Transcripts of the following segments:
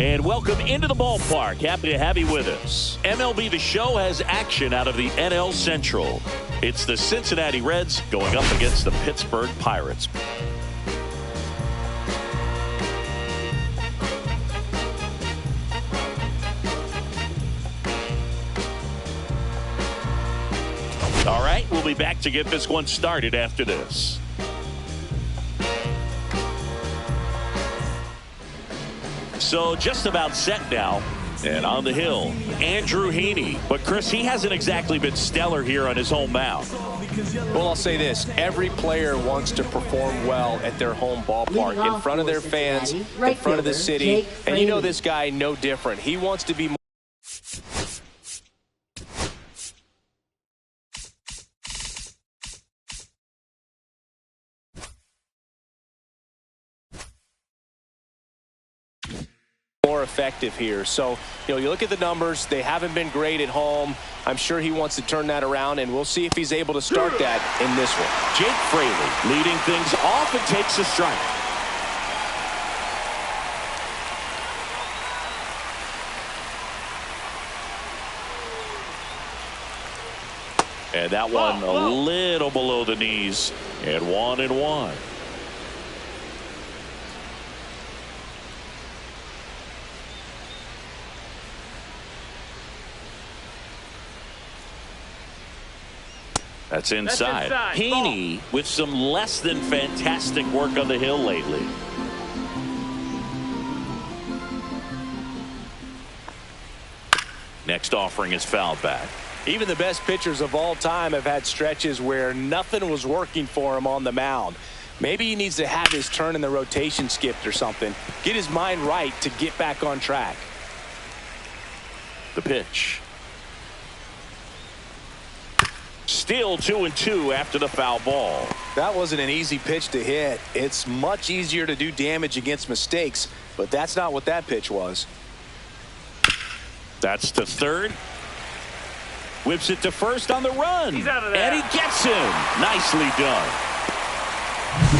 And welcome into the ballpark. Happy to have you with us. MLB The Show has action out of the NL Central. It's the Cincinnati Reds going up against the Pittsburgh Pirates. All right, we'll be back to get this one started after this. So just about set now. And on the hill, Andrew Heaney. But, Chris, he hasn't exactly been stellar here on his home mound. Well, I'll say this. Every player wants to perform well at their home ballpark, in front of their fans, in front of the city. And you know this guy no different. He wants to be more effective here. So, you look at the numbers. They haven't been great at home. I'm sure he wants to turn that around, and we'll see if he's able to start that in this one. Jake Fraley leading things off and takes a strike. And that one a little below the knees, and 1-1. That's inside. Heaney with some less than fantastic work on the hill lately. Next offering is fouled back. Even the best pitchers of all time have had stretches where nothing was working for him on the mound. Maybe he needs to have his turn in the rotation skipped or something. Get his mind right to get back on track. The pitch. Still 2-2 after the foul ball. That wasn't an easy pitch to hit. It's much easier to do damage against mistakes, but that's not what that pitch was. That's to third. Whips it to first on the run. He's out of there. And he gets him. Nicely done.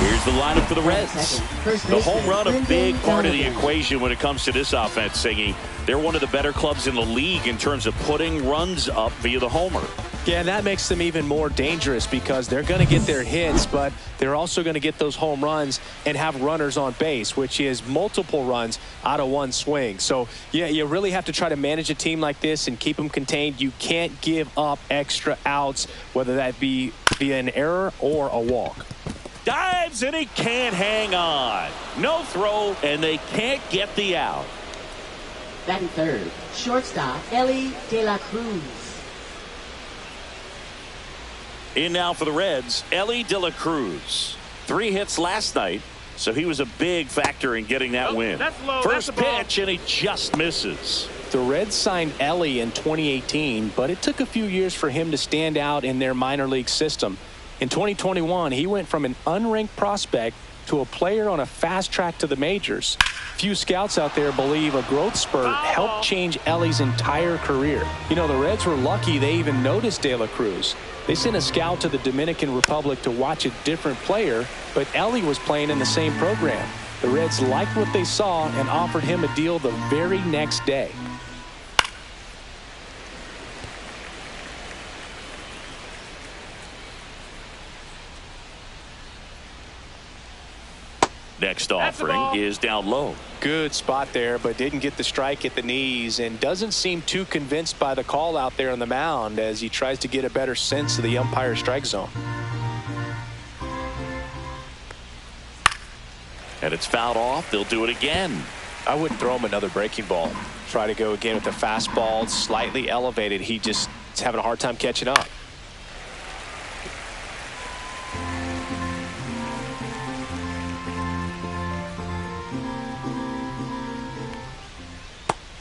Here's the lineup for the Reds. The home run, a big part of the equation when it comes to this offense, Singy. They're one of the better clubs in the league in terms of putting runs up via the homer. Yeah, and that makes them even more dangerous because they're going to get their hits, but they're also going to get those home runs and have runners on base, which is multiple runs out of one swing. So, yeah, you really have to try to manage a team like this and keep them contained. You can't give up extra outs, whether that be via an error or a walk. Dives, and he can't hang on. No throw, and they can't get the out. Batting third, shortstop, Elly De La Cruz. In now for the Reds, Elly De La Cruz. 3 hits last night, so he was a big factor in getting that win. That's low. First That's pitch, and he just misses. The Reds signed Elly in 2018, but it took a few years for him to stand out in their minor league system. In 2021, he went from an unranked prospect to a player on a fast track to the majors. Few scouts out there believe a growth spurt helped change Elly's entire career. The Reds were lucky they even noticed De La Cruz. They sent a scout to the Dominican Republic to watch a different player, but Elly was playing in the same program. The Reds liked what they saw and offered him a deal the very next day. Next offering is down low. Good spot there, but didn't get the strike at the knees and doesn't seem too convinced by the call out there on the mound as he tries to get a better sense of the umpire strike zone. And it's fouled off. They'll do it again. I wouldn't throw him another breaking ball. Try to go again with the fastball, slightly elevated. He just is having a hard time catching up.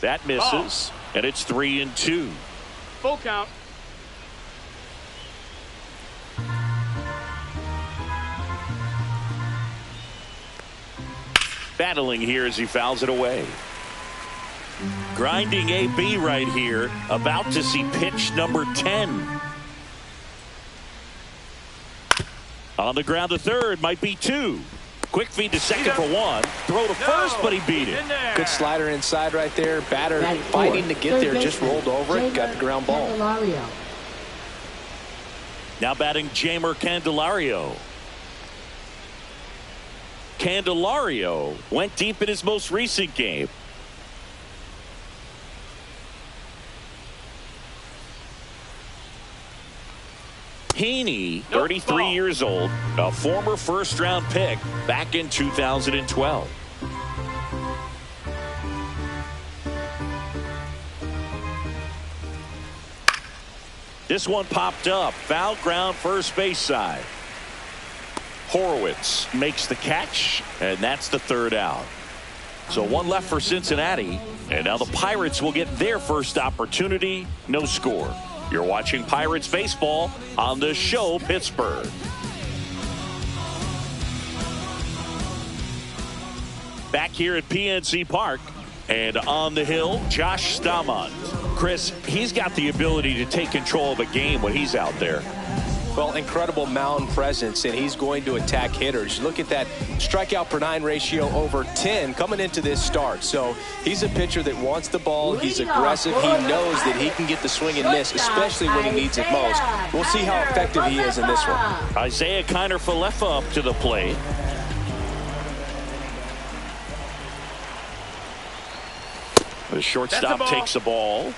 That misses, and it's 3-2. Full count. Battling here as he fouls it away. Grinding AB right here, about to see pitch number 10. On the ground to third, might be 2. Quick feed to second for one. Throw to first, but he beat it. Good slider inside right there. Batter fighting to get there, just rolled over it, got the ground ball. Now batting Jeimer Candelario. Candelario went deep in his most recent game. Heaney, 33 years old, a former first-round pick back in 2012. This one popped up. Foul ground, first base side. Horowitz makes the catch, and that's the third out. So one left for Cincinnati, and now the Pirates will get their first opportunity. No score. You're watching Pirates baseball on the show Pittsburgh. Back here at PNC Park, and on the hill, Josh Staumont. Chris, he's got the ability to take control of a game when he's out there. Well, incredible mound presence, and he's going to attack hitters. Look at that strikeout per 9 ratio over 10 coming into this start. So he's a pitcher that wants the ball. He's aggressive. He knows that he can get the swing and miss, especially when he needs it most. We'll see how effective he is in this one. Isaiah Kiner-Falefa up to the plate. The shortstop takes the ball.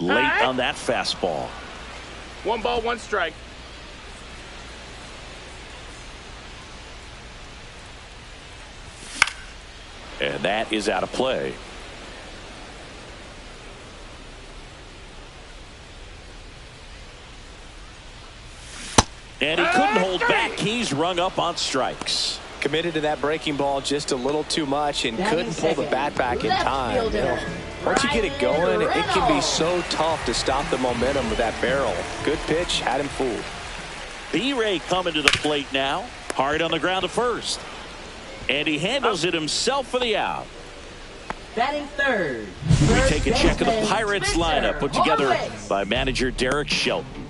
Late on that fastball. 1 ball, 1 strike. And that is out of play. And he couldn't hold back. He's rung up on strikes. Committed to that breaking ball just a little too much and couldn't pull the bat back in time. You know, once you get it going, it can be so tough to stop the momentum of that barrel. Good pitch, had him fooled. B-Ray coming to the plate now. Hard on the ground to first. And he handles it himself for the out. Batting third. We take a check of the Pirates lineup put together by manager Derek Shelton.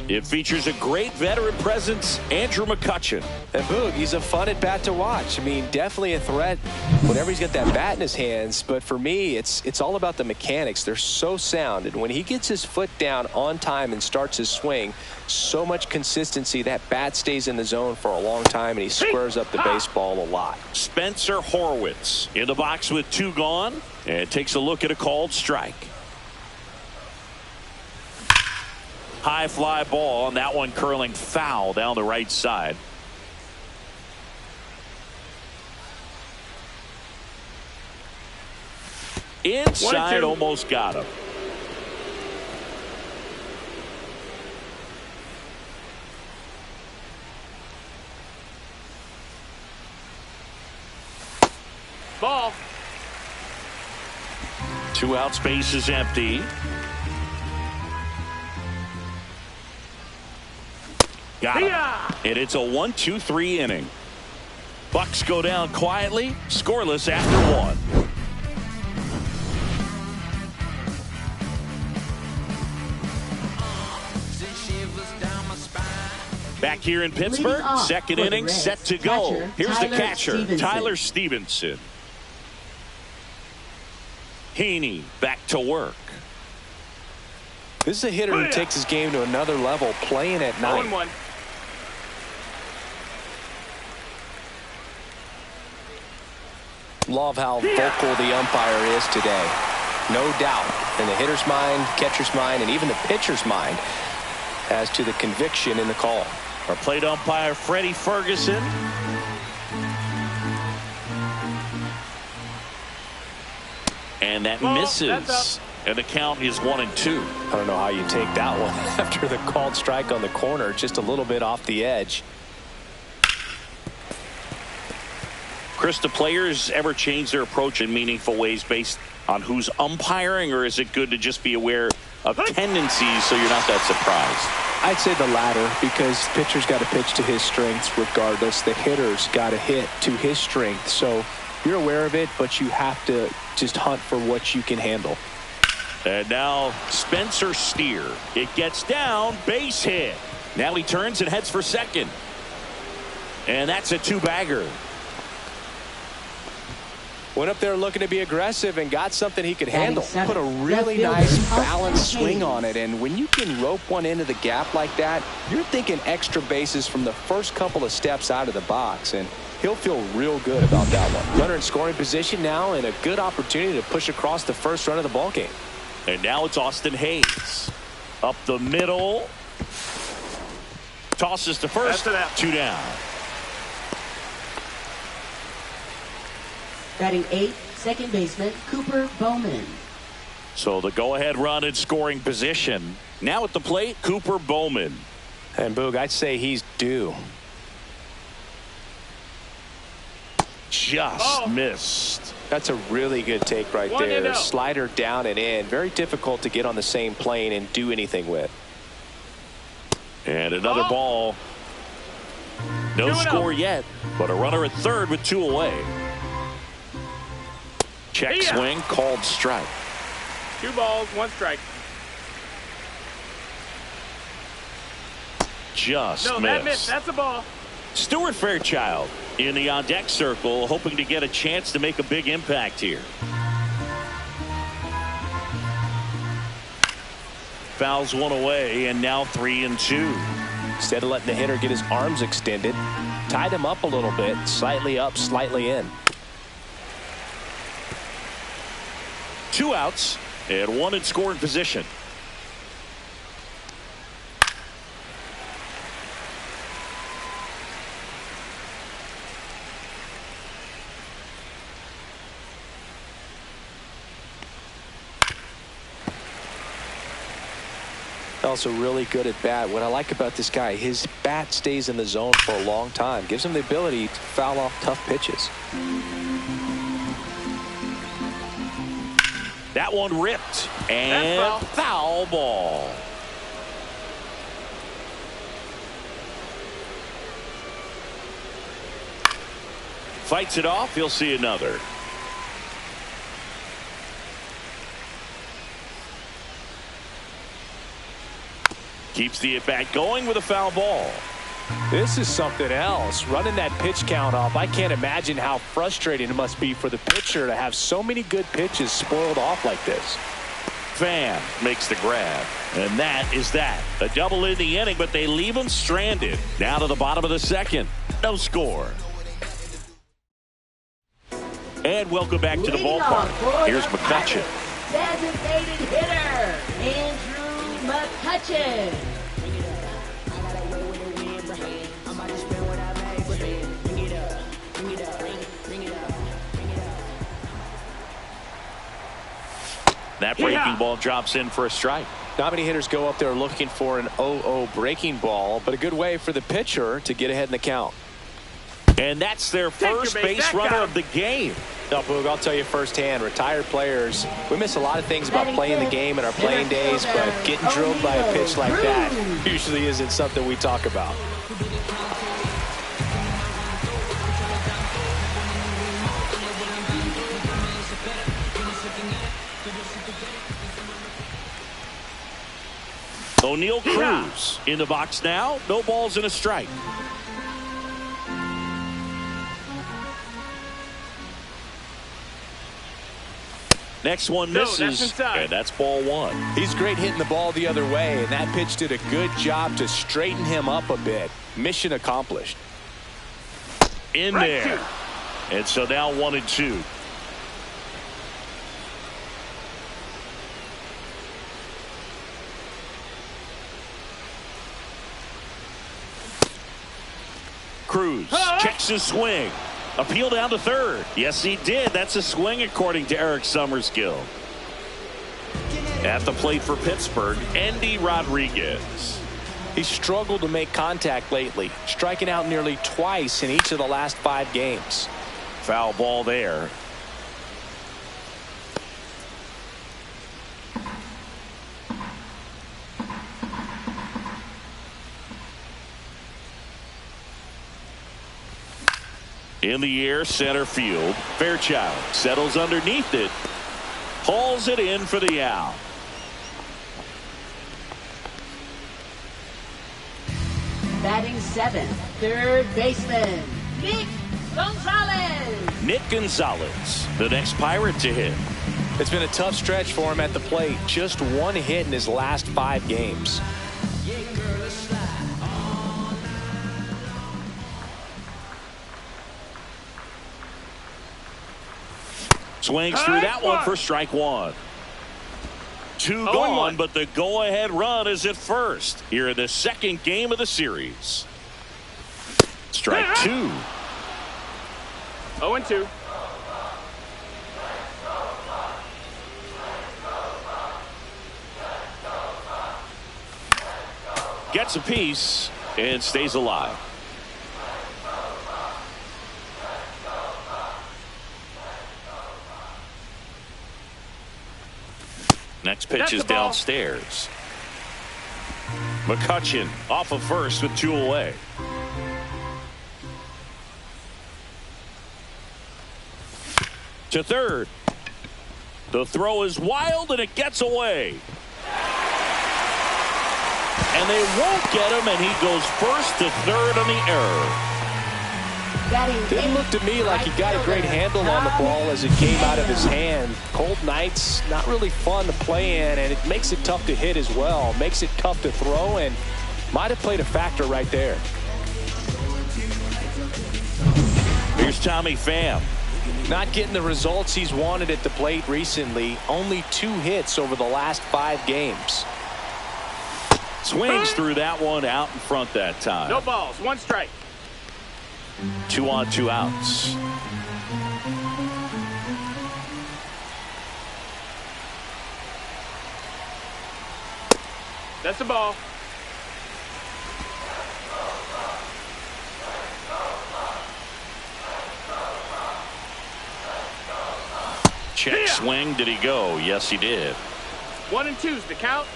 It features a great veteran presence, Andrew McCutchen. And Boog, he's a fun at bat to watch. I mean, definitely a threat whenever he's got that bat in his hands. But for me, it's all about the mechanics. They're so sound. And when he gets his foot down on time and starts his swing, so much consistency, that bat stays in the zone for a long time, and he squares up the baseball a lot. Spencer Horwitz in the box with 2 gone, and takes a look at a called strike. High fly ball, and that one curling foul down the right side. Inside, almost got him. Ball. 2 out, space is empty. Got him. And it's a 1-2-3 inning. Bucks go down quietly, scoreless after 1. Back here in Pittsburgh, second inning set to go. Here's the catcher, Tyler Stevenson. Heaney back to work. This is a hitter who takes his game to another level, playing at night. 1-1. Love how vocal the umpire is today. No doubt in the hitter's mind, catcher's mind, and even the pitcher's mind as to the conviction in the call. Our plate umpire, Freddie Ferguson. And that misses. And the count is 1-2. I don't know how you take that one after the called strike on the corner, just a little bit off the edge. Chris, do players ever change their approach in meaningful ways based on who's umpiring, or is it good to just be aware of tendencies so you're not that surprised? I'd say the latter, because pitcher's got to pitch to his strengths regardless. The hitter's got to hit to his strength. So You're aware of it, but you have to just hunt for what you can handle. And now Spencer Steer. It gets down, base hit. Now he turns and heads for second. And that's a two-bagger. Went up there looking to be aggressive and got something he could handle. Put a really nice balanced swing on it. And when you can rope one into the gap like that, you're thinking extra bases from the first couple of steps out of the box. And he'll feel real good about that one. Runner in scoring position now and a good opportunity to push across the first run of the ball game. And now it's Austin Hayes. Up the middle. Tosses to first. Two down. Batting 8th, second baseman Cooper Bowman. So the go-ahead run in scoring position. Now at the plate, Cooper Bowman. And Boog, I'd say he's due. Just missed. That's a really good take right there. Slider down and in. Very difficult to get on the same plane and do anything with. And another ball. No score yet, but a runner at third with two away. Check swing, called strike. 2 balls, 1 strike. Just missed. That missed. That's a ball. Stuart Fairchild in the on-deck circle, hoping to get a chance to make a big impact here. Fouls one away, and now 3-2. Instead of letting the hitter get his arms extended, tied him up a little bit, slightly up, slightly in. 2 outs and 1 in scoring position. Also really good at bat. What I like about this guy, his bat stays in the zone for a long time. Gives him the ability to foul off tough pitches. That one ripped. And foul ball. Fights it off. He'll see another. Keeps the at-bat going with a foul ball. This is something else. Running that pitch count off. I can't imagine how frustrating it must be for the pitcher to have so many good pitches spoiled off like this. Fan makes the grab. And that is that. A double in the inning, but they leave him stranded. Down to the bottom of the second. No score. And welcome back to the ballpark. Here's McCutchen. Designated hitter, Andrew McCutchen. That breaking ball drops in for a strike. Not many hitters go up there looking for an 0-0 breaking ball, but a good way for the pitcher to get ahead in the count. And that's their first base runner of the game. Now, Boog, I'll tell you firsthand, retired players, we miss a lot of things about playing the game in our playing days, but getting drilled by a pitch like that usually isn't something we talk about. O'Neal Cruz in the box now. No balls and a strike. Next one misses, and that's ball 1. He's great hitting the ball the other way, and that pitch did a good job to straighten him up a bit. Mission accomplished. In there. And so now 1-2. Cruz checks his swing. Appeal down to third. Yes, he did. That's a swing according to Eric Summerskill. At the plate for Pittsburgh, Andy Rodriguez. He struggled to make contact lately, striking out nearly twice in each of the last 5 games. Foul ball there. In the air, center field. Fairchild settles underneath it. Hauls it in for the out. Batting 7th, third baseman, Nick Gonzalez. Nick Gonzalez, the next Pirate to hit. It's been a tough stretch for him at the plate. Just one hit in his last 5 games. Swings through that one for strike 1. 2 gone, but the go-ahead run is at first here in the second game of the series. Strike 2. 0-2. Gets a piece and stays alive. Next pitch is downstairs. McCutchen off of first with 2 away. To third. The throw is wild and it gets away. And they won't get him, and he goes first to third on the error. Didn't look to me like he got a great handle on the ball as it came out of his hand. Cold nights, not really fun to play in, and it makes it tough to hit as well. Makes it tough to throw, and might have played a factor right there. Here's Tommy Pham. Not getting the results he's wanted at the plate recently. Only 2 hits over the last 5 games. Swings through that one out in front that time. No balls, 1 strike. 2 on, 2 outs. That's a ball. Check swing. Did he go? Yes, he did. 1 and 2's the count.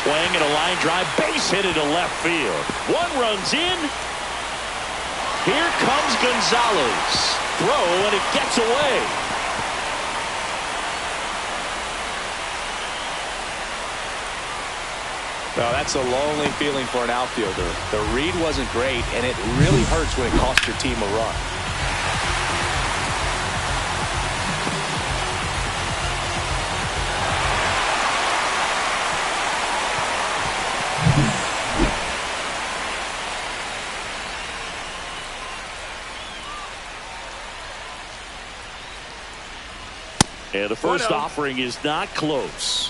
Swing and a line drive, base hit into left field. 1 runs in. Here comes Gonzalez. Throw, and it gets away. Well, that's a lonely feeling for an outfielder. The read wasn't great, and it really hurts when it costs your team a run. And the first offering is not close.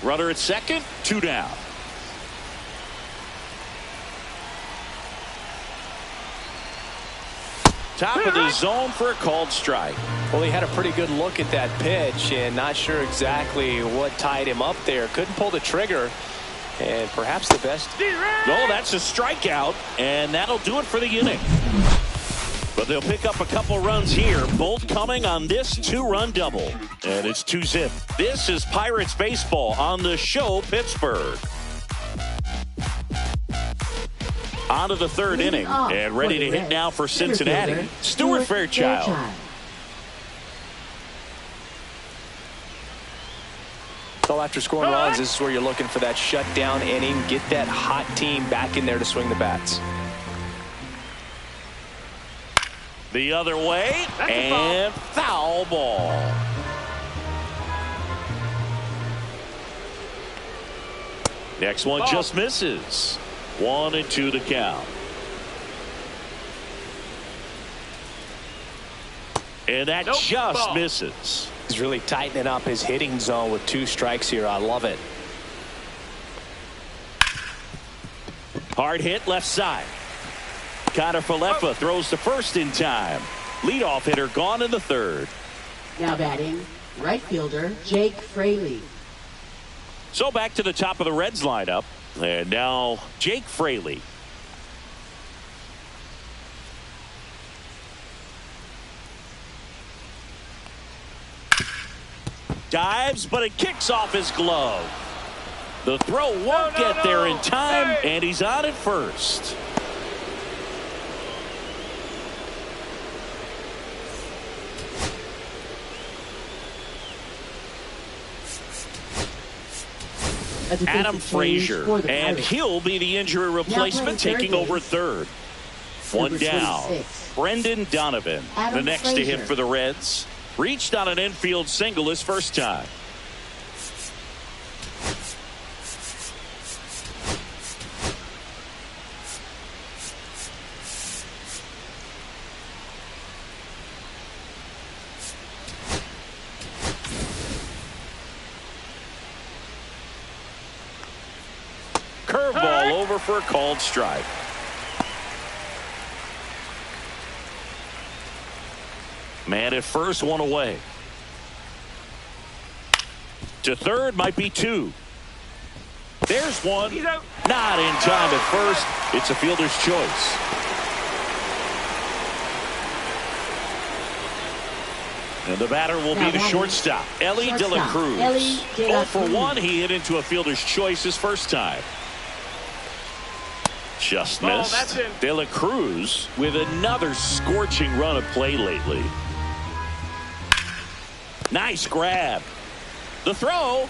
Runner at second, 2 down. Top of the zone for a called strike. Well, he had a pretty good look at that pitch and not sure exactly what tied him up there. Couldn't pull the trigger, and perhaps the best. No, that's a strikeout, and that'll do it for the inning. But they'll pick up a couple runs here, both coming on this 2-run double. And it's 2-zip. This is Pirates baseball on the show, Pittsburgh. On to the 3rd inning, and ready to hit now for Cincinnati, Stuart Fairchild. So after scoring runs, this is where you're looking for that shutdown inning. Get that hot team back in there to swing the bats. The other way, and foul ball. Next one just misses. 1-2 the count. And that just misses. He's really tightening up his hitting zone with 2 strikes here. I love it. Hard hit left side. Connor Falefa throws to first in time. Leadoff hitter gone in the 3rd. Now batting Right fielder, Jake Fraley. So back to the top of the Reds lineup. And now Jake Fraley. Dives, but it kicks off his glove. The throw won't get there in time, and he's on at first. Adam Frazier, and he'll be the injury replacement, taking over third. One down. Brendan Donovan, the next to hit for the Reds. Reached on an infield single his first time. Curveball over for a called strike. Man at first, one away. To third, might be two. There's one. Not in time at first. It's a fielder's choice. And the batter will be the shortstop, Ellie De La Cruz. 0 for 1. He hit into a fielder's choice his first time. Just missed. De La Cruz with another scorching run of play lately. Nice grab. The throw,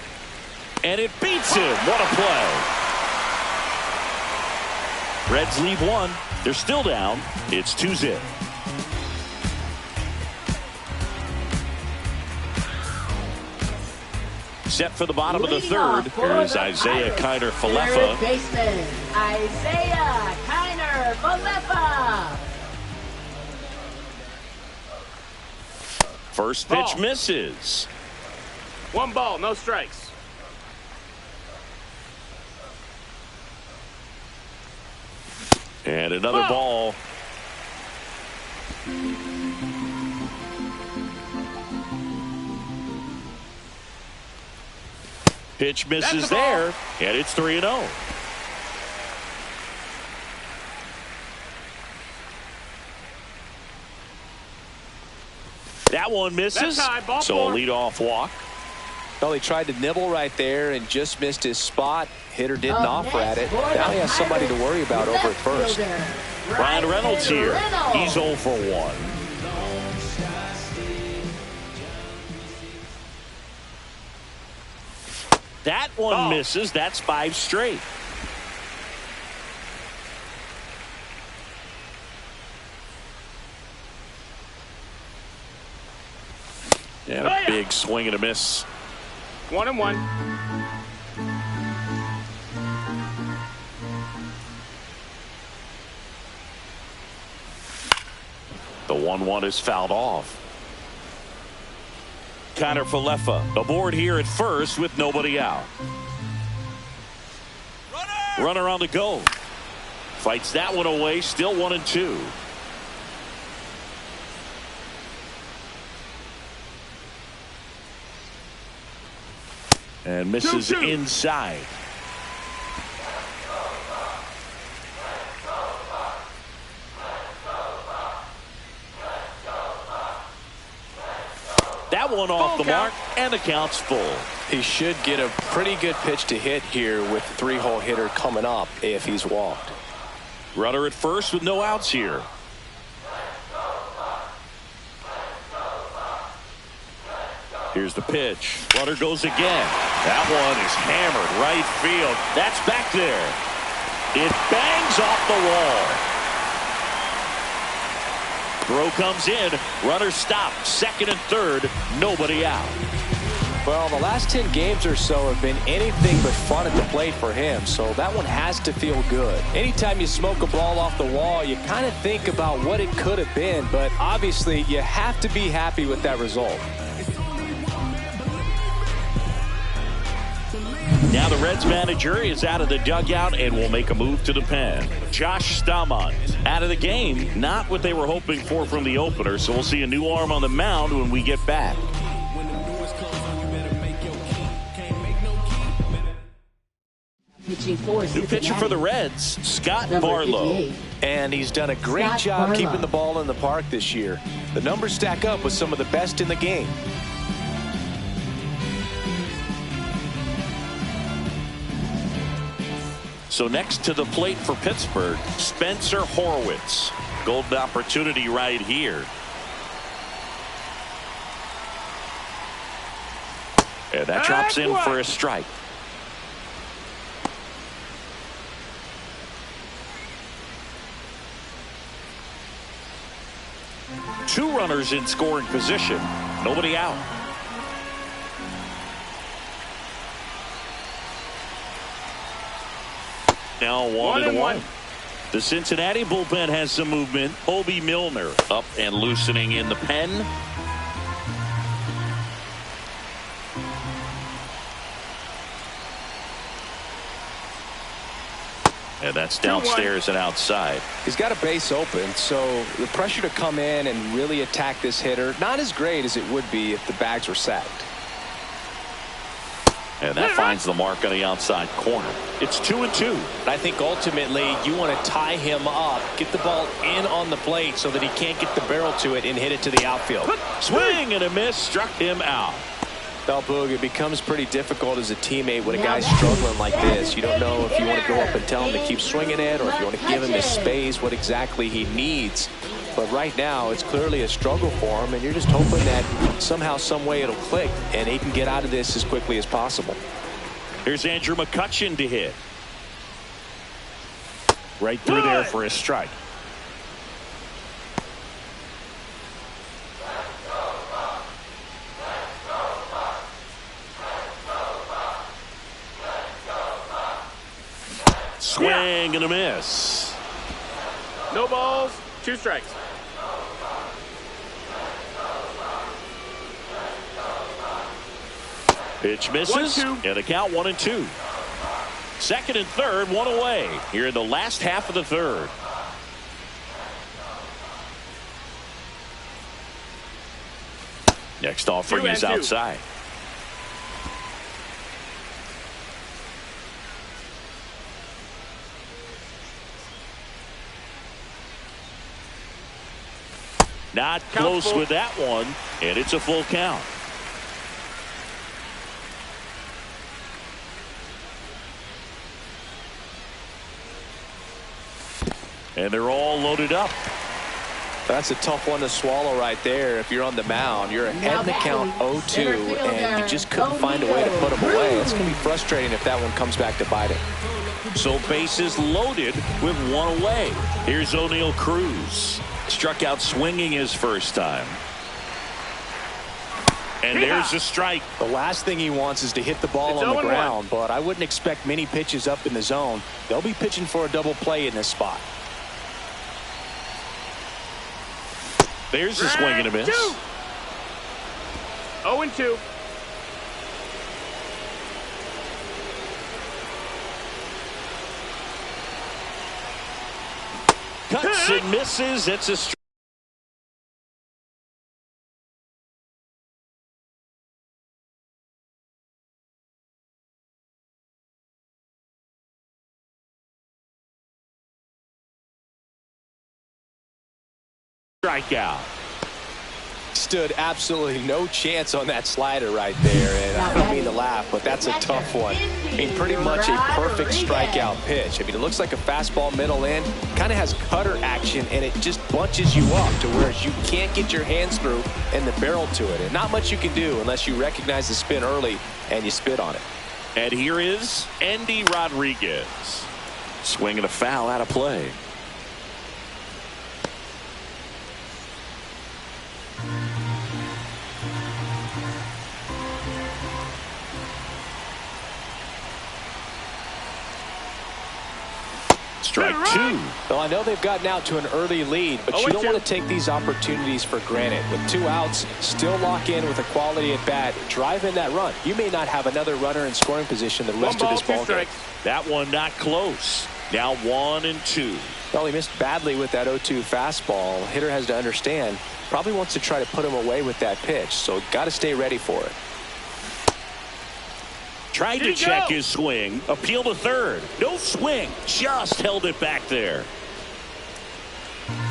and it beats him. What a play. Reds leave one. They're still down. It's 2-0. Set for the bottom of the third. Here's Isaiah Kiner-Falefa. Baseman Isaiah Kiner-Falefa. First pitch misses. 1 ball, no strikes. And another ball. Pitch misses there, and it's 3-0. That one misses, so a leadoff walk. Well, he tried to nibble right there and just missed his spot. Hitter didn't offer at it. Now he has somebody to worry about over at first. Ryan Reynolds here. He's 0 for 1. That one misses. That's 5 straight. And a big swing and a miss. 1-1. The 1-1 is fouled off. Kiner-Falefa aboard here at first with nobody out. Runner on the go. Fights that one away. Still 1-2. And misses inside. That one off the mark, and the count's full. He should get a pretty good pitch to hit here with the 3-hole hitter coming up if he's walked. Runner at first with no outs here. Here's the pitch. Runner goes again. That one is hammered right field. That's back there. It bangs off the wall. Throw comes in. Runner stopped. Second and third. Nobody out. Well, the last 10 games or so have been anything but fun at the plate for him, so that one has to feel good. Anytime you smoke a ball off the wall, you kind of think about what it could have been, but obviously you have to be happy with that result. Now the Reds manager is out of the dugout and will make a move to the pen. Josh Staumont out of the game. Not what they were hoping for from the opener, so we'll see a new arm on the mound when we get back. pitching for New pitcher for the Reds, Scott Number Barlow. 58. And he's done a great Scott job Barlow. keeping the ball in the park this year. The numbers stack up with some of the best in the game. So next to the plate for Pittsburgh, Spencer Horwitz. Golden opportunity right here. And that drops in for a strike. Two runners in scoring position. Nobody out. Now 1-1. The Cincinnati bullpen has some movement. Obi Milner up and loosening in the pen. And that's downstairs and outside. He's got a base open, so the pressure to come in and really attack this hitter, not as great as it would be if the bags were sacked. And that finds the mark on the outside corner. It's 2-2. I think ultimately you want to tie him up, get the ball in on the plate so that he can't get the barrel to it and hit it to the outfield. Swing and a miss, struck him out. Well, Boog, it becomes pretty difficult as a teammate when a guy's struggling like this. You don't know if you want to go up and tell him to keep swinging it or if you want to give him his space, what exactly he needs. But right now, it's clearly a struggle for him, and you're just hoping that somehow, some way it'll click, and he can get out of this as quickly as possible. Here's Andrew McCutchen to hit. Right through there for a strike. Swing and a miss. No balls, 2 strikes. Pitch misses. 1-2. And the count 1-2. Second and third, one away here in the last half of the third. Next offering is 2-2. outside. Not Count close full. with that one, and it's a full count. And they're all loaded up. That's a tough one to swallow right there. If you're on the mound, you're ahead in the count 0-2, and you just couldn't find a way to put him away. It's going to be frustrating if that one comes back to bite him. So bases loaded with one away. Here's O'Neal Cruz. Struck out swinging his first time. And there's a strike. The last thing he wants is to hit the ball It's on the 0-1. ground, but I wouldn't expect many pitches up in the zone. They'll be pitching for a double play in this spot. There's a swing and a miss. 0-2. Cuts and misses. It's a strikeout. Stood absolutely no chance on that slider right there, and I don't mean to laugh, but that's a tough one. I mean, pretty much a perfect strikeout pitch. I mean, it looks like a fastball middle end, kind of has cutter action, and it just bunches you up to where you can't get your hands through and the barrel to it. And not much you can do unless you recognize the spin early and you spit on it. And here is Andy Rodriguez. Swinging a foul out of play. Strike 2. Well, I know they've gotten out to an early lead, but you don't want to take these opportunities for granted. With 2 outs, still lock in with a quality at bat, drive in that run. You may not have another runner in scoring position the rest of this ball game. That one not close. Now 1-2. Well, he missed badly with that 0-2 fastball. Hitter has to understand, probably wants to try to put him away with that pitch, so got to stay ready for it. Tried to check his swing. Appeal to third. No swing. Just held it back there.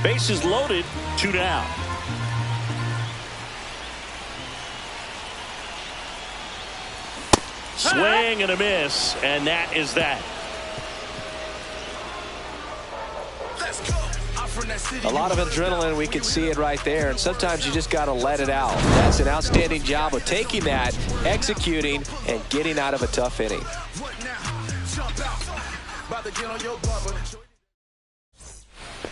Bases loaded. 2 down. Swing and a miss. And that is that. A lot of adrenaline, we can see it right there, and sometimes you just got to let it out. That's an outstanding job of taking that, executing, and getting out of a tough inning.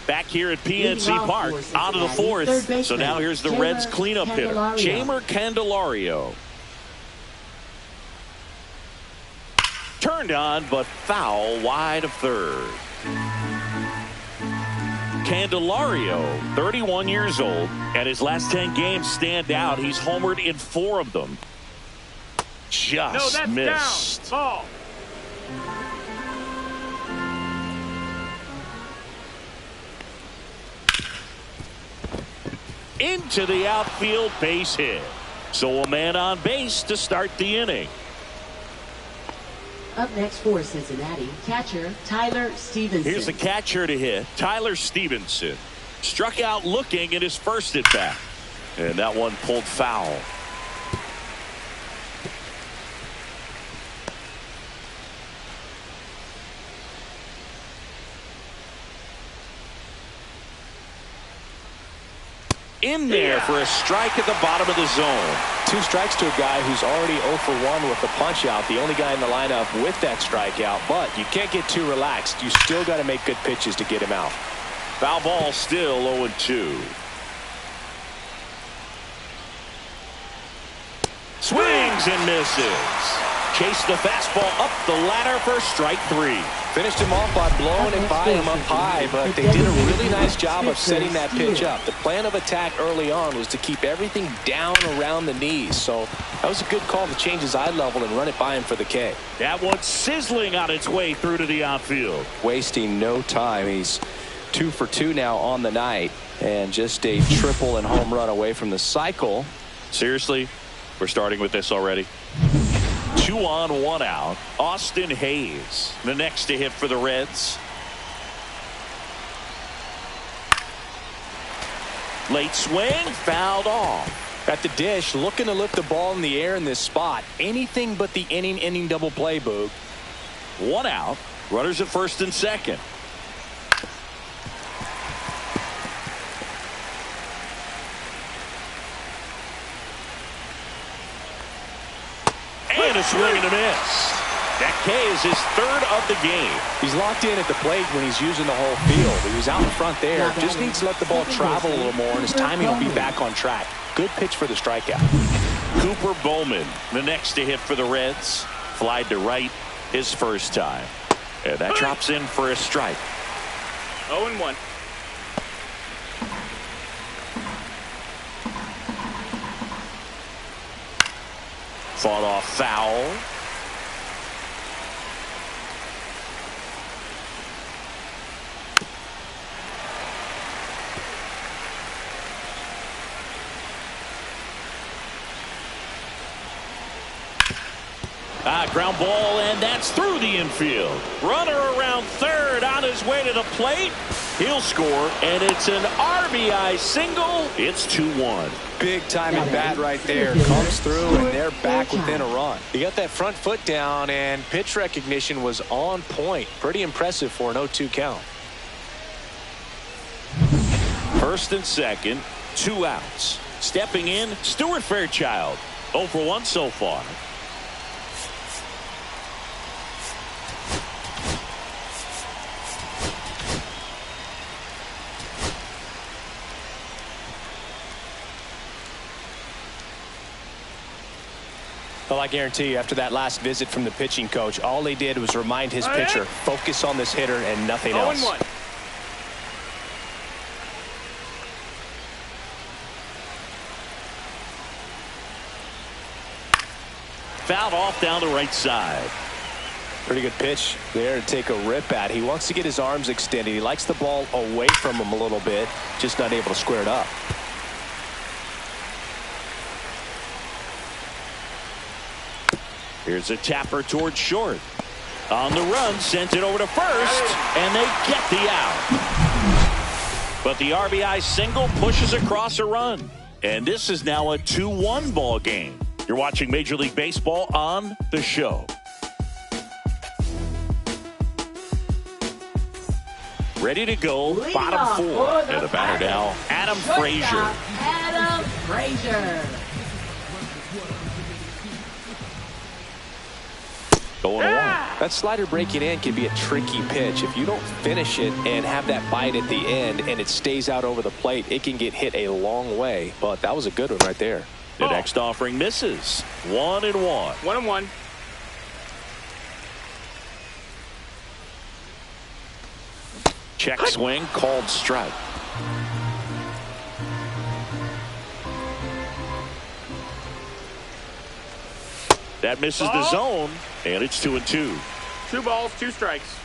Back here at PNC Park, on to the fourth. So now here's the Reds cleanup hitter, Jeimer Candelario. Turned on, but foul wide of third. Candelario, 31 years old, and his last 10 games stand out. He's homered in 4 of them. Just missed. Down. Ball. Into the outfield, base hit. So a man on base to start the inning. Up next for Cincinnati, catcher Tyler Stevenson. Here's the catcher to hit, Tyler Stevenson. Struck out looking at his first at bat. And that one pulled foul. In there for a strike at the bottom of the zone. 2 strikes to a guy who's already 0 for 1 with the punch out. The only guy in the lineup with that strikeout. But you can't get too relaxed. You still got to make good pitches to get him out. Foul ball, still 0-2. Swings and misses. Chase the fastball up the ladder for strike 3. Finished him off by blowing it by him up high, but they did a really nice job of setting that pitch up. The plan of attack early on was to keep everything down around the knees, so that was a good call to change his eye level and run it by him for the K. That one's sizzling on its way through to the outfield. Wasting no time. He's 2 for 2 now on the night, and just a triple and home run away from the cycle. Seriously, we're starting with this already? 2 on, 1 out. Austin Hayes, the next to hit for the Reds. Late swing, fouled off. At the dish, looking to lift the ball in the air in this spot. Anything but the inning double play, Boog. 1 out. Runners at first and second. And a swing and a miss. That K is his 3rd of the game. He's locked in at the plate when he's using the whole field. He was out in front there. Just needs to let the ball travel a little more, and his timing will be back on track. Good pitch for the strikeout. Cooper Bowman, the next to hit for the Reds. Flied to right his first time. And that drops in for a strike. 0-1. Fought off foul. Ground ball, and that's through the infield. Runner around third on his way to the plate. He'll score, and it's an RBI single. It's 2-1. Big time at bat right there. Comes through, and they're back within a run. He got that front foot down, and pitch recognition was on point. Pretty impressive for an 0-2 count. First and second, 2 outs. Stepping in, Stuart Fairchild. 0 for 1 so far. Well, I guarantee you, after that last visit from the pitching coach, all he did was remind his pitcher, focus on this hitter and nothing else. 0-1. Fouled off down the right side. Pretty good pitch there to take a rip at. He wants to get his arms extended. He likes the ball away from him a little bit, just not able to square it up. Here's a tapper towards short. On the run, sent it over to first, and they get the out. But the RBI single pushes across a run. And this is now a 2-1 ball game. You're watching Major League Baseball on The Show. Ready to go, bottom four. And the batter now, Adam Frazier. Adam Frazier. Going along. That slider breaking in can be a tricky pitch. If you don't finish it and have that bite at the end and it stays out over the plate, it can get hit a long way. But that was a good one right there. The next offering misses. 1-1. 1-1. Check swing called strike. That misses the zone, and it's 2-2. 2 balls, 2 strikes.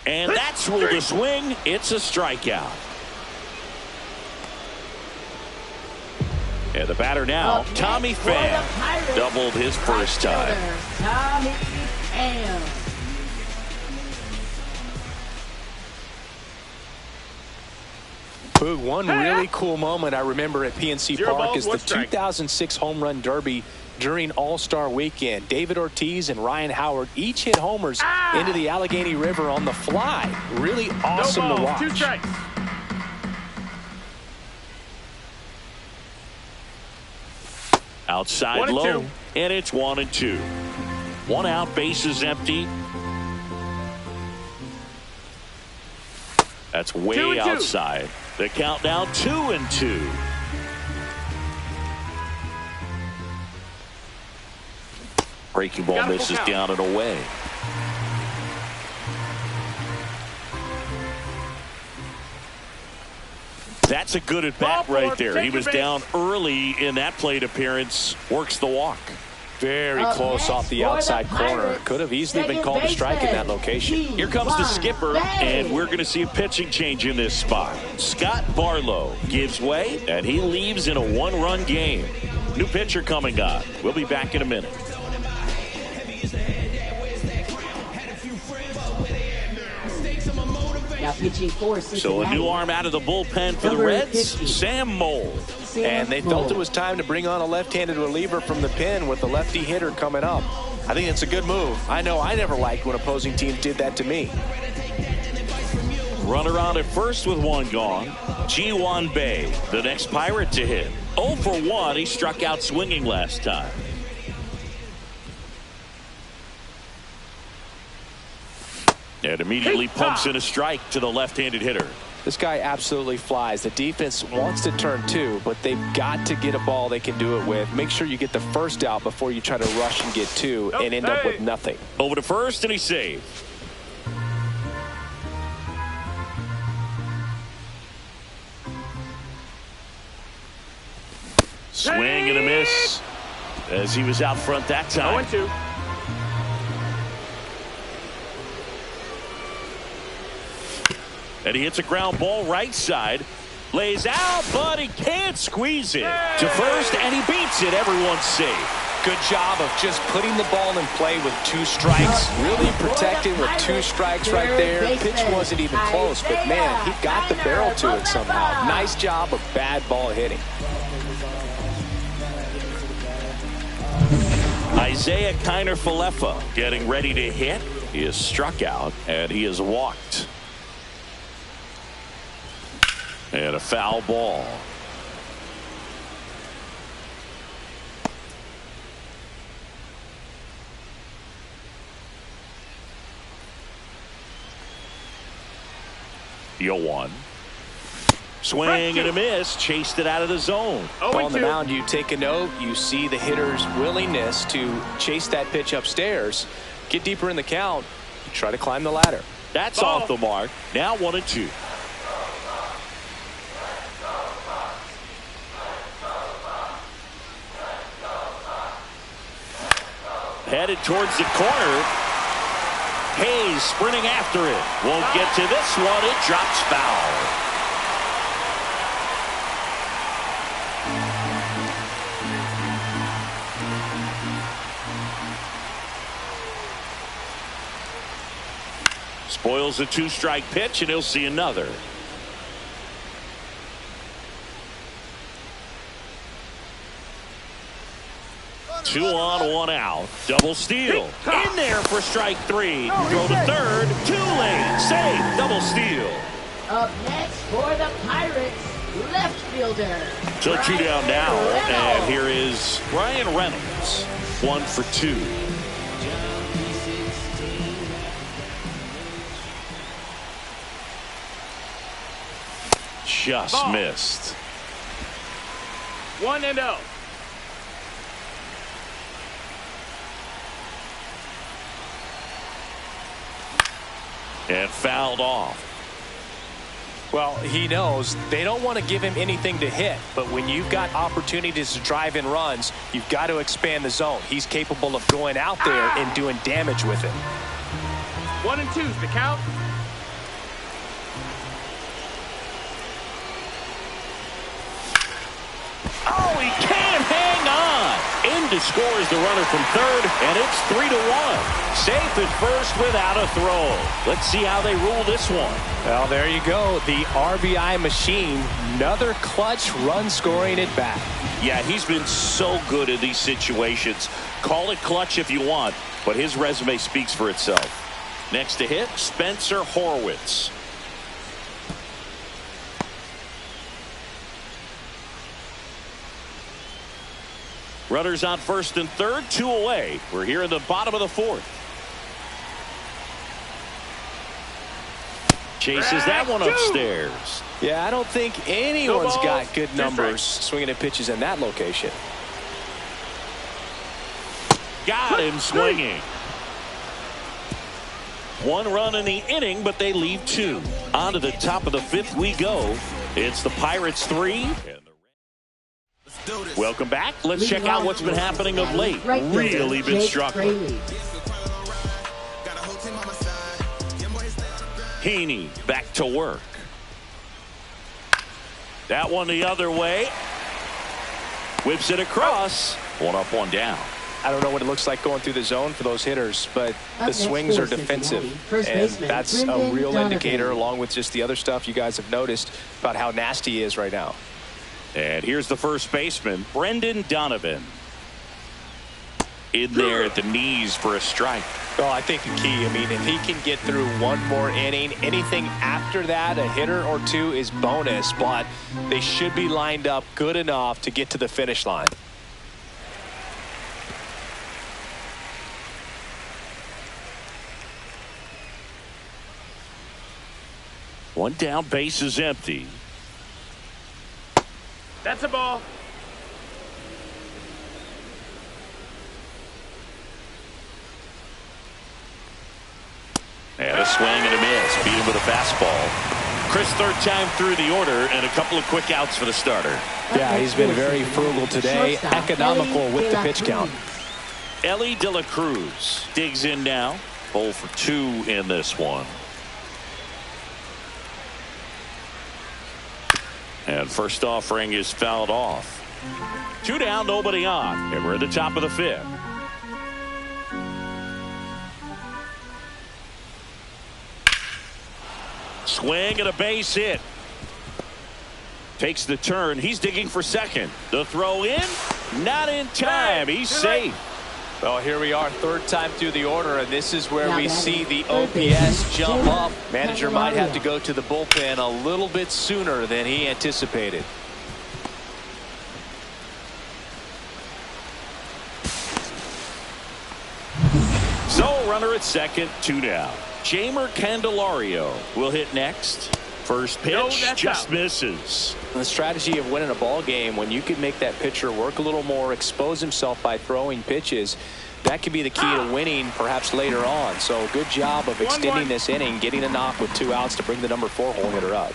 And that's ruled a swing. It's a strikeout. And the batter now, Tommy Pham, doubled his first time. Tommy Pham. Boog, one really cool moment I remember at PNC 0 Park balls, is the 1 strike. 2006 Home Run Derby during All-Star Weekend. David Ortiz and Ryan Howard each hit homers into the Allegheny River on the fly. Really awesome No to balls, watch. 2 strikes. Outside 1-2. low, and it's 1-2. 1 out, bases empty. That's way 2-2. outside. The count now 2-2. Breaking ball misses down and away. That's a good at bat right there. He was down early in that plate appearance. Works the walk. Very close off the outside corner. Could have easily been called a strike in that location. Here comes the skipper, and we're going to see a pitching change in this spot. Scott Barlow gives way, and he leaves in a 1-run game. New pitcher coming on. We'll be back in a minute. Now pitching for Cincinnati. So a new arm out of the bullpen for the Reds, Sam Moll. And they felt it was time to bring on a left-handed reliever from the pen with the lefty hitter coming up. I think it's a good move. I know I never liked when opposing teams did that to me. Runner on at first with 1 gone. Ji-Hwan Bae, the next Pirate to hit. 0 for 1. He struck out swinging last time. And immediately pumps in a strike to the left-handed hitter. This guy absolutely flies. The defense wants to turn 2, but they've got to get a ball they can do it with. Make sure you get the first out before you try to rush and get 2 and end up with nothing. Over to first, and he saved. Swing and a miss as he was out front that time. 0-2. And he hits a ground ball right side. Lays out, but he can't squeeze it to first, and he beats it. Everyone's safe. Good job of just putting the ball in play with 2 strikes. Really protecting with 2 strikes right there. Pitch wasn't even close, but man, he got the barrel to it somehow. Nice job of bad ball hitting. Isaiah Kiner-Falefa getting ready to hit. He is struck out, and he is walked. And a foul ball. The 0-1. Swing and a miss. Chased it out of the zone. On the mound, you take a note. You see the hitter's willingness to chase that pitch upstairs. Get deeper in the count. Try to climb the ladder. That's off the mark. Now 1-2. Headed towards the corner. Hayes sprinting after it. Won't get to this one. It drops foul. Spoils a two-strike pitch, and he'll see another. Two on, one out. Double steal. In there for strike three. Throw to third. Too late. Save. Double steal. Up next for the Pirates, left fielder. So two down now, and here is Ryan Reynolds. 1 for 2. Just missed. 1-0. And fouled off. Well, he knows they don't want to give him anything to hit, but when you've got opportunities to drive in runs, you've got to expand the zone. He's capable of going out there and doing damage with it. 1-2's the count. Oh, he can't hang on. In to score is the runner from third, and it's 3-1. Safe at first without a throw. Let's see how they rule this one. Well, there you go. The RBI machine. Another clutch run scoring at bat. Yeah, he's been so good in these situations. Call it clutch if you want, but his resume speaks for itself. Next to hit, Spencer Horwitz. Runners on first and third, 2 away. We're here in the bottom of the fourth. Chases that one upstairs. Yeah, I don't think anyone's got good numbers swinging at pitches in that location. Got him swinging. 1 run in the inning, but they leave 2. On to the top of the 5th we go. It's the Pirates 3. Welcome back. Let's check out what's been happening of late. Really been struggling. Heaney back to work. That one the other way. Whips it across. 1 up, 1 down. I don't know what it looks like going through the zone for those hitters, but the swings are defensive, and that's a real indicator, along with just the other stuff you guys have noticed about how nasty he is right now. And here's the first baseman, Brendan Donovan. In there at the knees for a strike. Well, I think the key, I mean, if he can get through 1 more inning, anything after that, a hitter or 2 is bonus, but they should be lined up good enough to get to the finish line. One down, base is empty. That's a ball. And a swing and a miss. Beat him with a fastball. Chris, third time through the order, and a couple of quick outs for the starter. Yeah, he's been very frugal today. Economical with the pitch count. Ellie De La Cruz digs in now. 0 for 2 in this one. And first offering is fouled off. 2 down, nobody on. And we're at the top of the 5th. Swing and a base hit. Takes the turn. He's digging for second. The throw in. Not in time. He's safe. Well, here we are, third time through the order, and this is where we see the OPS jump up. Manager might have to go to the bullpen a little bit sooner than he anticipated. So, runner at second, 2 down. Jamer Candelario will hit next. First pitch just misses. The strategy of winning a ball game, when you can make that pitcher work a little more, expose himself by throwing pitches, that could be the key to winning perhaps later on. So good job of extending this inning, getting a knock with 2 outs to bring the number 4 hole hitter up.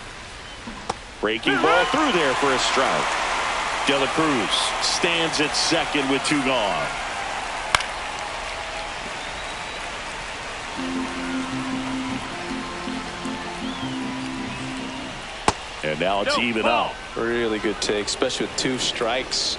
Breaking ball through there for a strike. De La Cruz stands at second with 2 gone. And now it's even up. Really good take, especially with 2 strikes.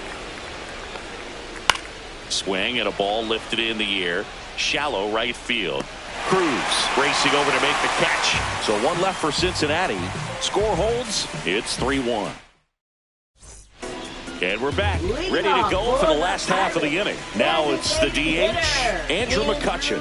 Swing and a ball lifted in the air. Shallow right field. Cruz racing over to make the catch. So one left for Cincinnati. Score holds. It's 3-1. And we're back, ready to go for the last half of the inning. Now it's the DH, Andrew McCutchen.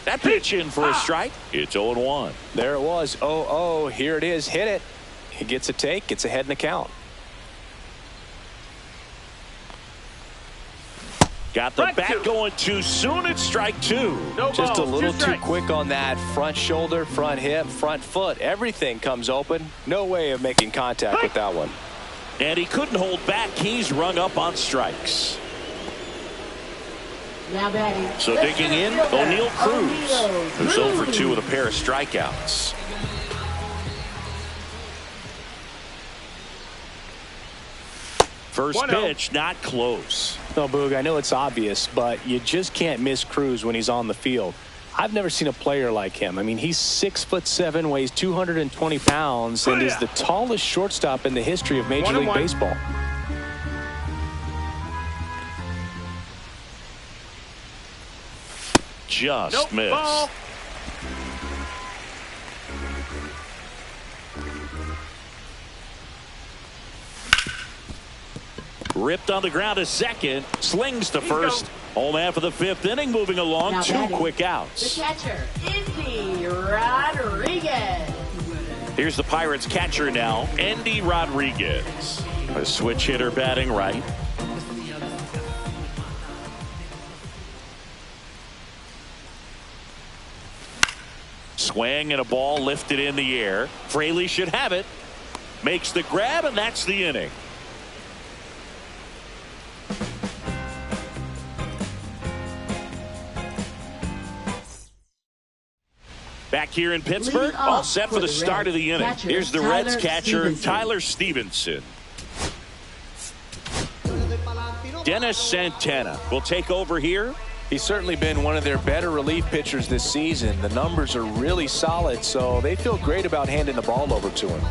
That pitch in for a strike. It's 0-1. There it was. 0-0. Here it is. Hit it. He gets a take. Gets ahead in the count. Got the bat going too soon. It's strike 2. Just a little too quick on that front shoulder, front hip, front foot. Everything comes open. No way of making contact with that one. And he couldn't hold back. He's rung up on strikes. Now batting. So digging in, O'Neal Cruz, who's 0 for 2 with a pair of strikeouts. First pitch, not close. No, Boog, I know it's obvious, but you just can't miss Cruz when he's on the field. I've never seen a player like him. I mean, he's 6'7", weighs 220 pounds, and is the tallest shortstop in the history of Major League Baseball. Just missed. Ball. Ripped on the ground to second. Slings to first. Home half of the 5th inning. Moving along. Now 2 quick outs. The catcher, Andy Rodriguez. Here's the Pirates catcher now, Andy Rodriguez. A switch hitter batting right. Swing and a ball lifted in the air. Fraley should have it. Makes the grab, and that's the inning. Back here in Pittsburgh, all set for the start of the inning. Here's the Reds catcher, Tyler Stevenson. Dennis Santana will take over here. He's certainly been one of their better relief pitchers this season. The numbers are really solid, so they feel great about handing the ball over to him.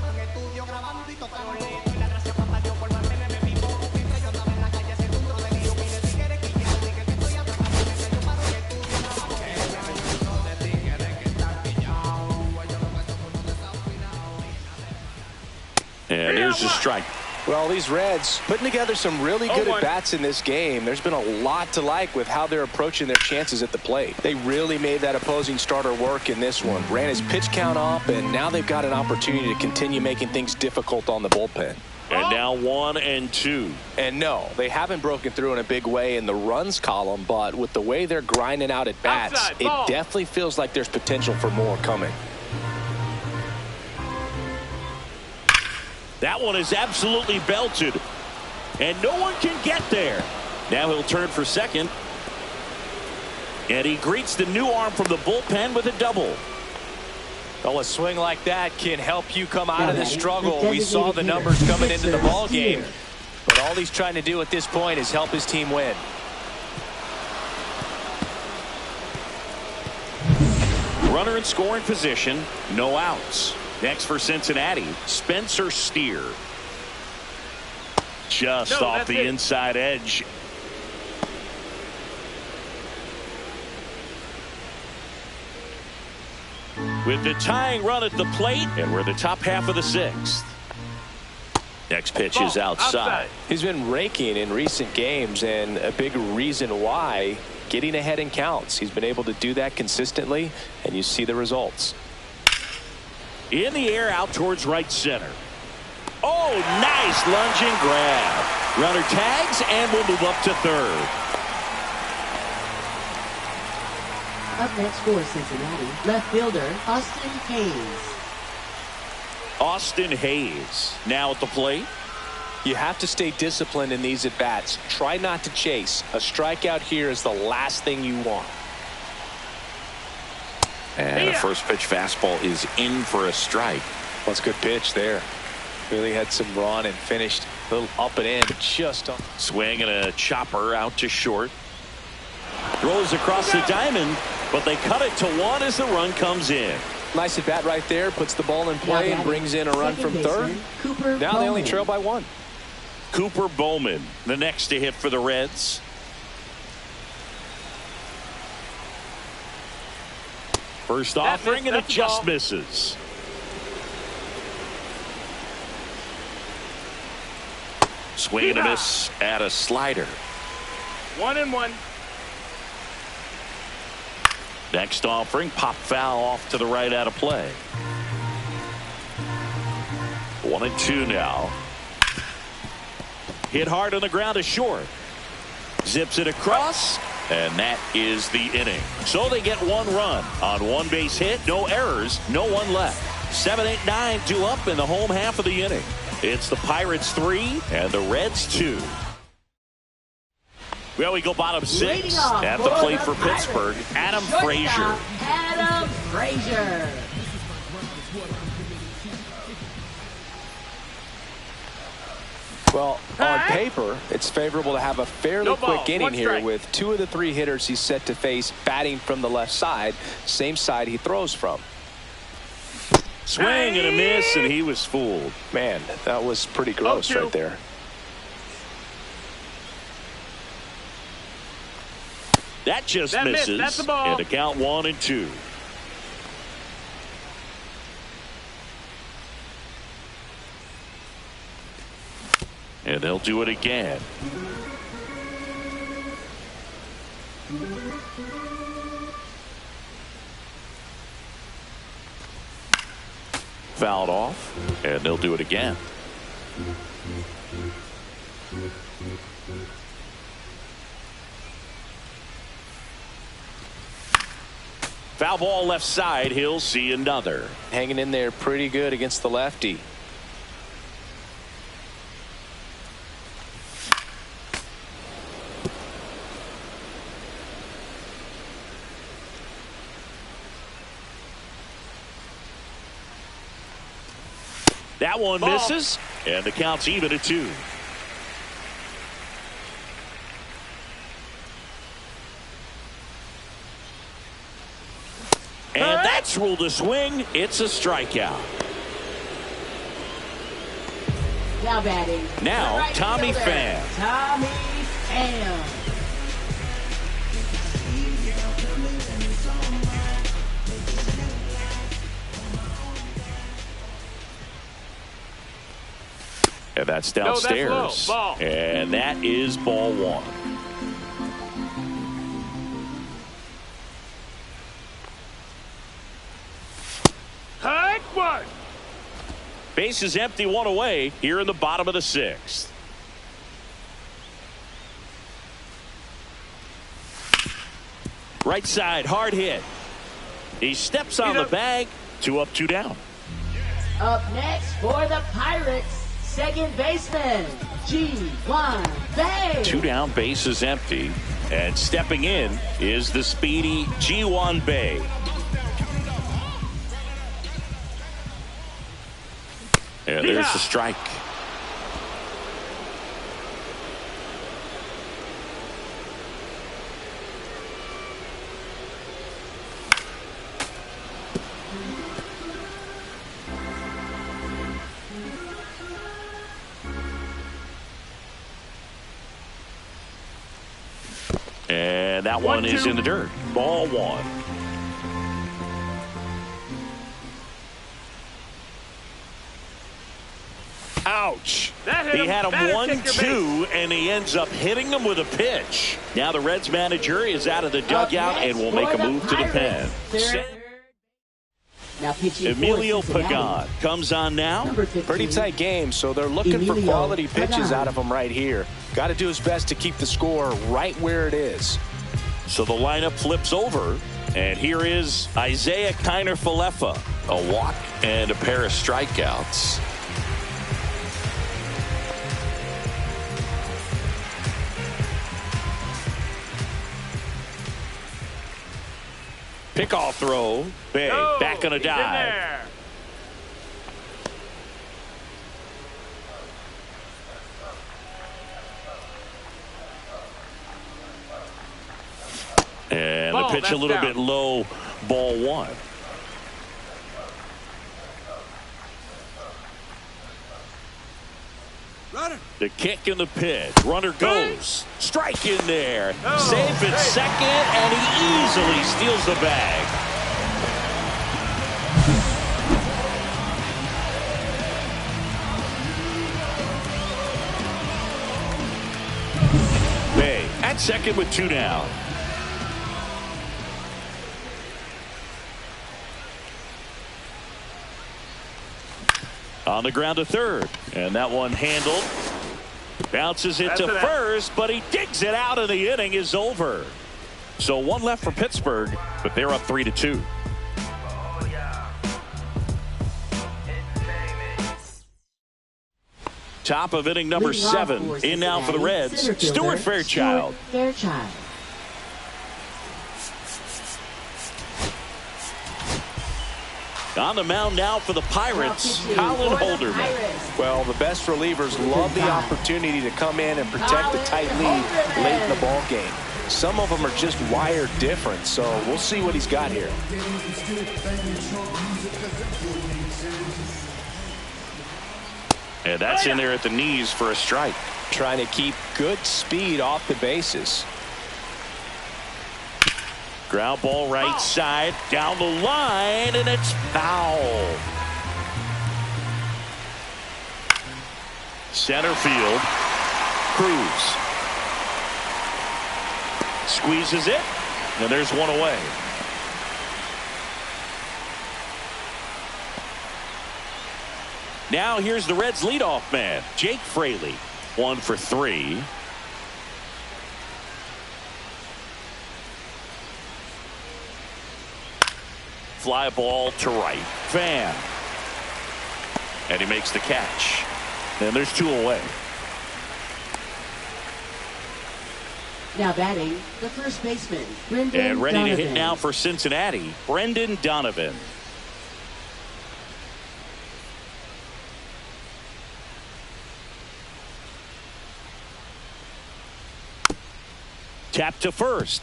And there's a strike. Well, these Reds putting together some really good at-bats in this game. There's been a lot to like with how they're approaching their chances at the plate. They really made that opposing starter work in this one. Ran his pitch count up, and now they've got an opportunity to continue making things difficult on the bullpen. And now 1-2. And no, they haven't broken through in a big way in the runs column, but with the way they're grinding out at bats, it definitely feels like there's potential for more coming. That one is absolutely belted, and no one can get there. Now he'll turn for second, and he greets the new arm from the bullpen with a double. Well, a swing like that can help you come out of the struggle. We saw the numbers coming into the ball game, but all he's trying to do at this point is help his team win. Runner in scoring position, no outs. Next for Cincinnati, Spencer Steer. Just off the inside edge. With the tying run at the plate, and we're the top half of the 6th. Next pitch is outside. He's been raking in recent games, and a big reason why, getting ahead in counts. He's been able to do that consistently, and you see the results. In the air, out towards right center. Oh, nice lunging grab. Runner tags and will move up to third. Up next for Cincinnati, left fielder Austin Hayes. Austin Hayes now at the plate. You have to stay disciplined in these at-bats. Try not to chase. A strikeout here is the last thing you want. And a first pitch fastball is in for a strike. That's a good pitch there. Really had some run and finished a little up and in. Just on. Swing and a chopper out to short. Rolls across the diamond, but they cut it to 1 as the run comes in. Nice at bat right there. Puts the ball in play and brings in a run from third. Now they only trail by 1. Cooper Bowman, the next to hit for the Reds. First offering, and it just misses. Swing and a miss at a slider. 1-1. Next offering, pop foul off to the right out of play. 1-2 now. Hit hard on the ground to short. Zips it across, and that is the inning. So they get 1 run on 1 base hit, no errors, no one left. 7, 8, 9, 2 up in the home half of the inning. It's the Pirates 3 and the Reds 2. Well, we go bottom 6 at the plate for Pittsburgh. Adam Frazier. Adam Frazier. Well, on paper, it's favorable to have a fairly quick inning here with 2 of the 3 hitters he's set to face batting from the left side, same side he throws from. Swing and a miss, and he was fooled. Man, that was pretty gross right there. That just misses. That's the ball. And a count 1-2. And they'll do it again. Fouled off, and they'll do it again. Foul ball left side. He'll see another. Hanging in there pretty good against the lefty. That one misses, and the count's even at 2. And that's ruled a swing. It's a strikeout. Now batting. Now, right Tommy fielder, Pham. Tommy Pham. And that's downstairs. No, that's low. Ball. And that is ball 1. Hike 1. Base is empty, 1 away here in the bottom of the 6th. Right side, hard hit. He steps on the bag. 2 up, 2 down. Up next for the Pirates, second baseman, G1 Bay. 2 down, base is empty. And stepping in is the speedy G1 Bay. And there's the strike. And that one is in the dirt. Ball 1. Ouch. He had him 1-2, and he ends up hitting him with a pitch. Now the Reds manager is out of the dugout and will make a move to the pen. Emilio Pagan comes on now. Pretty tight game, so they're looking for quality pitches out of him right here. Got to do his best to keep the score right where it is. So the lineup flips over, and here is Isaiah Kiner-Falefa. A walk and a pair of strikeouts. Pickoff throw. Bay back on a dive. And the pitch a little bit low. Ball 1. The kick and the pitch. Runner goes. Strike in there. Safe at second, and he easily steals the bag. Bay at second with 2 down. On the ground to third, and that one handled. Bounces it to first, but he digs it out, and the inning is over. So 1 left for Pittsburgh, but they're up 3-2. Top of inning number 7. In now for the Reds, Stuart Fairchild. On the mound now for the Pirates, Colin Holderman. Well, the best relievers love the opportunity to come in and protect a tight lead late in the ball game. Some of them are just wired different, so we'll see what he's got here. And that's in there at the knees for a strike. Trying to keep good speed off the bases. Ground ball right side, down the line, and it's foul. Center field. Cruz squeezes it, and there's one away. Now here's the Reds leadoff man, Jake Fraley. 1 for 3. Fly ball to right. Van. And he makes the catch. And there's 2 away. Now batting, the first baseman, Brendan And ready Donovan. to hit now for Cincinnati, Brendan Donovan. Tap to first.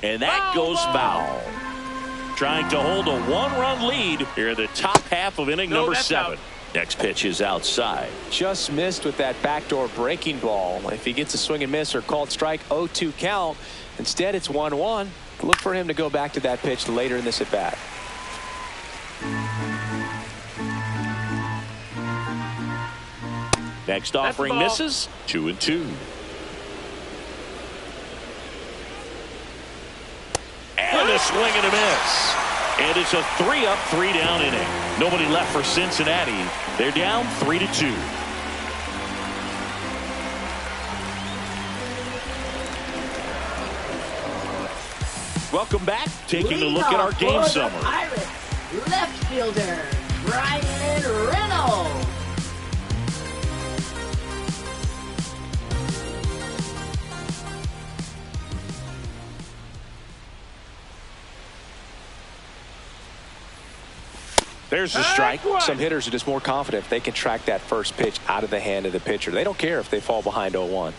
And that goes foul. Trying to hold a 1-run lead here in the top half of inning number 7. Out. Next pitch is outside. Just missed with that backdoor breaking ball. If he gets a swing and miss or called strike, 0-2 count. Instead, it's 1-1. Look for him to go back to that pitch later in this at bat. Next offering misses. 2-2. And a swing and a miss. And it's a 3-up, 3-down inning. Nobody left for Cincinnati. They're down 3-2. Welcome back. Taking a look at our game summary. Left fielder, Brian Reynolds. There's the strike. Some hitters are just more confident if they can track that first pitch out of the hand of the pitcher. They don't care if they fall behind 0-1.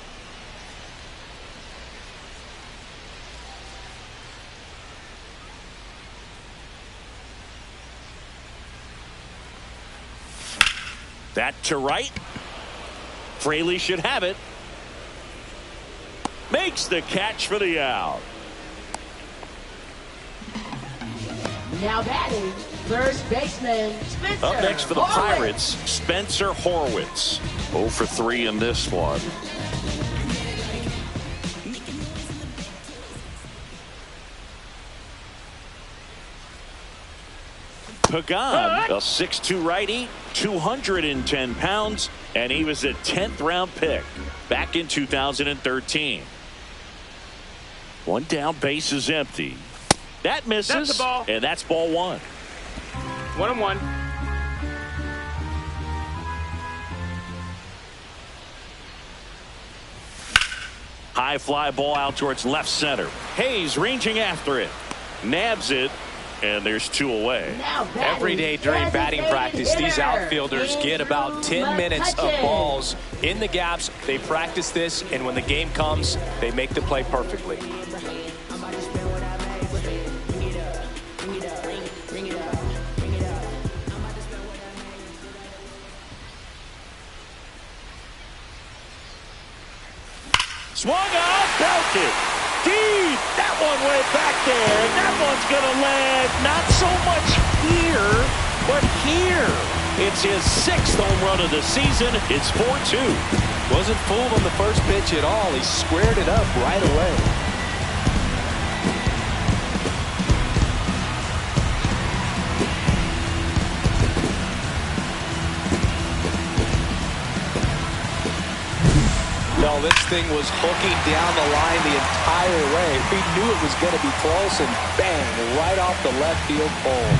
That to right. Fraley should have it. Makes the catch for the out. Now batting, first baseman, Spencer. Up next for the Pirates, Spencer Horwitz. 0 for 3 in this one. Pagan, a 6'2 righty, 210 pounds, and he was a 10th round pick back in 2013. One down, base is empty. That misses, that's the ball. And that's ball 1. 1-1. High fly ball out towards left center. Hayes ranging after it. Nabs it. And there's 2 away. Every day during batting practice, these outfielders get about 10 minutes of balls in the gaps. They practice this, and when the game comes, they make the play perfectly. Swung on, belted. Deep. That one went back there. And that one's going to land not so much here, but here. It's his 6th home run of the season. It's 4-2. Wasn't fooled on the first pitch at all. He squared it up right away. No, this thing was hooking down the line the entire way. We knew it was going to be close, and bang, right off the left field pole.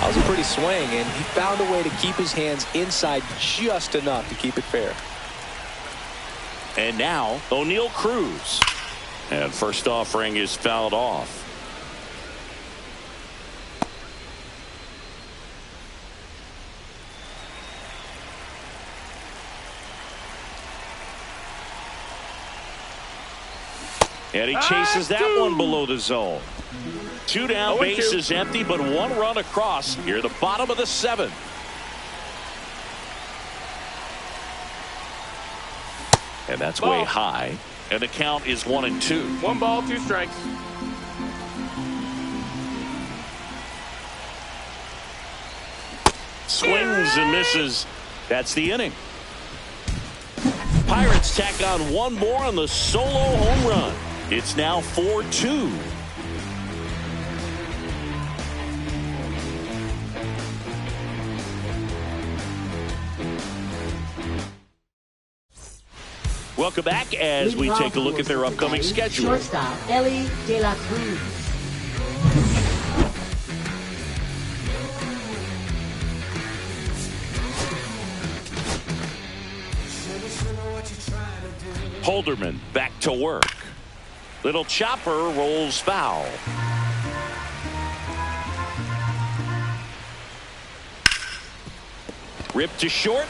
That was a pretty swing, and he found a way to keep his hands inside just enough to keep it fair. And now, O'Neal Cruz. And first offering is fouled off. And he chases that one below the zone. 2 down, base is empty, but 1 run across. Here, the bottom of the 7th. And that's way high. And the count is 1-2. 1 ball, 2 strikes. Swings and misses. That's the inning. Pirates tack on 1 more on the solo home run. It's now 4-2. Welcome back as we take a look at their upcoming schedule. Shortstop, Ellie De La Cruz. Holderman back to work. Little chopper rolls foul. Ripped to short.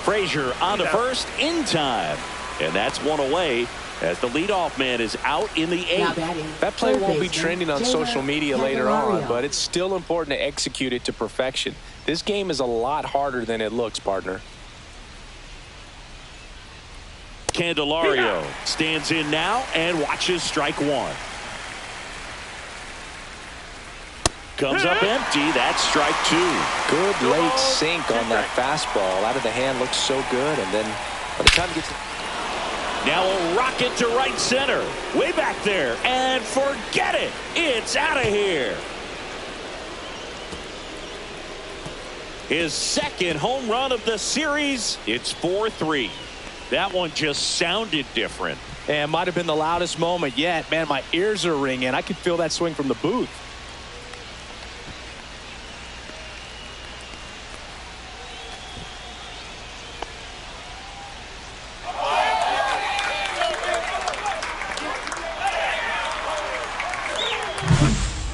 Frazier on to first in time. And that's 1 away as the leadoff man is out in the 8th. That play won't be trending on social media later on, but it's still important to execute it to perfection. This game is a lot harder than it looks, partner. Candelario stands in now and watches strike 1. Comes up empty. That's strike 2. Good late sink on that fastball. Out of the hand looks so good. And then by the time it gets to... Now a rocket to right center. Way back there. And forget it. It's out of here. His 2nd home run of the series. It's 4-3. That one just sounded different. And might have been the loudest moment yet. Man, my ears are ringing. I could feel that swing from the booth.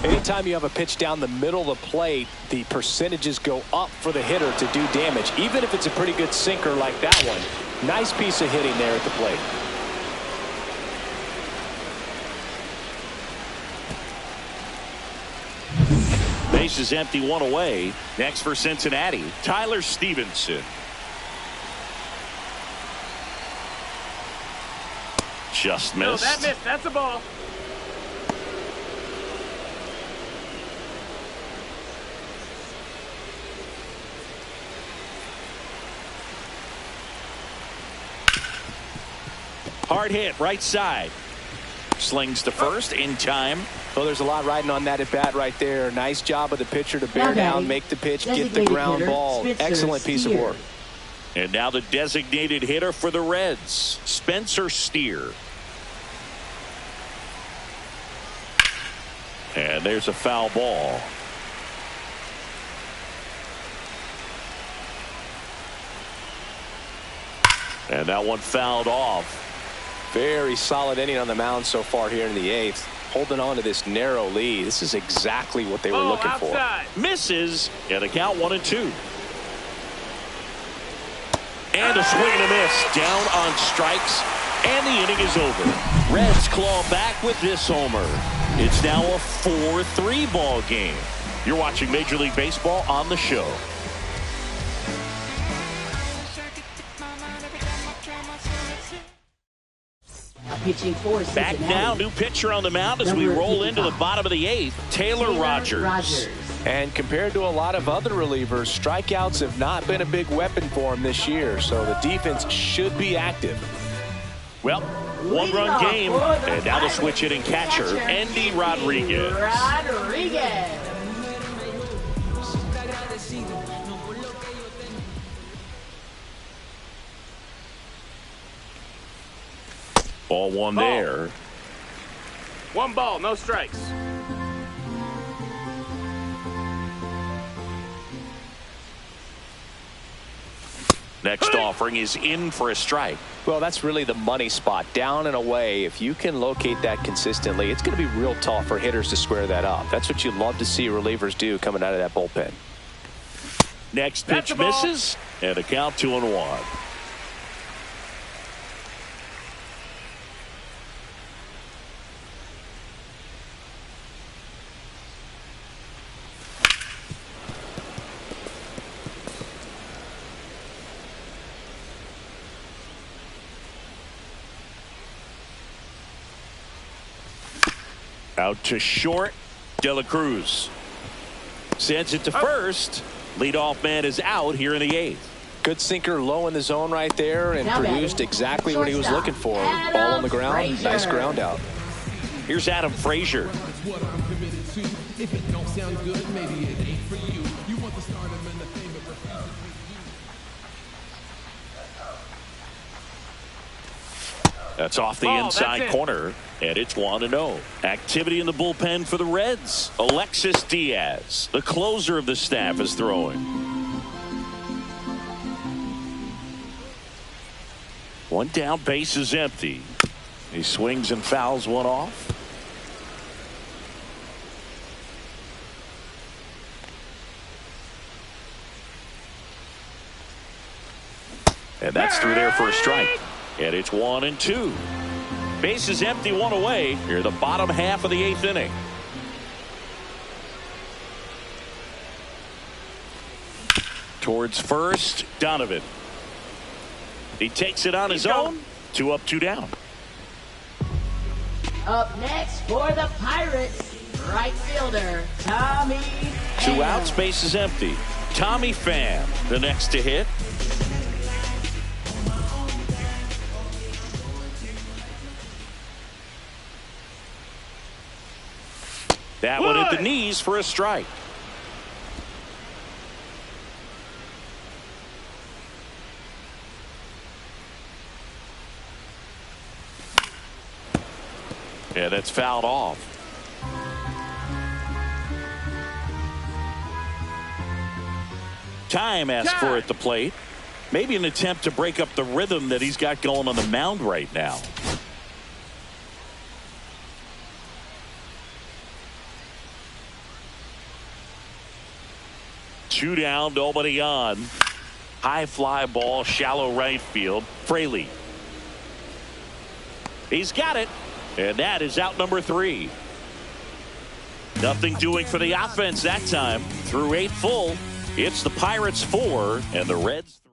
Anytime you have a pitch down the middle of the plate, the percentages go up for the hitter to do damage, even if it's a pretty good sinker like that one. Nice piece of hitting there at the plate. Base is empty, 1 away. Next for Cincinnati, Tyler Stevenson. Just missed. No, that missed. That's a ball. Hard hit, right side. Slings to first in time. Well, there's a lot riding on that at bat right there. Nice job of the pitcher to bear down, make the pitch, get the ground ball. Excellent piece of work. And now the designated hitter for the Reds, Spencer Steer. And there's a foul ball. And that one fouled off. Very solid inning on the mound so far here in the 8th. Holding on to this narrow lead. This is exactly what they were looking outside. for. Misses. And the count 1-2. And a swing and a miss. Down on strikes. And the inning is over. Reds claw back with this homer. It's now a 4-3 ball game. You're watching Major League Baseball on the show. Pitching for Back Cincinnati. now, new pitcher on the mound as we Number roll into the 55. bottom of the 8th, Taylor Rogers. And compared to a lot of other relievers, strikeouts have not been a big weapon for him this year, so the defense should be active. Well, one-run game, and now the switch hitting catcher, Andy Rodriguez. Ball one there. One ball, no strikes. Next offering is in for a strike. Well, that's really the money spot, down and away. If you can locate that consistently, it's going to be real tough for hitters to square that up. That's what you love to see relievers do coming out of that bullpen. Next pitch misses, and a count 2-1. Out to short, De La Cruz sends it to first. Leadoff man is out here in the 8th. Good sinker low in the zone right there and produced exactly what he was looking for. Ball on the ground, nice ground out. Here's Adam Frazier. That's off the inside corner, and it's 1-0. Activity in the bullpen for the Reds. Alexis Diaz, the closer of the staff, is throwing. One down, base is empty. He swings and fouls one off. And that's through there for a strike. And it's 1-2. Base is empty, one away. Here, the bottom half of the 8th inning. Towards first, Donovan. He takes it on his own. 2 up, 2 down. Up next for the Pirates, right fielder Tommy Pham. 2 outs, base is empty. Tommy Pham, the next to hit. That one at the knees for a strike. Yeah, that's fouled off. Time asked for at the plate. Maybe an attempt to break up the rhythm that he's got going on the mound right now. Two down, nobody on. High fly ball, shallow right field. Fraley. He's got it. And that is out number 3. Nothing doing for the offense that time. Through 8 full. It's the Pirates 4 and the Reds 3.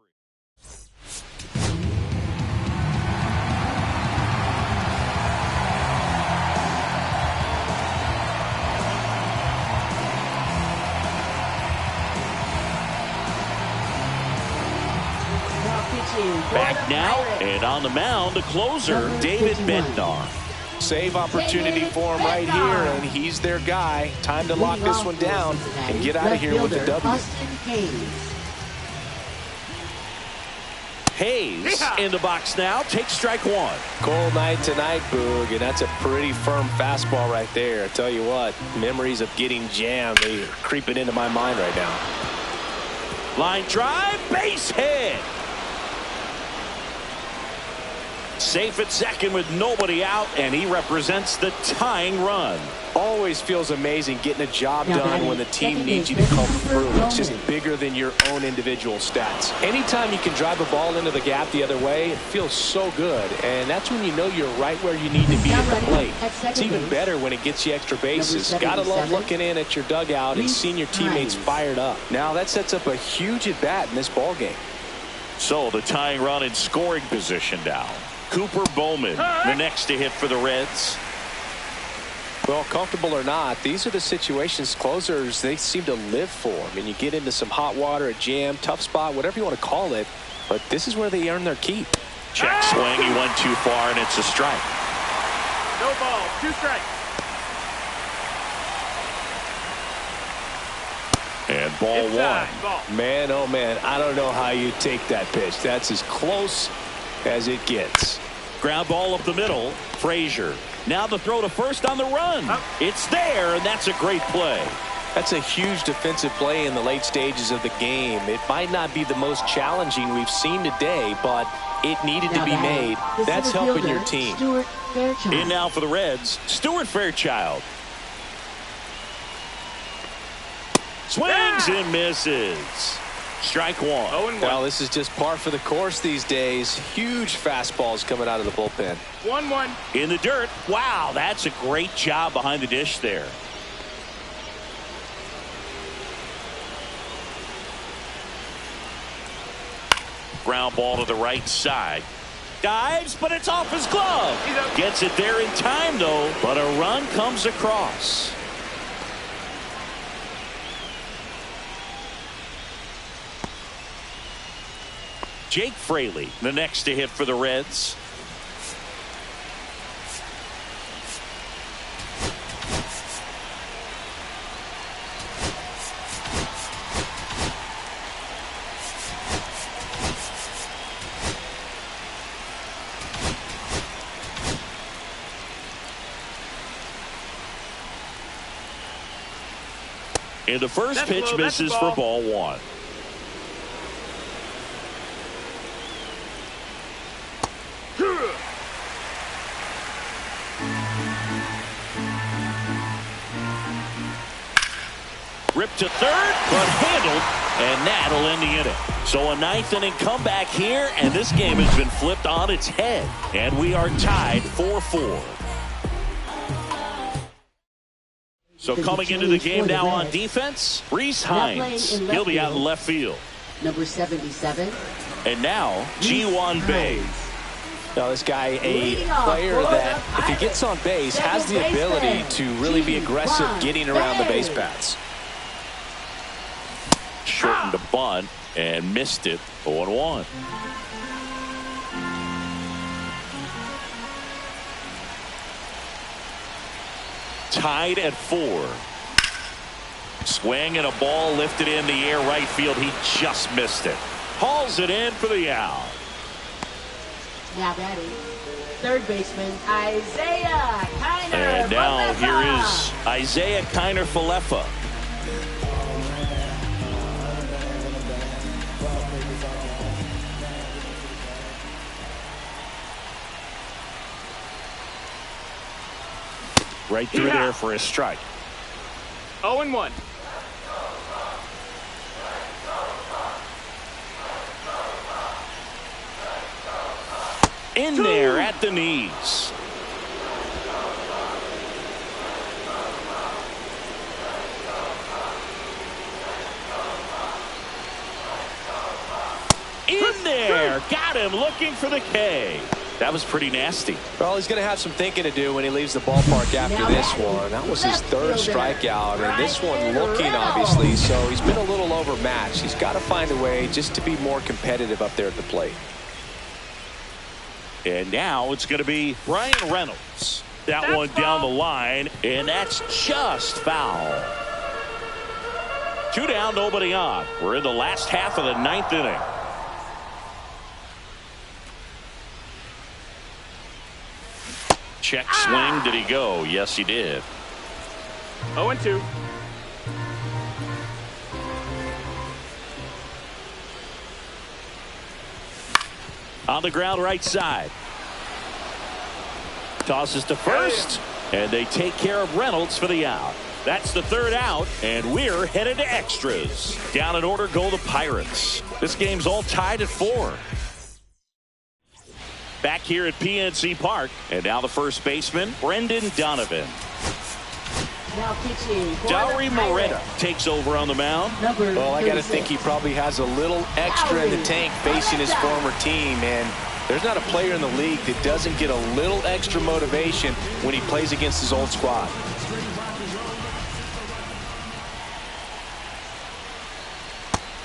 Back now, and on the mound, the closer, David Bednar. Save opportunity for him right here, and he's their guy. Time to lock this one down and get out of here with the W. Hayes in the box now, takes strike 1. Cold night tonight, Boog, and that's a pretty firm fastball right there. I tell you what, memories of getting jammed, they're creeping into my mind right now. Line drive, base hit. Safe at second with nobody out, and he represents the tying run. Always feels amazing getting a job done when the team needs you to come through. It's just bigger than your own individual stats. Anytime you can drive a ball into the gap the other way, it feels so good, and that's when you know you're right where you need to be at the plate. It's even better when it gets you extra bases. Gotta love looking in at your dugout and seeing your teammates fired up. Now that sets up a huge at bat in this ball game. So the tying run in scoring position now. Cooper Bowman, the next to hit for the Reds. Well, comfortable or not, these are the situations closers they seem to live for. I mean, you get into some hot water, a jam, tough spot, whatever you want to call it, but this is where they earn their keep. Check swing. He went too far, and it's a strike. No ball. 2 strikes. And ball Inside. 1. Ball. Man, oh man, I don't know how you take that pitch. That's as close as it gets. Ground ball up the middle. Frazier. Now the throw to first on the run. It's there, and that's a great play. That's a huge defensive play in the late stages of the game. It might not be the most challenging we've seen today, but it needed to be made. That's helping your team. In now for the Reds, Stuart Fairchild. Swings and misses. Strike 1. Well, this is just par for the course these days. Huge fastballs coming out of the bullpen. 1-1. In the dirt. Wow, that's a great job behind the dish there. Ground ball to the right side. Dives, but it's off his glove. Gets it there in time, though, but a run comes across. Jake Fraley, the next to hit for the Reds. And the first pitch misses for ball 1. Ripped to third, but handled, and that'll end the inning. So a 9th inning comeback here, and this game has been flipped on its head. And we are tied 4-4. So coming into the game now on defense, Reese Hines. He'll be out in left field. Number 77. And now, G1 Bay. Now this guy, a player that, if he gets on base, has the ability to really be aggressive getting around the base paths. Shortened a bunt and missed it. 0-1. Tied at 4. Swing and a ball lifted in the air right field. He just missed it. Hauls it in for the out. Now batting, third baseman Isaiah Kiner. And now here is Isaiah Kiner-Falefa. Right through there for a strike. 0-1. In there at the knees. In there. Got him looking for the K. That was pretty nasty. Well, he's going to have some thinking to do when he leaves the ballpark after this one. That was his 3rd strikeout, and this one looking, obviously, so he's been a little overmatched. He's got to find a way just to be more competitive up there at the plate. And now it's going to be Brian Reynolds. That one down the line, and that's just foul. 2 down, nobody on. We're in the last half of the 9th inning. Check swing. Did he go? Yes, he did. 0-2. On the ground right side. Tosses to first, and they take care of Reynolds for the out. That's the 3rd out, and we're headed to extras. Down in order go the Pirates. This game's all tied at 4. Back here at PNC Park, and now the first baseman, Brendan Donovan. Now pitching. Dowry Moretta takes over on the mound. Well, I got to think he probably has a little extra in the tank facing his former team, and There's not a player in the league that doesn't get a little extra motivation when he plays against his old squad.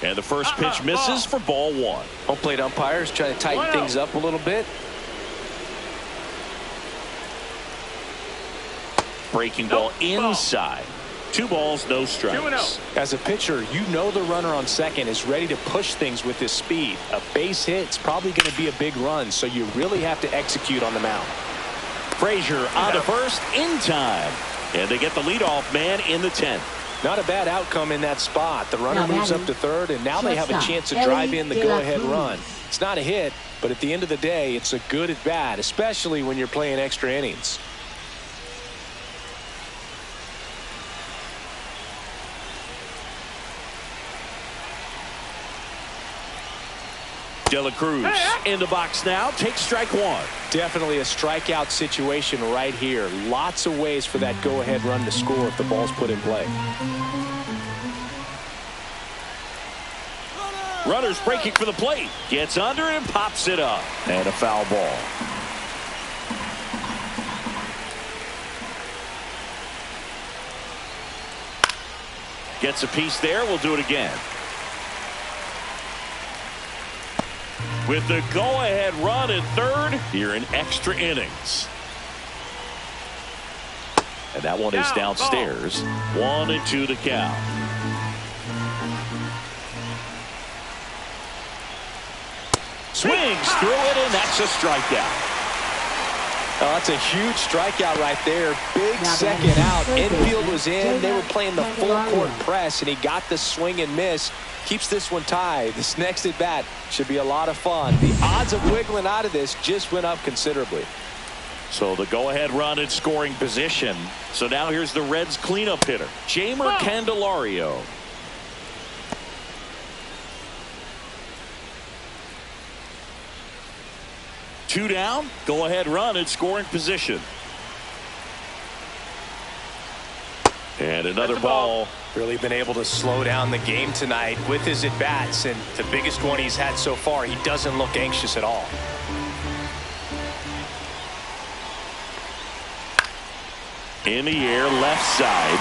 And the first pitch misses for ball one. Home plate umpires trying to tighten things up a little bit. Breaking ball inside. 2 balls, no strikes. As a pitcher, you know the runner on second is ready to push things with his speed. A base hit's probably going to be a big run, so you really have to execute on the mound. Frazier on to first in time. And they get the leadoff man in the 10th. Not a bad outcome in that spot. The runner moves up to third, and now they have a chance to drive in the go-ahead run. It's not a hit, but at the end of the day, it's a good at-bat, especially when you're playing extra innings. De La Cruz in the box now. Takes strike one. Definitely a strikeout situation right here. Lots of ways for that go-ahead run to score if the ball's put in play. Runner's breaking for the plate. Gets under it and pops it up. And a foul ball. Gets a piece there. We'll do it again. With the go-ahead run at third here in extra innings. And that one is downstairs. 1-2 the count. Swings through it, and that's a strikeout. Oh, that's a huge strikeout right there. Big second out. Infield was in. They were playing the full court press, and he got the swing and miss. Keeps this one tied. This next at bat should be a lot of fun. The odds of wiggling out of this just went up considerably. So the go-ahead run in scoring position. So now here's the Reds cleanup hitter, Jamer Candelario. Two down, go-ahead run in scoring position. And another ball. Really been able to slow down the game tonight with his at-bats, and the biggest one he's had so far, he doesn't look anxious at all. In the air, left side,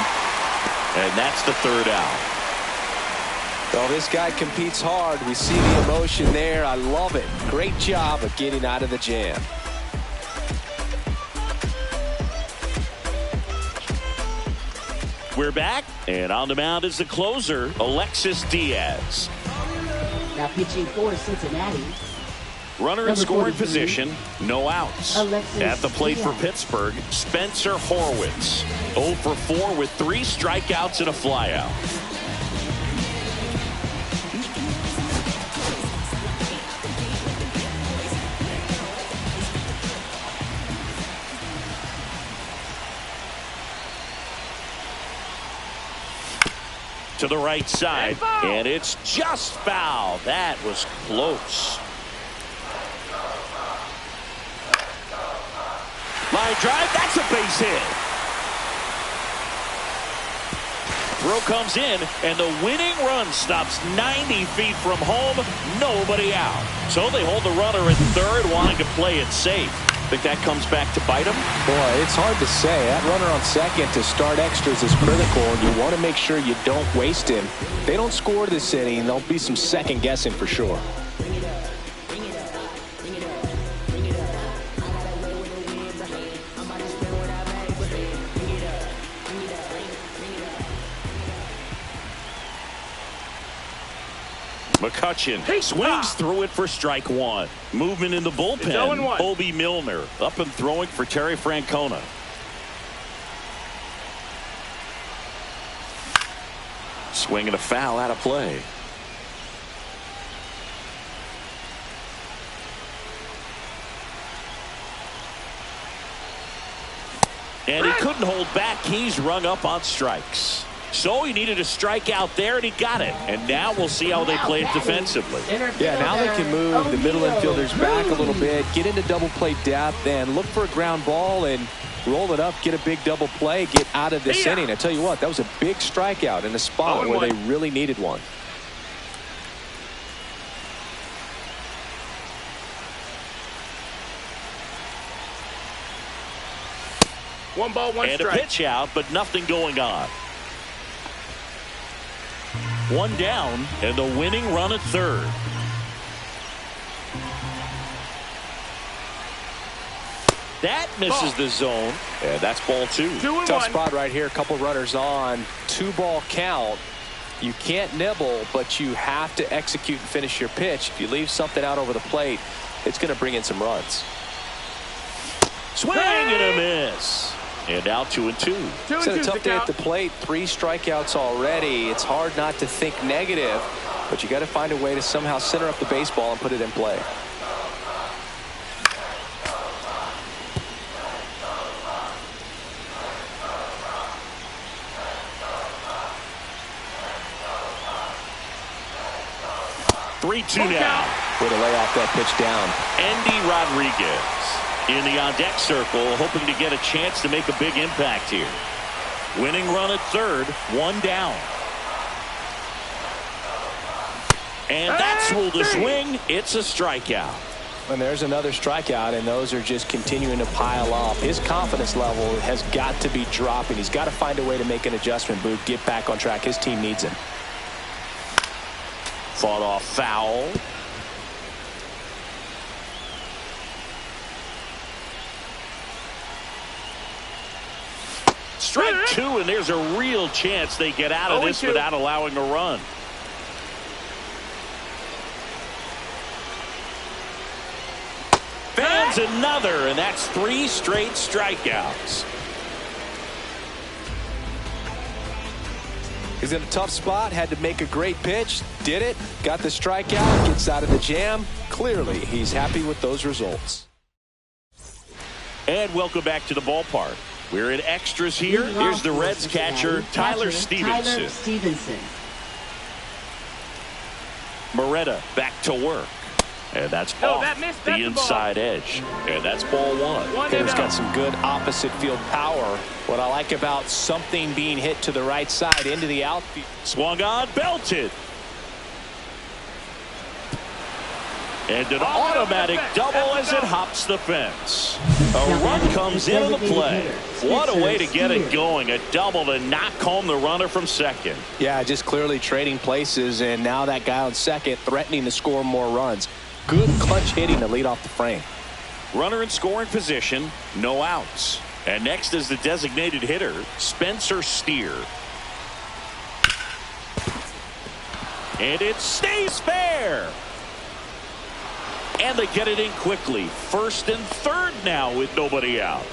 and that's the third out. Well, this guy competes hard. We see the emotion there. I love it. Great job of getting out of the jam. We're back, and on the mound is the closer, Alexis Diaz. Now pitching for Cincinnati. Runner in scoring position, no outs. At the plate for Pittsburgh, Spencer Horwitz. 0 for 4 with 3 strikeouts and a flyout. To the right side, and it's just foul. That was close. Line drive, that's a base hit. Throw comes in, and the winning run stops 90 feet from home. Nobody out. So they hold the runner at third, wanting to play it safe. Think that comes back to bite him? Boy, it's hard to say. That runner on second to start extras is critical, and you want to make sure you don't waste him. If they don't score this inning, there'll be some second guessing for sure. McCutchen swings through it for strike one. Movement in the bullpen. Obi Milner up and throwing for Terry Francona. Swinging a foul out of play. And he couldn't hold back. He's rung up on strikes. So he needed a strikeout there, and he got it. And now we'll see how they play it defensively. Yeah, now they can move the middle infielders back a little bit, get into double play depth, and look for a ground ball and roll it up, get a big double play, get out of this inning. I tell you what, that was a big strikeout in a spot where they really needed one. 1 ball, 1 and strike. a pitch out, but nothing going on. 1 down, and the winning run at third. That misses the zone, and that's ball 2. 2 and Tough 1. spot right here. A couple runners on. 2-ball count. You can't nibble, but you have to execute and finish your pitch. If you leave something out over the plate, it's going to bring in some runs. Swing and a miss. And now 2 and 2. 2 and It's a 2's tough the day at count. the plate. 3 strikeouts already. It's hard not to think negative, but you got to find a way to somehow center up the baseball and put it in play. Three-two now. Way to lay off that pitch down. Andy Rodriguez in the on-deck circle, hoping to get a chance to make a big impact here. Winning run at third, 1 down. And that's ruled a swing. It's a strikeout. And there's another strikeout, and those are just continuing to pile up. His confidence level has got to be dropping. He's got to find a way to make an adjustment, Boog, get back on track. His team needs him. Fought off foul. Strike 2, and there's a real chance they get out of this without allowing a run. Fans another, and that's 3 straight strikeouts. He's in a tough spot, had to make a great pitch, did it, got the strikeout, gets out of the jam. Clearly, he's happy with those results. And welcome back to the ballpark. We're in extras here. Here's the Reds catcher, Tyler Stevenson. Moretta back to work. And that's off the inside edge. And that's ball 1. Hitter's got some good opposite field power. What I like about something being hit to the right side into the outfield. Swung on, belted. And an automatic double as it hops the fence. A run comes into the play. What a way to get it going. A double to knock home the runner from second. Yeah, just clearly trading places, and now that guy on second threatening to score more runs. Good clutch hitting to lead off the frame. Runner in scoring position, no outs. And next is the designated hitter, Spencer Steer. And it stays fair. And they get it in quickly. First and third now with nobody out.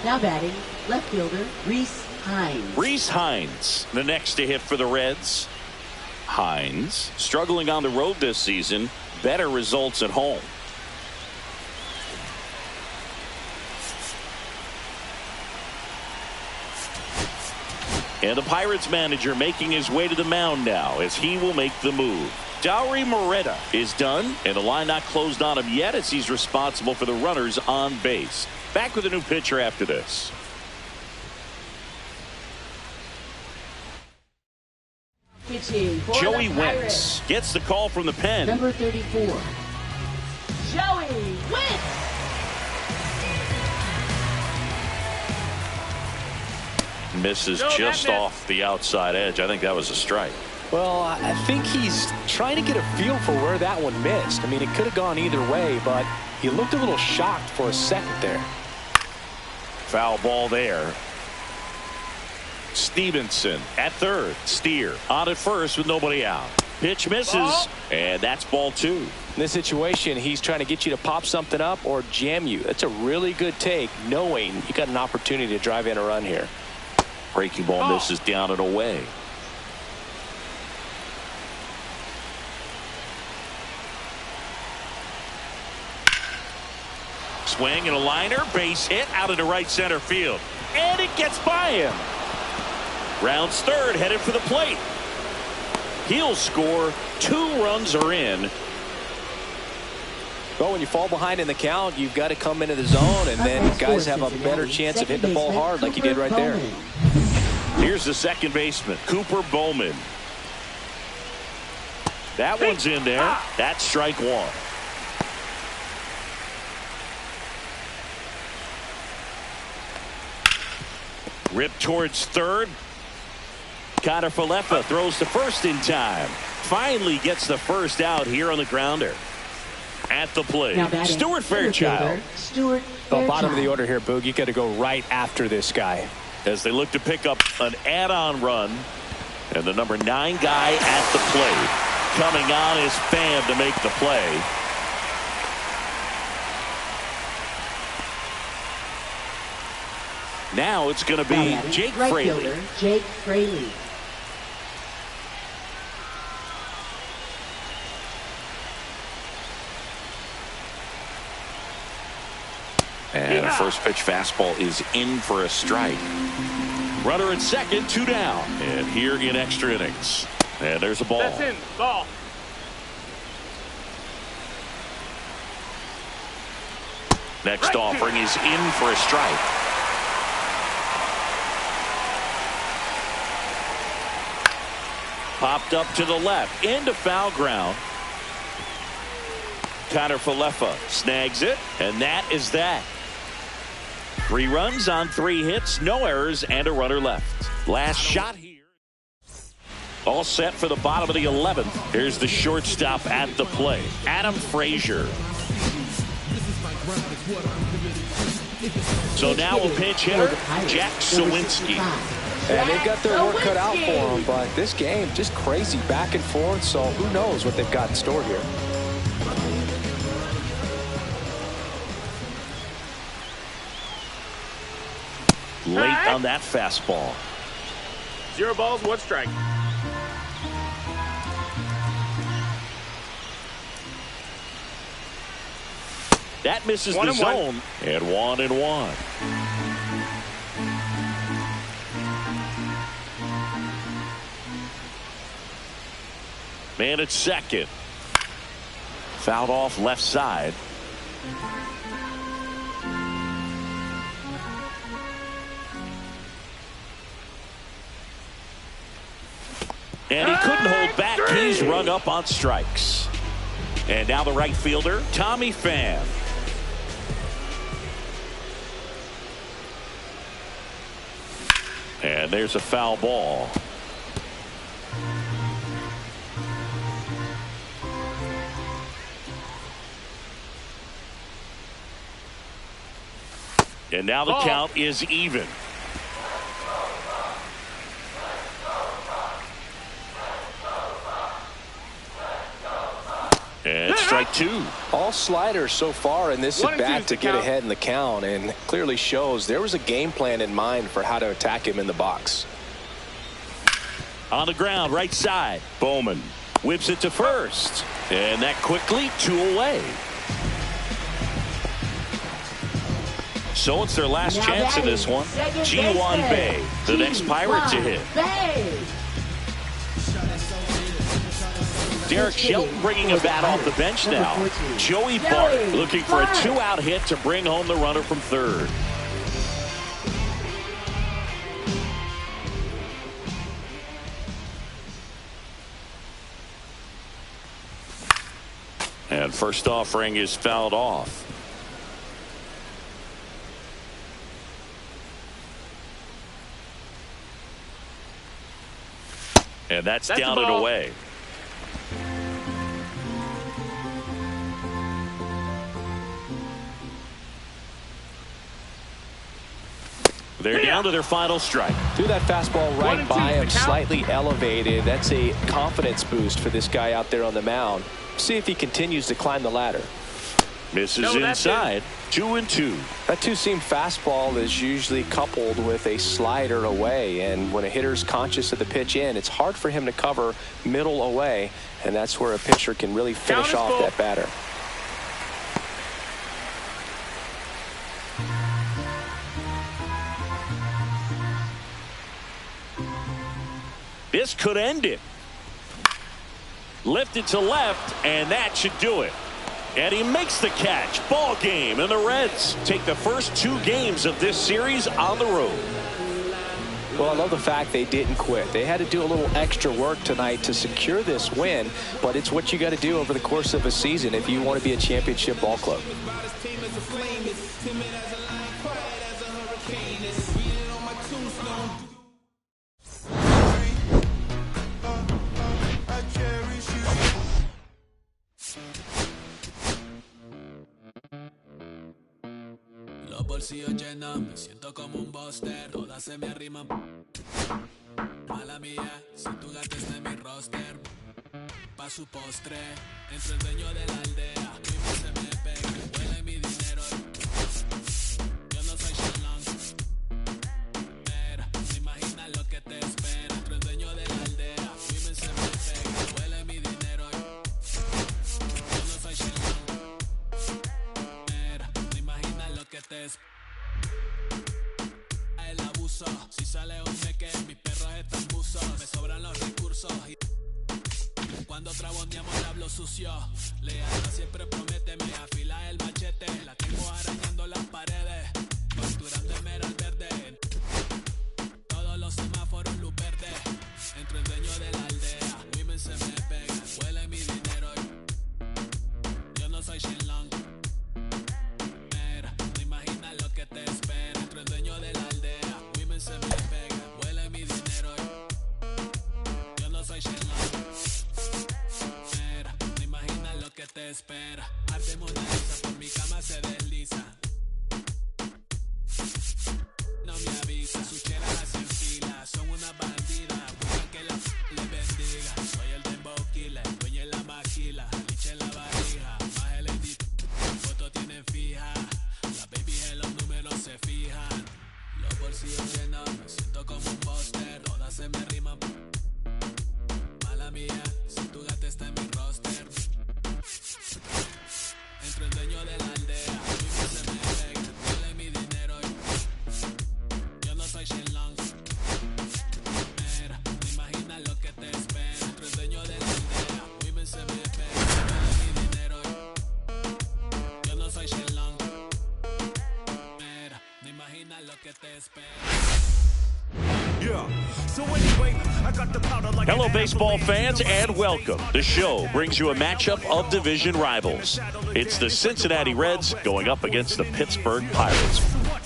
Now batting, left fielder, Reese Hines. Reese Hines, the next to hit for the Reds. Hines, struggling on the road this season. Better results at home. And the Pirates manager making his way to the mound now as he will make the move. Dauri Moretta is done, and the line not closed on him yet as he's responsible for the runners on base. Back with a new pitcher after this. Pitching for Joey the Wentz Pirates. gets the call from the pen. Number 34, Joey Wentz. Misses just off the outside edge. I think that was a strike. Well, I think he's trying to get a feel for where that one missed. I mean, it could have gone either way, but he looked a little shocked for a second there. Foul ball there. Stevenson at third. Steer on at first with nobody out. Pitch misses, and that's ball 2. In this situation, he's trying to get you to pop something up or jam you. That's a really good take, knowing you got an opportunity to drive in a run here. Breaking ball misses down and away. Swing and a liner, base hit out into right center field. And it gets by him. Rounds third, headed for the plate. He'll score. 2 runs are in. Well, when you fall behind in the count, you've got to come into the zone, and then guys have a better chance of hitting the ball hard like you did right there. Here's the second baseman, Cooper Bowman. That one's in there. That's strike 1. Ripped towards third. Connor Falefa throws to first in time. Finally gets the first out here on the grounder. At the plate, Stuart Fairchild. The bottom of the order here, Boog. You got to go right after this guy. As they look to pick up an add-on run. And the number 9 guy at the plate. Coming on is Pham to make the play. Now it's going to be Jake Fraley. Jake Fraley. And a first pitch fastball is in for a strike. Runner at second, 2 down. And here in extra innings. And there's a ball. That's in. Ball. Next offering is in for a strike. Popped up to the left. Into foul ground. Connor Falefa snags it. And that is that. 3 runs on 3 hits, no errors, and a runner left. Last shot here. All set for the bottom of the 11th. Here's the shortstop at the plate, Adam Frazier. So now a pinch hitter, Jack Sawinski. And they've got their work cut out for them, but this game just crazy back and forth, so who knows what they've got in store here. Late on that fastball. 0 balls, 1 strike. That misses the zone. And 1-1. Man at second. Fouled off left side. And he couldn't hold back. He's rung up on strikes. And now the right fielder, Tommy Pham. And there's a foul ball. And now the count is even. And strike 2. All sliders so far in this at bat to get ahead in the count, and clearly shows there was a game plan in mind for how to attack him in the box. On the ground, right side. Bowman whips it to first. And that quickly 2 away. So it's their last chance in this one. Ji-Hwan Bae, the next Pirate to hit. Derek Shelton bringing a bat off the bench now. Joey Bart looking for a 2-out hit to bring home the runner from third. And first offering is fouled off. And that's down and away. They're down to their final strike. Threw that fastball right by him, slightly elevated. That's a confidence boost for this guy out there on the mound. See if he continues to climb the ladder. Misses inside. 2-2. That 2-seam fastball is usually coupled with a slider away, and when a hitter's conscious of the pitch in, it's hard for him to cover middle away, and that's where a pitcher can really finish off that batter. This could end it. Lifted to left, and that should do it. And he makes the catch. Ball game, and the Reds take the first 2 games of this series on the road. Well, I love the fact they didn't quit. They had to do a little extra work tonight to secure this win, but it's what you got to do over the course of a season if you want to be a championship ball club. Los bolsillos llenos, me siento como un buster. Todas se me arriman. Mala mía, si tu gata está en mi roster. Pa' su postre, entre el dueño de la aldea. Mismo se me pega, huele mi dinero. Yo no soy Shenlong. Mira, no imaginas lo que te espera. Entre el dueño de la aldea. Mismo se me pega, huele mi dinero. Yo no soy Shenlong. Mira, no imaginas lo que te espera. El abuso, si sale un cheque, mis perros están buzos. Me sobran los recursos y cuando traboneamos le hablo sucio. Lealtad siempre promete, me afila el machete. La tengo arañando las paredes, facturando esmeralda verde. Todos los semáforos luz verde. Entre el dueño de la aldea, women se me pega, huele mi dinero. Yo no soy Shenlong. Mira, no imaginas lo que te espera. Entre el dueño de la aldea, women se me pega, huele mi dinero. Yo no soy Shenlong. Que te espera, arte Mona Lisa, por mi cama se desliza. No me avisa, sus chelas hacen fila, son una bandida, buscan que la les bendiga. Soy el dembow killer, dueño en la maquila, liche en la barriga, más el edit, foto tienen fija, las babies en los números se fijan. Los bolsillos llenos, me siento como un buster, todas se me riman. Mala mía, si tu gata está en mi roster. Entre el dueño de la aldea, mismo se me pega, huele mi dinero. Yo no soy Shenlong. Mira, no imaginas lo que te espera. Entre el dueño de la aldea, mismo se me pega, huele mi dinero. Yo no soy Shenlong. Mira, no imaginas lo que te espera. Hello, baseball fans, and welcome. The show brings you a matchup of division rivals. It's the Cincinnati Reds going up against the Pittsburgh Pirates.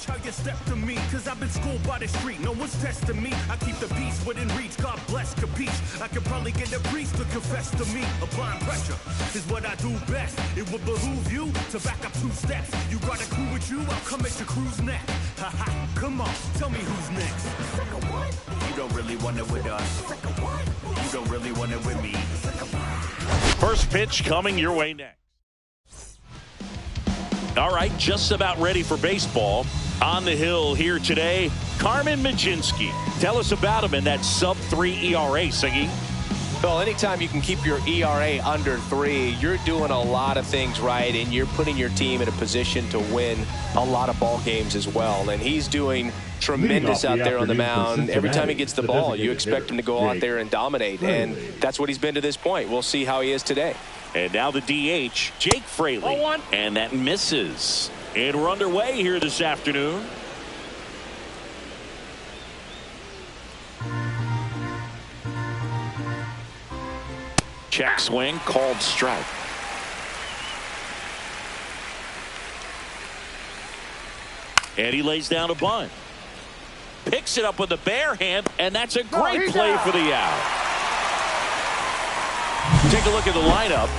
How you step to me, cause I've been schooled by the street. No one's testing me. I keep the peace within reach. God bless, capiche. I could probably get a priest to confess to me. Applying pressure is what I do best. It would behoove you to back up 2 steps. You got a crew with you, I'll come at your crew's neck. Haha, come on, tell me who's next. You don't really want it with us. You don't really want it with me. First pitch coming your way next. All right, just about ready for baseball. On the hill here today, Carmen Mlodzinski. Tell us about him in that sub-3 ERA, Siggy. Well, anytime you can keep your ERA under 3, you're doing a lot of things right, and you're putting your team in a position to win a lot of ball games as well. And he's doing tremendous out there on the mound. Every time he gets the ball, you expect him to go out there and dominate, and that's what he's been to this point. We'll see how he is today. And now the DH, Jake Fraley. And that misses. And we're underway here this afternoon. Check swing, called strike. And he lays down a bunt. Picks it up with the bare hand, and that's a great play for the out. Take a look at the lineup.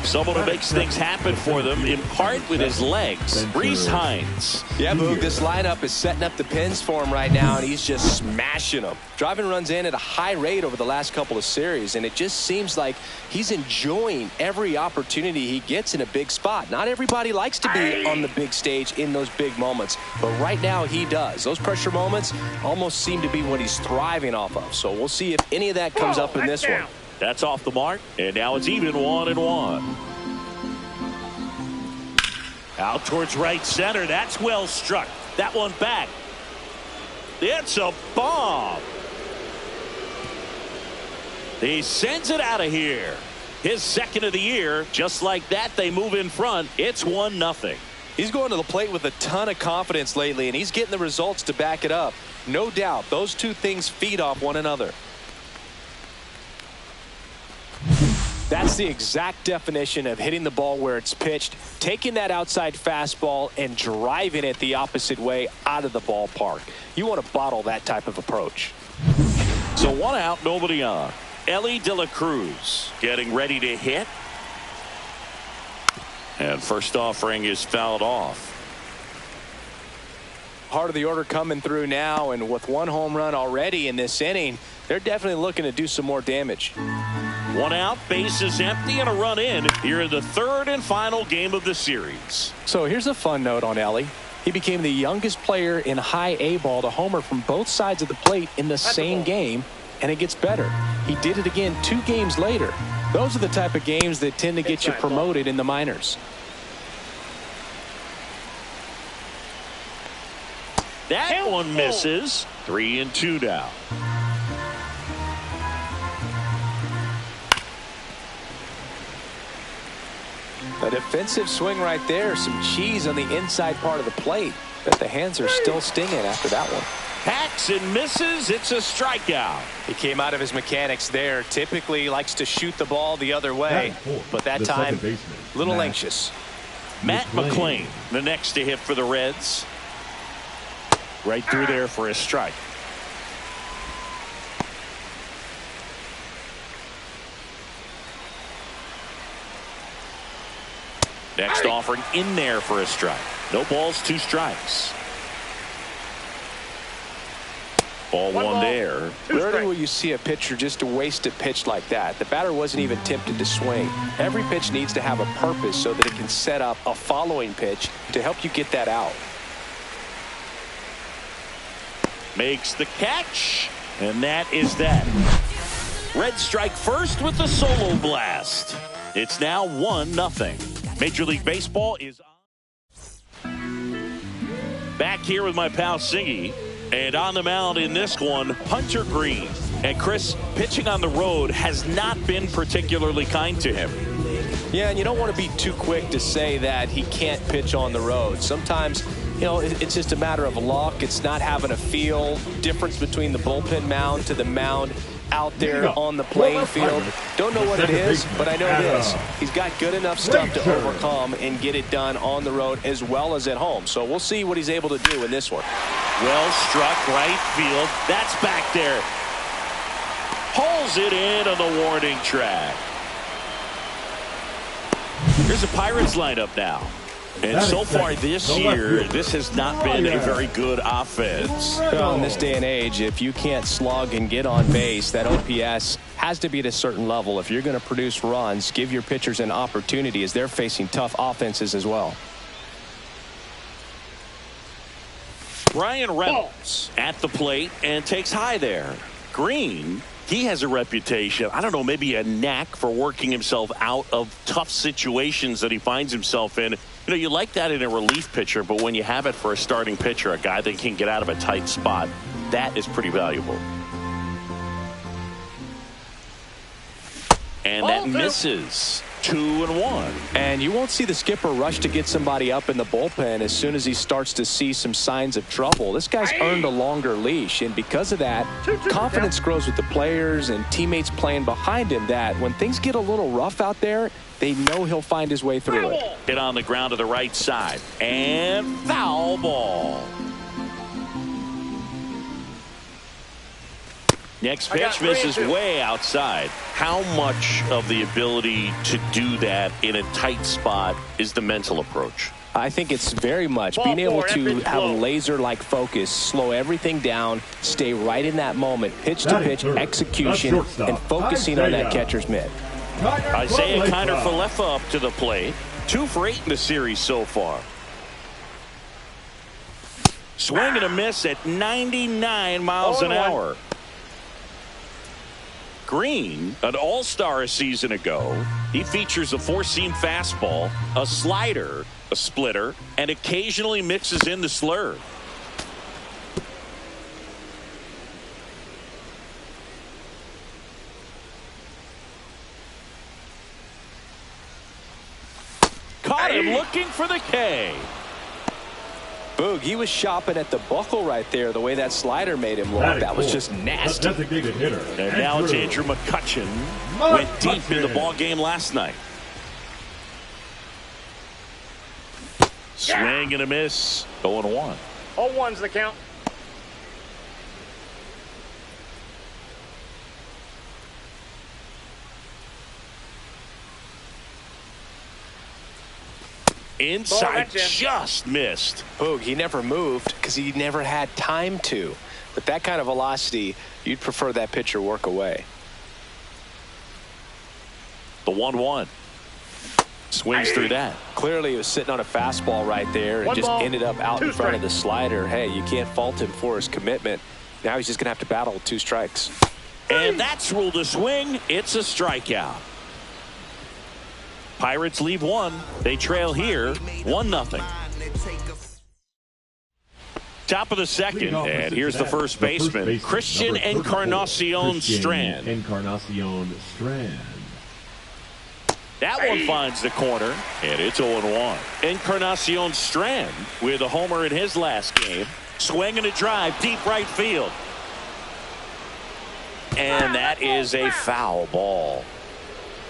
Someone who makes things happen for them, in part with his legs. Rhys Hines. Yeah, Boog, this lineup is setting up the pins for him right now, and he's just smashing them. Driving runs in at a high rate over the last couple of series, and it just seems like he's enjoying every opportunity he gets in a big spot. Not everybody likes to be on the big stage in those big moments, but right now he does. Those pressure moments almost seem to be what he's thriving off of, so we'll see if any of that comes up in this one. That's off the mark, and now it's even 1-1. Out towards right center. That's well struck. That one back. It's a bomb. He sends it out of here. His second of the year. Just like that, they move in front. It's 1-0. He's going to the plate with a ton of confidence lately, and he's getting the results to back it up. No doubt, those two things feed off one another. That's the exact definition of hitting the ball where it's pitched, taking that outside fastball and driving it the opposite way out of the ballpark. You want to bottle that type of approach. So 1 out, nobody on. Ellie De La Cruz getting ready to hit. And first offering is fouled off. Heart of the order coming through now, and with 1 home run already in this inning, they're definitely looking to do some more damage. 1 out, bases empty, and a run in here in the 3rd and final game of the series. So here's a fun note on Ellie. He became the youngest player in high A ball to homer from both sides of the plate in the same game, and it gets better. He did it again 2 games later. Those are the type of games that tend to get you promoted in the minors. That one misses. 3-2 now. A defensive swing right there. Some cheese on the inside part of the plate. But the hands are still stinging after that one. Hacks and misses. It's a strikeout. He came out of his mechanics there. Typically likes to shoot the ball the other way. But that time, a little anxious. Matt McLean, the next to hit for the Reds. Right through there for a strike. Next offering in there for a strike. No balls, 2 strikes. Ball one there. Rarely will you see a pitcher just waste a pitch like that. The batter wasn't even tempted to swing. Every pitch needs to have a purpose so that it can set up a following pitch to help you get that out. Makes the catch, and that is that. Reds strike first with the solo blast. It's now 1-0. Major League Baseball is on. Back here with my pal Singy, and on the mound in this one, Hunter Green. And Chris, pitching on the road has not been particularly kind to him. Yeah, and you don't want to be too quick to say that he can't pitch on the road. Sometimes, you know, it's just a matter of luck. It's not having a feel. Difference between the bullpen mound to the mound out there on the playing field. Don't know what it is, but I know this. He's got good enough stuff to overcome and get it done on the road as well as at home. So we'll see what he's able to do in this one. Well struck right field. That's back there. Pulls it in on the warning track. Here's the Pirates lineup now. And so far this year, this has not been a very good offense. Well, in this day and age, if you can't slug and get on base, that OPS has to be at a certain level. If you're going to produce runs, give your pitchers an opportunity as they're facing tough offenses as well. Brian Reynolds at the plate and takes high there. Green, he has a reputation, I don't know, maybe a knack for working himself out of tough situations that he finds himself in. You know, you like that in a relief pitcher, but when you have it for a starting pitcher, a guy that can get out of a tight spot, that is pretty valuable. And that misses. 2-1. And you won't see the skipper rush to get somebody up in the bullpen as soon as he starts to see some signs of trouble. This guy's earned a longer leash, and because of that, confidence grows with the players and teammates playing behind him that when things get a little rough out there, they know he'll find his way through it. Hit on the ground to the right side. And foul ball. Next pitch misses way outside. How much of the ability to do that in a tight spot is the mental approach? I think it's very much being able to have a laser-like focus, slow everything down, stay right in that moment, pitch-to-pitch execution, and focusing on that catcher's mitt. Isaiah Kiner-Falefa up to the plate. 2 for 8 in the series so far. Swing and a miss at 99 miles an hour. Green, an all-star a season ago. He features a 4-seam fastball, a slider, a splitter, and occasionally mixes in the slurve. Caught him looking for the K. Boog, he was shopping at the buckle right there, the way that slider made him look. That was just nasty. Designated hitter. And now it's Andrew McCutchen. Went deep in the ball game last night. Swing and a miss. 0-1. 0-1's the count. Inside, just missed. Boog, he never moved because he never had time to. With that kind of velocity, you'd prefer that pitcher work away. The 1-1. Swings through that. Clearly, he was sitting on a fastball right there and just ended up out in front of the slider. Hey, you can't fault him for his commitment. Now he's just going to have to battle with 2 strikes. And that's ruled a swing. It's a strikeout. Pirates leave 1. They trail here 1-0. Top of the second, and here's the first baseman, Christian Encarnacion Strand. That one finds the corner, and it's 0-1. Encarnacion Strand with a homer in his last game. Swing and a drive, deep right field. And that is a foul ball.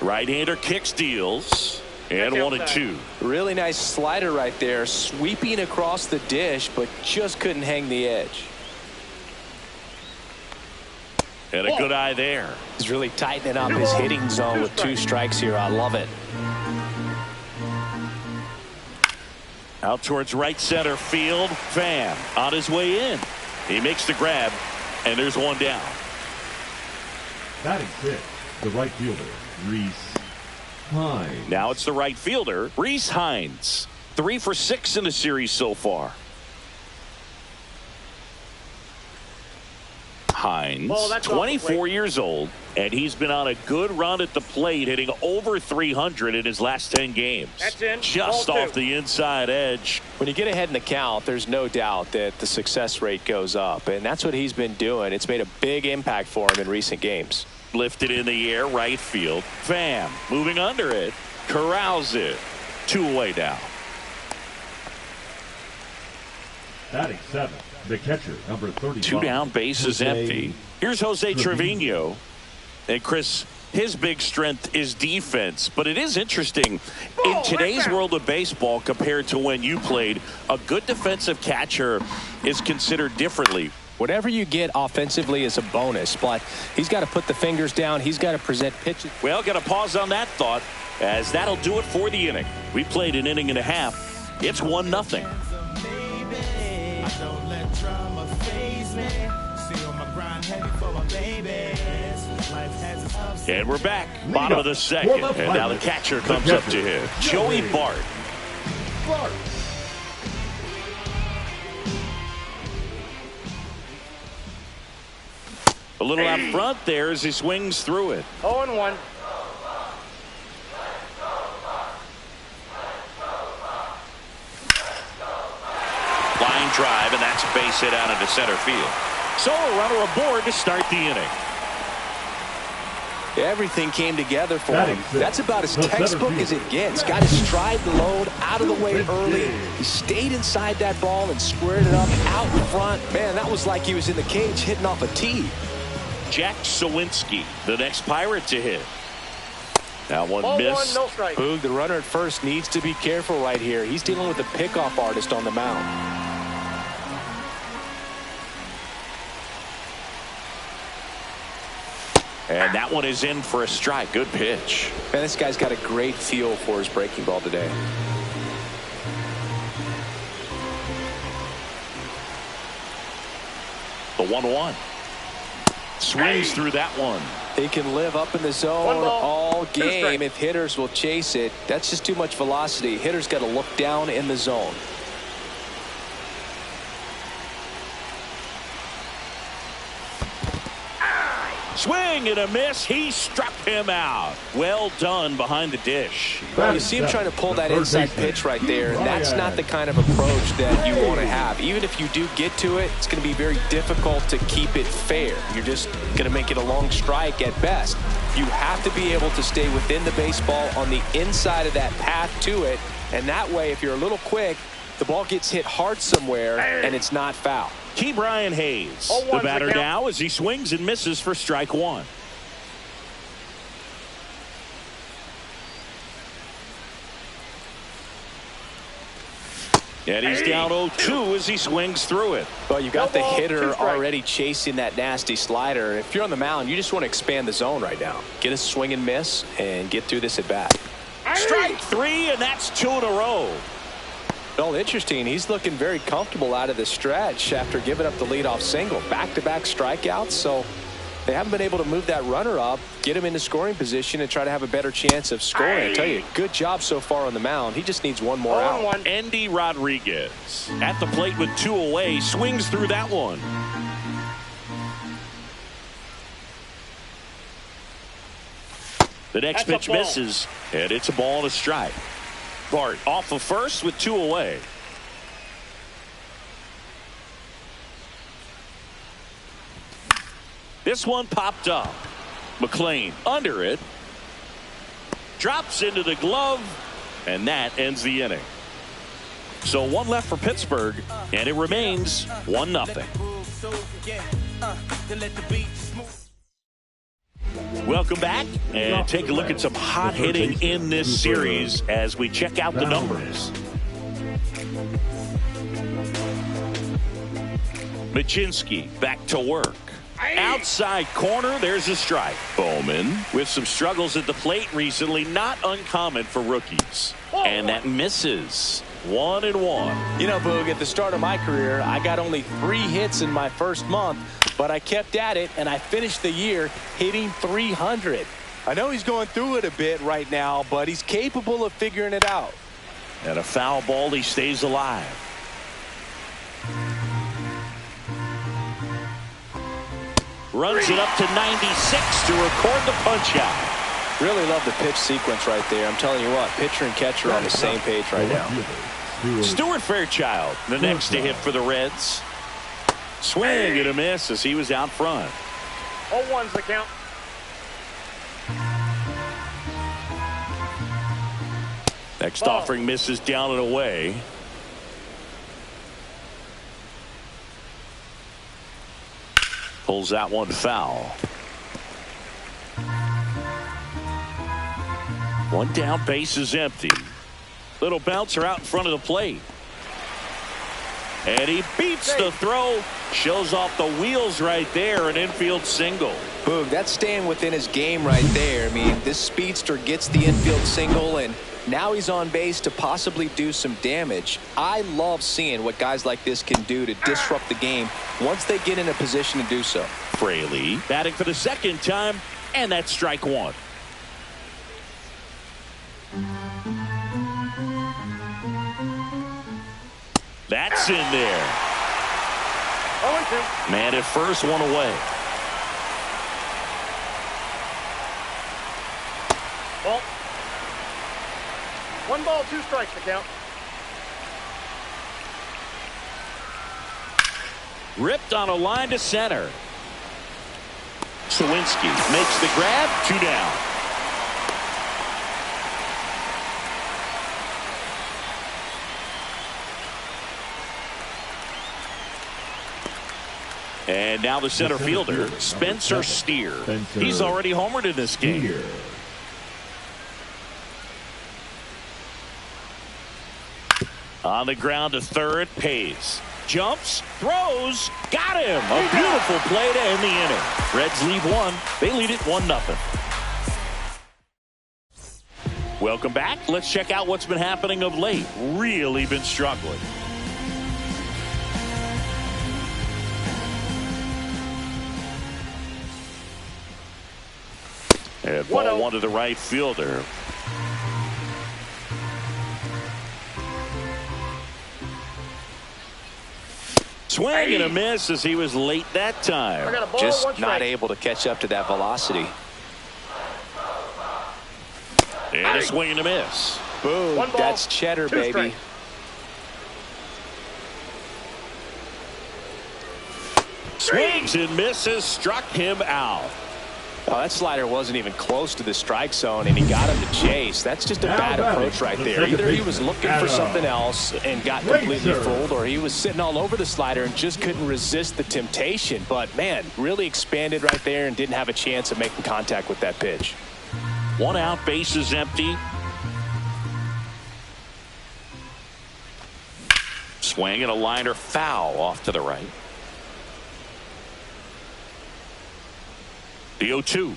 Right-hander kicks, deals, and 1-2. Really nice slider right there, sweeping across the dish, but just couldn't hang the edge. And a good eye there. He's really tightening up his hitting zone with 2 strikes here. I love it. Out towards right center field. Pham on his way in. He makes the grab, and there's 1 down. Batting 6, the right fielder, Rhys Hines. Now it's the right fielder, Rhys Hines. 3 for 6 in the series so far. Hines, 24 years old, and he's been on a good run at the plate, hitting over 300 in his last 10 games. Just off the inside edge. When you get ahead in the count, there's no doubt that the success rate goes up, and that's what he's been doing. It's made a big impact for him in recent games. Lifted in the air, right field. Pham moving under it, corrals it. 2 away now. Batting 7. The catcher, number 35. 2 down, base is empty. Here's Jose Trevino. And Chris, his big strength is defense. But it is interesting, in today's world of baseball compared to when you played, a good defensive catcher is considered differently. Whatever you get offensively is a bonus, but he's got to put the fingers down. He's got to present pitches. Well, got to pause on that thought, as that'll do it for the inning. We played an inning and a half. It's 1-0. And we're back. Bottom of the second. And now the catcher comes up to him. Joey Bart. A little out front there as he swings through it. 0-1. Line drive, and that's a base hit out into center field. So a runner aboard to start the inning. Everything came together for him. That's about as textbook as it gets. Got to stride the load out of the way early. He stayed inside that ball and squared it up out in front. Man, that was like he was in the cage hitting off a tee. Jack Sawinski, the next Pirate to hit. That one missed. No strike. Boog, the runner at first needs to be careful right here. He's dealing with a pickoff artist on the mound. And that one is in for a strike. Good pitch. Man, this guy's got a great feel for his breaking ball today. The 1-1. Swings through that one. He can live up in the zone all game if hitters will chase it. That's just too much velocity. Hitters got to look down in the zone. Swing and a miss. He struck him out. Well done behind the dish. Well, you see him trying to pull that inside pitch right there. That's not the kind of approach that you want to have. Even if you do get to it, it's going to be very difficult to keep it fair. You're just going to make it a long strike at best. You have to be able to stay within the baseball on the inside of that path to it. And that way, if you're a little quick, the ball gets hit hard somewhere and it's not foul. Key Brian Hayes, 0-1's the batter the count. now as he swings and misses for strike one. And he's down 0-2 as he swings through it. Well, you got the No ball, 2 hitter strikes. already chasing that nasty slider. If you're on the mound, you just want to expand the zone right now. Get a swing and miss and get through this at bat. Strike 3, and that's 2 in a row. Well, interesting. He's looking very comfortable out of the stretch after giving up the leadoff single. Back-to-back strikeouts, so they haven't been able to move that runner up, get him into scoring position, and try to have a better chance of scoring. I tell you, good job so far on the mound. He just needs one more out. 0-1. Andy Rodriguez at the plate with 2 away, swings through that one. The next That's a pitch ball. misses, and it's a ball and a strike. Bart off of first with 2 away. This one popped up. McLean under it. Drops into the glove, and that ends the inning. So 1 left for Pittsburgh, and it remains 1-0. Welcome back, and take a look at some hot hitting in this series as we check out the numbers. Machinsky back to work. Outside corner, there's a strike. Bowman with some struggles at the plate recently, not uncommon for rookies. And that misses. 1-1. You know, Boog, at the start of my career, I got only 3 hits in my first month, but I kept at it, and I finished the year hitting 300. I know he's going through it a bit right now, but he's capable of figuring it out. And a foul ball, he stays alive. Runs it up to 96 to record the punch out. Really love the pitch sequence right there. I'm telling you what, pitcher and catcher are on the same page right now. Stuart Fairchild, the next to hit for the Reds. Swing and a miss as he was out front. 0-1's the count. Next offering misses down and away. Pulls that one foul. 1 down, base is empty. Little bouncer out in front of the plate. And he beats the throw. Shows off the wheels right there. An infield single. Boog, that's staying within his game right there. I mean, this speedster gets the infield single, and now he's on base to possibly do some damage. I love seeing what guys like this can do to disrupt the game once they get in a position to do so. Fraley batting for the 2nd time, and that's strike 1. That's in there. 0-2. Man at first, 1 away. Ball. 1 ball, 2 strikes the count. Ripped on a line to center. Sawinski makes the grab. 2 down. And now the center fielder, Spencer Steer. He's already homered in this game. On the ground to third, Pace. Jumps, throws, got him. A beautiful play to end the inning. Reds lead 1. They lead it 1-0. Welcome back. Let's check out what's been happening of late. Really been struggling. And ball 1 to the right fielder. Swing and a miss as he was late that time. Ball, just not able to catch up to that velocity. And a swing and a miss. Boom. Ball, that's cheddar, 2 baby. strikes. Swings and misses, struck him out. Oh, that slider wasn't even close to the strike zone, and he got him to chase. That's just a bad approach right there. Either he was looking for something else and got completely fooled, or he was sitting all over the slider and just couldn't resist the temptation. But, man, really expanded right there and didn't have a chance of making contact with that pitch. 1 out, bases empty. Swing and a liner foul off to the right. The 0-2.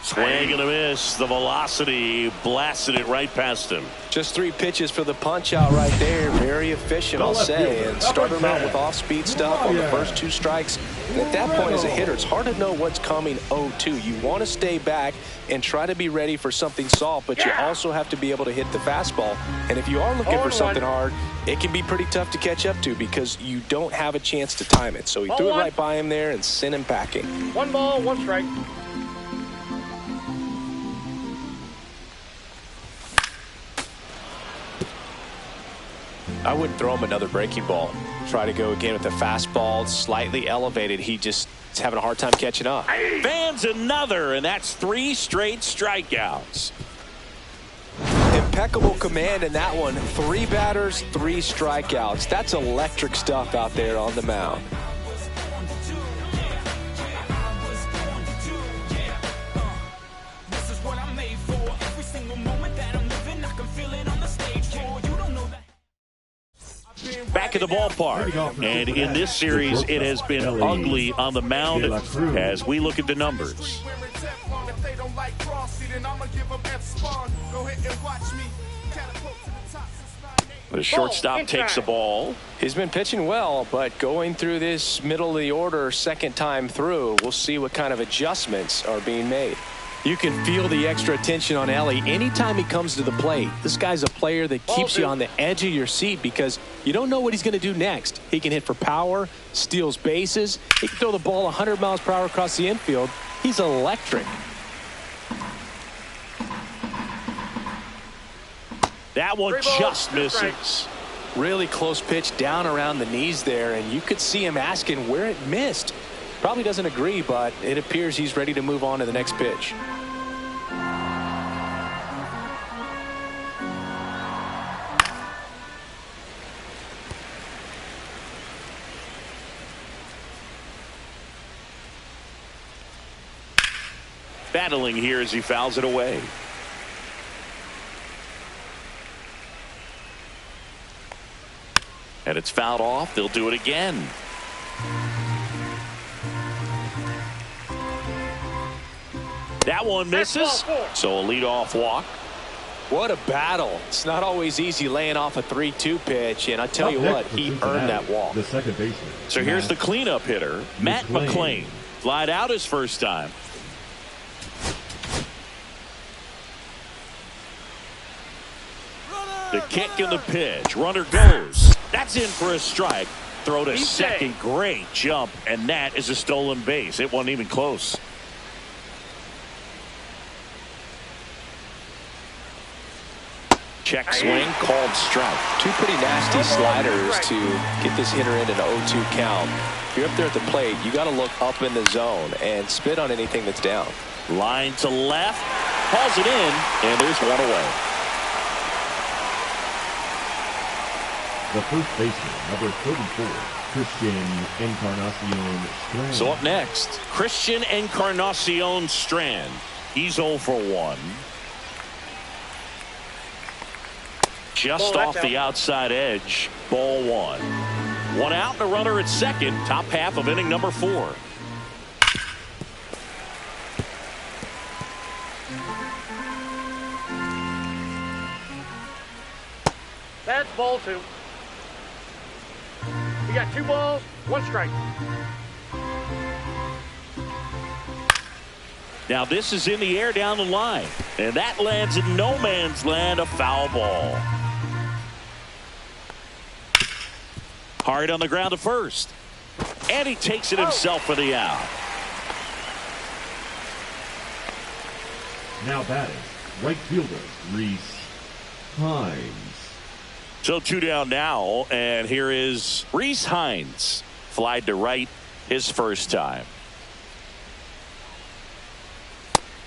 Swing and a miss. The velocity blasted it right past him. Just 3 pitches for the punch out right there. Very efficient, I'll say. And started him out with off-speed stuff on the first 2 strikes. And at that point as a hitter, it's hard to know what's coming 0-2. You want to stay back and try to be ready for something soft, but you also have to be able to hit the fastball. And if you are looking for something hard, it can be pretty tough to catch up to because you don't have a chance to time it. So he threw it right by him there and sent him packing. 1 ball, 1 strike. I wouldn't throw him another breaking ball. Try to go again with the fastball, slightly elevated. He just is having a hard time catching up. Fans another, and that's 3 straight strikeouts. Impeccable command in that one. 3 batters, 3 strikeouts. That's electric stuff out there on the mound. Back at the ballpark, and in this series it has been ugly on the mound as we look at the numbers. The shortstop takes the ball. He's been pitching well, but going through this middle of the order second time through, we'll see what kind of adjustments are being made. You can feel the extra attention on Ellie anytime he comes to the plate. This guy's a player that keeps you on the edge of your seat because you don't know what he's going to do next. He can hit for power, steals bases. He can throw the ball 100 miles per hour across the infield. He's electric. That one just misses. Really close pitch down around the knees there, and you could see him asking where it missed. Probably doesn't agree, but it appears he's ready to move on to the next pitch. Battling here as he fouls it away. And it's fouled off. They'll do it again. That one misses, so a leadoff walk. What a battle. It's not always easy laying off a 3-2 pitch, and I tell you what, he earned that walk. The second baseman. So here's the cleanup hitter, Matt McClain. Flied out his first time. The kick and the pitch. Runner goes. That's in for a strike. Throw to second. Great jump, and that is a stolen base. It wasn't even close. Check swing, called strike. 2 pretty nasty sliders to get this hitter in an 0-2 count. If you're up there at the plate, you got to look up in the zone and spit on anything that's down. Line to left, hauls it in, and there's one away. The first baseman, number 34, Christian Encarnacion Strand. So up next, Christian Encarnacion Strand. He's 0 for 1. Just off the outside edge, ball 1. 1 out and a runner at second, top half of inning number 4. That's ball 2. You got 2 balls, 1 strike. Now this is in the air down the line, and that lands in no man's land, a foul ball. Hard on the ground to first, and he takes it himself for the out. Now batting, right fielder, Reese Hines. So 2 down now, and here is Reese Hines. Flied to right his first time.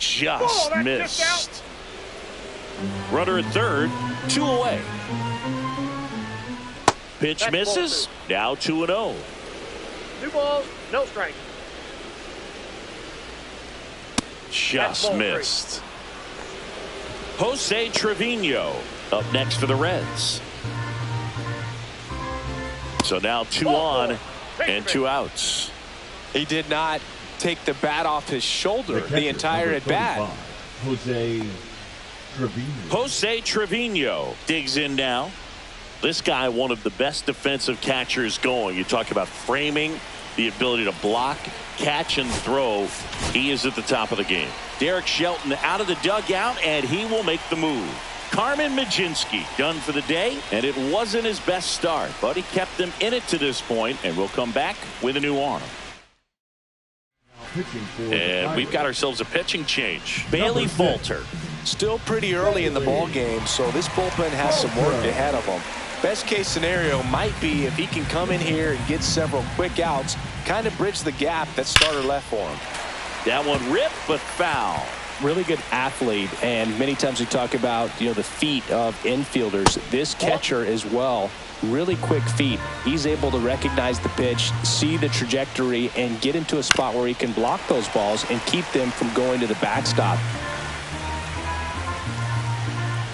Just missed. Runner at third, 2 away. Pitch misses. Now 2-0. 2 balls, no strikes. Just missed. Jose Trevino up next for the Reds. So now 2 on and 2 outs. He did not take the bat off his shoulder the entire at bat. Jose Trevino digs in now. This guy, one of the best defensive catchers going. You talk about framing, the ability to block, catch, and throw. He is at the top of the game. Derek Shelton out of the dugout, and he will make the move. Carmen Majinski done for the day, and it wasn't his best start, but he kept them in it to this point, and we'll come back with a new arm. And we've got ourselves a pitching change. Bailey Falter. Still pretty early in the ball game, so this bullpen has some work ahead of them. Best case scenario might be if he can come in here and get several quick outs, kind of bridge the gap that starter left for him. That one ripped, but foul. Really good athlete, and many times we talk about the feet of infielders. This catcher as well, really quick feet. He's able to recognize the pitch, see the trajectory, and get into a spot where he can block those balls and keep them from going to the backstop.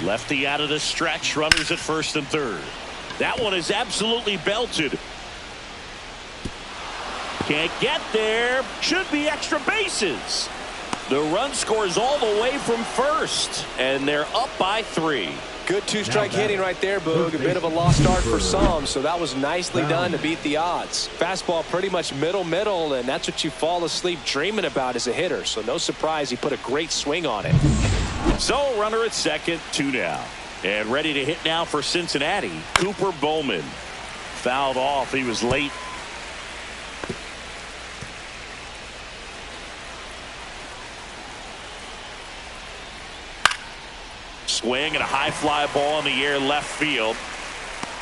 Lefty out of the stretch, runners at first and third. That one is absolutely belted. Can't get there. Should be extra bases. The run scores all the way from first, and they're up by 3. Good 2-strike hitting right there, Boog. A bit of a lost start for some, so that was nicely done to beat the odds. Fastball pretty much middle, and that's what you fall asleep dreaming about as a hitter. So no surprise he put a great swing on it. So runner at second, 2 down. And ready to hit now for Cincinnati, Cooper Bowman. Fouled off. He was late. Swing and a high fly ball in the air left field.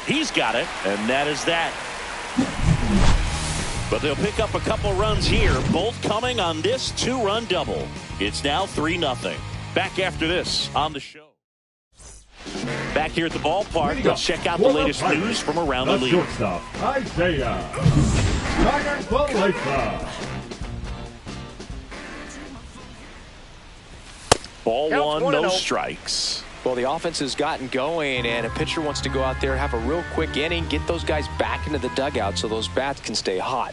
He's got it, and that is that. But they'll pick up a couple runs here, both coming on this 2-run double. It's now 3-0. Back after this on the show. Back here at the ballpark, let's check out the latest news from around the league. Shortstop, Isaiah. Ball 1, no strikes. Well, the offense has gotten going, and a pitcher wants to go out there, have a real quick inning, get those guys back into the dugout so those bats can stay hot.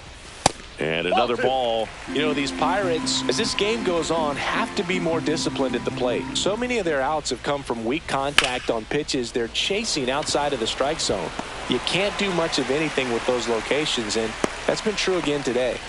And another ball. These Pirates, as this game goes on, have to be more disciplined at the plate. So many of their outs have come from weak contact on pitches they're chasing outside of the strike zone. You can't do much of anything with those locations, and that's been true again today.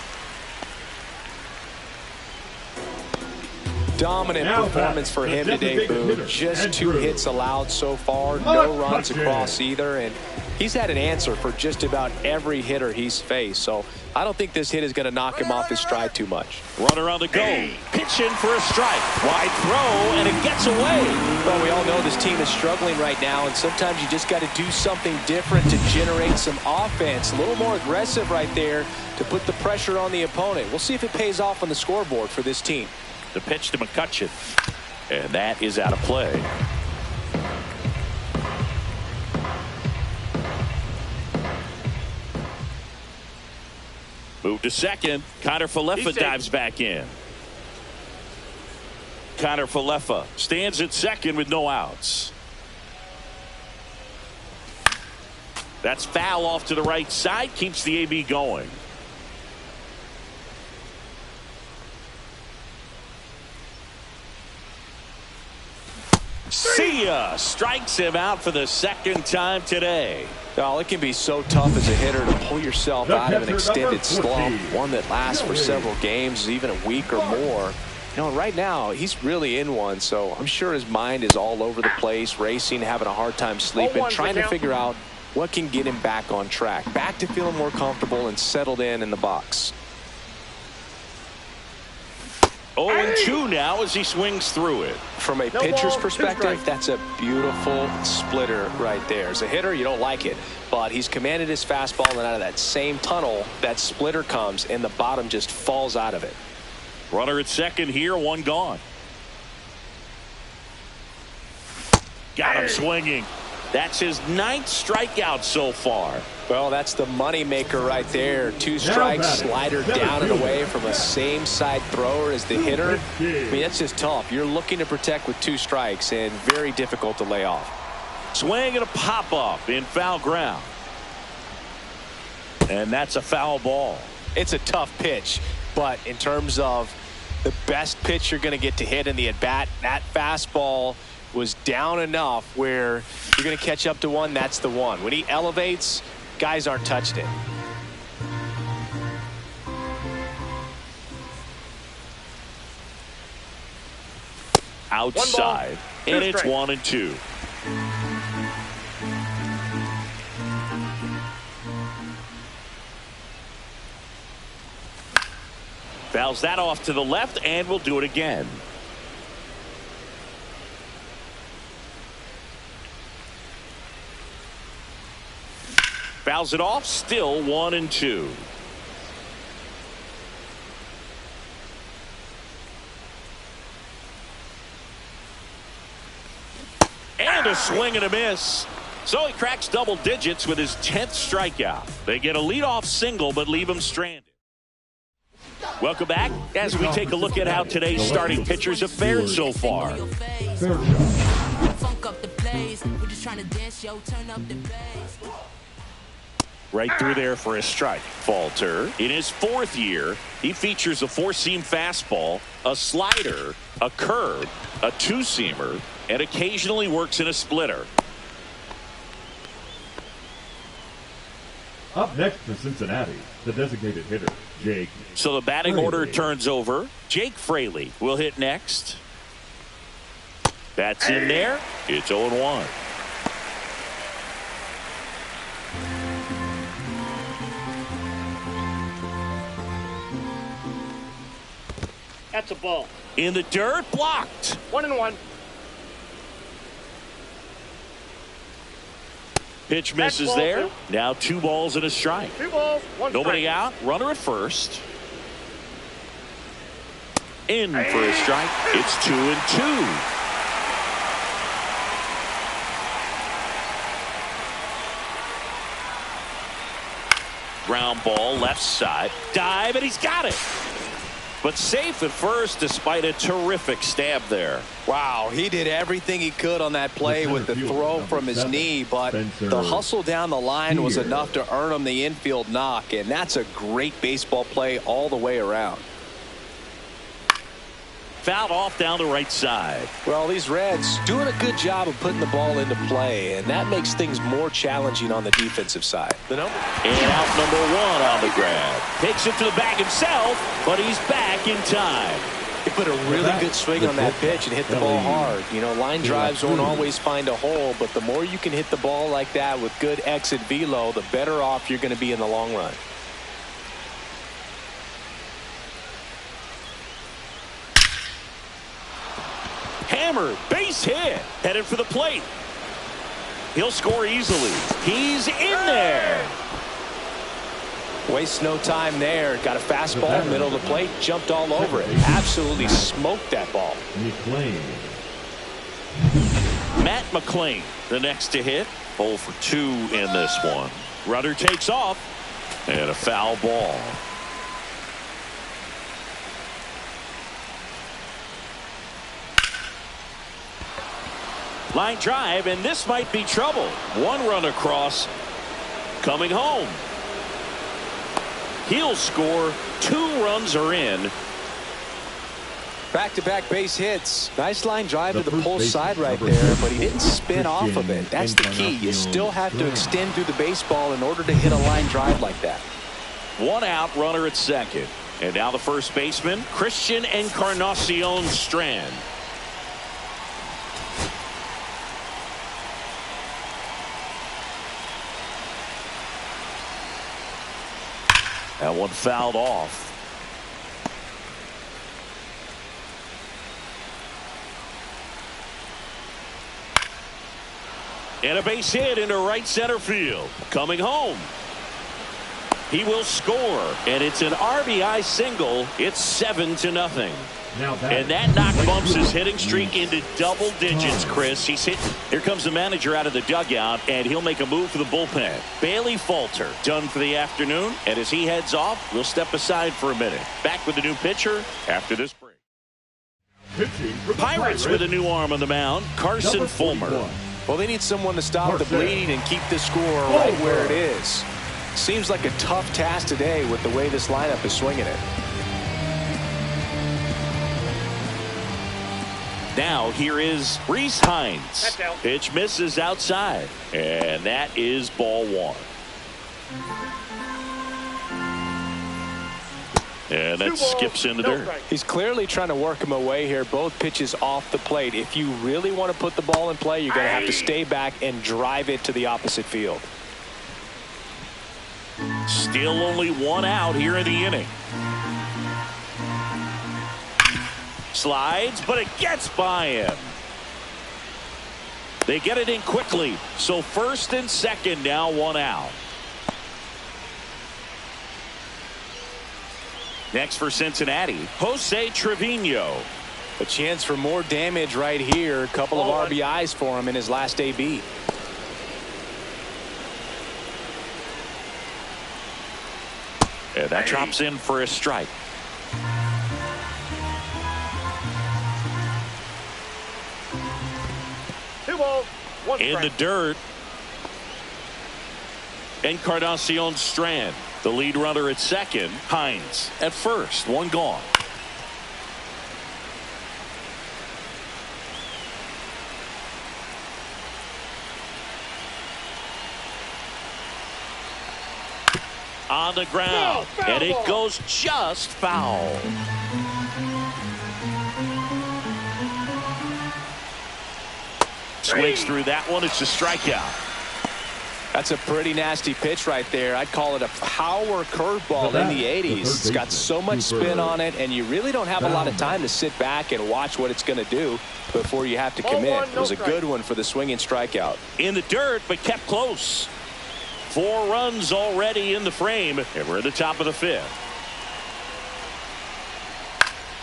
Dominant performance for him today, Boo. Just 2 hits allowed so far, no runs across either, and he's had an answer for just about every hitter he's faced. So I don't think this hit is going to knock him off his stride too much. Runner on the go. Pitch in for a strike. Wide throw, and it gets away. Well, we all know this team is struggling right now, and sometimes you just got to do something different to generate some offense. A little more aggressive right there to put the pressure on the opponent. We'll see if it pays off on the scoreboard for this team. The pitch to McCutcheon, and that is out of play. Move to second. Connor Falefa dives back in. Connor Falefa stands at second with no outs. That's foul off to the right side, keeps the AB going. See ya! Strikes him out for the second time today. Well, it can be so tough as a hitter to pull yourself out of an extended slump, one that lasts for several games, even a week or more. Right now, he's really in one, so I'm sure his mind is all over the place, racing, having a hard time sleeping, trying to figure out what can get him back on track, back to feeling more comfortable and settled in the box. 0-2 now as he swings through it. From a pitcher's perspective, that's a beautiful splitter right there. As a hitter, you don't like it, but he's commanded his fastball, and out of that same tunnel, that splitter comes, and the bottom just falls out of it. Runner at second here, 1 gone. Got him swinging. That's his 9th strikeout so far. Well, that's the money maker right there. 2 strikes, slider down and away from a same side thrower as the hitter. I mean, that's just tough. You're looking to protect with 2 strikes and very difficult to lay off. Swing and a pop up in foul ground. And that's a foul ball. It's a tough pitch, but in terms of the best pitch you're going to get to hit in the at-bat, that fastball was down enough where you're going to catch up to one. That's the one. When he elevates, guys aren't touched it. Outside, and it's 1-2. Fouls that off to the left, and we'll do it again. Fouls it off, still 1-2. And a swing and a miss. So he cracks double digits with his 10th strikeout. They get a leadoff single, but leave him stranded. Welcome back as we take a look at how today's starting pitchers have fared so far. Right through there for a strike. Falter. In his 4th year, he features a 4-seam fastball, a slider, a curve, a 2-seamer, and occasionally works in a splitter. Up next for Cincinnati, the designated hitter, Jake. So the batting order turns over. Jake Fraley will hit next. That's in there. It's 0-1. That's a ball. In the dirt, blocked. 1-1. Pitch misses ball there. 2. Now 2 balls and a strike. 2 balls, 1 Nobody strike. out. Runner at first. In for a strike. It's 2-2. Ground ball left side. Dive, and he's got it. But safe at first despite a terrific stab there. Wow, he did everything he could on that play with the throw from his knee, but the hustle down the line was enough to earn him the infield knock, and that's a great baseball play all the way around. Fouled off down the right side. Well, these Reds doing a good job of putting the ball into play, and that makes things more challenging on the defensive side. And out number 1 on the grab. Takes it to the bag himself, but he's back in time. He put a really good swing on that pitch and hit the ball hard. You know, line drives won't always find a hole, but the more you can hit the ball like that with good exit velo, the better off you're going to be in the long run. Hammer, base hit, headed for the plate. He'll score easily. He's in there. Wastes no time there. Got a fastball, middle of the plate, jumped all over it. Absolutely smoked that ball. Matt McClain, the next to hit. 0 for 2 in this one. Runner takes off, and a foul ball. Line drive, and this might be trouble. 1 run across, coming home. He'll score. 2 runs are in. Back-to-back base hits. Nice line drive to the pull side right there, but he didn't spin off of it. That's the key. You still have to extend through the baseball in order to hit a line drive like that. 1 out, runner at second. And now the first baseman, Christian Encarnacion Strand. That one fouled off. And a base hit into right center field. Coming home. He will score, and it's an RBI single. It's 7-0. And that knock bumps his hitting streak into double digits, Chris. He's hit. Here comes the manager out of the dugout, and he'll make a move for the bullpen. Bailey Falter done for the afternoon, and as he heads off, we'll step aside for a minute. Back with the new pitcher after this break. Pirates with a new arm on the mound, Carson Fulmer. Well, they need someone to stop the bleed and keep the score right where it is. Seems like a tough task today with the way this lineup is swinging it. Now here is Reese Hines. Pitch misses outside, and that is ball one. And that skips in the dirt. He's clearly trying to work him away here. Both pitches off the plate. If you really want to put the ball in play, you're going to have to stay back and drive it to the opposite field. Still only one out here in the inning. Slides, but it gets by him. They get it in quickly. So first and second, now one out. Next for Cincinnati, Jose Trevino. A chance for more damage right here. A couple of RBIs for him in his last AB. And that drops in for a strike. In the dirt. Encarnacion Strand, the lead runner at second. Hines at first. One gone. On the ground, and it goes just foul. Swings through that one. It's a strikeout. That's a pretty nasty pitch right there. I'd call it a power curveball in the 80s. It's got so much spin on it, and you really don't have a lot of time to sit back and watch what it's going to do before you have to commit. It was a good one for the swinging strikeout. In the dirt, but kept close. 4 runs already in the frame, and we're at the top of the 5th.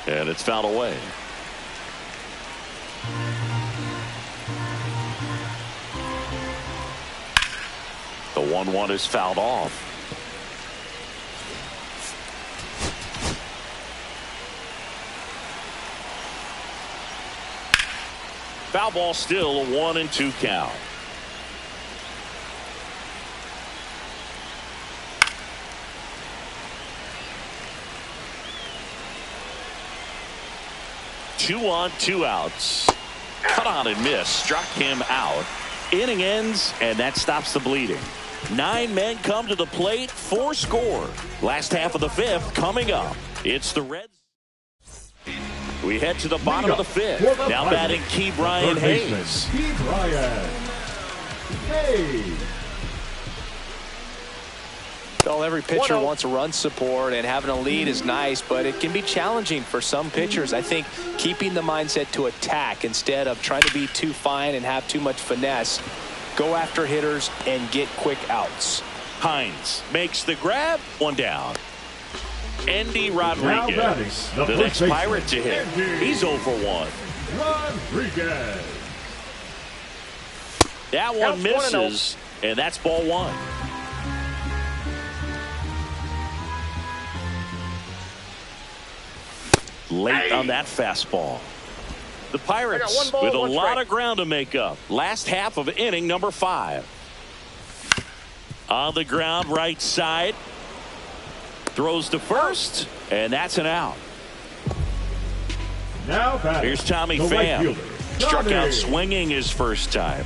And it's fouled away. The 1-1 is fouled off. Foul ball, still a 1-2 count. Two on, 2 outs. Cut on and miss. Struck him out. Inning ends, and that stops the bleeding. 9 men come to the plate, 4 score. Last half of the 5th coming up. It's the Reds. We head to the bottom of the 5th. Now batting Key Brian Hayes. Key Brian Hayes. Well, every pitcher wants run support, and having a lead is nice, but it can be challenging for some pitchers. I think keeping the mindset to attack instead of trying to be too fine and have too much finesse. Go after hitters and get quick outs. Hines makes the grab. 1 down. Andy Rodriguez, the next Pirate to hit. He's 0 for 1. Rodriguez. That one misses, and that's ball 1. Late on that fastball. The Pirates with a lot of ground to make up. Last half of inning number 5. On the ground, right side. Throws to first, and that's an out. Now here's Tommy Pham. Struck out swinging his first time.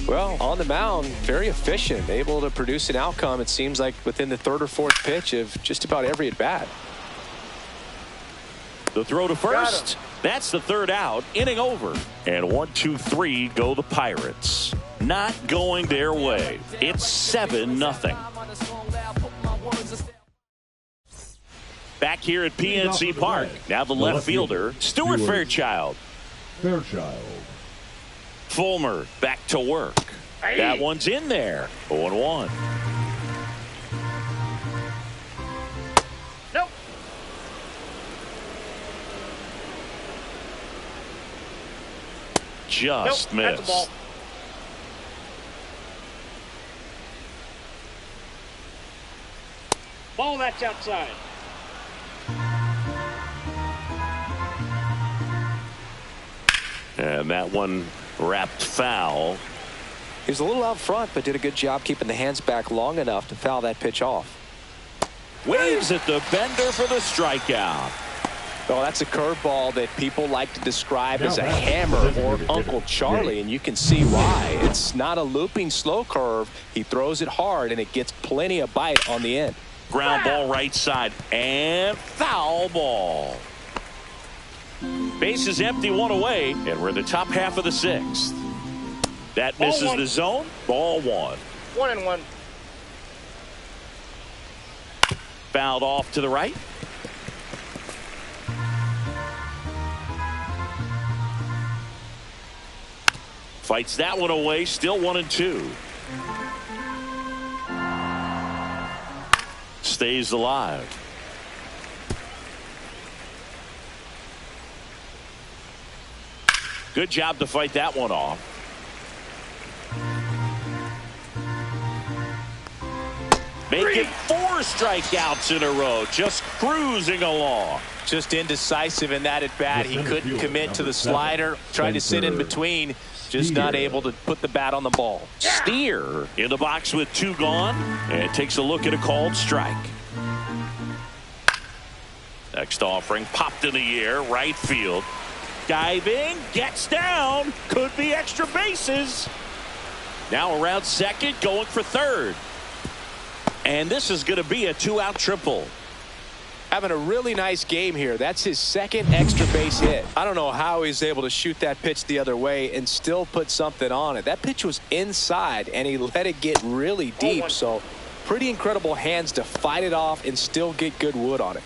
Well, on the mound, very efficient, able to produce an outcome, it seems like, within the 3rd or 4th pitch of just about every at-bat. The throw to first. That's the 3rd out. Inning over. And 1, 2, 3 go the Pirates. Not going their way. It's 7-0. Back here at PNC Park. Now the left fielder, Stuart Fairchild. Fulmer back to work. That one's in there. 0-1. just That's a ball. missed. Ball that's outside. And that one wrapped foul. He was a little out front, but did a good job keeping the hands back long enough to foul that pitch off. Waves at the bender for the strikeout. Oh, that's a curveball that people like to describe as a hammer or Uncle Charlie, and you can see why. It's not a looping slow curve. He throws it hard, and it gets plenty of bite on the end. Ground ball right side and foul ball. Base is empty, one away, and we're in the top half of the sixth. That misses the zone. Ball one. 1-1. Fouled off to the right. Fights that one away. Still 1-2. Stays alive. Good job to fight that one off. Making 4 strikeouts in a row. Just cruising along. Just indecisive in that at bat. He couldn't commit to the slider. Tried to sit in between. Just not able to put the bat on the ball. Steer in the box with 2 gone. And takes a look at a called strike. Next offering popped in the air. Right field. Diving. Gets down. Could be extra bases. Now around second. Going for third. And this is going to be a 2-out triple. Having a really nice game here. That's his second extra base hit. I don't know how he's able to shoot that pitch the other way and still put something on it. That pitch was inside, and he let it get really deep. So pretty incredible hands to fight it off and still get good wood on it.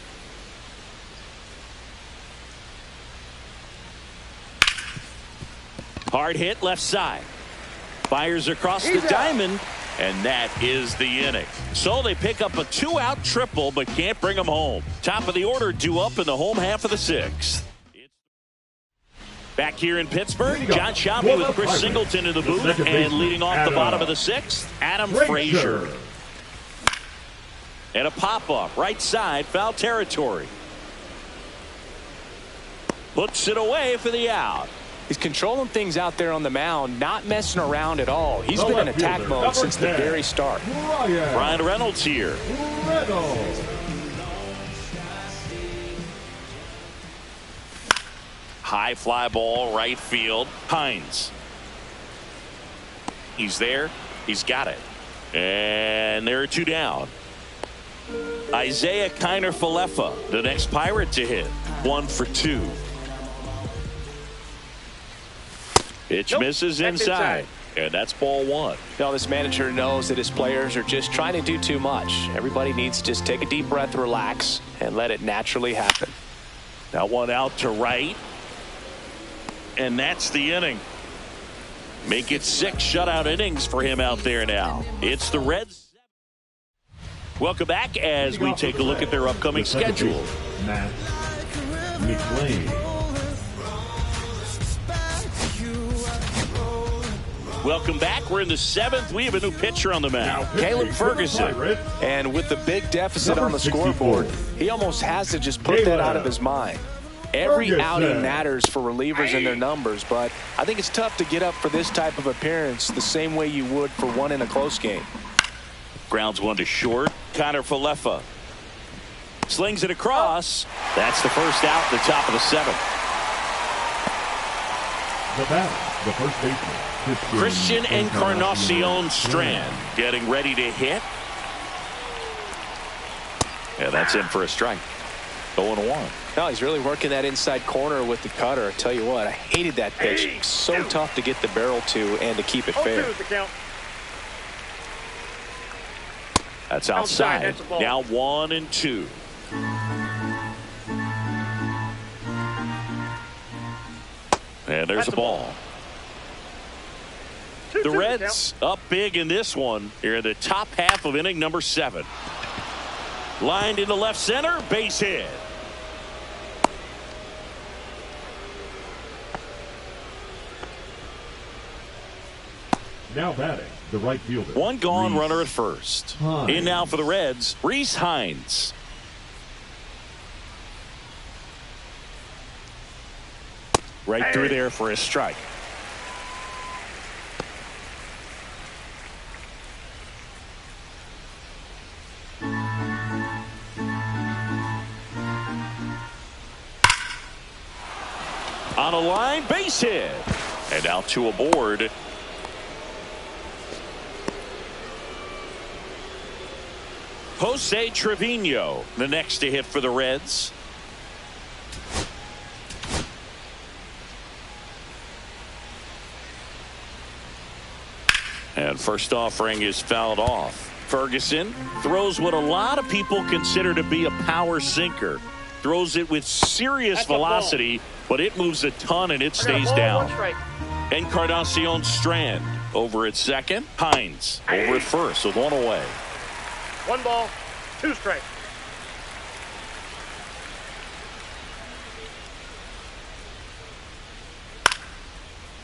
Hard hit left side. Fires across the diamond. And that is the inning. So they pick up a 2-out triple, but can't bring them home. Top of the order due up in the home half of the sixth. Back here in Pittsburgh, John Sciambi with Chris Singleton in the booth, and leading off the bottom of the sixth, Adam Frazier. And a pop-up right side, foul territory. Puts it away for the out. He's controlling things out there on the mound, not messing around at all. He's been in attack mode since the very start. Brian Reynolds here. High fly ball, right field. Hines. He's there. He's got it. And there are 2 down. Isaiah Kiner-Falefa, the next Pirate to hit. 1 for 2. Pitch misses inside. And that's ball 1. Now this manager knows that his players are just trying to do too much. Everybody needs to just take a deep breath, relax, and let it naturally happen. Now 1 out to right. And that's the inning. Make it 6 shutout innings for him out there now. It's the Reds. Welcome back as we take a look at their upcoming schedule. Matt McLean. Welcome back. We're in the 7th. We have a new pitcher on the mound, Caleb Ferguson. And with the big deficit on the scoreboard, he almost has to just put that out of his mind. Every outing matters for relievers and their numbers, but I think it's tough to get up for this type of appearance the same way you would for one in a close game. Grounds 1 to short. Kiner-Falefa slings it across. That's the first out at the top of the 7th. The batter, the first baseman, Christian Encarnacion Strand getting ready to hit. Yeah, that's in for a strike. 0-1. No, he's really working that inside corner with the cutter. I tell you what, I hated that pitch. So tough to get the barrel to and to keep it fair. That's outside. Now 1-2. And there's a ball. The Reds up big in this one. Here in the top half of inning number 7. Lined into left center, base hit. Now batting, the right fielder. One gone, Reese runner at first. Hines. In now for the Reds, Reese Hines. Right through there for a strike. On a line, base hit. And out to aboard. Jose Trevino, the next to hit for the Reds. And first offering is fouled off. Ferguson throws what a lot of people consider to be a power sinker. Throws it with serious velocity, but it moves a ton and it stays down. Encarnacion Strand over at second. Hines over at first with one away. 1 ball, 2 strikes.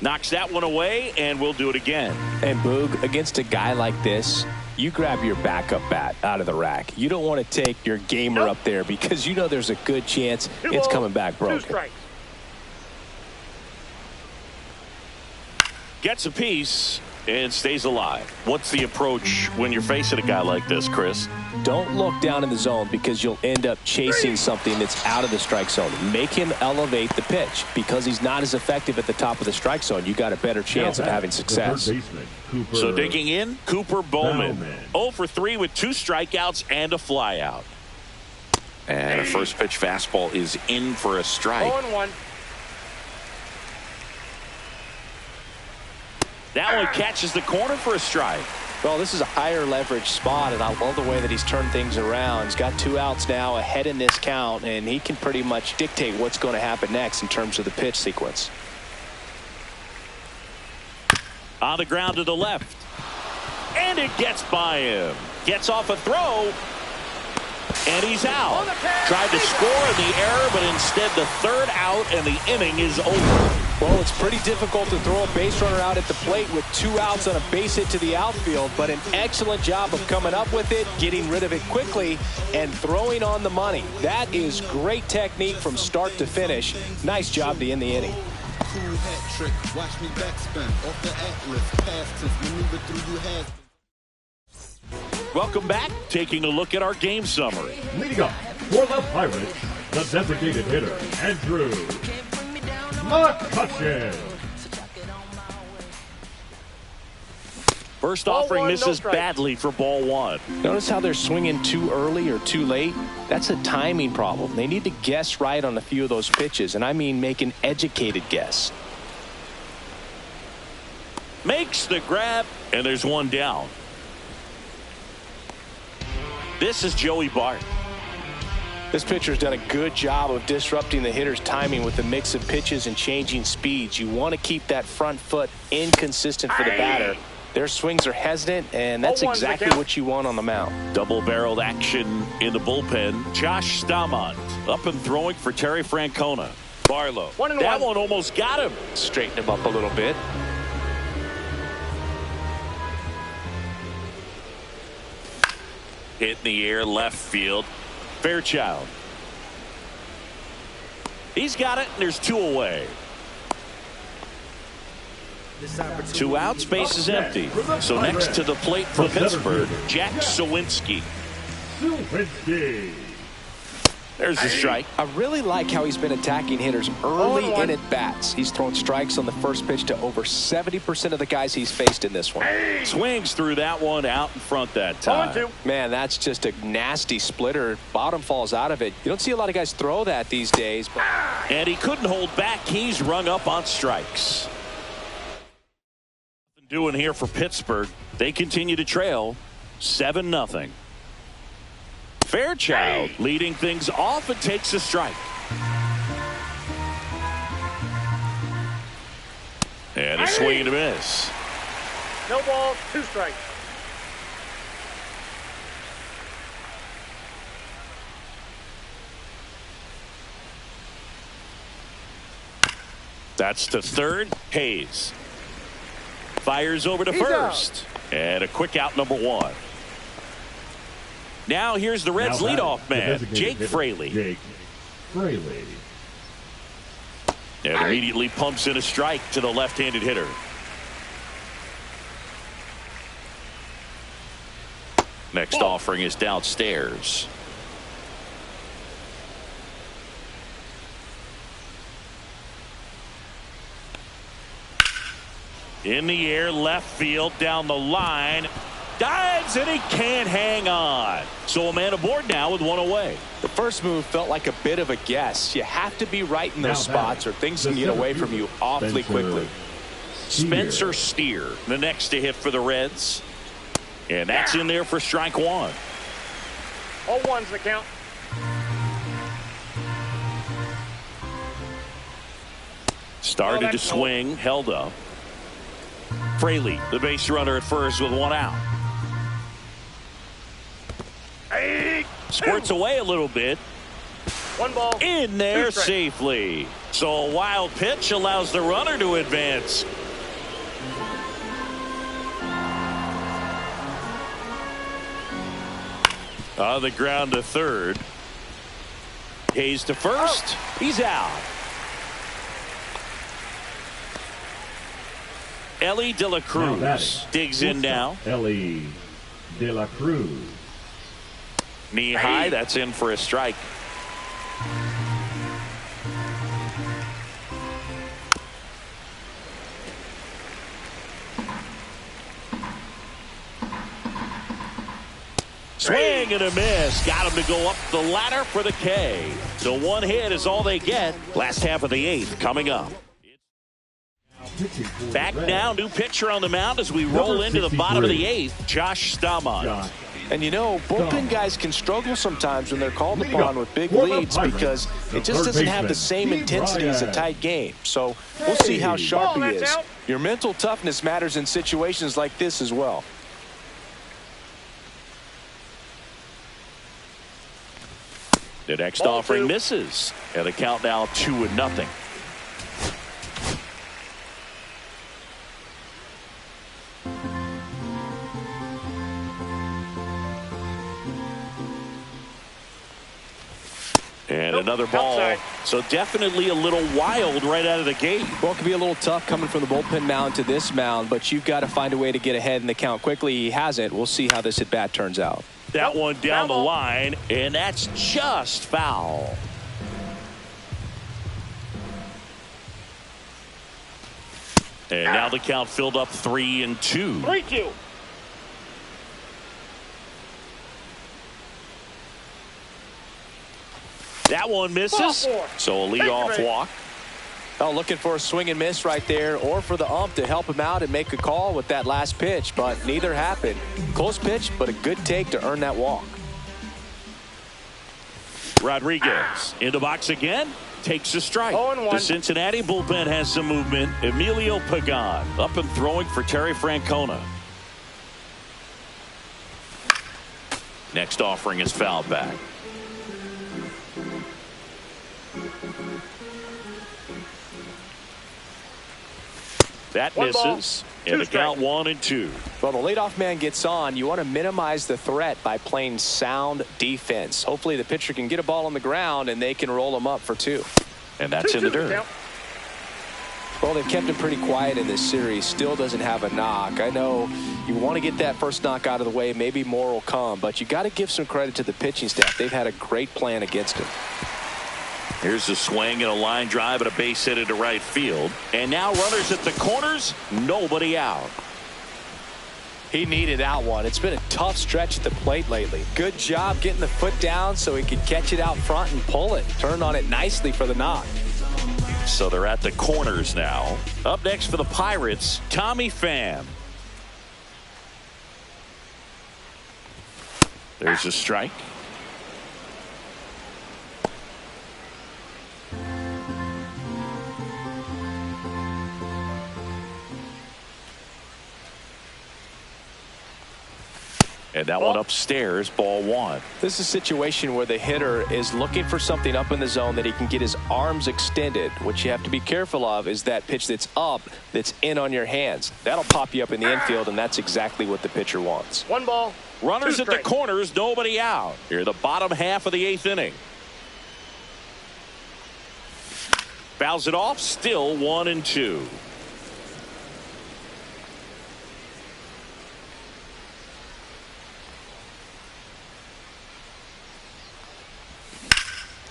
Knocks that one away, and we'll do it again. And Boog, against a guy like this, you grab your backup bat out of the rack. You don't want to take your gamer up there because you know there's a good chance it's coming back broken. 2 strikes. Gets a piece and stays alive. What's the approach when you're facing a guy like this, Chris? Don't look down in the zone because you'll end up chasing something that's out of the strike zone. Make him elevate the pitch. Because he's not as effective at the top of the strike zone, you got a better chance of having success. So digging in, Cooper Bowman. 0 for 3 with 2 strikeouts and a flyout. And a first pitch fastball is in for a strike. 0-1. That one catches the corner for a strike. Well, this is a higher leverage spot, and I love the way that he's turned things around. He's got 2 outs now ahead in this count, and he can pretty much dictate what's going to happen next in terms of the pitch sequence. On the ground to the left. And it gets by him. Gets off a throw. And he's out. Tried to score in the error, but instead the 3rd out, and the inning is over. Well, it's pretty difficult to throw a base runner out at the plate with 2 outs on a base hit to the outfield, but an excellent job of coming up with it, getting rid of it quickly, and throwing on the money. That is great technique from start to finish. Nice job to end the inning. Welcome back. Taking a look at our game summary. Leading up for the Pirates, the designated hitter, Andrew McCutchen. First offering misses badly for ball 1. Notice how they're swinging too early or too late? That's a timing problem. They need to guess right on a few of those pitches, and I mean make an educated guess. Makes the grab, and there's one down. This is Joey Bart. This pitcher's done a good job of disrupting the hitter's timing with the mix of pitches and changing speeds. You want to keep that front foot inconsistent for the batter. Their swings are hesitant, and that's exactly what you want on the mound. Double-barreled action in the bullpen. Josh Stamont up and throwing for Terry Francona. Barlow. That one almost got him. Straighten him up a little bit. Hit in the air, left field. Fairchild. He's got it, and there's 2 away. 2 outs, base is empty. So next to the plate for Pittsburgh, Jack Sawinski. There's the strike. I really like how he's been attacking hitters early in at bats. He's thrown strikes on the first pitch to over 70% of the guys he's faced in this one. Swings through that one out in front that time. Man, that's just a nasty splitter. Bottom falls out of it. You don't see a lot of guys throw that these days. But... And he couldn't hold back. He's rung up on strikes. Doing here for Pittsburgh. They continue to trail 7-0. Fairchild leading things off and takes a strike. And a swing and a miss. No ball, 2 strikes. That's to third. Hayes. Fires over to first. And a quick out, number 1. Now here's the Reds' leadoff man, Jake Fraley. Jake Fraley. And immediately pumps in a strike to the left-handed hitter. Next offering is downstairs. In the air, left field, down the line. Dives, and he can't hang on. So a man aboard now with 1 away. The first move felt like a bit of a guess. You have to be right in those spots or things can get away from you awfully quickly. Spencer Steer, the next to hit for the Reds. And that's in there for strike 1. All ones the count. Started to swing, held up. Fraley, the base runner at first with 1 out. Squirts away a little bit. 1 ball. In there safely. So a wild pitch allows the runner to advance. On the ground to third. Hayes to first. He's out. Ellie De La Cruz digs in now. Ellie De La Cruz. Knee high. That's in for a strike. Swing and a miss. Got him to go up the ladder for the K. So 1 hit is all they get. Last half of the 8th coming up. Back now, new pitcher on the mound as we roll into the bottom of the 8th. Josh Staumont. And you know, bullpen guys can struggle sometimes when they're called upon with big leads because it just doesn't have the same intensity as a tight game. So we'll see how sharp he is. Your mental toughness matters in situations like this as well. The next offering misses. And the count now 2-0. And another ball. Outside. So definitely a little wild right out of the gate. Well, it can be a little tough coming from the bullpen mound to this mound, but you've got to find a way to get ahead in the count quickly. He hasn't. We'll see how this at bat turns out. That one down the line, and that's just foul. And now the count filled up 3-2. 3-2. That one misses. So a leadoff walk. Oh, looking for a swing and miss right there, or for the ump to help him out and make a call with that last pitch, but neither happened. Close pitch, but a good take to earn that walk. Rodriguez in the box again, takes a strike. 0-1. The Cincinnati bullpen has some movement. Emilio Pagan up and throwing for Terry Francona. Next offering is fouled back. That misses. And the count 1-2. Well, the leadoff man gets on. You want to minimize the threat by playing sound defense. Hopefully the pitcher can get a ball on the ground and they can roll him up for 2. And that's in the dirt. Well, they've kept him pretty quiet in this series. Still doesn't have a knock. I know you want to get that first knock out of the way. Maybe more will come, but you got to give some credit to the pitching staff. They've had a great plan against him. Here's a swing and a line drive and a base hit into right field. And now runners at the corners, nobody out. He needed that one. It's been a tough stretch at the plate lately. Good job getting the foot down so he could catch it out front and pull it. Turned on it nicely for the knock. So they're at the corners now. Up next for the Pirates, Tommy Pham. There's a strike. And that one upstairs, ball one. This is a situation where the hitter is looking for something up in the zone that he can get his arms extended. What you have to be careful of is that pitch that's up, that's in on your hands. That'll pop you up in the infield, and that's exactly what the pitcher wants. 1 ball. Runners at the corners, nobody out. Here, the bottom half of the 8th inning. Fouls it off, still 1-2.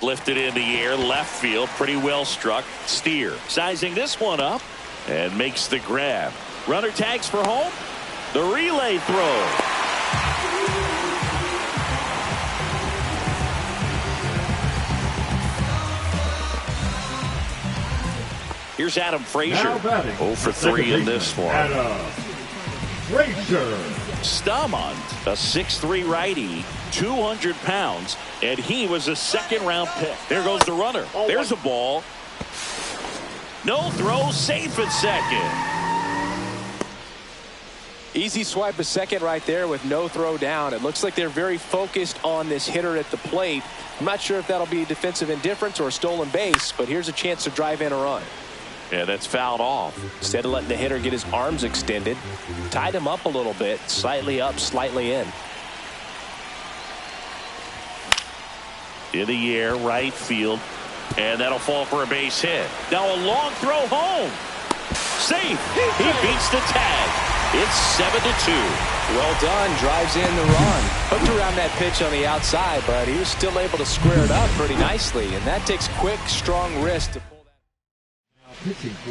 Lifted in the air, left field, pretty well struck. Steer sizing this one up and makes the grab. Runner tags for home. The relay throw. Here's Adam Frazier. 0 for 3 in this one. Adam Frazier. Stamont, a 6'3" righty, 200 pounds, and he was a 2nd-round pick. There goes the runner. There's a ball. No throw, safe at second. Easy swipe at second right there with no throw down. It looks like they're very focused on this hitter at the plate. I'm not sure if that'll be defensive indifference or a stolen base, but here's a chance to drive in a run. Yeah, that's fouled off. Instead of letting the hitter get his arms extended, tied him up a little bit, slightly up, slightly in. In the air, right field, and that'll fall for a base hit. Now a long throw home. Safe. He beats the tag. It's 7-2. Well done. Drives in the run. Hooked around that pitch on the outside, but he was still able to square it up pretty nicely, and that takes quick, strong wrist to pull that.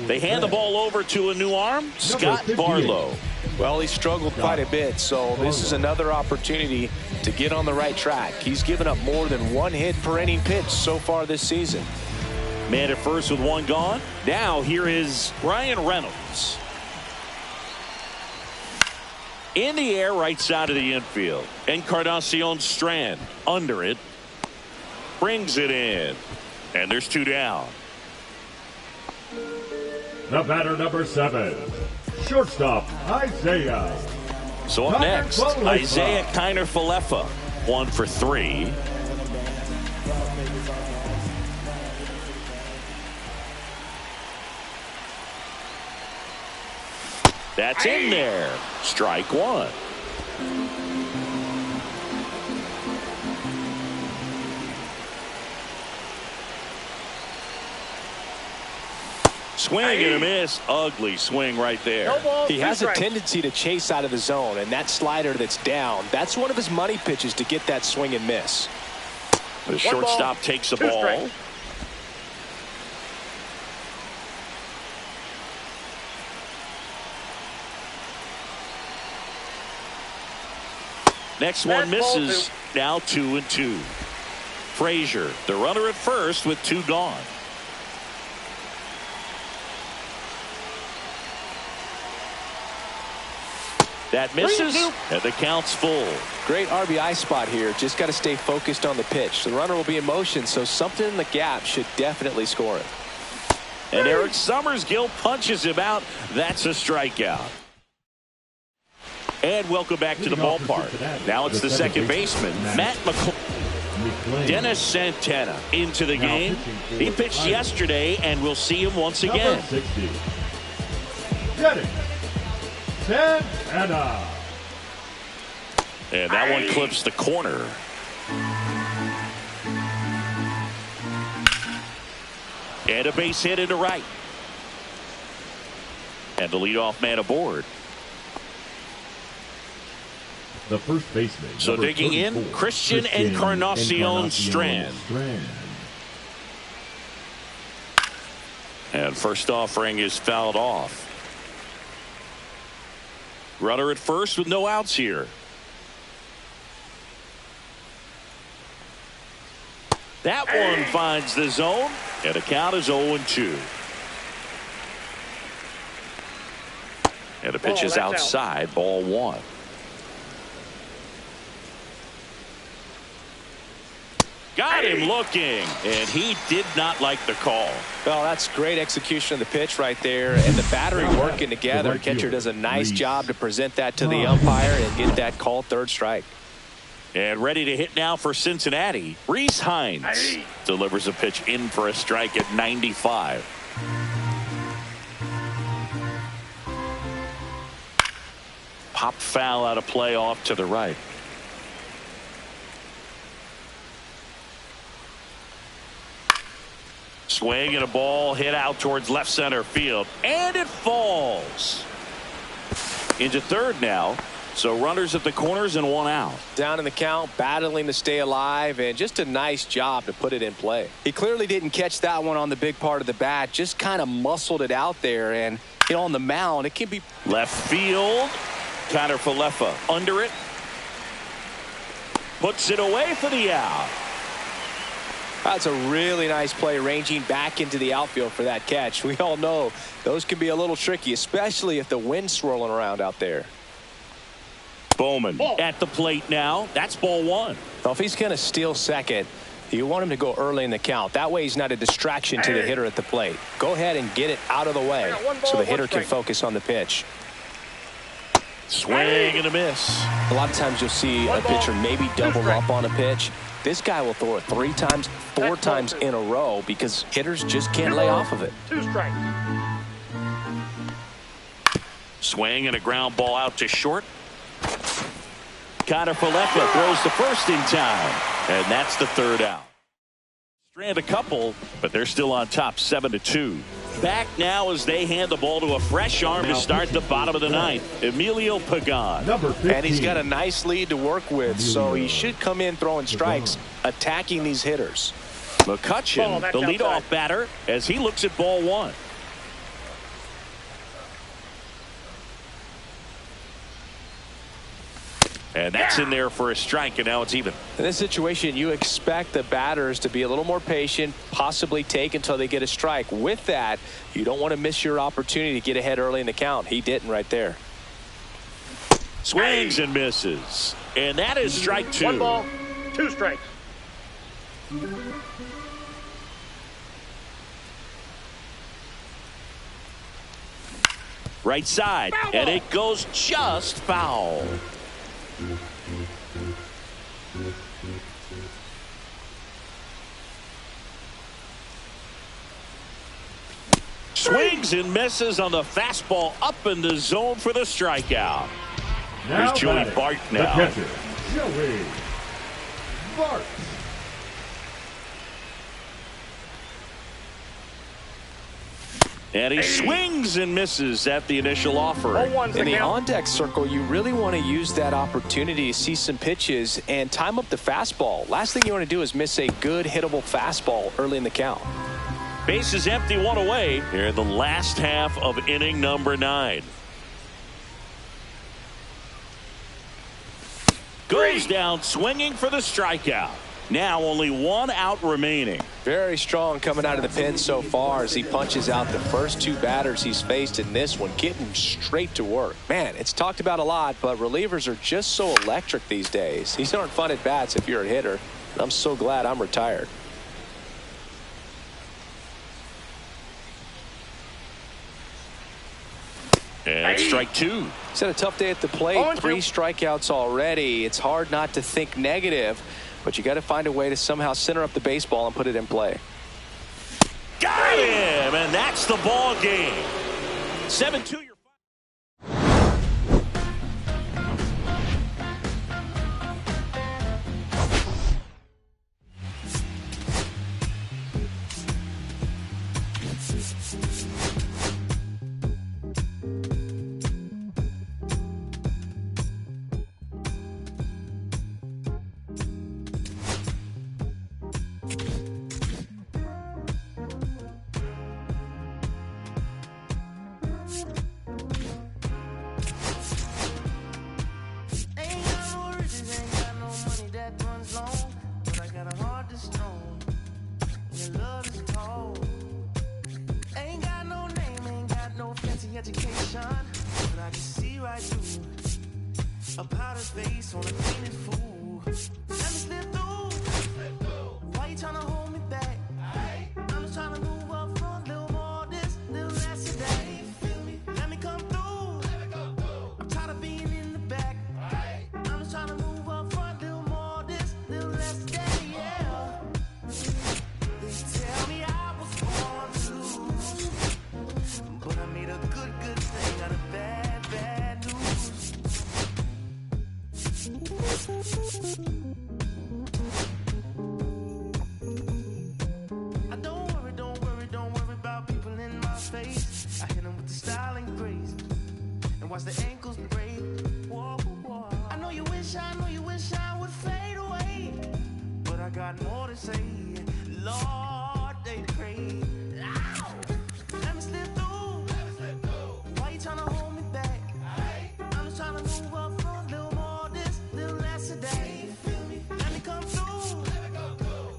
They hand the ball over to a new arm, Scott Barlow. Well, he struggled quite a bit, so this is another opportunity to get on the right track. He's given up more than 1 hit per inning pitch so far this season. Man at first with 1 gone. Now here is Brian Reynolds. In the air, right side of the infield. Encarnacion Strand under it. Brings it in. And there's 2 down. The batter, number 7, shortstop Isaiah. So up next, Isaiah Kiner-Falefa, 1 for 3. That's in there. Strike 1. Swing and a miss. Ugly swing right there. He has a tendency to chase out of the zone, and that slider that's down, that's one of his money pitches to get that swing and miss. The shortstop takes the ball. Next one misses. Now 2-2. Frazier, the runner at first with 2 gone. That misses, and the count's full. Great RBI spot here. Just got to stay focused on the pitch. The runner will be in motion, so something in the gap should definitely score it. And Eric Summersgill punches him out. That's a strikeout. And welcome back to the ballpark. Now it's the second baseman, Matt McCoy. Dennis Santana into the game. He pitched yesterday, and we'll see him once again. Dennis Santana. And that one clips the corner. And a base hit into right. And the leadoff man aboard. The first baseman. So digging in, Christian Encarnacion Strand. And first offering is fouled off. Runner at first with no outs here. That one finds the zone, and the count is 0-2. And the pitch is outside, ball 1. Got Got him looking, and he did not like the call. Well, that's great execution of the pitch right there, and the battery working together. Catcher does a nice job to present that to the umpire and get that call, third strike. And ready to hit now for Cincinnati, Rhys Hines delivers a pitch in for a strike at 95. Pop foul out of play off to the right. Swing and a ball hit out towards left center field, and it falls into third now. So runners at the corners and one out. Down in the count, battling to stay alive, and just a nice job to put it in play. He clearly didn't catch that one on the big part of the bat, just kind of muscled it out there, and on the mound it can be left field. Connor Falefa under it, puts it away for the out. That's a really nice play, ranging back into the outfield for that catch. We all know those can be a little tricky, especially if the wind's swirling around out there. Bowman at the plate now. That's ball one. Well, if he's going to steal second, you want him to go early in the count. That way he's not a distraction to the hitter at the plate. Go ahead and get it out of the way so the hitter can focus on the pitch. Swing and a miss. A lot of times you'll see a pitcher maybe double up on a pitch. This guy will throw it 3 times, 4 times in a row because hitters just can't lay off of it. 2 strikes. Swing and a ground ball out to short. Connor Falefa throws the first in time, and that's the third out. Strand a couple, but they're still on top 7-2. Back now as they hand the ball to a fresh arm to start the bottom of the ninth, Emilio Pagan. And he's got a nice lead to work with, so he should come in throwing strikes, attacking these hitters. McCutcheon, the leadoff batter, as he looks at ball one. And that's in there for a strike, and now it's even. In this situation, you expect the batters to be a little more patient, possibly take until they get a strike. With that, you don't want to miss your opportunity to get ahead early in the count. He didn't right there. Swings and misses. And that is strike 2. 1 ball, 2 strikes. Right side, and it goes just foul. Swings and misses on the fastball up in the zone for the strikeout. Here's Joey Bart now. The catcher, Joey Bart. And he swings and misses at the initial offering. In the on-deck circle, you really want to use that opportunity to see some pitches and time up the fastball. Last thing you want to do is miss a good hittable fastball early in the count. Base is empty, 1 away here in the last half of inning number 9. Goes down swinging for the strikeout. Now only 1 out remaining. Very strong coming out of the pen so far as he punches out the first 2 batters he's faced in this one, getting straight to work. Man, it's talked about a lot, but relievers are just so electric these days. These aren't fun at bats if you're a hitter. I'm so glad I'm retired. And strike 2. He's had a tough day at the plate. 3 strikeouts already. It's hard not to think negative, but you got to find a way to somehow center up the baseball and put it in play. Got him, and that's the ball game. 7-2. Education, but I can see right through a powder face on a painted fool. Let me slip through. Why say, Lord, they pray. Ow! Let me slip through. Why you tryna hold me back? I'm just tryna move up front, little more this, little less of that. Let me come through.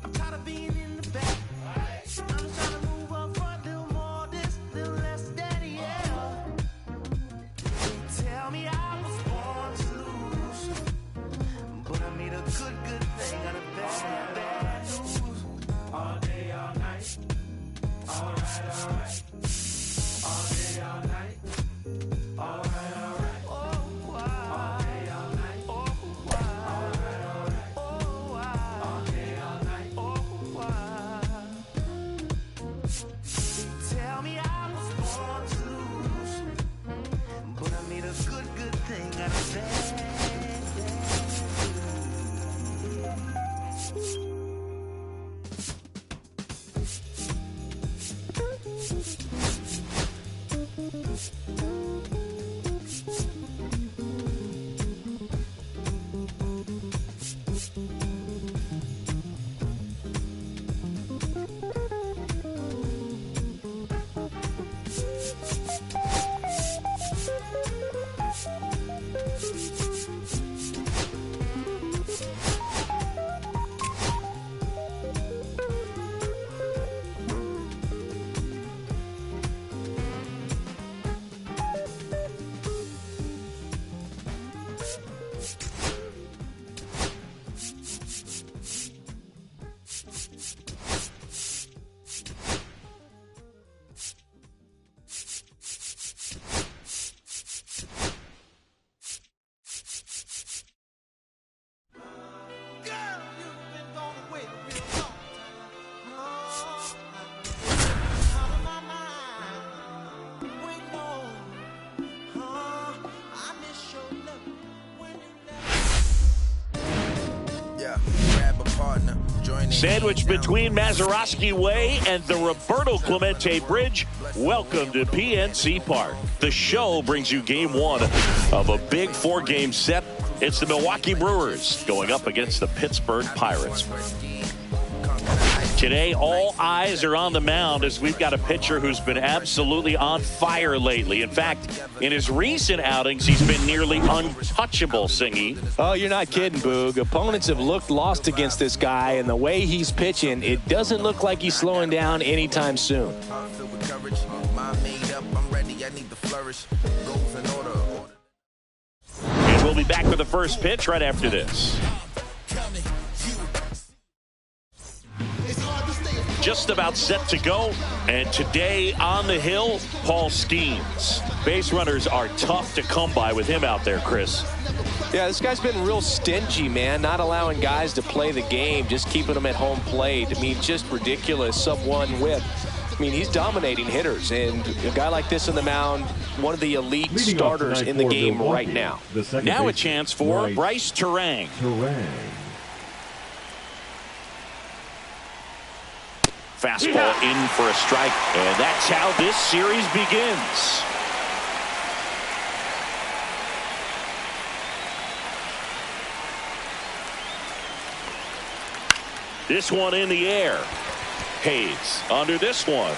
I'm tired of being in the back. I'm just tryna move up front, little more this, little less of that, yeah. Tell me I was born to lose, but I made a good thing out of bad news. All day, all night. Alright. All day, all night. Alright. Oh, why? All day, all night. Oh, why? Alright. Oh, why? All day, all night. Oh, why? Tell me I was born to lose, but I made a good thing out of bad. Sandwiched between Mazeroski Way and the Roberto Clemente Bridge, welcome to PNC Park. The show brings you game one of a big four-game set. It's the Milwaukee Brewers going up against the Pittsburgh Pirates. Today, all eyes are on the mound as we've got a pitcher who's been absolutely on fire lately. In fact, in his recent outings, he's been nearly untouchable, Singy. Oh, you're not kidding, Boog. Opponents have looked lost against this guy, and the way he's pitching, it doesn't look like he's slowing down anytime soon. And we'll be back with the first pitch right after this. Just about set to go, and today on the hill, Paul Skeens. Base runners are tough to come by with him out there, Chris. Yeah, this guy's been real stingy, man, not allowing guys to play the game, just keeping them at home plate. I mean, just ridiculous, sub-1 whip. I mean, he's dominating hitters, and a guy like this on the mound, one of the elite starters in the game right now. Now a chance for Bryce Turang. Fastball in for a strike, and that's how this series begins. This one in the air. Hayes under this one.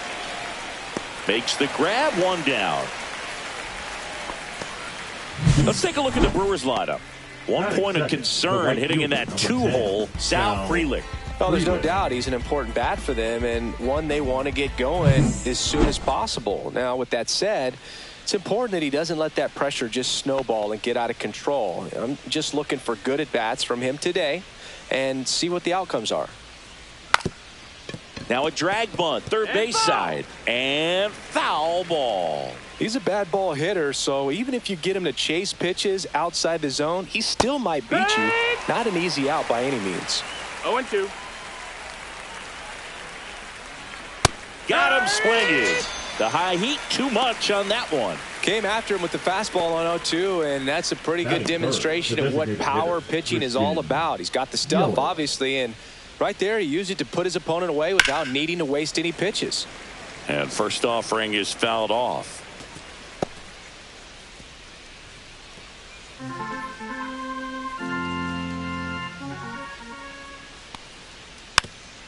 Makes the grab, one down. Let's take a look at the Brewers lineup. One point of concern hitting in that two-hole, Sal Frelick. Well, there's no doubt he's an important bat for them, and one they want to get going as soon as possible. Now, with that said, it's important that he doesn't let that pressure just snowball and get out of control. I'm just looking for good at-bats from him today and see what the outcomes are. Now a drag bunt, third base side, and foul ball. He's a bad ball hitter, so even if you get him to chase pitches outside the zone, he still might beat you. Not an easy out by any means. 0-2. Got him swinging. The high heat, too much on that one. Came after him with the fastball on 0-2, and that's a pretty good demonstration of what power pitching is all about. He's got the stuff, obviously, and right there he used it to put his opponent away without needing to waste any pitches. And first offering is fouled off.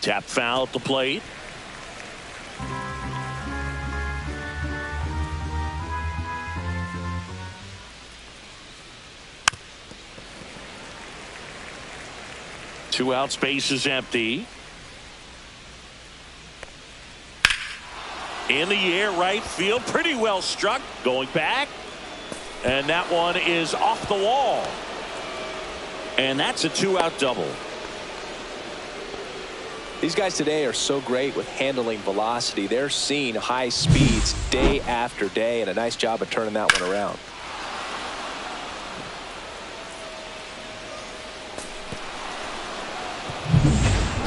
Tap foul at the plate. Two out, space is empty. In the air, right field, pretty well struck. Going back, and that one is off the wall. And that's a two-out double. These guys today are so great with handling velocity. They're seeing high speeds day after day, and a nice job of turning that one around.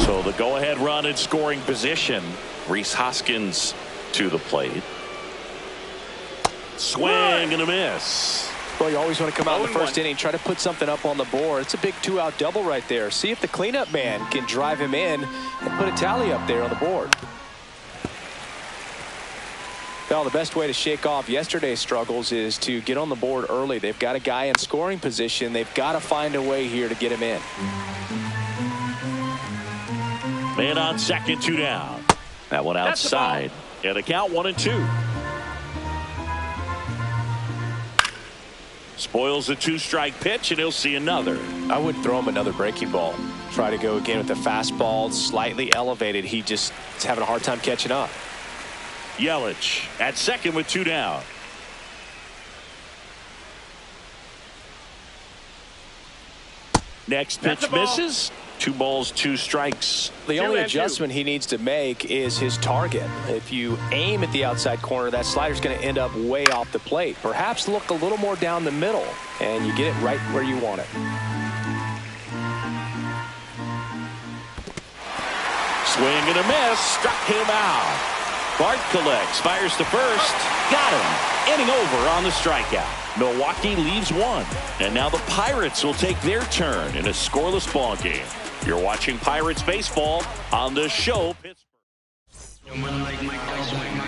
So the go-ahead run in scoring position. Rhys Hoskins to the plate. Swing and a miss. Well, you always want to come out in the first inning, try to put something up on the board. It's a big two-out double right there. See if the cleanup man can drive him in and put a tally up there on the board. Well, the best way to shake off yesterday's struggles is to get on the board early. They've got a guy in scoring position. They've got to find a way here to get him in. Man on second, two down. That one outside. And the count 1-2. Spoils a two-strike pitch, and he'll see another. I would throw him another breaking ball. Try to go again with the fastball, slightly elevated. He just is having a hard time catching up. Yelich at second with two down. Next pitch misses. 2 balls, 2 strikes. The only adjustment he needs to make is his target. If you aim at the outside corner, that slider's going to end up way off the plate. Perhaps look a little more down the middle, and you get it right where you want it. Swing and a miss. Struck him out. Bart collects, fires to first. Got him. Inning over on the strikeout. Milwaukee leaves one. And now the Pirates will take their turn in a scoreless ball game. You're watching Pirates baseball on the show Pittsburgh.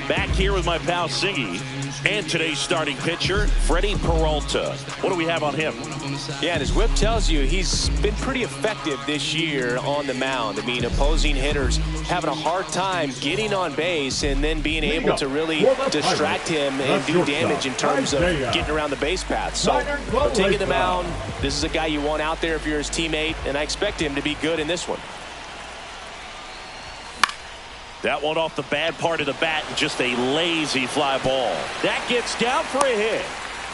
Back here with my pal Siggy and today's starting pitcher Freddie Peralta. What do we have on him? Yeah, and his whip tells you he's been pretty effective this year on the mound. I mean, opposing hitters having a hard time getting on base and then being able to really distract him and do damage in terms of getting around the base path. So taking the mound, this is a guy you want out there if you're his teammate, and I expect him to be good in this one. That one off the bad part of the bat, just a lazy fly ball. That gets down for a hit.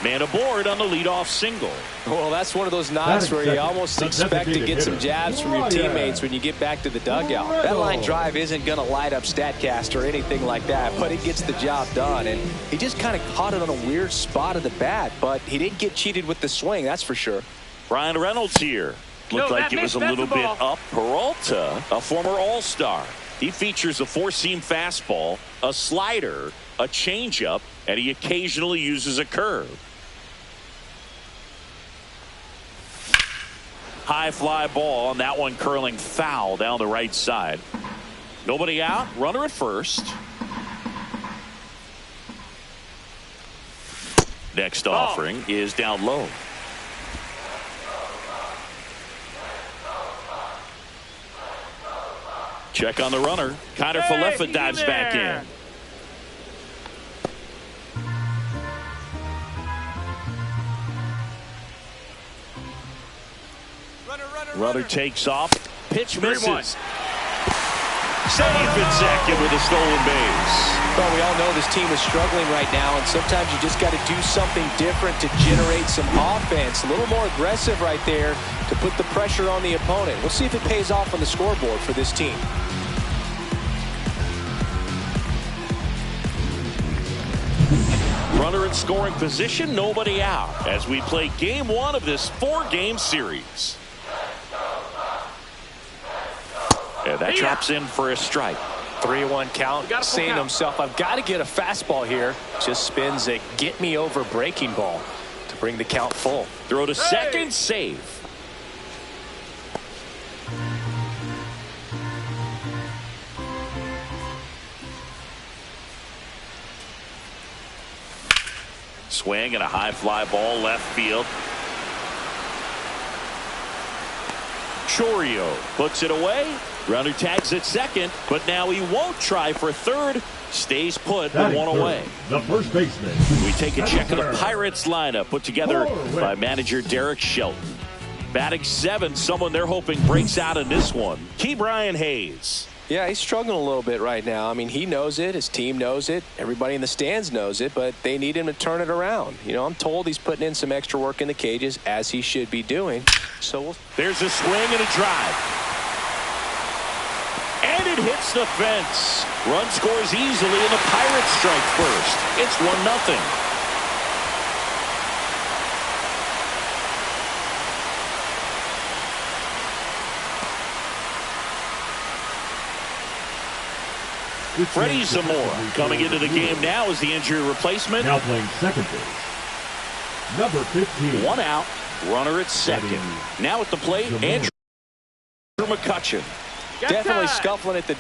Man aboard on the leadoff single. Well, that's one of those knocks where you almost expect to get some jabs from your teammates when you get back to the dugout. That line drive isn't going to light up StatCast or anything like that, but it gets the job done. And he just kind of caught it on a weird spot of the bat, but he didn't get cheated with the swing, that's for sure. Brian Reynolds here. Looked like it was a little bit up. Peralta, a former All-Star. He features a four-seam fastball, a slider, a changeup, and he occasionally uses a curve. High fly ball, and that one curling foul down the right side. Nobody out, runner at first. Next offering is down low. Check on the runner. Kiner Falefa dives back in. Runner takes off. Pitch misses. Safe at second with a stolen base. Well, we all know this team is struggling right now, and sometimes you just got to do something different to generate some offense. A little more aggressive right there to put the pressure on the opponent. We'll see if it pays off on the scoreboard for this team. Runner in scoring position, nobody out as we play game one of this 4-game series. And that drops in for a strike. 3-1 count, saying to himself, I've got to get a fastball here. Just spins a get me over breaking ball to bring the count full. Throw to second, save. Swing and a high fly ball left field. Chourio puts it away. Runner tags at second, but now he won't try for third. Stays put, but one away. The first baseman. We take a check of the Pirates lineup put together by manager Derek Shelton. Batting seventh, someone they're hoping breaks out in this one. Ke'Bryan Hayes. Yeah, he's struggling a little bit right now. I mean, he knows it. His team knows it. Everybody in the stands knows it, but they need him to turn it around. You know, I'm told he's putting in some extra work in the cages, as he should be doing. So there's a swing and a drive. And it hits the fence. Run scores easily, and the Pirates strike first. It's 1-0. Freddie Zamora coming into the game now as the injury replacement. Now playing second base. Number 15. One out. Runner at second. Now at the plate, Andrew McCutchen. Definitely scuffling at the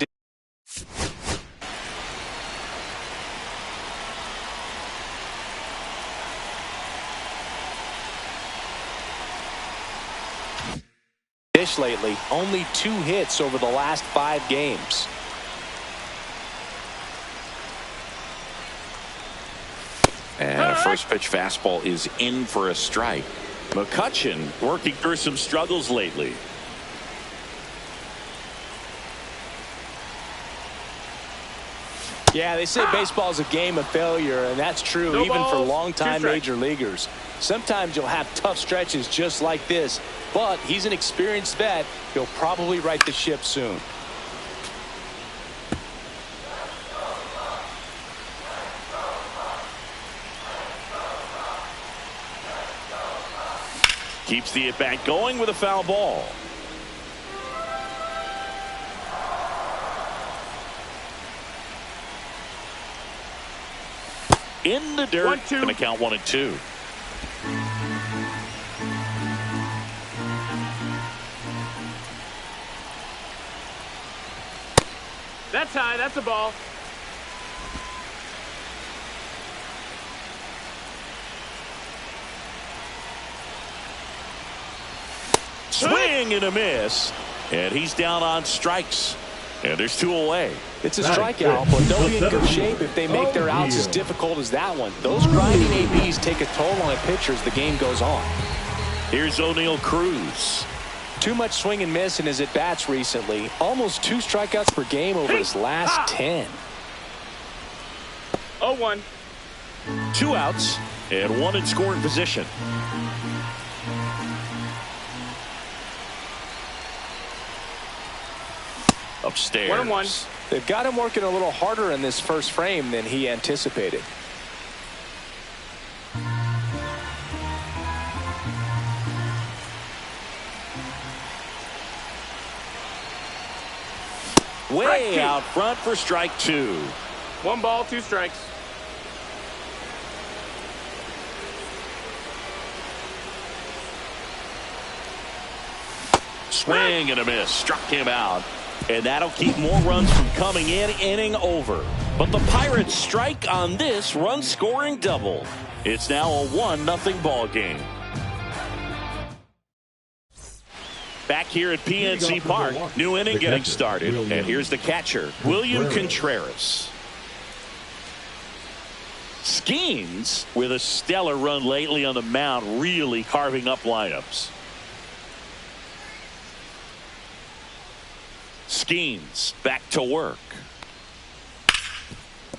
dish lately. Only 2 hits over the last 5 games. And a first pitch fastball is in for a strike. McCutchen working through some struggles lately. Yeah, they say baseball is a game of failure, and that's true even for longtime major leaguers. Sometimes you'll have tough stretches just like this, but he's an experienced vet. He'll probably right the ship soon. Keeps the at-bat going with a foul ball. In the dirt. 1-2. Going to count 1-2. That's high. That's a ball. Swing and a miss. And he's down on strikes. And there's 2 away. It's a strikeout, but they'll be in good shape if they make their outs as difficult as that one. Those grinding ABs take a toll on a pitcher as the game goes on. Here's O'Neal Cruz. Too much swing and miss in his at-bats recently. Almost 2 strikeouts per game over his last 10. 0-1. 2 outs and 1 in scoring position. Upstairs. 1-1. They've got him working a little harder in this first frame than he anticipated. Way out front for strike 2. 1 ball, 2 strikes. Swing and a miss. Struck him out. And that'll keep more runs from coming in. Inning over. But the Pirates strike on this run-scoring double. It's now a 1-0 ball game. Back here at PNC Park, new inning getting started. And here's the catcher, William Contreras. Skeens, with a stellar run lately on the mound, really carving up lineups. Skeens back to work.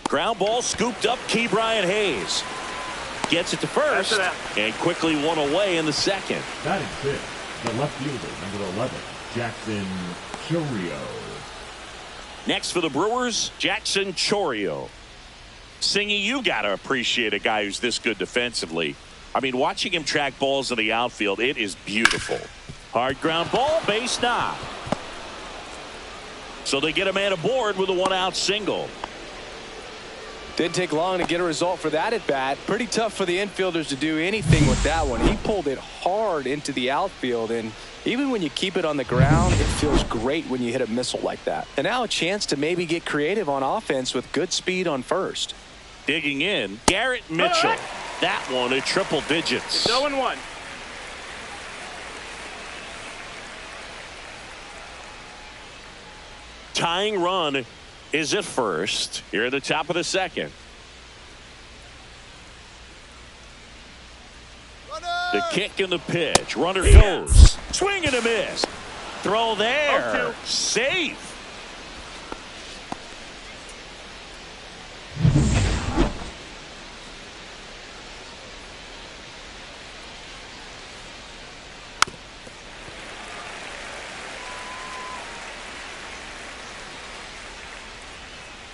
Ground ball scooped up. Ke'Bryan Hayes gets it to first and quickly 1 away in the second. Batting 5th, the left fielder, number 11, Jackson Chourio. Next for the Brewers, Jackson Chourio. Singy, you got to appreciate a guy who's this good defensively. I mean, watching him track balls in the outfield, it is beautiful. Hard ground ball, base knock. So they get a man aboard with a 1-out single. Didn't take long to get a result for that at bat. Pretty tough for the infielders to do anything with that one. He pulled it hard into the outfield, and even when you keep it on the ground, it feels great when you hit a missile like that. And now a chance to maybe get creative on offense with good speed on first. Digging in, Garrett Mitchell. That one at triple digits. 0-1. Tying run is at first here at the top of the second. The kick and the pitch. Runner goes. Swing and a miss. Throw there. Safe.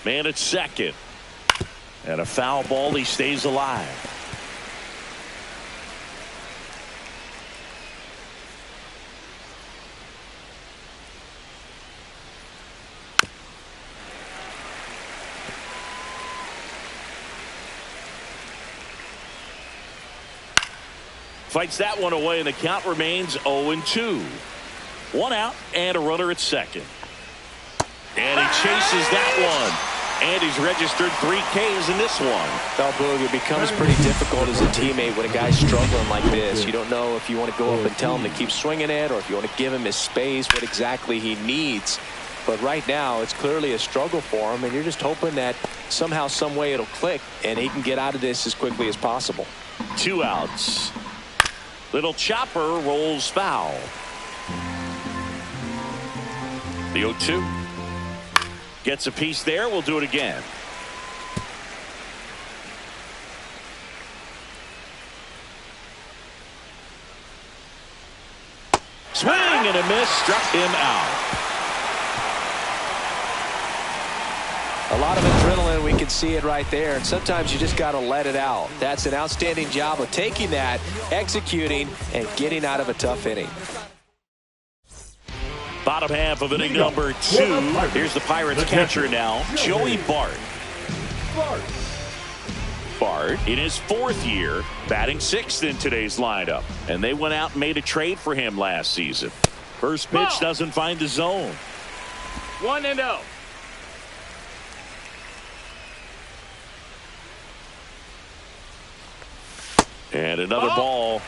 Man at second. And a foul ball. He stays alive. Fights that one away, and the count remains 0-2. One out and a runner at second. And he chases that one. And he's registered 3 Ks in this one. Well, Boog, it becomes pretty difficult as a teammate when a guy's struggling like this. You don't know if you want to go up and tell him to keep swinging it, or if you want to give him his space, what exactly he needs. But right now, it's clearly a struggle for him, and you're just hoping that somehow, some way it'll click, and he can get out of this as quickly as possible. 2 outs. Little chopper rolls foul. The 0-2. Gets a piece there. We'll do it again. Swing and a miss. Struck him out. A lot of adrenaline, we can see it right there, and sometimes you just got to let it out. That's an outstanding job of taking that, executing, and getting out of a tough inning. Bottom half of inning number 2. Here's the Pirates catcher now, Joey Bart. Bart in his 4th year, batting 6th in today's lineup. And they went out and made a trade for him last season. First pitch doesn't find the zone. 1-0. And another ball.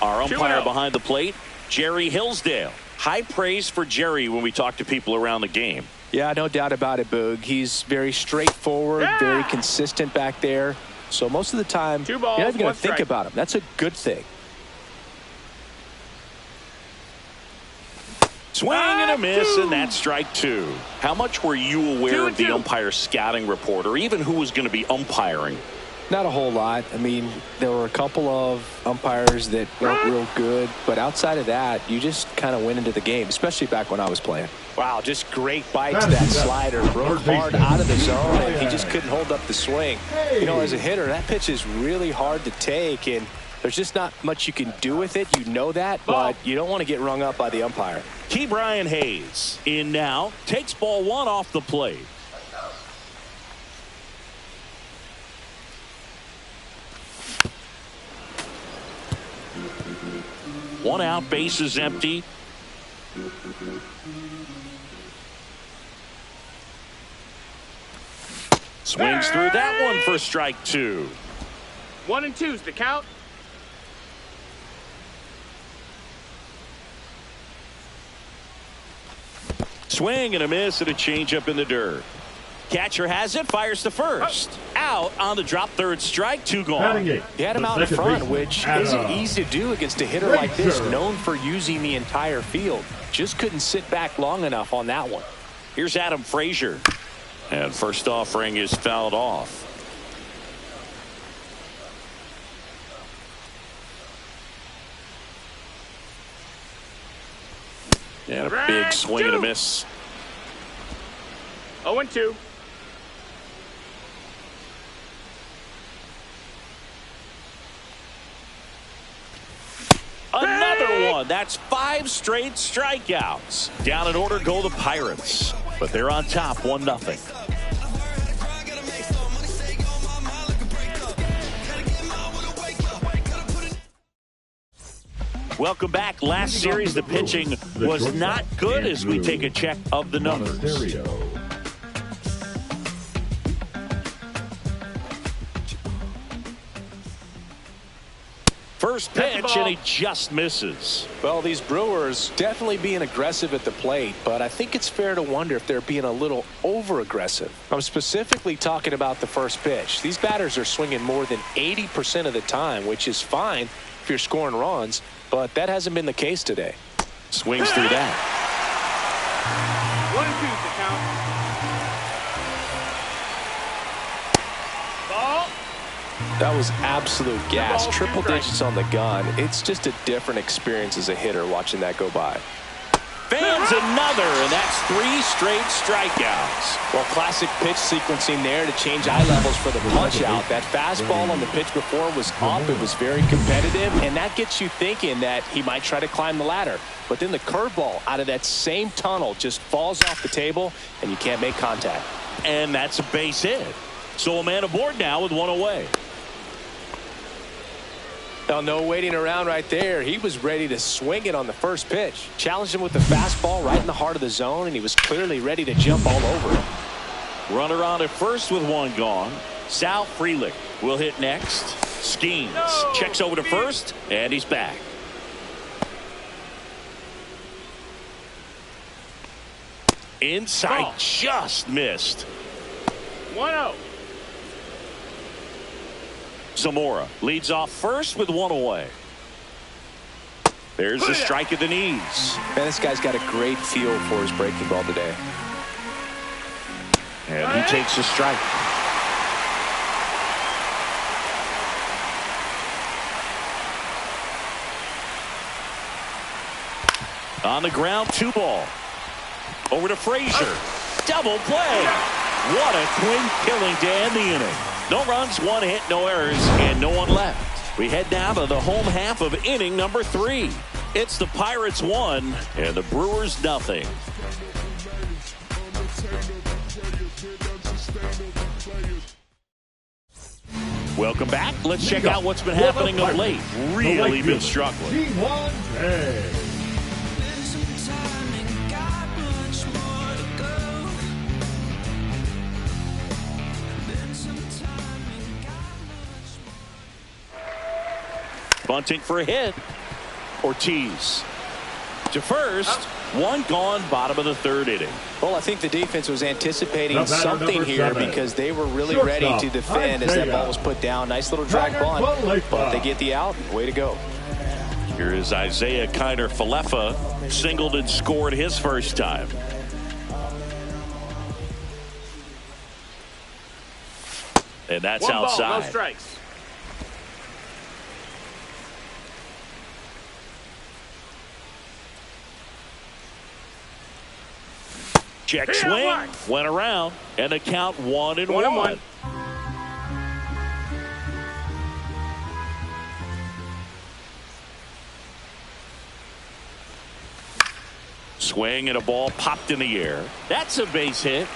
Our umpire behind the plate, Jerry Hillsdale. High praise for Jerry when we talk to people around the game. Yeah, no doubt about it, Boog. He's very straightforward, very consistent back there. So most of the time, you're not even going to think about him. That's a good thing. Swing and a miss, and that's strike 2. How much were you aware of the umpire's scouting report, or even who was going to be umpiring? Not a whole lot. I mean, there were a couple of umpires that weren't real good, but outside of that, you just kind of went into the game, especially back when I was playing. Wow, just great bite to that slider. Broke hard out of the zone, and he just couldn't hold up the swing. You know, as a hitter, that pitch is really hard to take, and there's just not much you can do with it. You know that, but you don't want to get rung up by the umpire. Key Brian Hayes in now, takes ball 1 off the plate. One out, base is empty. Swings through that one for strike 2. 1-2's the count. Swing and a miss and a changeup in the dirt. Catcher has it, fires to first. Out on the drop, 3rd strike, 2 gone. He had him out in front, which isn't easy to do against a hitter like this, known for using the entire field. Just couldn't sit back long enough on that one. Here's Adam Frazier. And first offering is fouled off. And a big swing and a miss. 0-2. Another one. That's 5 straight strikeouts. Down in order go the Pirates. But they're on top 1-0. Welcome back. Last series, the pitching was not good as we take a check of the numbers. first pitch, and he just misses. Well, these Brewers definitely being aggressive at the plate, but I think it's fair to wonder if they're being a little over-aggressive. I'm specifically talking about the first pitch. These batters are swinging more than 80% of the time, which is fine if you're scoring runs, but that hasn't been the case today. Swings through that. 1 and 2 the count. Ball. That was absolute gas. Triple digits on the gun. It's just a different experience as a hitter watching that go by. Fans another, and that's 3 straight strikeouts. Well, classic pitch sequencing there to change eye levels for the punch out. That fastball on the pitch before was up. It was very competitive, and that gets you thinking that he might try to climb the ladder. But then the curveball out of that same tunnel just falls off the table, and you can't make contact. And that's a base hit. So a man aboard now with 1 away. Now, no waiting around right there. He was ready to swing it on the first pitch. Challenged him with the fastball right in the heart of the zone, and he was clearly ready to jump all over it. Runner on at first with 1 gone. Sal Frelick will hit next. Skeens checks over to first, and he's back. Inside, just missed. 1-0. Zamora leads off first with 1 away. There's the strike at the knees. Man, this guy's got a great feel for his breaking ball today. And he takes a strike. On the ground, 2 ball. Over to Frazier. Double play. What a clean killing to end the inning. No runs, 1 hit, no errors, and no one left. We head down to the home half of inning number 3. It's the Pirates 1 and the Brewers nothing. Welcome back. Let's check out what's been happening of late. Really been struggling. Bunting for a hit. Ortiz to first. 1 gone, bottom of the 3rd inning. Well, I think the defense was anticipating something here because they were really ready to defend as that ball was put down. Nice little drag bunt, but they get the out. Way to go. Here is Isaiah Kiner-Falefa, singled and scored his first time. And that's 1 ball, outside. no strikes. Check swing, went around, and the count 1-1. Swing and a ball popped in the air. That's a base hit.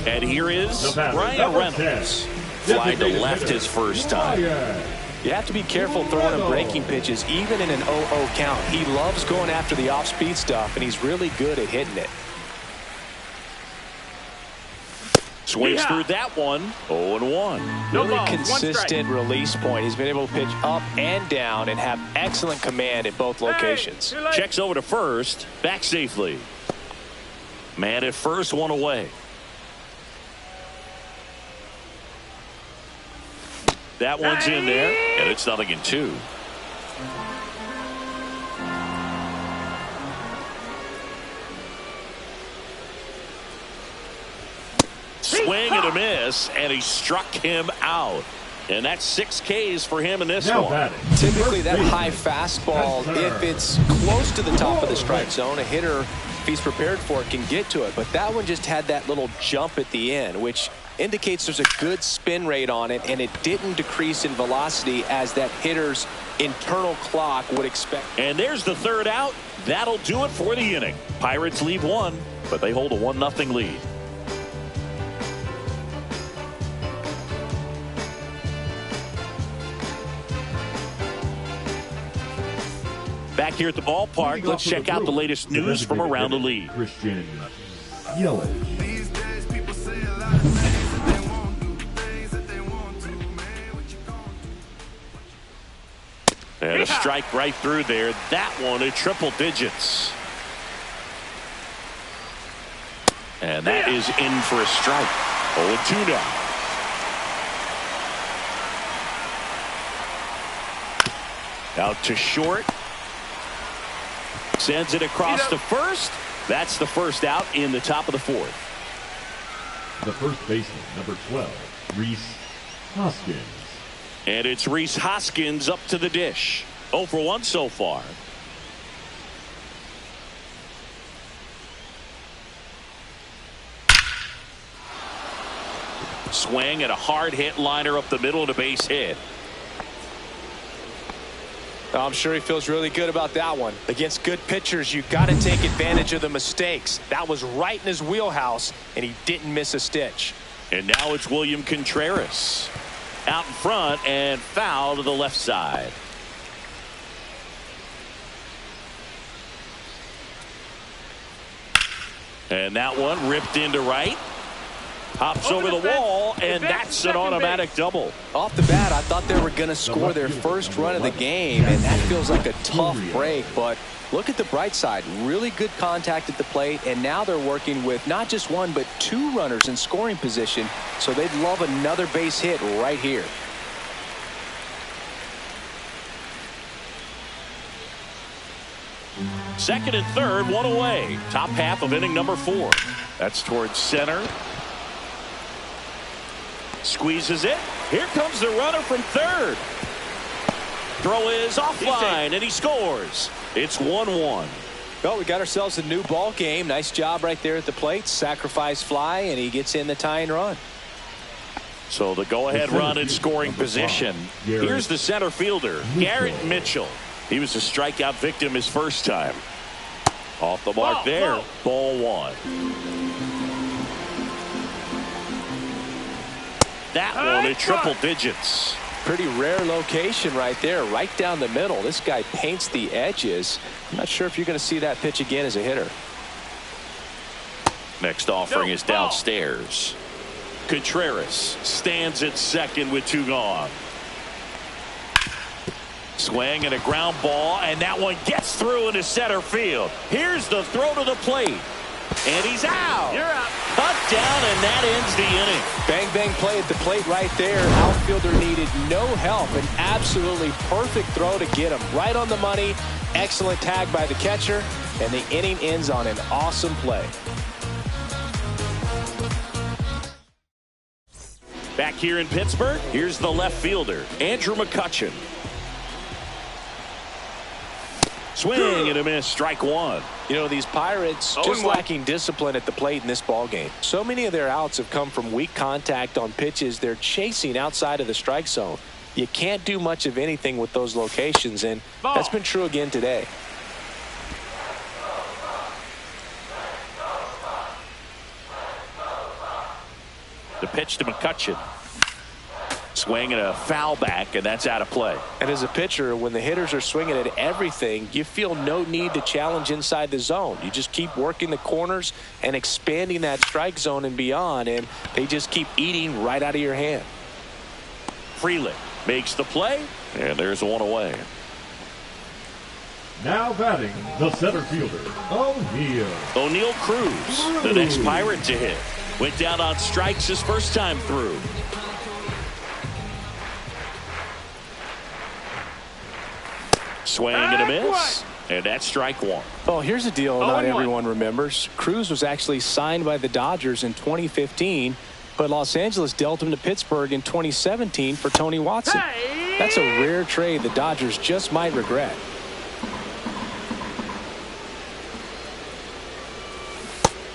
And here is Ryan Reynolds. Fly to left his first time. You have to be careful throwing him breaking pitches, even in an 0-0 count. He loves going after the off-speed stuff, and he's really good at hitting it. Swings through that one. 0-1. Really consistent release point. He's been able to pitch up and down and have excellent command in both locations. Checks over to first. Back safely. Man at first, 1 away. That one's in there, and it's 0-2. Swing and a miss, and he struck him out. And that's 6 Ks for him in this one. Typically, that high fastball, if it's close to the top of the strike zone, a hitter, if he's prepared for it, can get to it. But that one just had that little jump at the end, which indicates there's a good spin rate on it, and it didn't decrease in velocity as that hitter's internal clock would expect. And there's the 3rd out. That'll do it for the inning. Pirates leave 1, but they hold a 1-0 lead. Back here at the ballpark, let's check out the latest news from around the league. Christian Yelich. These days, people say a lot of things that they won't do, things that they want to, man. What you gonna do? And a strike right through there. That one at triple digits. And that is in for a strike. 0-2 now. Out to short. Sends it across to first. That's the first out in the top of the fourth. The first baseman, number 12, Rhys Hoskins. And it's Rhys Hoskins up to the dish. 0 for 1 so far. Swing and a hard hit liner up the middle and a base hit. I'm sure he feels really good about that one. Against good pitchers, you got to take advantage of the mistakes. That was right in his wheelhouse, and he didn't miss a stitch. And now it's William Contreras out in front and foul to the left side. And that one ripped into right. Hops over the wall, and that's an automatic double. Off the bat, I thought they were going to score their first run of the game, and that feels like a tough break. But look at the bright side. Really good contact at the plate, and now they're working with not just one, but 2 runners in scoring position. So they'd love another base hit right here. Second and third, one away. Top half of inning number 4. That's towards center. Squeezes it. Here comes the runner from third. Throw is offline, and he scores. It's 1-1. Well, we got ourselves a new ball game. Nice job right there at the plate. Sacrifice fly, and he gets in the tying run. So the go-ahead run in scoring position. Here's the center fielder, Garrett Mitchell. He was a strikeout victim his first time. Off the mark there. Ball 1. That one at triple digits. Pretty rare location right there, right down the middle. This guy paints the edges. I'm not sure if you're going to see that pitch again as a hitter. Next offering is downstairs. Contreras stands at second with 2 gone. Swing and a ground ball, and that one gets through into center field. Here's the throw to the plate. And he's out. You're out. Cut down, and that ends the inning. Bang, bang play at the plate right there. Outfielder needed no help. An absolutely perfect throw to get him right on the money. Excellent tag by the catcher, and the inning ends on an awesome play. Back here in Pittsburgh, here's the left fielder, Andrew McCutchen. Swing and a miss, strike 1. You know, these Pirates just lacking discipline at the plate in this ball game. So many of their outs have come from weak contact on pitches they're chasing outside of the strike zone. You can't do much of anything with those locations, and that's been true again today. The pitch to McCutchen. Swing and a foul back, and that's out of play. And as a pitcher, when the hitters are swinging at everything, you feel no need to challenge inside the zone. You just keep working the corners and expanding that strike zone and beyond, and they just keep eating right out of your hand. Freeland makes the play, and there's one away. Now batting, the center fielder, O'Neal Cruz, the next Pirate to hit. Went down on strikes his first time through. Swing and a miss, and that's strike 1. Oh, here's a deal not everyone remembers. Cruz was actually signed by the Dodgers in 2015, but Los Angeles dealt him to Pittsburgh in 2017 for Tony Watson. That's a rare trade the Dodgers just might regret.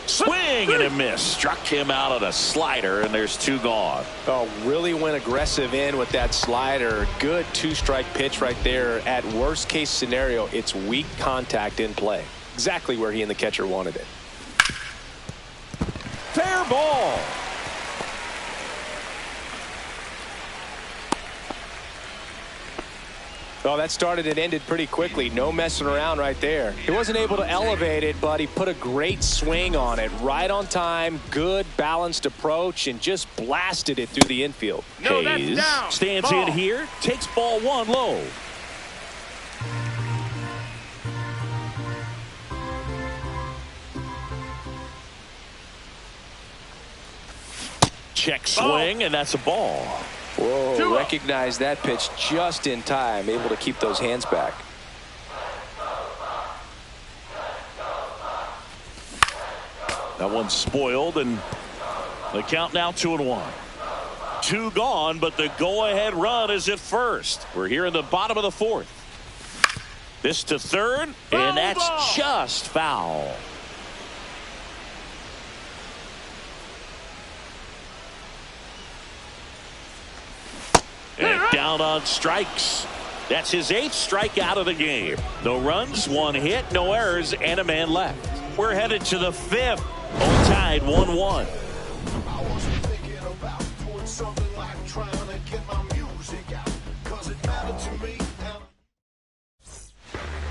Swing and a miss. Struck him out on a slider, and there's 2 gone. Oh, really went aggressive in with that slider. Good 2-strike pitch right there. At worst case scenario, it's weak contact in play. Exactly where he and the catcher wanted it. Fair ball. Well, that started and ended pretty quickly. No messing around right there. He wasn't able to elevate it, but he put a great swing on it. Right on time, good balanced approach, and just blasted it through the infield. No, Hayes that's down. stands Ball. in here, takes ball one low. Check swing, and that's a ball. Whoa, recognized that pitch just in time, able to keep those hands back. That one's spoiled, and the count now 2-1. 2 gone, but the go-ahead run is at first. We're here in the bottom of the 4th. This to third, and that's just foul. And down on strikes. That's his 8th strikeout of the game. No runs, 1 hit, no errors, and a man left. We're headed to the 5th. All tied 1-1.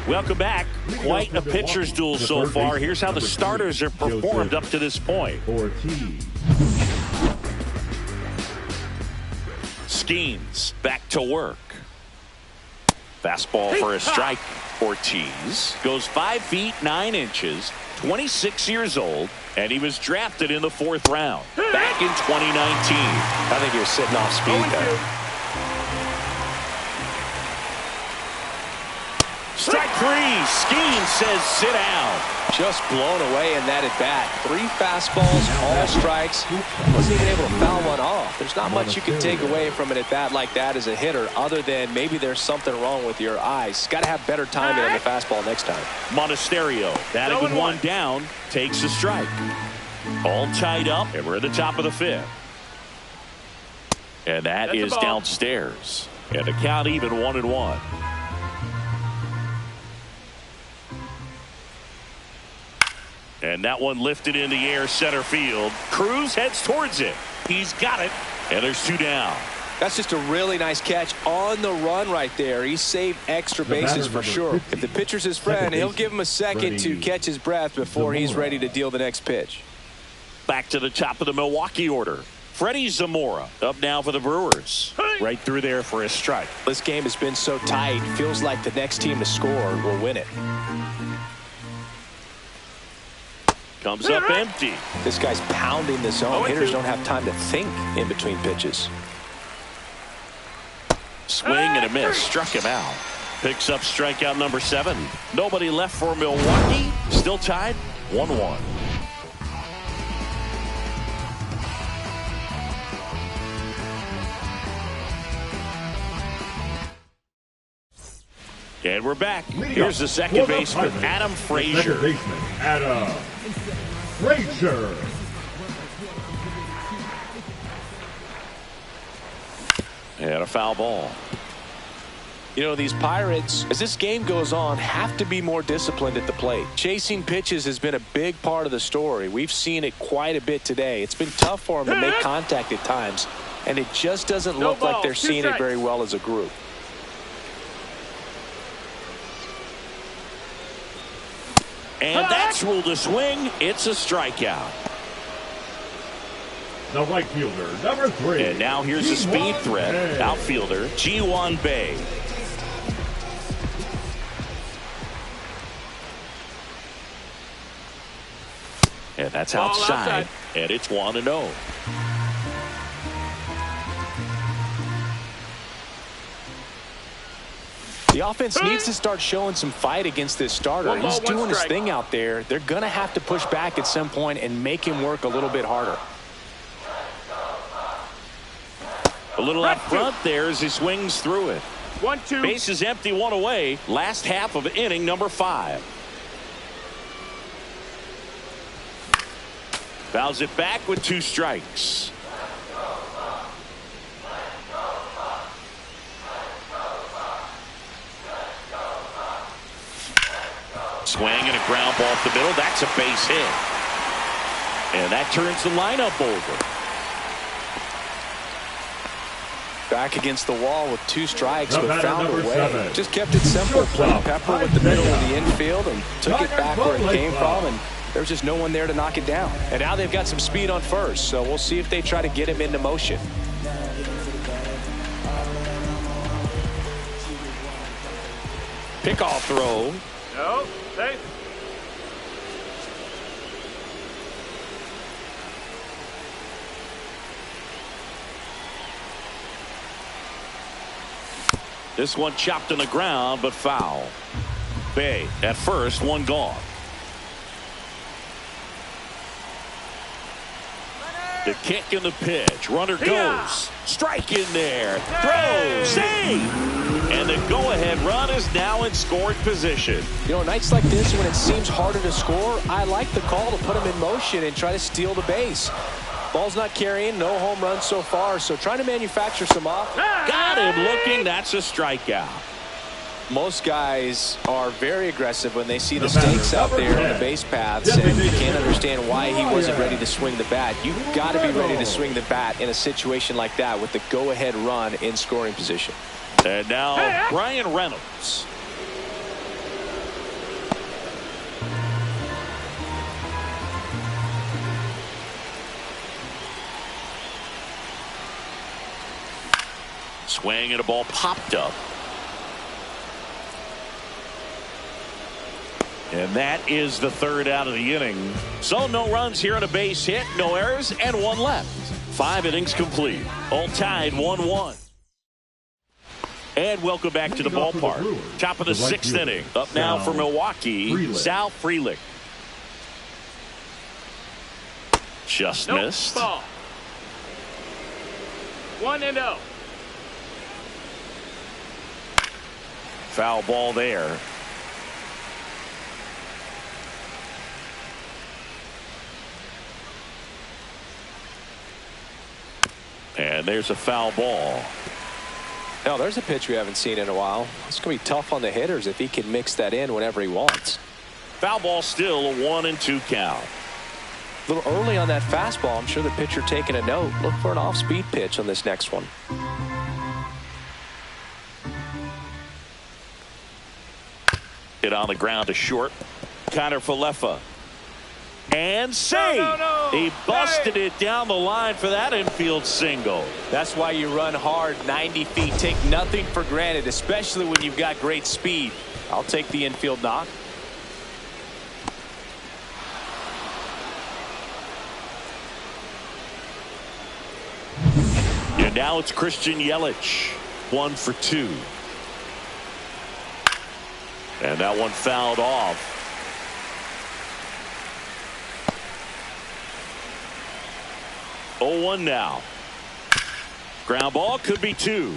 Welcome back. Quite a pitcher's duel so far. Here's how the starters have performed up to this point. Skeens back to work. Fastball for a strike. Ortiz goes 5 feet 9 inches, 26 years old, and he was drafted in the 4th round back in 2019. I think he was sitting off speed there. Strike 3. Skeens says sit down. Just blown away in that at bat. 3 fastballs, all strikes. Wasn't even able to foul one off. There's not much you can take away from an at bat like that as a hitter, other than maybe there's something wrong with your eyes. Got to have better timing on the fastball next time. Monasterio, batting with 1 down, takes a strike. All tied up, and we're at the top of the 5th. And that's is downstairs. And the count even 1-1. And that one lifted in the air center field. Cruz heads towards it. He's got it. And there's 2 down. That's just a really nice catch on the run right there. He saved extra bases for sure. If the pitcher's his friend, he'll give him a second to catch his breath before he's ready to deal the next pitch. Back to the top of the Milwaukee order. Freddie Zamora up now for the Brewers. Right through there for a strike. This game has been so tight. Feels like the next team to score will win it. Comes up empty. This guy's pounding the zone. Hitters don't have time to think in between pitches. Swing and a miss. Struck him out. Picks up strikeout number 7. Nobody left for Milwaukee. Still tied 1-1. And we're back. Here's the second baseman, Adam Frazier. Second baseman, Adam Frazier. And a foul ball. You know, these Pirates, as this game goes on, have to be more disciplined at the plate. Chasing pitches has been a big part of the story. We've seen it quite a bit today. It's been tough for them to make contact at times, and it just doesn't look like they're seeing it very well as a group. And that's ruled a swing. It's a strikeout. The right fielder, number 3. And now here's a speed threat. Outfielder, Ji-Hwan Bae. And that's outside. And it's 1-0. The offense needs to start showing some fight against this starter. He's doing his thing out there. They're going to have to push back at some point and make him work a little bit harder. A little out front there as he swings through it. 1-2. Base is empty, 1 away. Last half of inning number 5. Fouls it back with 2 strikes. Swing and a ground ball up the middle. That's a base hit. And that turns the lineup over. Back against the wall with 2 strikes, but found a way. 7. Just kept it simple. Played pepper with the middle of the infield and took it back where it came from, and there was just no one there to knock it down. And now they've got some speed on first, so we'll see if they try to get him into motion. Pickoff throw. No, safe. This one chopped on the ground, but foul. Bay at first, 1 gone. The kick and the pitch. Runner goes. Strike in there. Throw. Save. And the go-ahead run is now in scoring position. You know, nights like this when it seems harder to score, I like the call to put him in motion and try to steal the base. Ball's not carrying, no home runs so far, so trying to manufacture some off. Got him looking. That's a strikeout. Most guys are very aggressive when they see the stakes out there on the base paths, and you can't understand why he wasn't ready to swing the bat. You've got to be ready to swing the bat in a situation like that with the go-ahead run in scoring position. And now Brian Reynolds. Swing and a ball popped up. And that is the 3rd out of the inning. So no runs here on a base hit, no errors, and 1 left. 5 innings complete. All tied 1-1. And welcome back to the ballpark. Top of the 6th inning. Up now for Milwaukee, Sal Frelick. Just missed. Ball. 1-0. Foul ball there. And there's a foul ball. Now there's a pitch we haven't seen in a while. It's going to be tough on the hitters if he can mix that in whenever he wants. Foul ball still, a 1-2 count. A little early on that fastball. I'm sure the pitcher taking a note. Look for an off-speed pitch on this next one. Hit on the ground to short. Connor Falefa. And save. No. He busted it down the line for that infield single. That's why you run hard 90 feet. Take nothing for granted, especially when you've got great speed. I'll take the infield knock. And now it's Christian Yelich. 1 for 2. And that one fouled off. Oh, 1 now. Ground ball could be 2.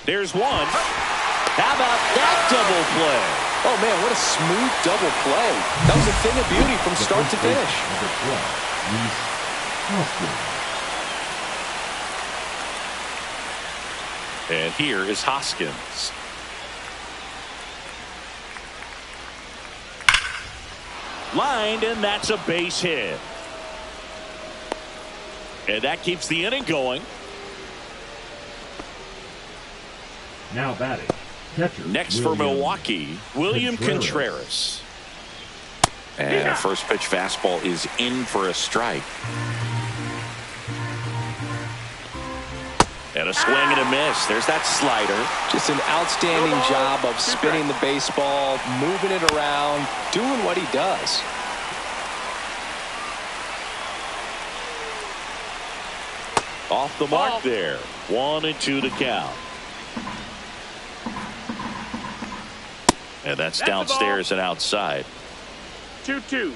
There's 1. How about that double play? Oh, man, what a smooth double play. That was a thing of beauty from start to finish. And here is Hoskins. Lined, and that's a base hit. And that keeps the inning going. Now batting. Catcher, next for Milwaukee, William Contreras. And a first pitch fastball is in for a strike. And a swing and a miss. There's that slider. Just an outstanding job of spinning the baseball, moving it around, doing what he does. Off the mark there. 1-2 to count. And that's downstairs and outside. 2-2.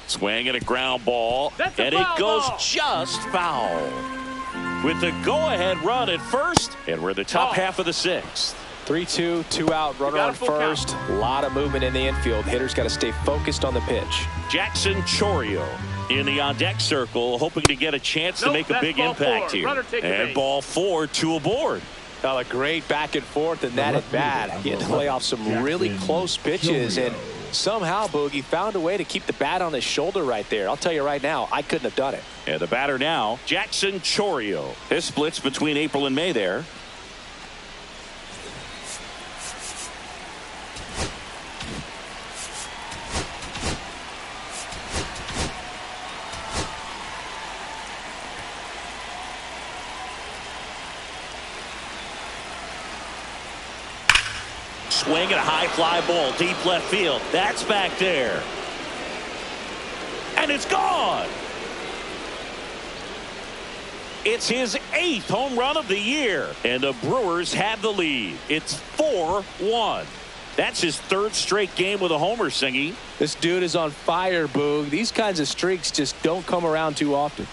Swing and a ground ball. And it goes just foul. With the go-ahead run at first. And we're the top half of the 6th. 3-2, 2 out, runner on first. A lot of movement in the infield. Hitters got to stay focused on the pitch. Jackson Chorio in the on-deck circle, hoping to get a chance to make a big impact here. And ball 4, 2 aboard. A great back and forth, and that at bat. He had to lay off some really close pitches, and Somehow, Boogie found a way to keep the bat on his shoulder right there. I'll tell you right now, I couldn't have done it. And the batter now, Jackson Chourio. His splits between April and May there. Swing and a high fly ball deep left field. That's back there. And it's gone. It's his 8th home run of the year. And the Brewers have the lead. It's 4-1. That's his 3rd straight game with a homer, Singy. This dude is on fire, Boog. These kinds of streaks just don't come around too often.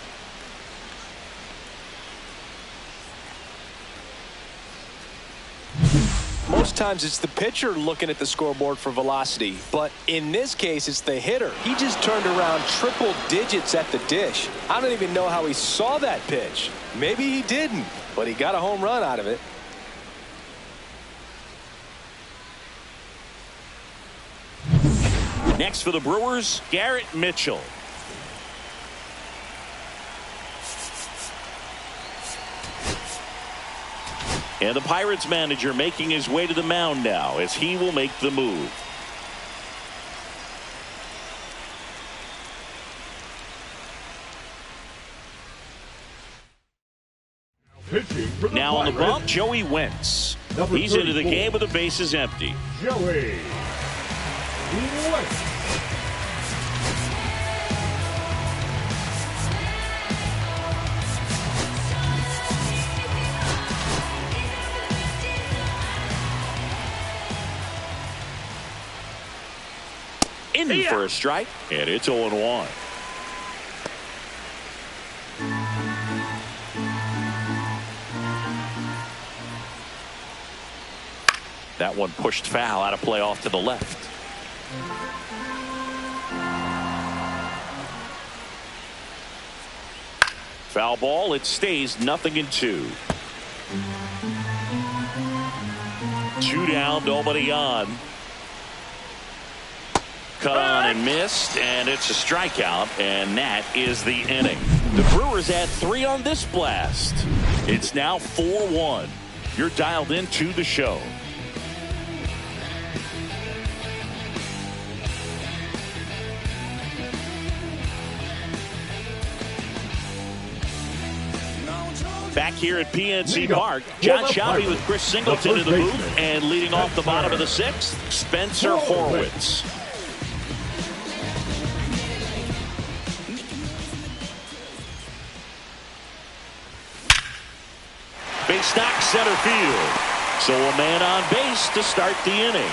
Most times it's the pitcher looking at the scoreboard for velocity, but in this case it's the hitter. He just turned around triple digits at the dish. I don't even know how he saw that pitch. Maybe he didn't, but he got a home run out of it. Next for the Brewers, Garrett Mitchell. And the Pirates manager making his way to the mound now as he will make the move. Now on the bump, Joey Wentz. He's into the game with the bases empty. Joey Wentz. In for a strike, and it's 0-1. That one pushed foul, out of play off to the left. Foul ball, it stays 0-2. 2 down, nobody on. Cut on and missed, and it's a strikeout, and that is the inning. The Brewers had 3 on this blast. It's now 4-1. You're dialed into the show. Back here at PNC Park, John Shelby with Chris Singleton in the booth, and leading off the bottom of the 6th, Spencer Horwitz. Base knock center field. So a man on base to start the inning.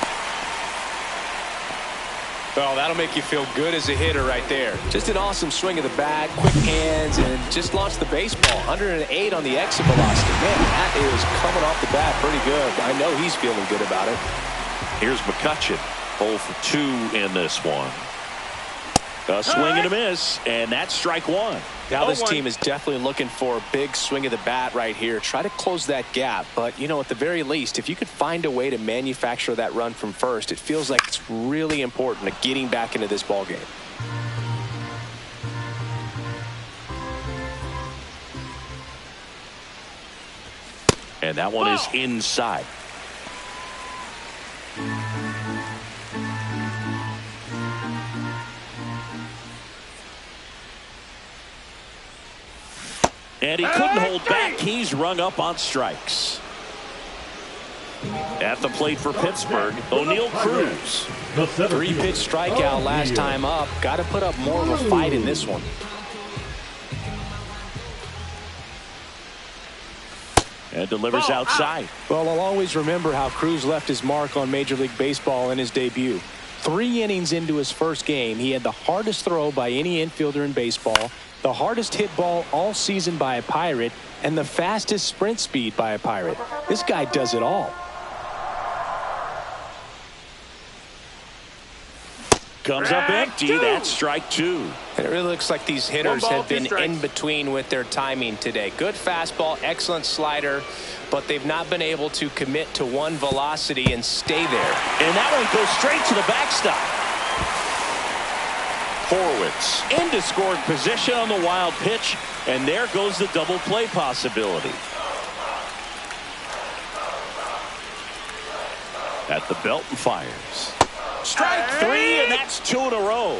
Well, that'll make you feel good as a hitter right there. Just an awesome swing of the bat, quick hands, and just launched the baseball. 108 on the exit velocity. Man, that is coming off the bat pretty good. I know he's feeling good about it. Here's McCutcheon. 0 for 2 in this one. A swing and a miss, and that's strike 1. Now this team is definitely looking for a big swing of the bat right here. Try to close that gap. But, you know, at the very least, if you could find a way to manufacture that run from first, it feels like it's really important to getting back into this ball game. And that one is inside. And he couldn't hold back. He's rung up on strikes. At the plate for Pittsburgh, O'Neal Cruz. 3-pitch strikeout last time up. Got to put up more of a fight in this one. And delivers outside. Well, I'll always remember how Cruz left his mark on Major League Baseball in his debut. 3 innings into his first game, he had the hardest throw by any infielder in baseball, the hardest hit ball all season by a Pirate, and the fastest sprint speed by a Pirate. This guy does it all. Comes up empty. That's strike 2. And it really looks like these hitters have been in between with their timing today. Good fastball, excellent slider, but they've not been able to commit to one velocity and stay there. And that one goes straight to the backstop. forwards into scoring position on the wild pitch, and there goes the double play possibility. At the belt and fires. Strike three, and that's 2 in a row.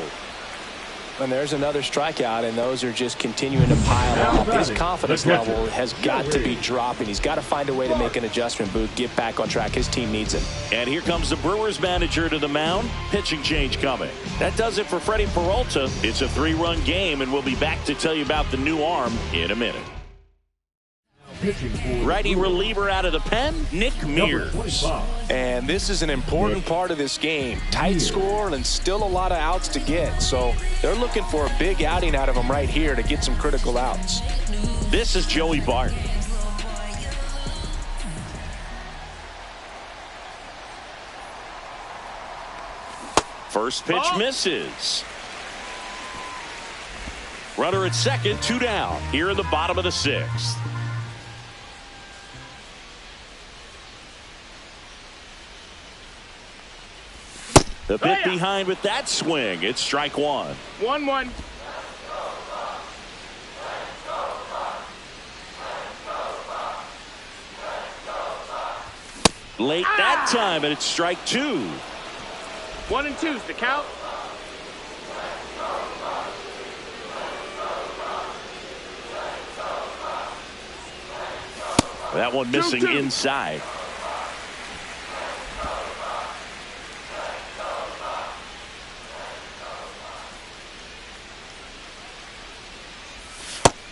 And there's another strikeout, and those are just continuing to pile up. His confidence level has got to be dropping. He's got to find a way to make an adjustment, Booth, get back on track. His team needs him. And here comes the Brewers manager to the mound. Pitching change coming. That does it for Freddie Peralta. It's a 3-run game, and we'll be back to tell you about the new arm in a minute. Righty reliever out of the pen, Nick Mears. And this is an important part of this game. Tight score and still a lot of outs to get. So they're looking for a big outing out of him right here to get some critical outs. This is Joey Bart. First pitch misses. Runner at second, 2 down. Here in the bottom of the 6th. The bit behind with that swing. It's strike 1. 1-1. Late that time, and it's strike 2. 1 and 2's the count. That one missing inside.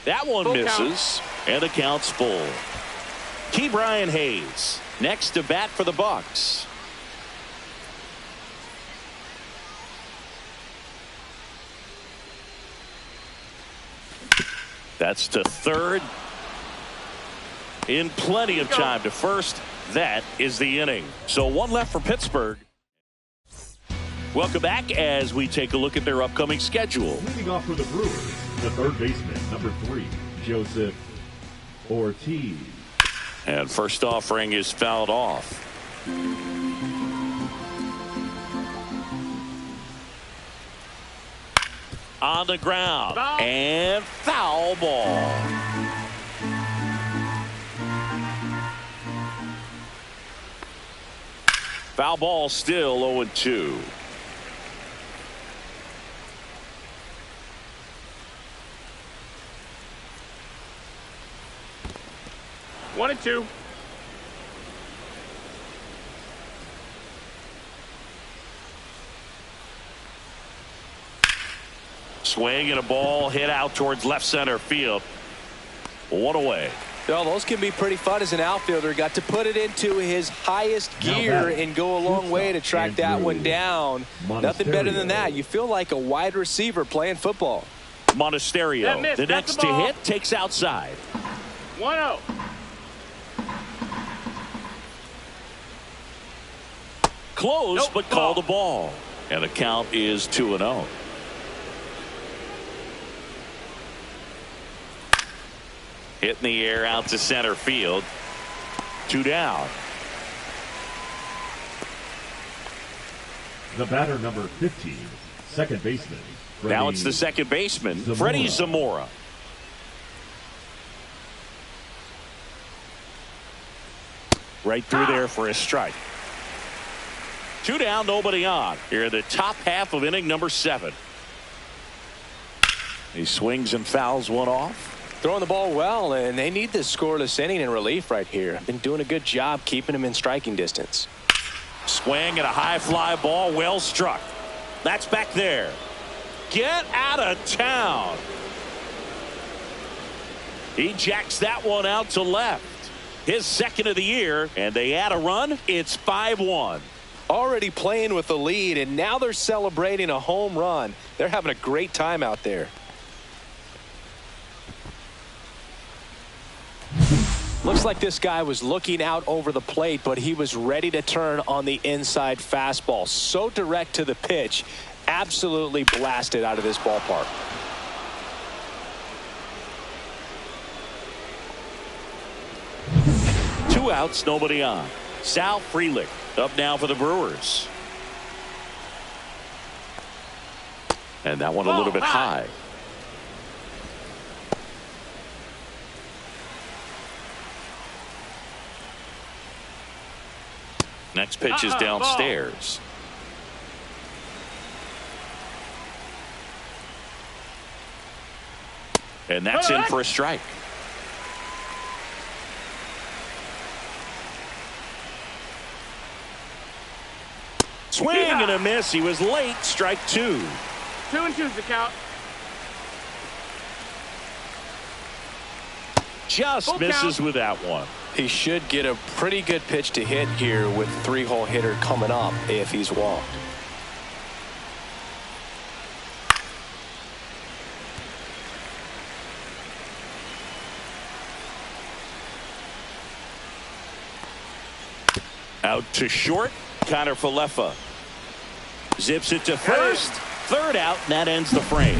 That one misses, and the count's full. Key Brian Hayes next to bat for the Bucks. That's to third. In plenty of time to first. That is the inning. So 1 left for Pittsburgh. Welcome back as we take a look at their upcoming schedule. Leading off for the Brewers, the third baseman, number 3, Joseph Ortiz. And first offering is fouled off. On the ground. And foul ball. Foul ball still 0-2. One and 2. Swing and a ball hit out towards left center field. 1 away. Well, those can be pretty fun as an outfielder. Got to put it into his highest gear and go a long way to track that one down. Nothing better than that. You feel like a wide receiver playing football. Monasterio, the next to hit, takes outside. 1-0. Close, but call the ball. And the count is 2-0. Hit in the air out to center field. 2 down. The batter, number 15, second baseman. Now it's the second baseman, Freddie Zamora. Right through there for a strike. 2 down, nobody on. Here in the top half of inning number 7. He swings and fouls one off. Throwing the ball well, and they need this scoreless inning in relief right here. Been doing a good job keeping him in striking distance. Swing and a high fly ball, well struck. That's back there. Get out of town. He jacks that one out to left. His second of the year, and they add a run. It's 5-1. Already playing with the lead, and now they're celebrating a home run. They're having a great time out there. Looks like this guy was looking out over the plate, but he was ready to turn on the inside fastball. So direct to the pitch. Absolutely blasted out of this ballpark. Two outs, nobody on. Sal Frelick up now for the Brewers. And that one a little bit high. Next pitch is downstairs. And that's in for a strike. Swing and a miss. He was late. Strike 2. 2-2's the count. Just misses with that one. He should get a pretty good pitch to hit here with 3-hole hitter coming up if he's walked. Out to short. Connor Falefa zips it to first. Third out, and that ends the frame.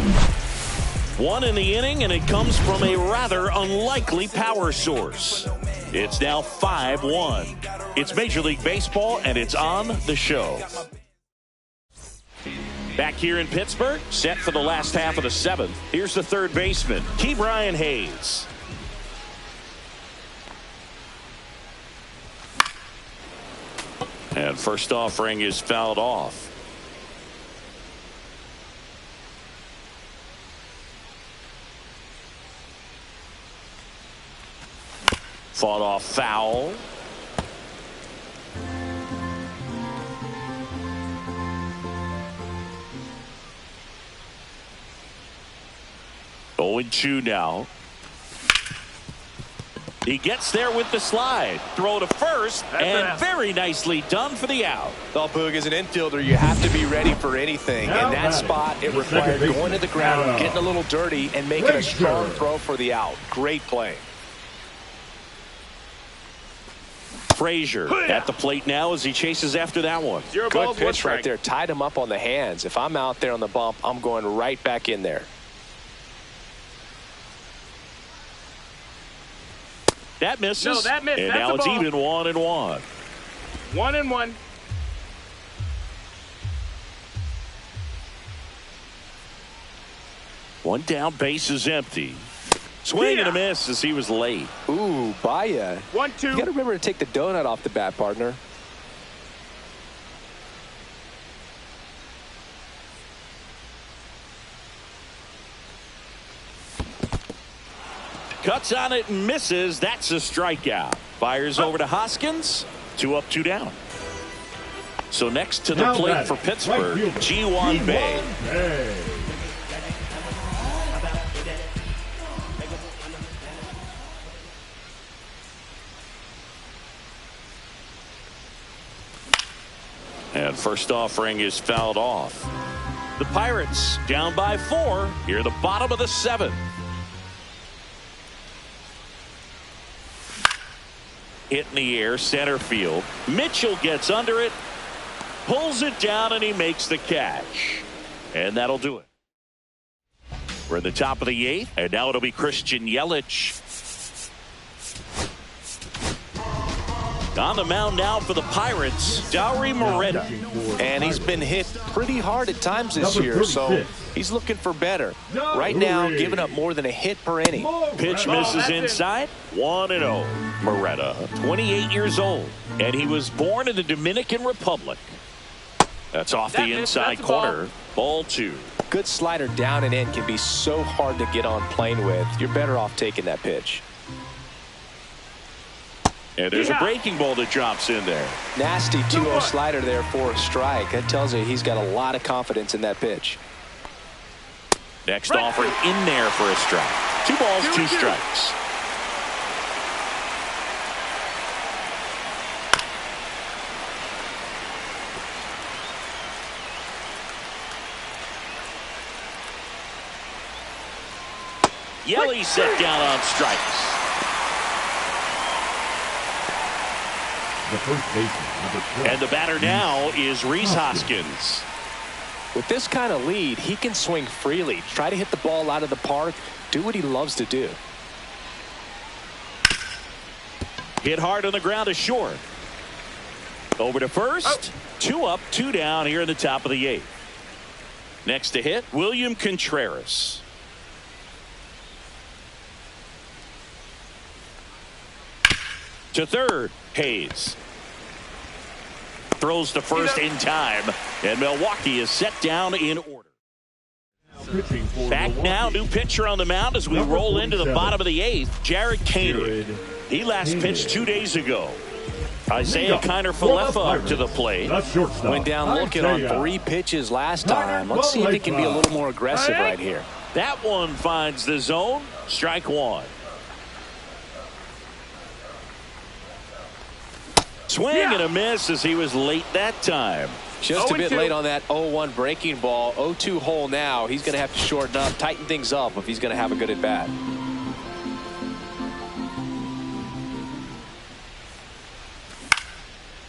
One in the inning, and it comes from a rather unlikely power source. It's now 5-1. It's Major League Baseball, and it's on the show. Back here in Pittsburgh, set for the last half of the 7th. Here's the third baseman, Ke'Bryan Hayes. And first offering is fouled off. Fought off foul. Oh, 0-2 now. He gets there with the slide. Throw to first, and very nicely done for the out. Well, Boog, as an infielder, you have to be ready for anything. In that spot, it required going to the ground, getting a little dirty, and making a strong throw for the out. Great play. Frazier at the plate now as he chases after that one. Good pitch right there. Tied him up on the hands. If I'm out there on the bump, I'm going right back in there. That misses. No, that missed. And that's now it's even 1-1. 1-1. One down, base is empty. Swing and a miss as he was late. Ooh, Baya. 1-2. You got to remember to take the donut off the bat, partner. Cuts on it and misses. That's a strikeout. Fires over to Hoskins. 2 up, 2 down. So next to the plate for Pittsburgh, Ji-Hwan Bae. And first offering is fouled off. The Pirates down by 4 here at the bottom of the 7th. Hit in the air, center field. Mitchell gets under it, pulls it down, and he makes the catch. And that'll do it. We're in the top of the 8th, and now it'll be Christian Yelich. On the mound now for the Pirates, Dauri Moreta. And he's been hit pretty hard at times this year, so he's looking for better. Right now, giving up more than a hit per inning. Pitch misses inside. 1-0. Moreta, 28 years old, and he was born in the Dominican Republic. That's off the inside corner. Ball 2. Good slider down and in can be so hard to get on plane with. You're better off taking that pitch. And there's a breaking ball that drops in there. Nasty 2-0 slider there for a strike. That tells you he's got a lot of confidence in that pitch. Next offering in there for a strike. 2 balls, 2 strikes. Yelich set down on strikes. The first baseman, number 12. And the batter now is Rhys Hoskins. With this kind of lead, he can swing freely, try to hit the ball out of the park, do what he loves to do. Hit hard on the ground to short. Over to first. 2 up, 2 down here in the top of the 8th. Next to hit, William Contreras. To third, Hayes. Throws to first in time, and Milwaukee is set down in order. Back now, new pitcher on the mound as we roll into the bottom of the 8th, Jared Koenig. He last pitched 2 days ago. Isaiah Kiner-Falefa up to the plate. Went down looking on 3 pitches last time. Let's see if he can be a little more aggressive right here. That one finds the zone. Strike 1. Swing and a miss as he was late that time. Just a bit late on that 0-1 breaking ball. 0-2 hole now. He's going to have to shorten up, tighten things up if he's going to have a good at bat.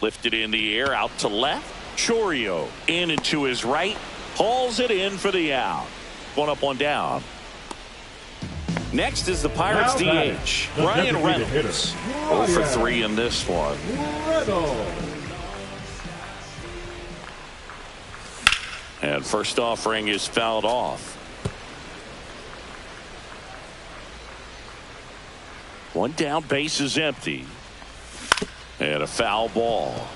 Lifted in the air out to left. Chourio in and to his right. Hauls it in for the out. 1 up, 1 down. Next is the Pirates DH, Brian Reynolds. 0 for 3 in this one. And first offering is fouled off. 1 down, base is empty. And a foul ball.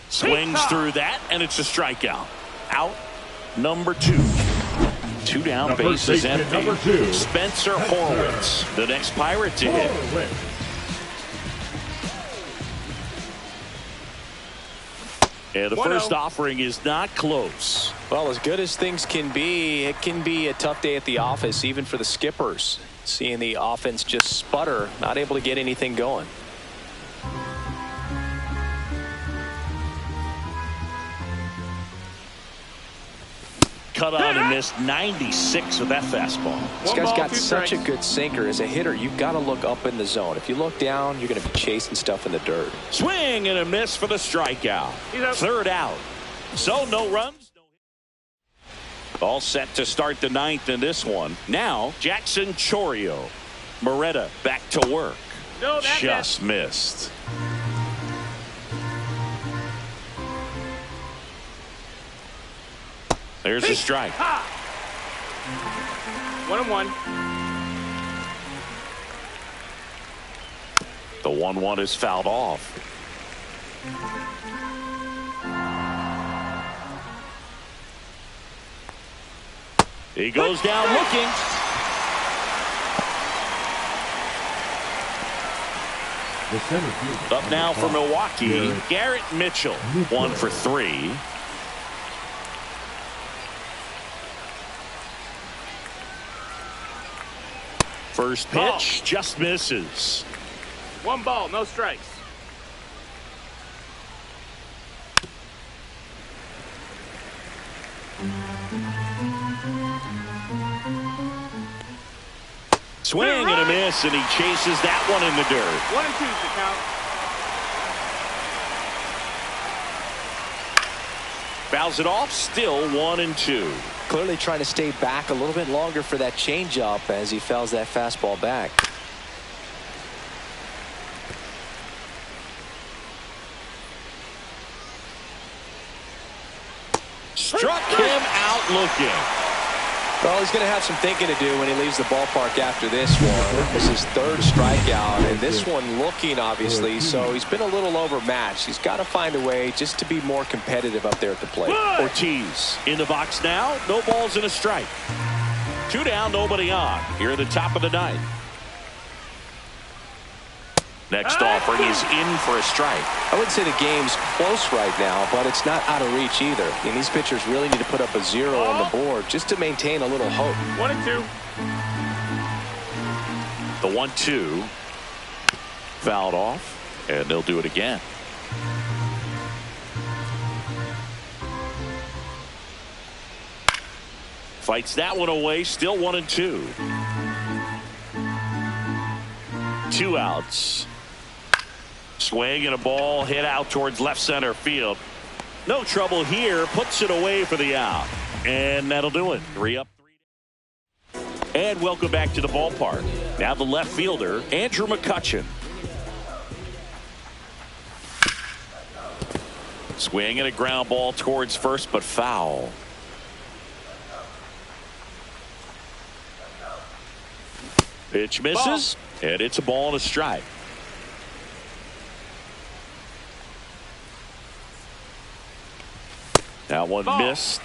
Swings through that, and it's a strikeout. Out number 2. 2 down, base is empty. Spencer Horwitz, the next Pirate to hit. And the first offering is not close. Well, as good as things can be, it can be a tough day at the office, even for the skippers. Seeing the offense just sputter, not able to get anything going. Cut on and missed 96 with that fastball. This guy's got such a good sinker. As a hitter, you've got to look up in the zone. If you look down, you're going to be chasing stuff in the dirt. Swing and a miss for the strikeout. Third out. So no runs. All set to start the 9th in this one. Now Jackson Chourio. Moretta back to work. Just missed. There's a strike. 1-1. The 1-1 is fouled off. He goes down looking. Up now for Milwaukee, Garrett Mitchell. 1 for 3. First pitch just misses. 1 ball, no strikes. Swing and a miss, and he chases that one in the dirt. 1 and 2 is the count. Fouls it off, still 1 and 2. Clearly trying to stay back a little bit longer for that changeup as he fouls that fastball back. Struck him out looking. Well, he's going to have some thinking to do when he leaves the ballpark after this one. This is 3rd strikeout, and this one looking, obviously, so he's been a little overmatched. He's got to find a way just to be more competitive up there at the plate. Ortiz in the box now. No balls and a strike. 2 down, nobody on. Here at the top of the 9th. Next offering is in for a strike. I wouldn't say the game's close right now, but it's not out of reach either. And these pitchers really need to put up a 0 on the board just to maintain a little hope. 1 and 2. The 1-2 fouled off, and they'll do it again. Fights that one away, still 1 and 2. 2 outs. Swing and a ball hit out towards left center field. No trouble here. Puts it away for the out. And that'll do it. 3 up, 3 down. And welcome back to the ballpark. Now the left fielder, Andrew McCutchen. Swing and a ground ball towards first, but foul. Pitch misses, and it's a ball and a strike. That one missed.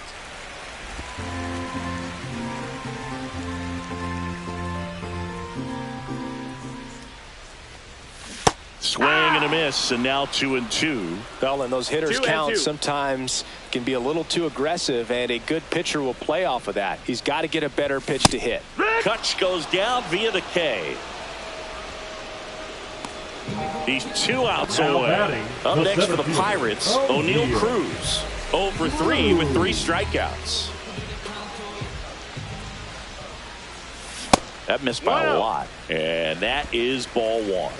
Swing and a miss, and now 2-2. Well, and those hitters count sometimes can be a little too aggressive, and a good pitcher will play off of that. He's got to get a better pitch to hit. Kutch goes down via the K. He's 2 outs away. Up next for the Pirates, O'Neal Cruz. 0 for 3 with 3 strikeouts. That missed by a lot. And that is ball 1.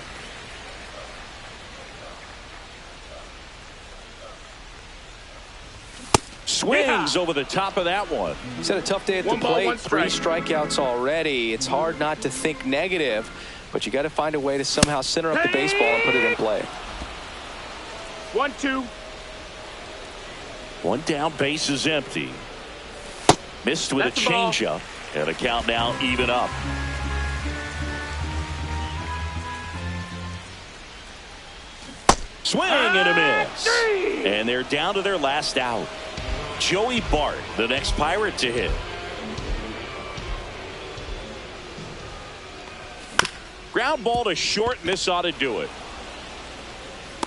Swings over the top of that one. He's had a tough day at the plate. 3 strikeouts already. It's hard not to think negative, but you got to find a way to somehow center up the baseball and put it in play. 1-2. 1 down, base is empty. Missed with a changeup, and the count now even up. Swing and a miss. And they're down to their last out. Joey Bart, the next Pirate to hit. Ground ball to short, and this ought to do it.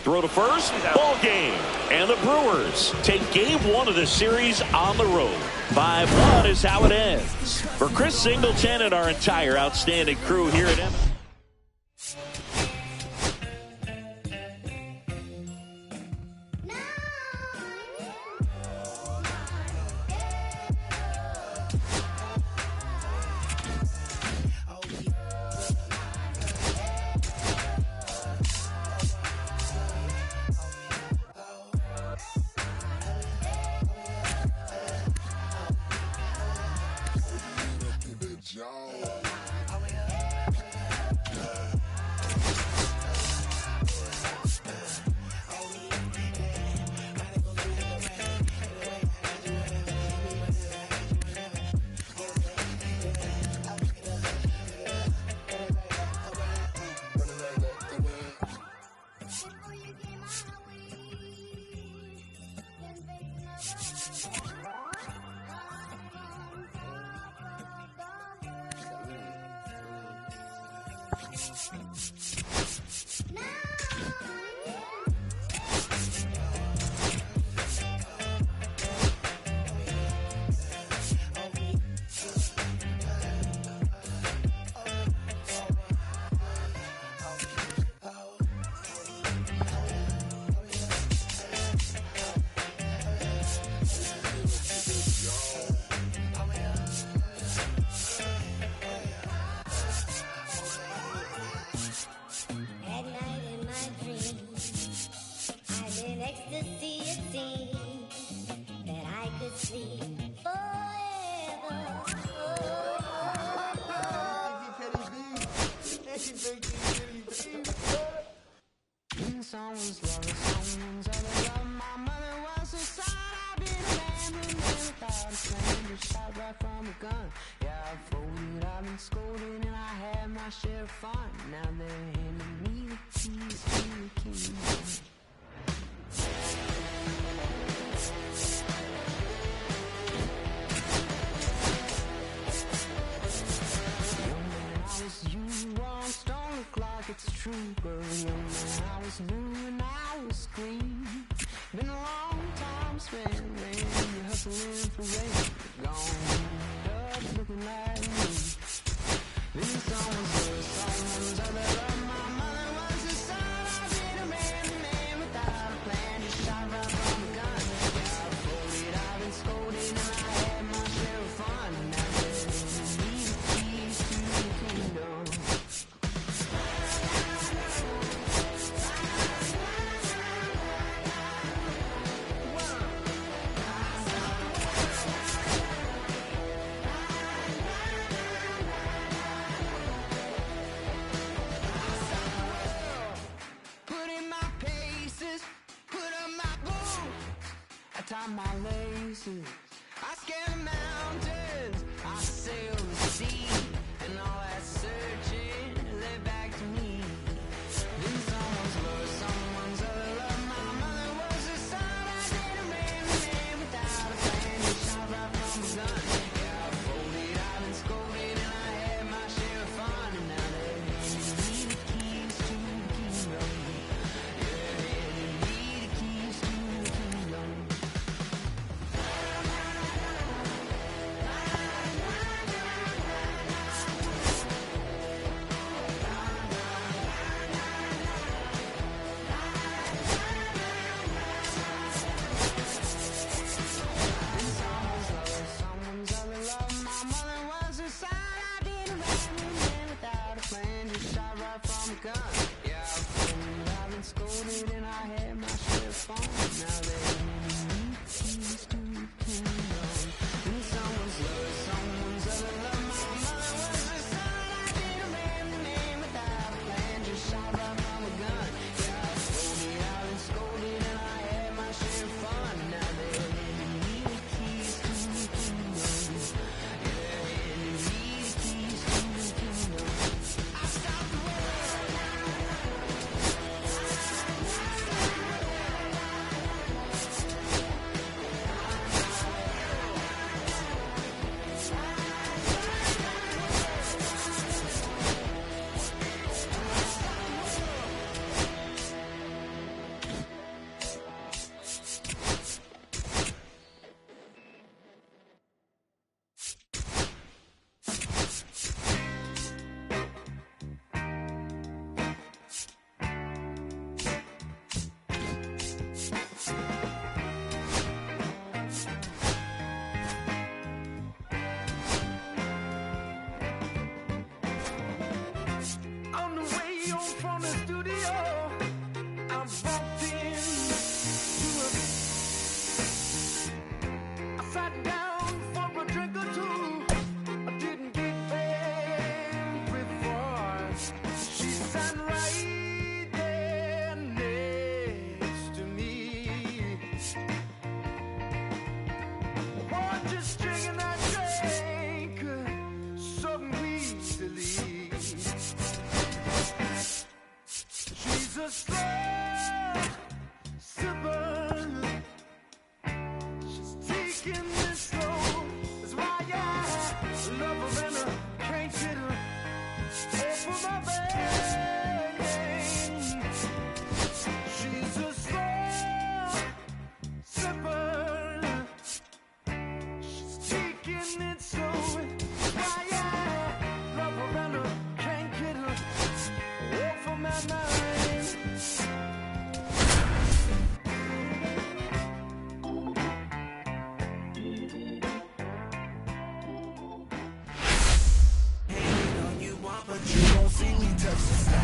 Throw to first, ball game. And the Brewers take game 1 of the series on the road. 5-1 is how it ends. For Chris Singleton and our entire outstanding crew here at MLB.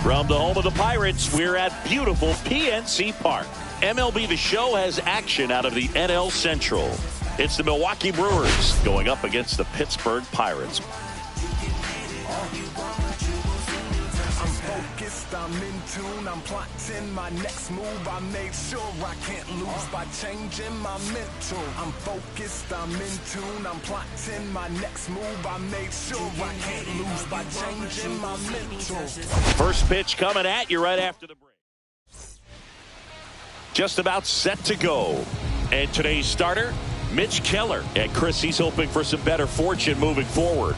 From the home of the Pirates, we're at beautiful PNC Park. MLB The Show has action out of the NL Central. It's the Milwaukee Brewers going up against the Pittsburgh Pirates. I'm in tune, I'm plotting my next move. I made sure I can't lose by changing my mental. I'm focused, I'm in tune, I'm plotting my next move. I made sure I can't lose by changing my mental. First pitch coming at you right after the break. Just about set to go. And today's starter, Mitch Keller. And Chris, he's hoping for some better fortune moving forward.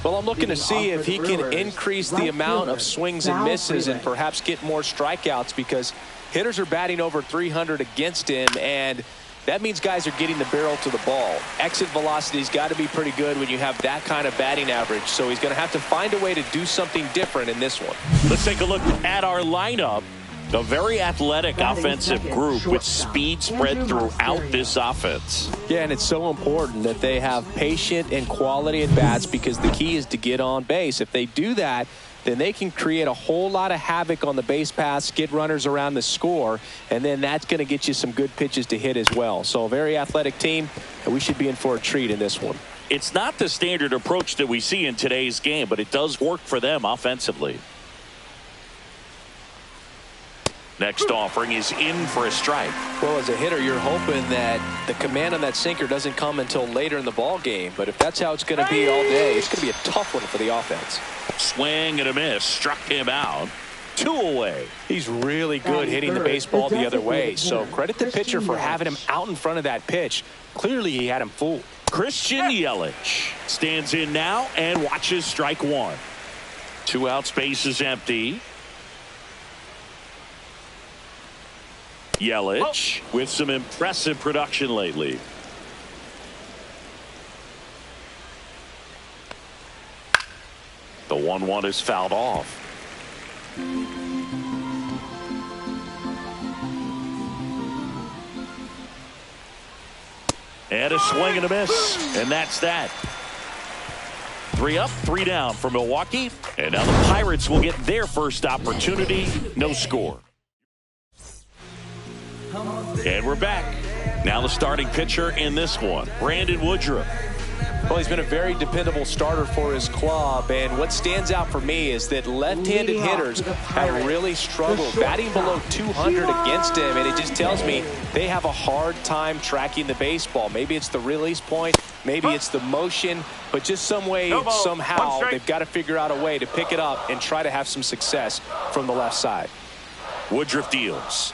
Well, I'm looking to see if he can increase the amount of swings and misses and perhaps get more strikeouts, because hitters are batting over 300 against him, and that means guys are getting the barrel to the ball. Exit velocity's got to be pretty good when you have that kind of batting average, so he's going to have to find a way to do something different in this one. Let's take a look at our lineup. A very athletic offensive group with speed spread throughout this offense. Yeah, and it's so important that they have patient and quality at bats, because the key is to get on base. If they do that, then they can create a whole lot of havoc on the base paths, get runners around the score, and then that's going to get you some good pitches to hit as well. So a very athletic team, and we should be in for a treat in this one. It's not the standard approach that we see in today's game, but it does work for them offensively. Next offering is in for a strike. Well, as a hitter, you're hoping that the command on that sinker doesn't come until later in the ball game. But if that's how it's going to be all day, it's going to be a tough one for the offense. Swing and a miss. Struck him out. 2 away. He's really good hitting the baseball the other way. So credit the pitcher for having him out in front of that pitch. Clearly, he had him fooled. Christian Yelich stands in now and watches strike 1. 2 outs, base is empty. Yelich with some impressive production lately. The 1-1 is fouled off. And a swing and a miss. And that's that. 3 up, 3 down for Milwaukee. And now the Pirates will get their first opportunity. No score. And we're back. Now the starting pitcher in this one, Brandon Woodruff. Well, he's been a very dependable starter for his club, and what stands out for me is that left-handed hitters have really struggled batting below 200 against him, and it just tells me they have a hard time tracking the baseball. Maybe it's the release point, maybe it's the motion, but just some way, somehow, they've got to figure out a way to pick it up and try to have some success from the left side. Woodruff deals.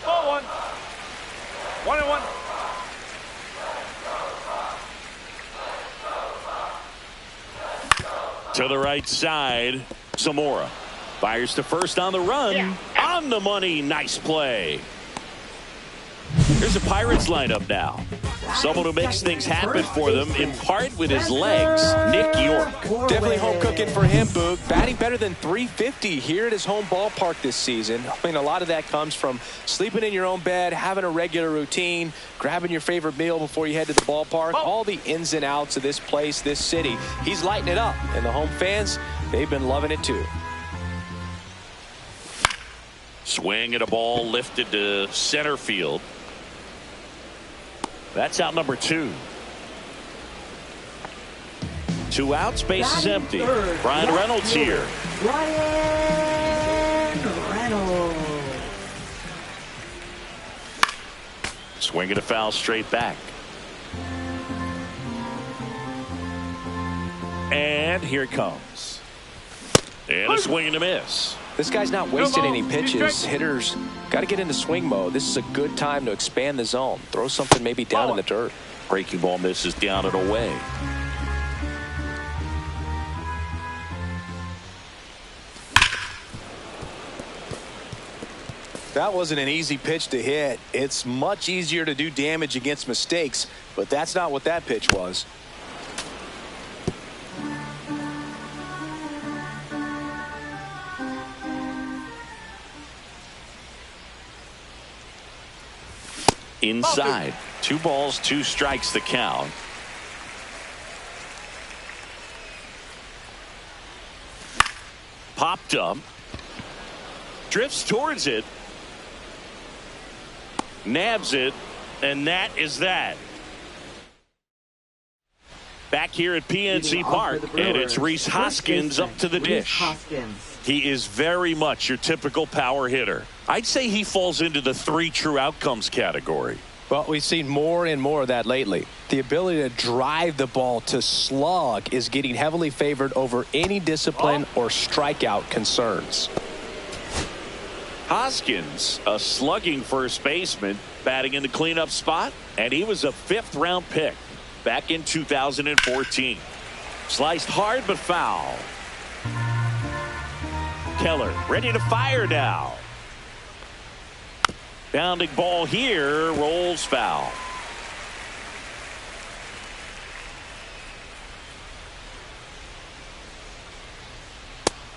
1-1. 1-1. To the right side, Zamora fires to first on the run. On the money. Nice play. Here's a Pirates lineup now. Someone who makes things happen for them, in part with his legs, Nick York. Definitely home cooking for him, Boog. Batting better than .350 here at his home ballpark this season. I mean, a lot of that comes from sleeping in your own bed, having a regular routine, grabbing your favorite meal before you head to the ballpark, all the ins and outs of this place, this city. He's lighting it up, and the home fans, they've been loving it too. Swing at a ball lifted to center field. That's out number 2. 2 outs, base is empty. Brian Reynolds here. Brian Reynolds. Swing at a foul straight back. And here it comes. And a swing and a miss. This guy's not wasting any pitches. Hitters got to get into swing mode. This is a good time to expand the zone. Throw something maybe down in the dirt. Breaking ball misses down and away. That wasn't an easy pitch to hit. It's much easier to do damage against mistakes, but that's not what that pitch was. Inside. 2 balls, 2 strikes the count. Popped up. Drifts towards it. Nabs it. And that is that. Back here at PNC Park, and it's Rhys Hoskins up to the dish. He is very much your typical power hitter. I'd say he falls into the 3 true outcomes category. Well, we've seen more and more of that lately. The ability to drive the ball to slug is getting heavily favored over any discipline or strikeout concerns. Hoskins, a slugging first baseman, batting in the cleanup spot, and he was a 5th-round pick back in 2014. Sliced hard but foul. Keller ready to fire now. Bounding ball here, rolls foul.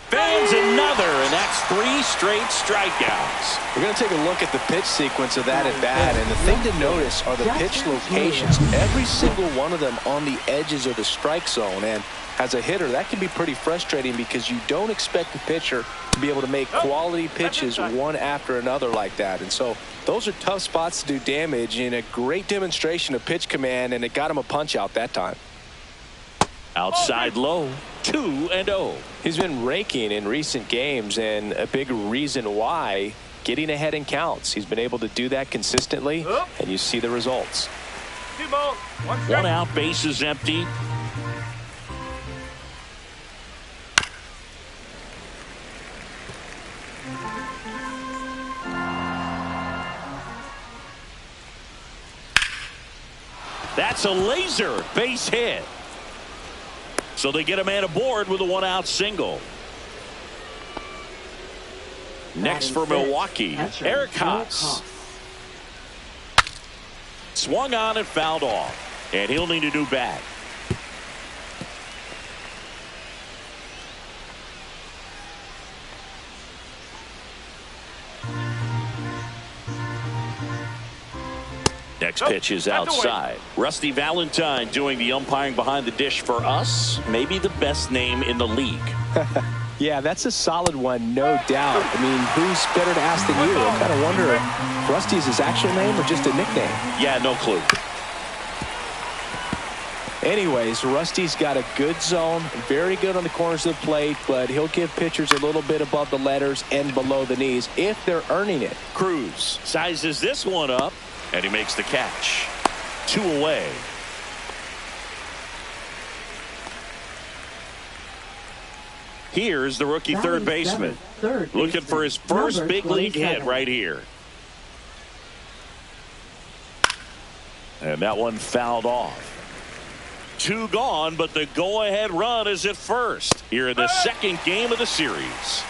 Fans another, and that's 3 straight strikeouts. We're going to take a look at the pitch sequence of that at bat, and the thing to notice are the pitch locations. Every single one of them on the edges of the strike zone, and as a hitter, that can be pretty frustrating because you don't expect the pitcher to be able to make quality pitches one after another like that. And so those are tough spots to do damage, and a great demonstration of pitch command, and it got him a punch out that time. Outside low, 2-0. He's been raking in recent games, and a big reason why, getting ahead in counts. He's been able to do that consistently, and you see the results. 2 balls, 1 strike. 1 out, bases empty. That's a laser base hit. So they get a man aboard with a 1-out single. Next for Milwaukee, Eric Haas. Swung on and fouled off. And he'll need a new bat. Next pitch is outside. Rusty Valentine doing the umpiring behind the dish for us. Maybe the best name in the league. Yeah, that's a solid one, no doubt. I mean, who's better to ask than you? I kind of wonder if Rusty is his actual name or just a nickname. Yeah, no clue. Anyways, Rusty's got a good zone, very good on the corners of the plate, but he'll give pitchers a little bit above the letters and below the knees if they're earning it. Cruz sizes this one up, and he makes the catch. 2 away. Here's the rookie third baseman. Looking for his first big league hit right here. And that one fouled off. 2 gone, but the go-ahead run is at first here in the second game of the series.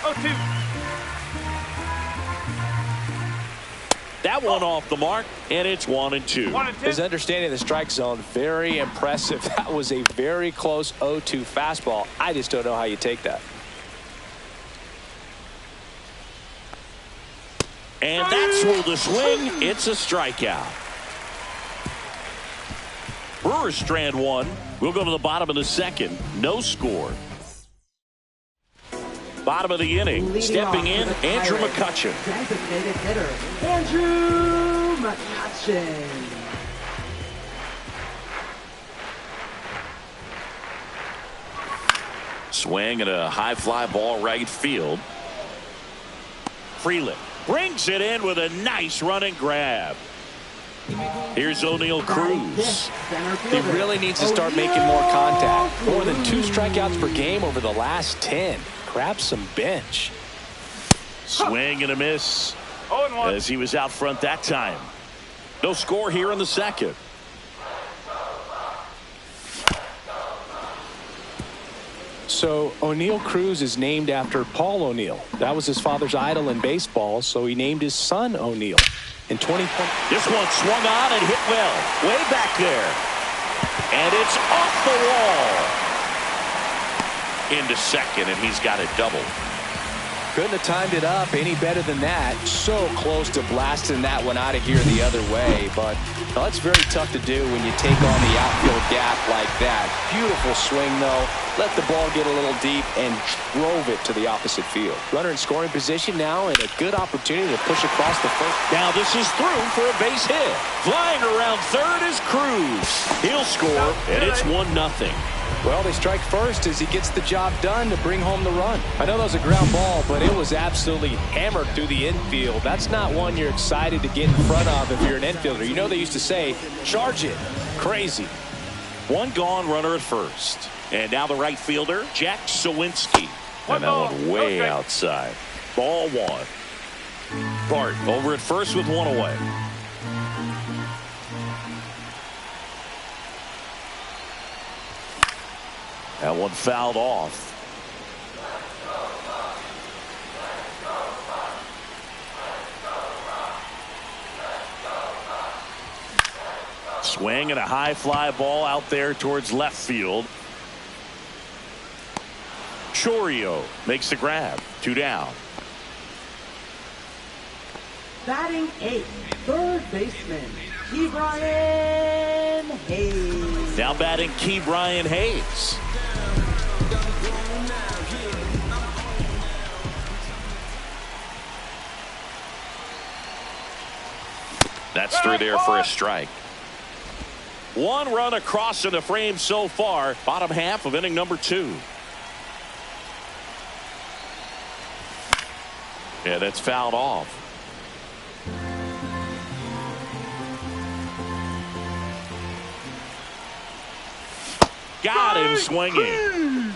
That one off the mark, and it's 1-2. His understanding of the strike zone, very impressive. That was a very close 0-2 fastball. I just don't know how you take that. And that's ruled a swing. It's a strikeout. Brewers strand 1. We'll go to the bottom of the second. No score. Bottom of the inning. Stepping in, Andrew McCutchen. Designated hitter, Andrew McCutchen. Swing and a high fly ball right field. Freeland brings it in with a nice running grab. Here's O'Neal Cruz. He really needs to start making more contact. More than 2 strikeouts per game over the last 10. Grab some bench. Swing and a miss as he was out front that time. No score here in the second. So O'Neal Cruz is named after Paul O'Neal. That was his father's idol in baseball, so he named his son O'Neal. In 2020. This one swung on and hit well. Way back there. And it's off the wall. Into second, and he's got it doubled. Couldn't have timed it up any better than that. So close to blasting that one out of here the other way. But that's very tough to do when you take on the outfield gap like that. Beautiful swing, though. Let the ball get a little deep and drove it to the opposite field. Runner in scoring position now and a good opportunity to push across the first. Now this is through for a base hit. Flying around third is Cruz. He'll score, and it's 1-0. Well, they strike first as he gets the job done to bring home the run. I know that was a ground ball, but it was absolutely hammered through the infield. That's not one you're excited to get in front of if you're an infielder. You know they used to say, charge it. Crazy. One gone, runner at first. And now the right fielder, Jack Sawinski. And that one way outside. Ball one. Bart over at first with one away. That one fouled off. Swing and a high fly ball out there towards left field. Chorio makes the grab. 2 down. Batting 8th, third baseman, Ke'Bryan Hayes. Now batting Ke'Bryan Hayes. That's through there for a strike. 1 run across in the frame so far. Bottom half of inning number 2. Yeah, that's fouled off. Got him swinging.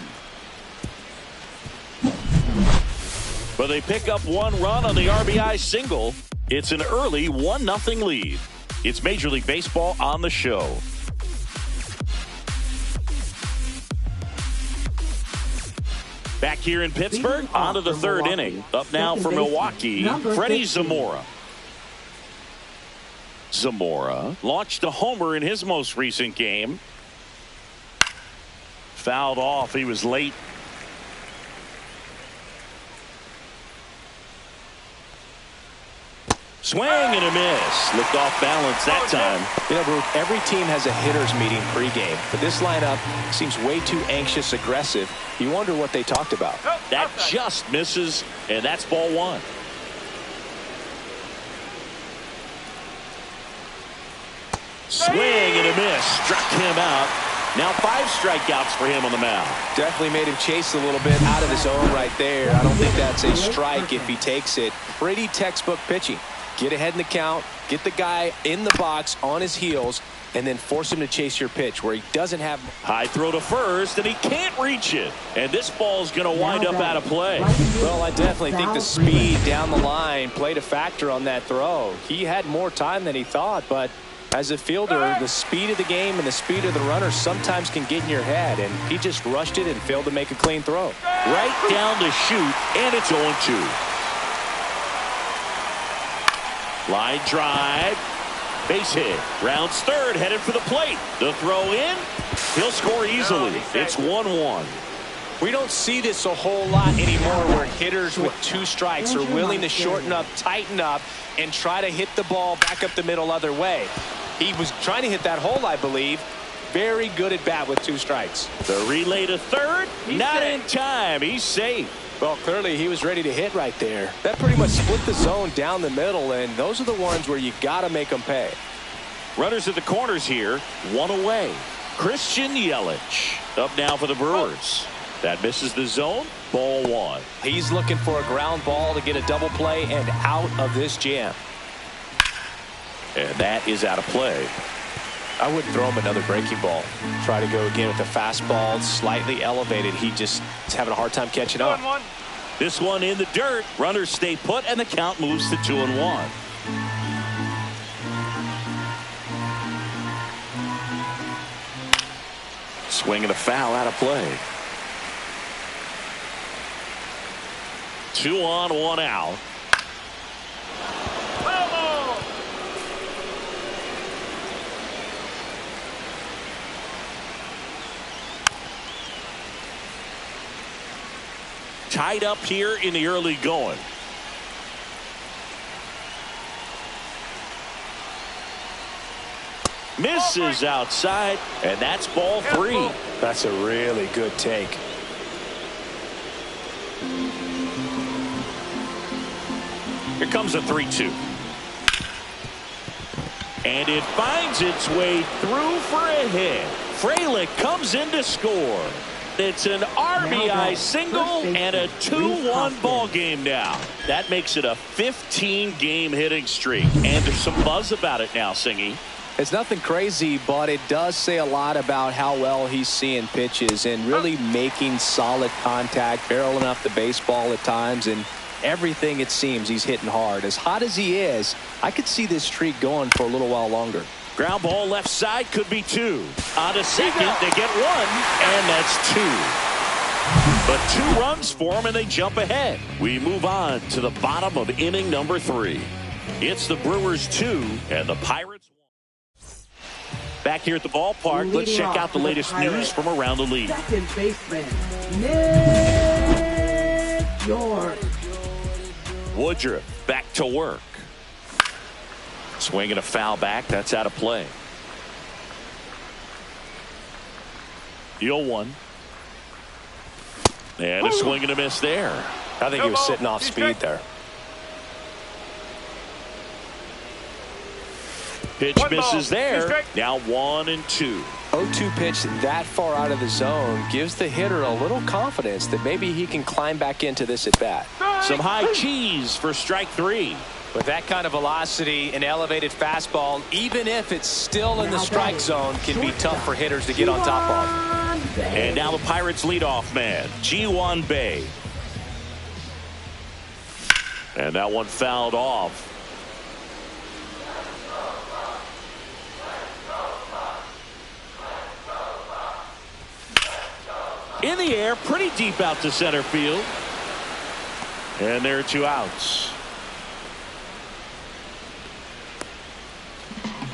But they pick up 1 run on the RBI single. It's an early 1-0 lead. It's Major League Baseball on the show. Back here in Pittsburgh, on to the 3rd inning. Up now for Milwaukee, Freddie Zamora. Zamora launched a homer in his most recent game. Fouled off. He was late. Swing and a miss. Looked off balance that time. You know, Bruce, every team has a hitters meeting pregame, but this lineup seems way too anxious, aggressive. You wonder what they talked about. That just misses, and that's ball 1. Swing and a miss. Struck him out. Now 5 strikeouts for him on the mound. Definitely made him chase a little bit out of his zone right there. I don't think that's a strike if he takes it. Pretty textbook pitching. Get ahead in the count, get the guy in the box on his heels, and then force him to chase your pitch where he doesn't have. High throw to first, and he can't reach it. And this ball's going to wind up out of play. Well, I definitely think the speed down the line played a factor on that throw. He had more time than he thought, but as a fielder, the speed of the game and the speed of the runner sometimes can get in your head, and he just rushed it and failed to make a clean throw. Right down to shoot, and it's 0-2. Line drive. Base hit. Rounds third, headed for the plate. The throw in. He'll score easily. It's 1-1. We don't see this a whole lot anymore where hitters with 2 strikes are willing to shorten up, tighten up, and try to hit the ball back up the middle other way. He was trying to hit that hole, I believe. Very good at bat with 2 strikes. The relay to third. Not in time. He's safe. Well, clearly he was ready to hit right there. That pretty much split the zone down the middle, and those are the ones where you got to make them pay. Runners at the corners here. 1 away. Christian Yelich up now for the Brewers. That misses the zone. Ball 1. He's looking for a ground ball to get a double play and out of this jam. And that is out of play. I wouldn't throw him another breaking ball. Try to go again with the fastball, slightly elevated. He just is having a hard time catching up. This one in the dirt. Runners stay put, and the count moves to 2-1. Swing and a foul out of play. 2 on, 1 out. Tied up here in the early going. Misses outside, and that's ball 3. That's a really good take. Here comes a 3-2. And it finds its way through for a hit. Frelick comes in to score. It's an RBI single and a 2-1 ball game now. That makes it a 15-game hitting streak. And there's some buzz about it now, Singy. It's nothing crazy, but it does say a lot about how well he's seeing pitches and really making solid contact, barreling up the baseball at times, and everything it seems he's hitting hard. As hot as he is, I could see this streak going for a little while longer. Ground ball left side, could be 2. On to second, they get 1, and that's 2. But 2 runs for them, and they jump ahead. We move on to the bottom of inning number 3. It's the Brewers 2 and the Pirates 1. Back here at the ballpark, let's check out the latest news from around the league. Second baseman, Nick York. Woodruff back to work. Swinging a foul back. That's out of play. 0-1. And a swing and a miss there. I think he was sitting off speed there. Pitch misses there. Now 1-2. 0-2 pitch that far out of the zone gives the hitter a little confidence that maybe he can climb back into this at bat. Some high cheese for strike 3. With that kind of velocity, an elevated fastball, even if it's still in the strike zone, can be tough for hitters to get on top of. And now the Pirates leadoff man, Ji-Hwan Bae. And that one fouled off. In the air, pretty deep out to center field. And there are 2 outs.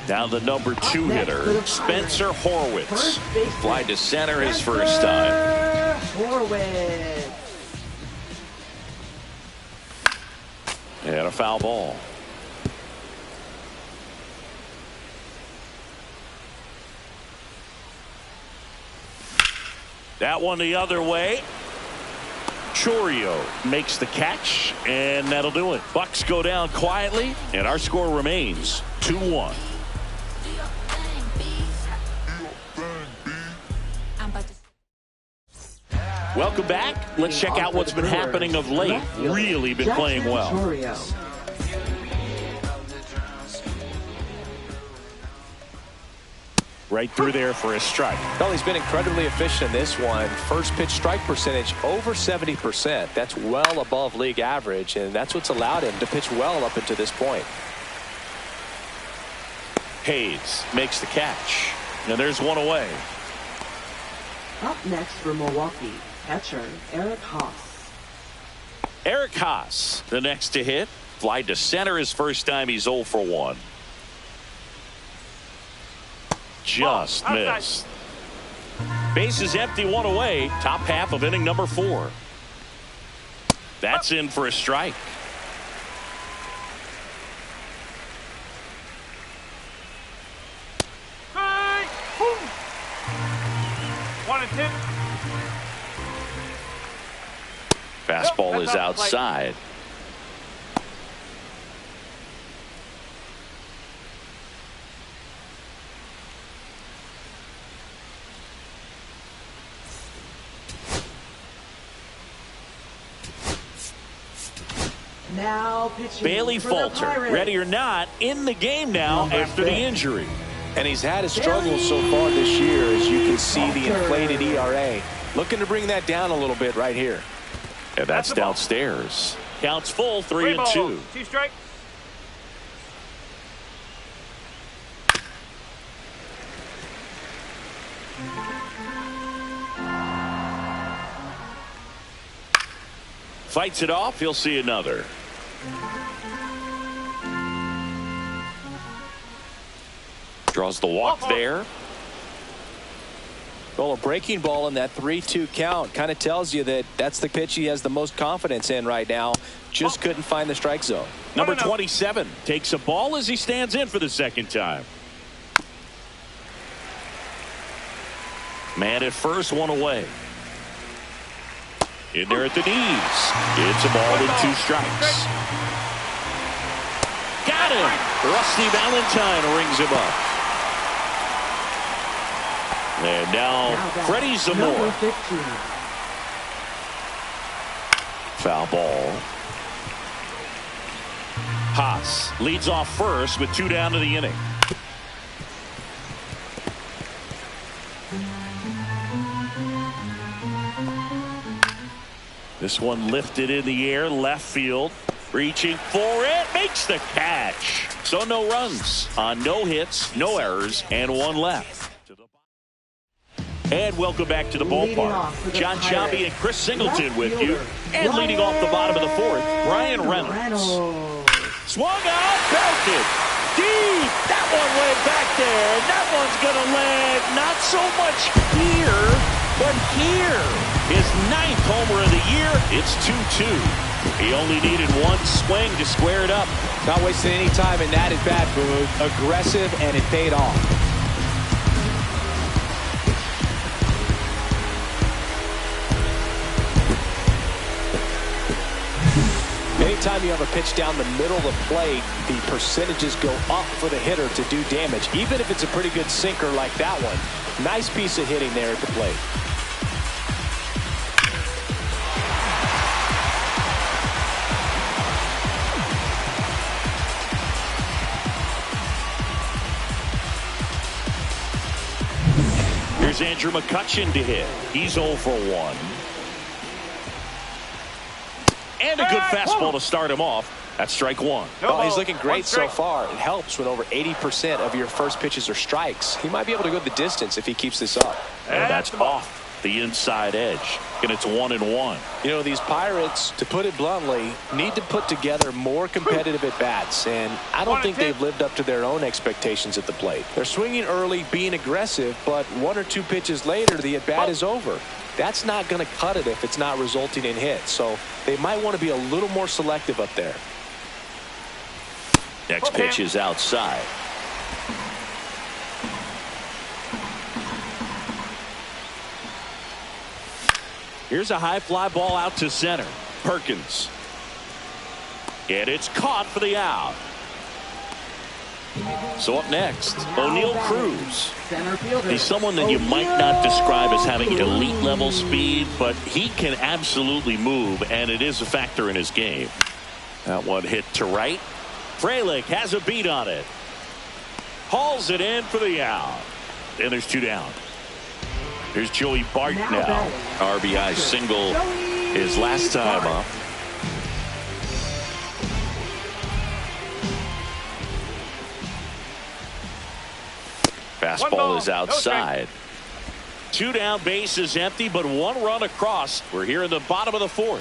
Now the number 2 hitter, Spencer Horwitz. Fly to center his first time. Horwitz. And a foul ball. That one the other way. Chourio makes the catch, and that'll do it. Bucks go down quietly, and our score remains 2-1. Welcome back. Let's check out what's been happening of late. Really been playing well. Right through there for a strike. Well, he's been incredibly efficient in this one. First pitch strike percentage over 70%. That's well above league average, and that's what's allowed him to pitch well up until this point. Hayes makes the catch, and there's one away. Up next for Milwaukee, catcher Eric Haas. Eric Haas, the next to hit. Fly to center his first time. He's 0 for 1. Just missed. Base is empty, 1 away. Top half of inning number 4. That's in for a strike. Hey! 1-10. Fastball is outside. Now pitching Bailey Falter, ready or not, in the game now after the injury. And he's had a struggle so far this year, as you can see the inflated ERA. Looking to bring that down a little bit right here. And that's downstairs. Counts full, 3-2. 2 strikes. Fights it off. He'll see another. Draws the walk there. Well, a breaking ball in that 3-2 count kind of tells you that that's the pitch he has the most confidence in right now. Just couldn't find the strike zone. Number 27 takes a ball as he stands in for the second time. Man at first, one away. In there at the knees. It's a ball and 2 strikes. Got him. Rusty Valentine rings him up. And now Freddie Zamora. Foul ball. Haas leads off first with 2 down to the inning. This one lifted in the air, left field, reaching for it, makes the catch. So no runs on no hits, no errors, and 1 left. And welcome back to the ballpark. John Sciambi and Chris Singleton with you. And leading off the bottom of the 4th, Ryan Reynolds. Swung out, belted. Deep. That one went back there. And that one's going to land not so much here, but here. His 9th homer of the year. It's 2-2. He only needed 1 swing to square it up. Not wasting any time in that at-bat, Boog. Aggressive, and it paid off. Anytime you have a pitch down the middle of the plate, the percentages go up for the hitter to do damage, even if it's a pretty good sinker like that one. Nice piece of hitting there at the plate. Here's Andrew McCutchen to hit. He's 0 for 1. And a good fastball to start him off. That's strike 1. Oh, he's looking great so far. It helps when over 80% of your first pitches are strikes. He might be able to go the distance if he keeps this up. And that's off the inside edge. And it's 1-1. You know, these Pirates, to put it bluntly, need to put together more competitive at-bats. And I don't think they've lived up to their own expectations at the plate. They're swinging early, being aggressive, but 1 or 2 pitches later, the at-bat is over. That's not going to cut it if it's not resulting in hits. So they might want to be a little more selective up there. Next pitch is outside. Here's a high fly ball out to center. Perkins. And it's caught for the out. So up next, O'Neal Cruz. He's someone that you might not describe as having elite level speed, but he can absolutely move, and it is a factor in his game. That one hit to right. Frelick has a beat on it. Hauls it in for the out. And there's 2 down. Here's Joey Bart now. RBI single his last time up. Fastball is outside. 2 down, base is empty, but 1 run across. We're here in the bottom of the 4th.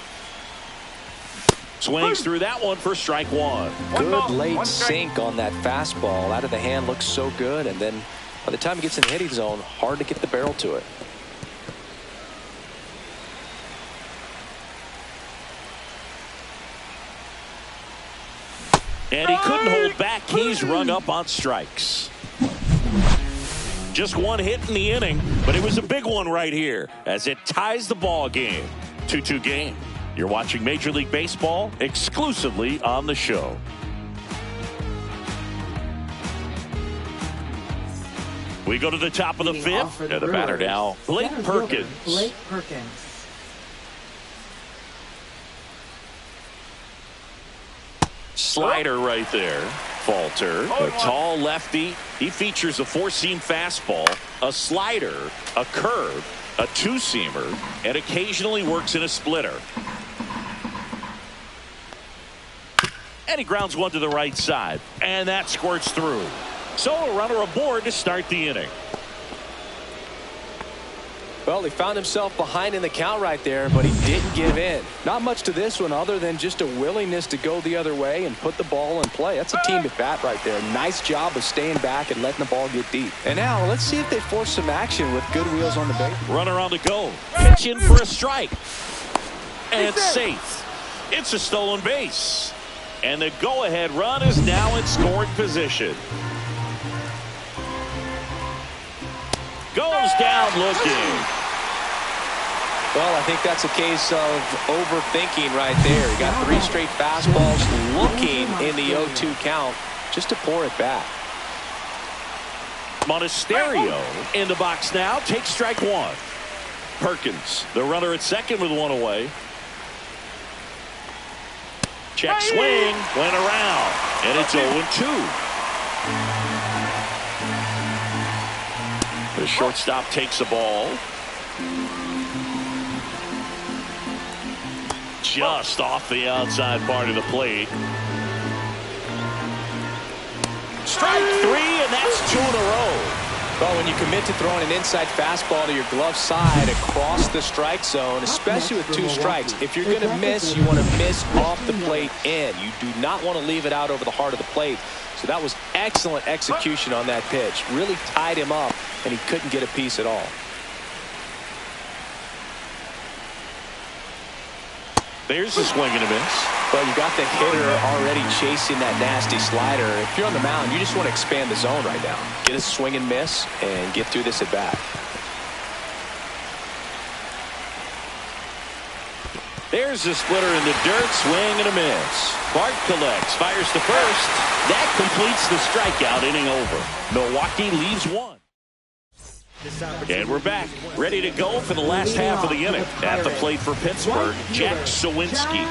Swings through that one for strike 1. Good late sink on that fastball. Out of the hand looks so good, and then by the time it gets in the hitting zone, hard to get the barrel to it. And he couldn't hold back. He's rung up on strikes. Just 1 hit in the inning, but it was a big one right here as it ties the ball game. 2-2 game. You're watching Major League Baseball exclusively on the show. We go to the top of the 5th. And the batter now, Blake Perkins. Blake Perkins. Slider right there. Falter. A tall lefty. He features a 4-seam fastball, a slider, a curve, a 2-seamer, and occasionally works in a splitter. And he grounds one to the right side. And that squirts through. So a runner aboard to start the inning. Well, he found himself behind in the count right there, but he didn't give in. Not much to this one other than just a willingness to go the other way and put the ball in play. That's a team at bat right there. Nice job of staying back and letting the ball get deep. And now let's see if they force some action with good wheels on the base. Runner on the go. Pitch in for a strike. And it's safe. It's a stolen base. And the go-ahead run is now in scoring position. Goes down looking. Well, I think that's a case of overthinking right there. He got 3 straight fastballs looking in the 0-2 count just to pour it back. Monasterio in the box now. Takes strike 1. Perkins, the runner at second with 1 away. Check swing. Went around. And it's 0-2. The shortstop takes the ball. Just off the outside part of the plate. Strike 3, and that's 2 in a row. Well, when you commit to throwing an inside fastball to your glove side across the strike zone, especially with 2 strikes, if you're going to miss, you want to miss off the plate in. You do not want to leave it out over the heart of the plate. So that was excellent execution on that pitch. Really tied him up, and he couldn't get a piece at all. There's a swing and a miss. Well, you got the hitter already chasing that nasty slider. If you're on the mound, you just want to expand the zone right now. Get a swing and miss and get through this at bat. There's a splitter in the dirt. Swing and a miss. Bart collects. Fires to first. That completes the strikeout. Inning over. Milwaukee leaves 1. And we're back, ready to go for the last half of the inning. At the plate for Pittsburgh, Jack Sawinski.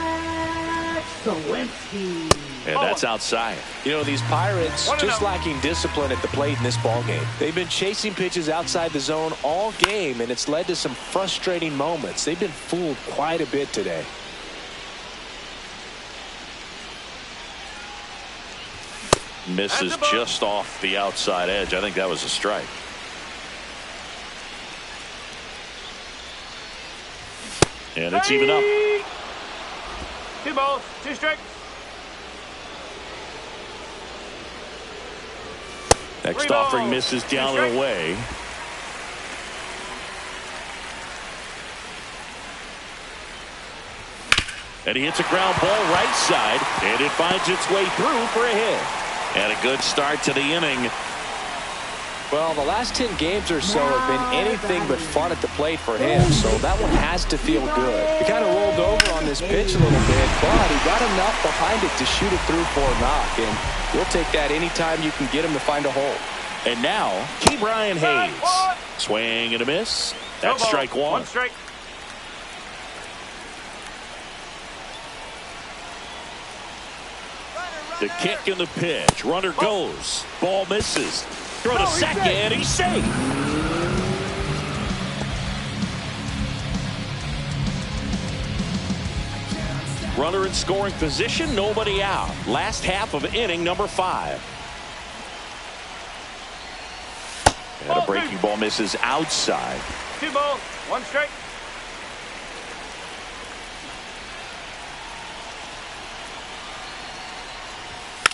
And that's outside. You know, these Pirates just lacking discipline at the plate in this ballgame. They've been chasing pitches outside the zone all game, and it's led to some frustrating moments. They've been fooled quite a bit today. Misses just off the outside edge. I think that was a strike. And it's even up. 2 balls, 2 strikes. Next offering misses down and away. And he hits a ground ball right side, and it finds its way through for a hit. And a good start to the inning. Well, the last 10 games or so have been anything but fun at the plate for him, so that one has to feel good. He kind of rolled over on this pitch a little bit, but he got enough behind it to shoot it through for a knock, and we'll take that anytime you can get him to find a hole. And now, Key Brian Hayes. Swing and a miss. That's strike 1. 1 strike. The kick and the pitch. Runner goes. Ball misses. Throw to second, and he's safe. Runner in scoring position, nobody out. Last half of inning number 5. And a breaking ball misses outside. 2 balls, 1 strike.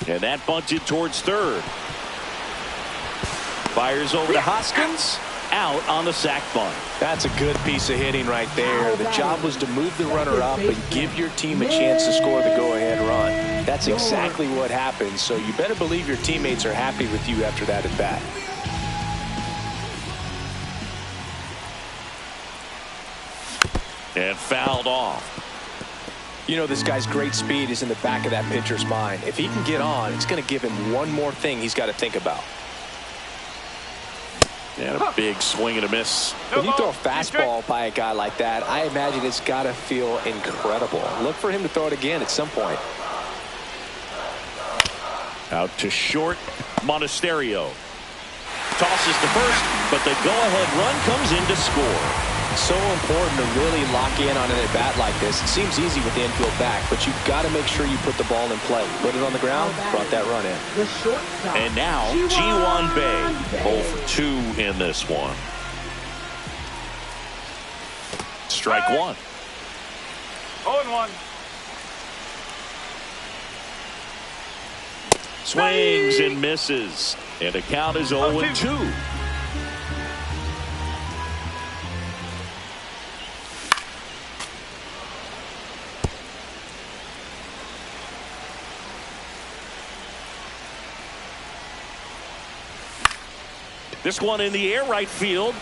And that bunted towards third. Fires over to Hoskins. Out on the sac bunt. That's a good piece of hitting right there. The job was to move the runner up and give your team a chance to score the go-ahead run. That's exactly what happened, so you better believe your teammates are happy with you after that at bat. And fouled off. You know, this guy's great speed is in the back of that pitcher's mind. If he can get on, it's going to give him one more thing he's got to think about. And a big swing and a miss. When you throw a fastball by a guy like that, I imagine it's got to feel incredible. Look for him to throw it again at some point. Out to short, Monasterio. Tosses to first, but the go-ahead run comes in to score. So important to really lock in on an at-bat like this. It seems easy with the infield back, but you've got to make sure you put the ball in play. Put it on the ground, brought that run in. And now, Ji-Hwan Bae, 0 for 2 in this one. Strike 1. 0-1. Swings and misses. And the count is 0-2. This one in the air, right field.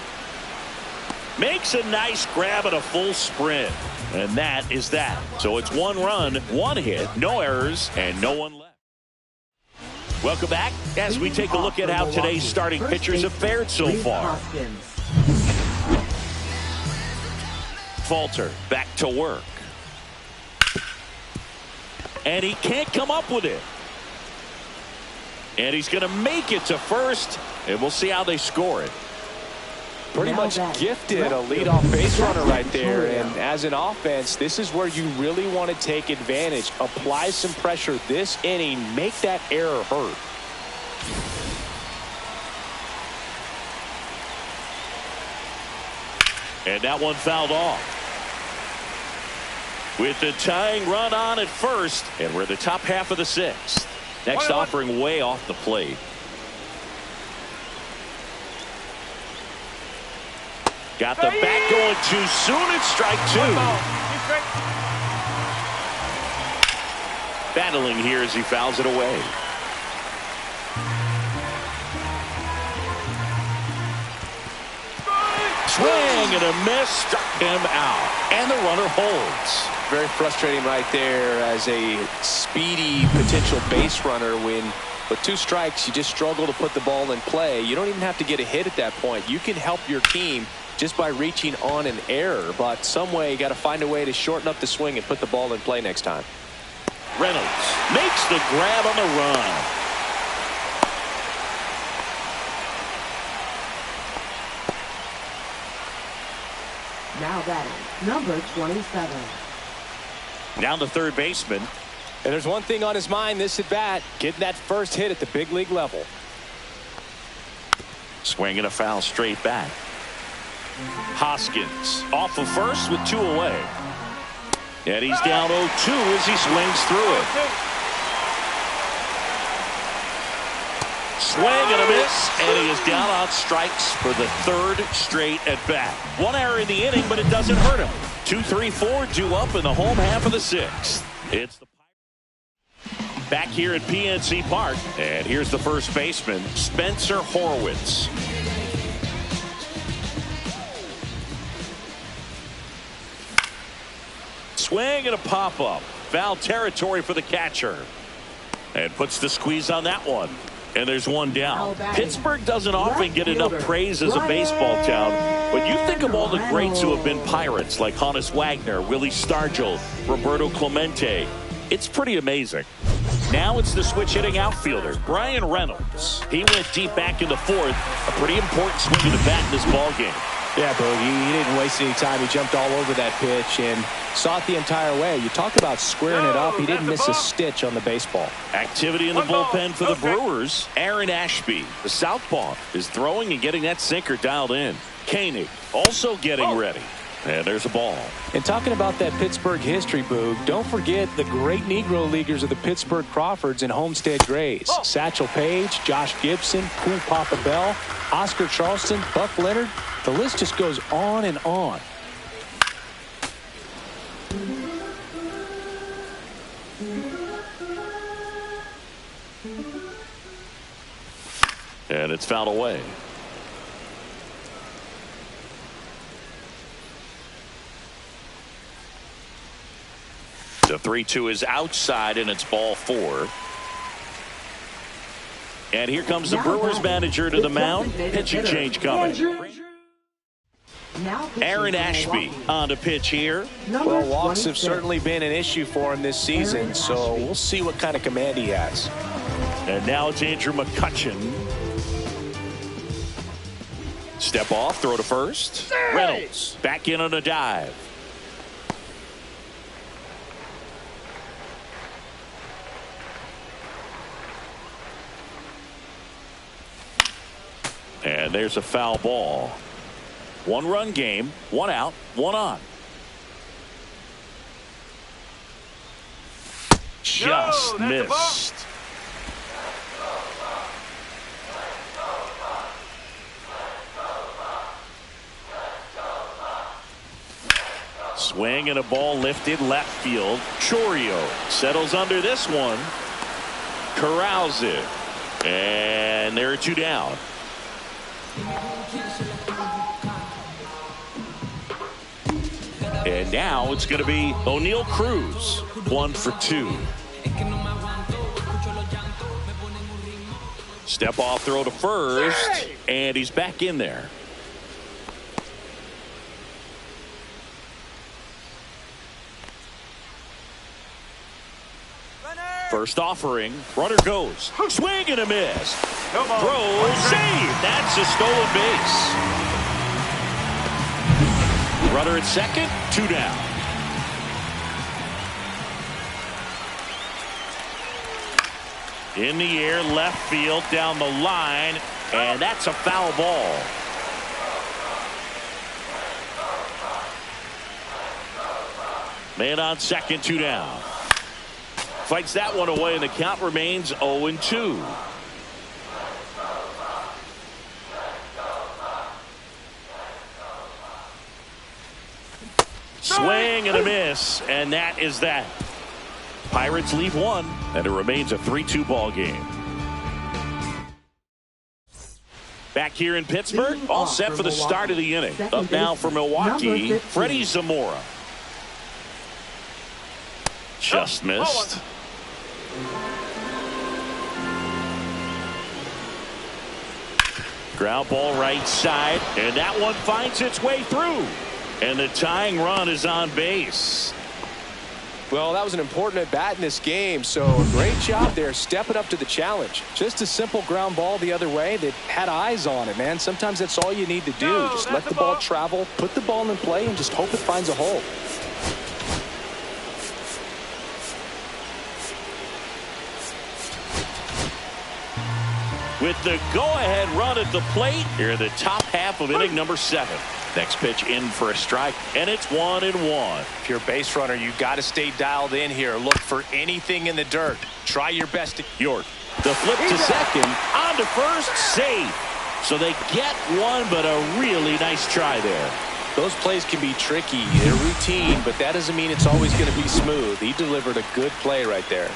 Makes a nice grab and a full sprint. And that is that. So it's 1 run, 1 hit, no errors, and no one left. Welcome back as we take a look at how today's starting pitchers have fared so far. Falter back to work. And he can't come up with it. And he's going to make it to first, and we'll see how they score it. Pretty much gifted a leadoff base runner right there. And as an offense, this is where you really want to take advantage. Apply some pressure this inning. Make that error hurt. And that one fouled off. With the tying run on at first, and we're the top half of the 6th. Next offering way off the plate. Got the bat going too soon. It's strike 2. Battling here as he fouls it away. Swing and a miss, struck him out, and the runner holds. Very frustrating right there as a speedy potential base runner. When with 2 strikes, you just struggle to put the ball in play. You don't even have to get a hit at that point. You can help your team just by reaching on an error, but some way you got to find a way to shorten up the swing and put the ball in play next time. Reynolds makes the grab on the run. Now batting, number 27. Down to third baseman. And there's one thing on his mind this at bat, getting that first hit at the big league level. Swinging a foul straight back. Hoskins off of first with 2 away. And he's down 0-2 as he swings through it. Swing and a miss, and he is down on strikes for the 3rd straight at bat. 1 error in the inning, but it doesn't hurt him. 2, 3, 4 due up in the home half of the 6th. It's the back here at PNC Park, and here's the first baseman, Spencer Horwitz. Swing and a pop-up. Foul territory for the catcher. And puts the squeeze on that one. And there's 1 down. Pittsburgh doesn't often get enough praise as a baseball town, but you think of all the greats who have been Pirates, like Honus Wagner, Willie Stargell, Roberto Clemente. It's pretty amazing. Now it's the switch-hitting outfielder, Brian Reynolds. He went deep back in the 4th. A pretty important swing of the bat in this ballgame. Yeah, Bogey, he didn't waste any time. He jumped all over that pitch and saw it the entire way. You talk about squaring it up. He didn't miss a stitch on the baseball. Activity in the bullpen for the Brewers. Aaron Ashby, the southpaw, is throwing and getting that sinker dialed in. Koenig also getting ready. And there's a ball. And talking about that Pittsburgh history, Boog, don't forget the great Negro Leaguers of the Pittsburgh Crawfords and Homestead Grays. Satchel Paige, Josh Gibson, Cool Papa Bell, Oscar Charleston, Buck Leonard. The list just goes on and on. And it's fouled away. The 3-2 is outside, and it's ball 4. And here comes the Brewers manager to the mound. Pitching change coming. Aaron Ashby on to pitch here. Well, walks have certainly been an issue for him this season, so we'll see what kind of command he has. And now it's Andrew McCutchen. Step off, throw to first. Reynolds back in on a dive. And there's a foul ball. 1-run game, 1 out, 1 on. Just missed. Swing and a ball lifted left field. Chorio settles under this one. Corrals it. And there are 2 down. And now it's going to be O'Neal Cruz, 1 for 2. Step off throw to first, and he's back in there. First offering, runner goes, swing and a miss. Throw, save. That's a stolen base. Runner at second, 2 down. In the air, left field, down the line, and that's a foul ball. Man on second, 2 down. Fights that one away, and the count remains 0-2. Swing and a miss, and that is that. Pirates leave 1, and it remains a 3-2 ball game. Back here in Pittsburgh, all set for the start of the inning. Up now for Milwaukee, Freddie Zamora. Just missed. Ground ball right side, and that one finds its way through. And the tying run is on base. Well, that was an important at bat in this game, so a great job there stepping up to the challenge. Just a simple ground ball the other way that had eyes on it, man. Sometimes that's all you need to do. Just let the ball travel, put the ball in play, and just hope it finds a hole. With the go-ahead run at the plate, here in the top half of inning number 7. Next pitch in for a strike, and it's 1-1. If you're a base runner, you got to stay dialed in here. Look for anything in the dirt. Try your best to York. The flip to second, on to first, safe. So they get one, but a really nice try there. Those plays can be tricky. They're routine, but that doesn't mean it's always going to be smooth. He delivered a good play right there.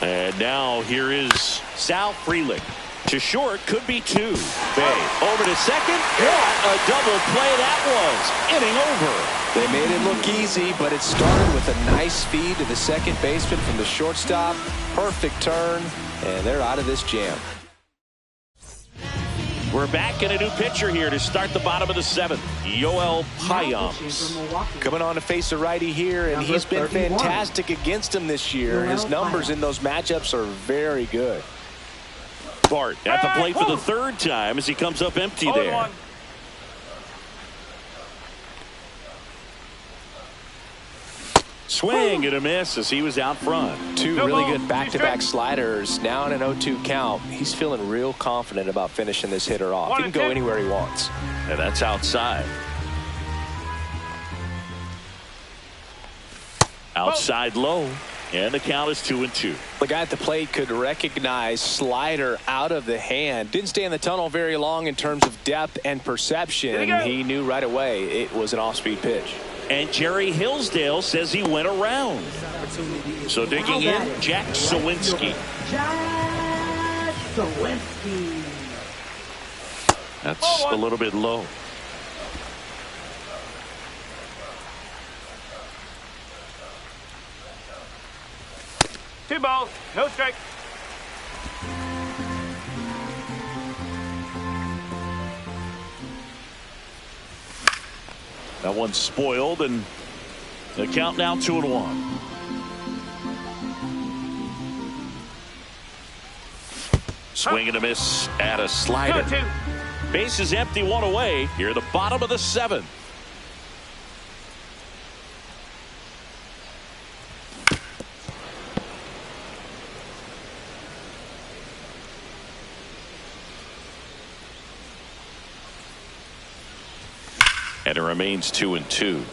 And now here is Sal Frelick. To short, could be 2. Bay over to second. What a double play that was. Inning over. They made it look easy, but it started with a nice feed to the second baseman from the shortstop. Perfect turn, and they're out of this jam. We're back in a new pitcher here to start the bottom of the 7th. Yoel Payams. Coming on to face a righty here, and he's been fantastic against him this year. His numbers in those matchups are very good. Bart at the plate for the 3rd time as he comes up empty there. Swing and a miss as he was out front. 2 really good back-to-back sliders. Now in an 0-2 count. He's feeling real confident about finishing this hitter off. He can go anywhere he wants. And that's outside. Outside low. And the count is 2-2. The guy at the plate could recognize slider out of the hand. Didn't stay in the tunnel very long in terms of depth and perception. He knew right away it was an off-speed pitch. And Jerry Hillsdale says he went around. So digging in, Jack Sawinski. Jack Sawinski. That's a little bit low. Two balls, no strike. That one's spoiled, and the count now 2-1. Swing and a miss at a slider. Base is empty, 1 away. Here at the bottom of the 7th. And it remains 2-2.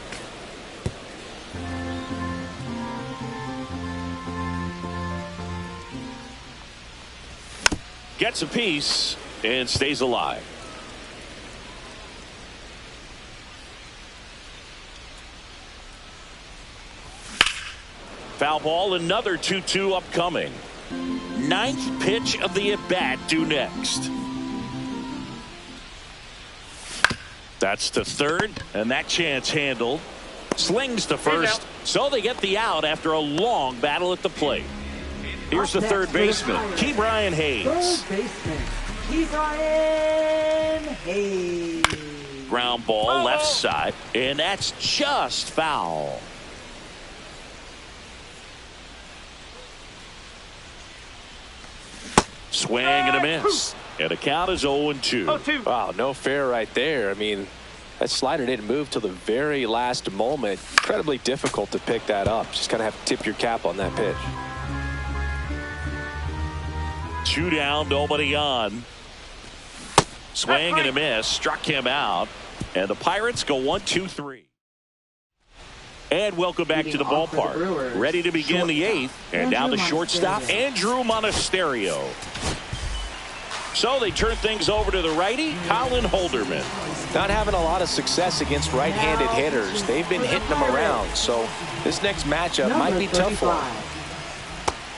Gets a piece and stays alive. Foul ball, another 2-2 upcoming. 9th pitch of the at-bat due next. That's to third, and that chance handled. Slings to first, so they get the out after a long battle at the plate. Here's the third baseman, Ke'Bryan Hayes. Third baseman, Ke'Bryan Hayes. Ground ball left side, and that's just foul. Swing and a miss. And the count is 0-2. Wow, no fair right there. I mean, that slider didn't move till the very last moment. Incredibly difficult to pick that up. Just kind of have to tip your cap on that pitch. 2 down, nobody on. Swing and a miss. Struck him out. And the Pirates go 1-2-3. And welcome back to the ballpark. Ready to begin the 8th. And now the shortstop, Andrew Monasterio. So they turn things over to the righty, Colin Holderman. Not having a lot of success against right-handed hitters. They've been hitting them around. So this next matchup might be tough for them.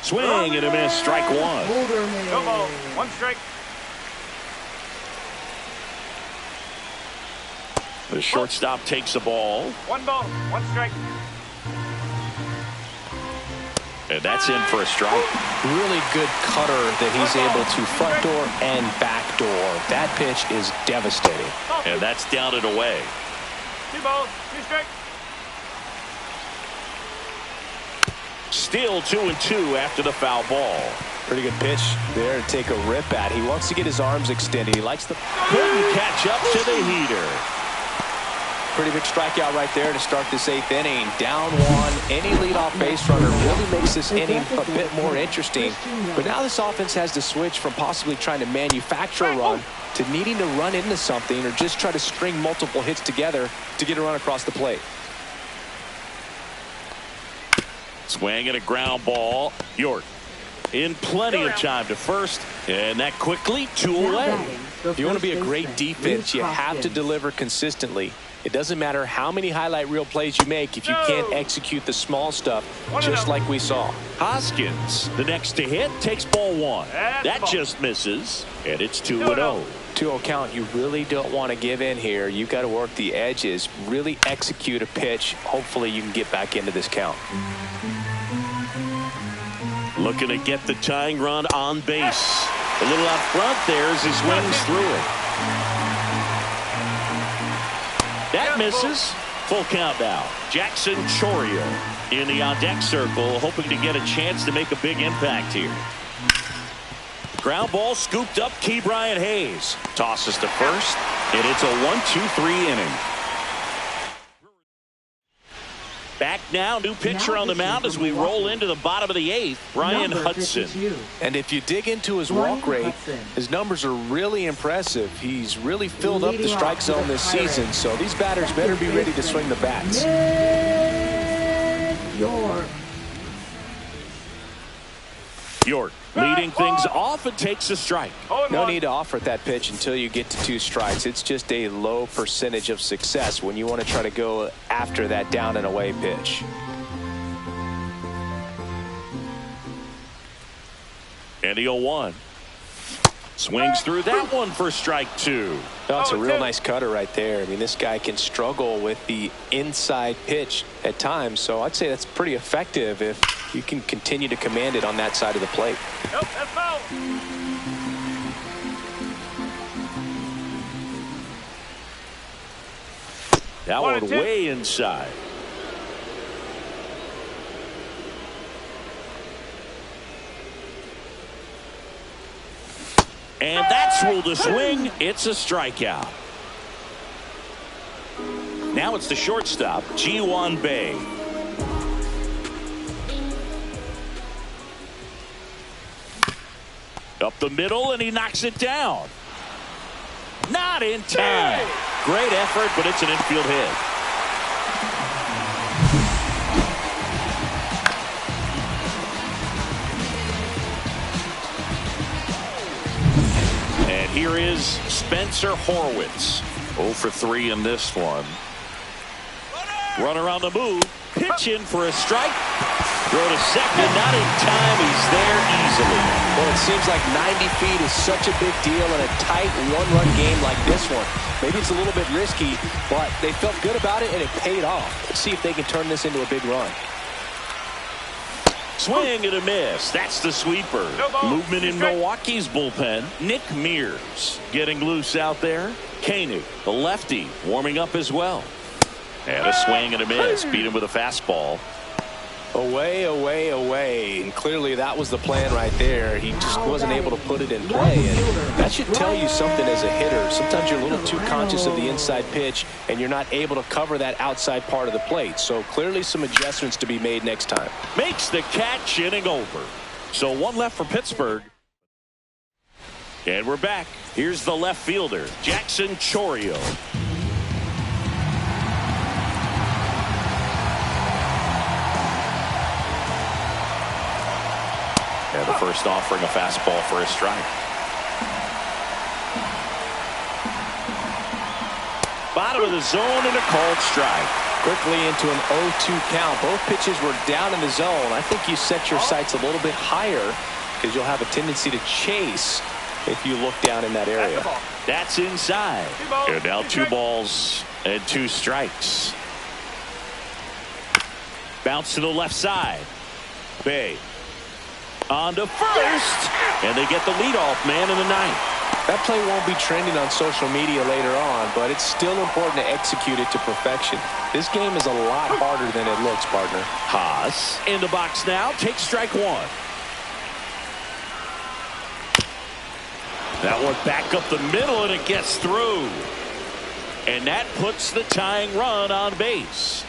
Swing and a miss. Strike one. No ball. 1 strike. The shortstop takes the ball. 1 ball. 1 strike. And that's in for a strike. Really good cutter that he's able to front door and back door. That pitch is devastating. And that's down and away. 2 balls. 2 strikes. Still 2-2 after the foul ball. Pretty good pitch there to take a rip at. He wants to get his arms extended. He likes the... Couldn't catch up to the heater. Pretty big strikeout right there to start this 8th inning. Down 1. Any leadoff base runner really makes this inning a bit more interesting. But now this offense has to switch from possibly trying to manufacture a run to needing to run into something or just try to string multiple hits together to get a run across the plate. Swing and a ground ball. York in plenty of time to first. And that quickly 2 away. If you want to be a great defense, you have to deliver consistently. It doesn't matter how many highlight reel plays you make if you can't execute the small stuff, just like we saw. Hoskins, the next to hit, takes ball 1. That just misses, and it's 2-0. 2-0 count. You really don't want to give in here. You've got to work the edges, really execute a pitch. Hopefully you can get back into this count. Looking to get the tying run on base. A little out front there as he swings through it. That misses. Full count now. Jackson Chourio in the on-deck circle, hoping to get a chance to make a big impact here. Ground ball scooped up. Ke'Bryan Hayes tosses to first, and it's a 1-2-3 inning. Back now, new pitcher on the mound as we roll into the bottom of the 8th, Brian Hudson. And if you dig into his walk rate, his numbers are really impressive. He's really filled up the strike zone this season, so these batters better be ready to swing the bats. York leading things off and takes a strike. No need to offer that pitch until you get to 2 strikes. It's just a low percentage of success when you want to try to go after that down and away pitch. And the 0-1. Swings through that one for strike 2. That's a real nice cutter right there. I mean, this guy can struggle with the inside pitch at times, so I'd say that's pretty effective if you can continue to command it on that side of the plate. Nope, that's foul. That one way inside. And that's ruled a swing. It's a strikeout. Now it's the shortstop, Ji-Hwan Bae. Up the middle, and he knocks it down. Not in time. Great effort, but it's an infield hit. And here is Spencer Horwitz. 0 for 3 in this one. Runner on the move. Pitch in for a strike. Throw to second, not in time. He's there easily. Well, it seems like 90 feet is such a big deal in a tight one-run game like this one. Maybe it's a little bit risky, but they felt good about it, and it paid off. Let's see if they can turn this into a big run. Swing and a miss. That's the sweeper. Movement in Milwaukee's bullpen. Nick Mears getting loose out there. Koenig, the lefty, warming up as well. And a swing and a miss. Beat him with a fastball. Away, away, away. And clearly that was the plan right there. He just wasn't able to put it in play. And that should tell you something as a hitter. Sometimes you're a little too conscious of the inside pitch, and you're not able to cover that outside part of the plate. So clearly some adjustments to be made next time. Makes the catch, inning over. So one left for Pittsburgh. And we're back. Here's the left fielder, Jackson Chourio. And the first offering a fastball for a strike. Bottom of the zone and a called strike. Quickly into an 0-2 count. Both pitches were down in the zone. I think you set your sights a little bit higher because you'll have a tendency to chase if you look down in that area. That's inside. And now 2 balls and 2 strikes. Bounce to the left side. Bay on to first, and they get the leadoff man in the ninth. That play won't be trending on social media later on, but it's still important to execute it to perfection. This game is a lot harder than it looks, partner. Haas in the box now, takes strike 1. That one back up the middle, and it gets through. And that puts the tying run on base.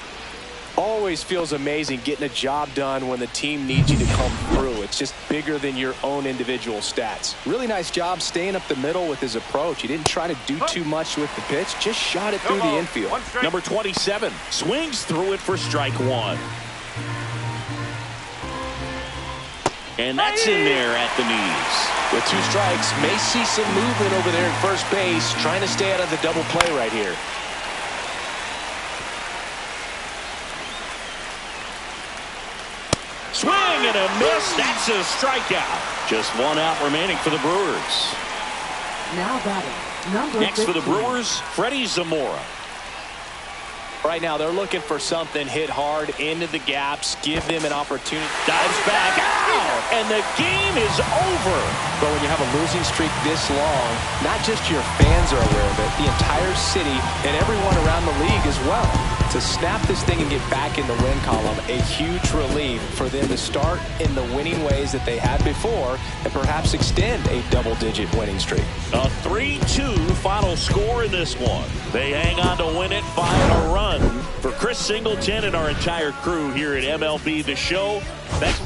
Always feels amazing getting a job done when the team needs you to come through. It's just bigger than your own individual stats. Really nice job staying up the middle with his approach. He didn't try to do too much with the pitch, just shot it through the infield. Number 27 swings through it for strike 1. And that's in there at the knees. With 2 strikes, may see some movement over there at first base, trying to stay out of the double play right here. Swing and a miss. That's a strikeout. Just 1 out remaining for the Brewers. Now batting, number Next 15. for the Brewers, Freddie Zamora. Right now, they're looking for something hit hard into the gaps, give them an opportunity. Dives back out, and the game is over. But when you have a losing streak this long, not just your fans are aware of it, the entire city and everyone around the league as well. To snap this thing and get back in the win column, a huge relief for them to start in the winning ways that they had before and perhaps extend a double-digit winning streak. A 3-2 final score in this one. They hang on to win it by a run. For Chris Singleton and our entire crew here at MLB The Show, thanks.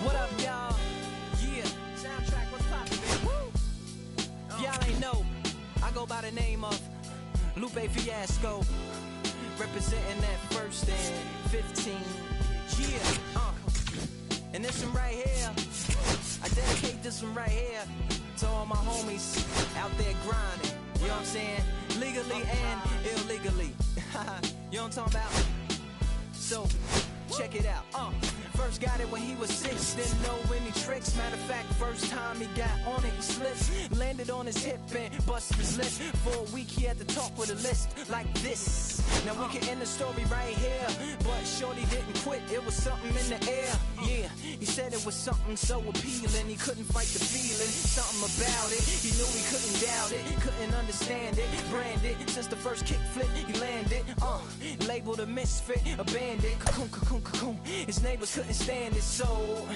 What up, y'all? Yeah, soundtrack, what's poppin', woo? Y'all ain't know, I go by the name of Lupe Fiasco, representing that 1st and 15. Yeah, and this one right here, I dedicate this one right here to all my homies out there grinding. You know what I'm saying? Legally and illegally. You know what I'm talking about? So, check it out. First got it when he was 6, didn't know any tricks. Matter of fact, first time he got on it, he slipped, landed on his hip and busted his lip. For a week he had to talk with a list like this. Now we can end the story right here, but shorty didn't quit, it was something in the air. Yeah, he said it was something so appealing, he couldn't fight the feeling, something about it, he knew he couldn't doubt it, couldn't understand it, branded, since the first kick flip he landed, labeled a misfit, a bandit, cocoon, cocoon, cocoon. His neighbors couldn't stand it, so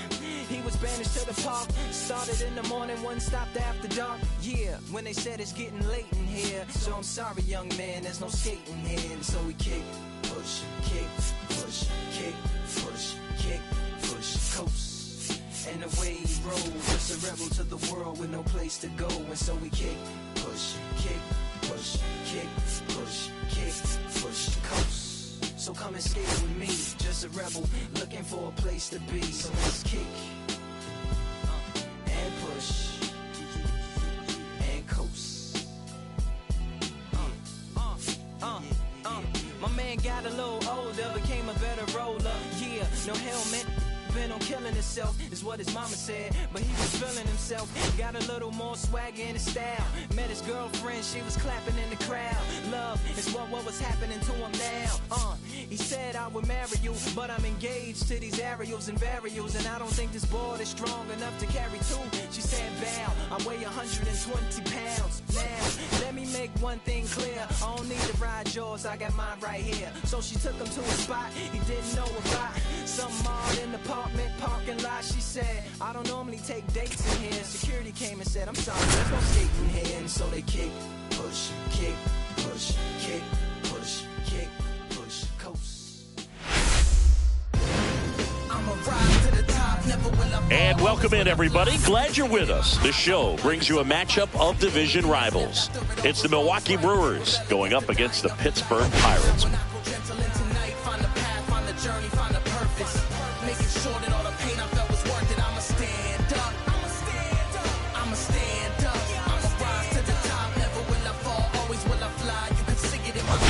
he was banished to the park. Started in the morning, one stopped after dark. Yeah, when they said it's getting late in here, so I'm sorry, young man, there's no skating here. And so we kick, push, kick, push, kick, push, kick, push, coast. And the way he rolled, just a rebel to the world with no place to go. And so we kick, push, kick, push, kick, push, kick, push, coast. So come and skate with me, just a rebel looking for a place to be. So let's kick and push and coast. My man got a little older, became a better roller. Yeah, no helmet. Been on killing himself is what his mama said, but he was feeling himself. Got a little more swag in his style. Met his girlfriend, she was clapping in the crowd. Love is what was happening to him now. He said I would marry you, but I'm engaged to these aerials and varials, and I don't think this board is strong enough to carry two. She said bow, I weigh 120 pounds. Now let me make one thing clear, I don't need to ride yours, I got mine right here. So she took him to a spot he didn't know about, some mall in the parking lot. She said, I don't normally take dates in here. Security came and said, I'm sorry, there's no skating here. And so they kick, push, kick, push, kick, push, kick, push, coast. I'm a ride to the top, never will I. And welcome in, everybody. Glad you're with us. The show brings you a matchup of division rivals. It's the Milwaukee Brewers going up against the Pittsburgh Pirates.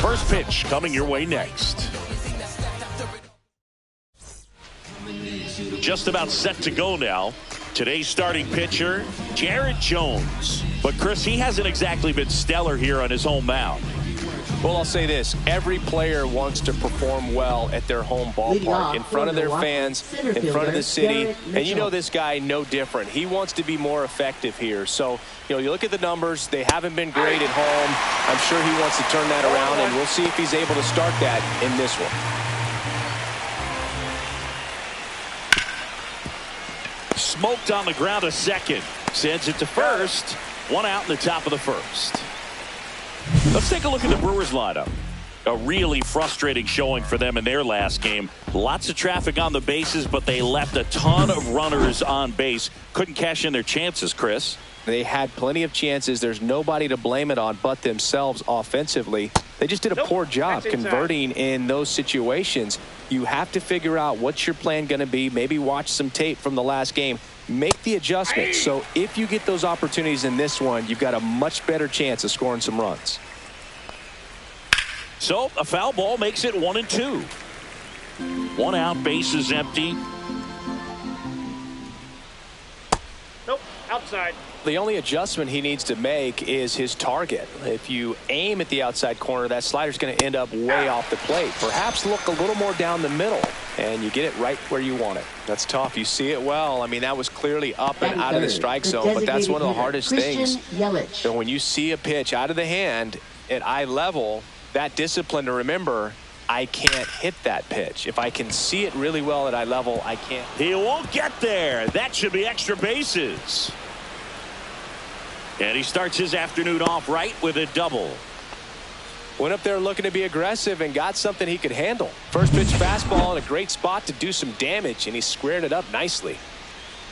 First pitch coming your way next. Just about set to go now. Today's starting pitcher, Jared Jones. But Chris, he hasn't exactly been stellar here on his home mound. Well, I'll say this. Every player wants to perform well at their home ballpark, in front of their fans, in front of the city. And you know this guy no different. He wants to be more effective here. So, you know, you look at the numbers. They haven't been great at home. I'm sure he wants to turn that around, and we'll see if he's able to start that in this one. Smoked on the ground a second. Sends it to first. One out in the top of the first. Let's take a look at the Brewers lineup. A really frustrating showing for them in their last game. Lots of traffic on the bases, but they left a ton of runners on base. Couldn't cash in their chances, Chris. They had plenty of chances. There's nobody to blame it on but themselves offensively. They just did a poor job converting in those situations. You have to figure out what's your plan going to be. Maybe watch some tape from the last game. Make the adjustment. So if you get those opportunities in this one, you've got a much better chance of scoring some runs. So a foul ball makes it 1-2. One out, bases empty. Nope, outside. The only adjustment he needs to make is his target. If you aim at the outside corner, that slider's going to end up way off the plate. Perhaps look a little more down the middle, and you get it right where you want it. That's tough. You see it well. I mean, that was clearly up and out of the strike zone, but that's one of the hardest things. So when you see a pitch out of the hand at eye level, that discipline to remember, I can't hit that pitch. If I can see it really well at eye level, I can't. He won't get there. That should be extra bases. And he starts his afternoon off right with a double. Went up there looking to be aggressive and got something he could handle. First pitch fastball in a great spot to do some damage, and he squared it up nicely.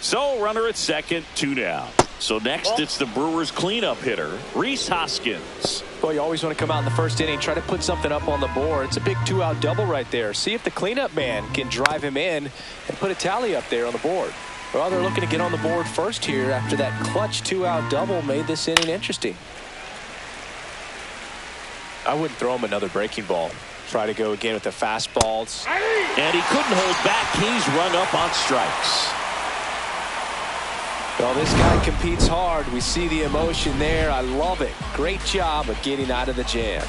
So runner at second, 2 down. So next it's the Brewers cleanup hitter, Rhys Hoskins. Well, you always want to come out in the first inning, try to put something up on the board. It's a big 2-out double right there. See if the cleanup man can drive him in and put a tally up there on the board. Well, they're looking to get on the board first here after that clutch 2-out double made this inning interesting. I wouldn't throw him another breaking ball. Try to go again with the fastballs. And he couldn't hold back. He's rung up on strikes. Well, this guy competes hard. We see the emotion there. I love it. Great job of getting out of the jam.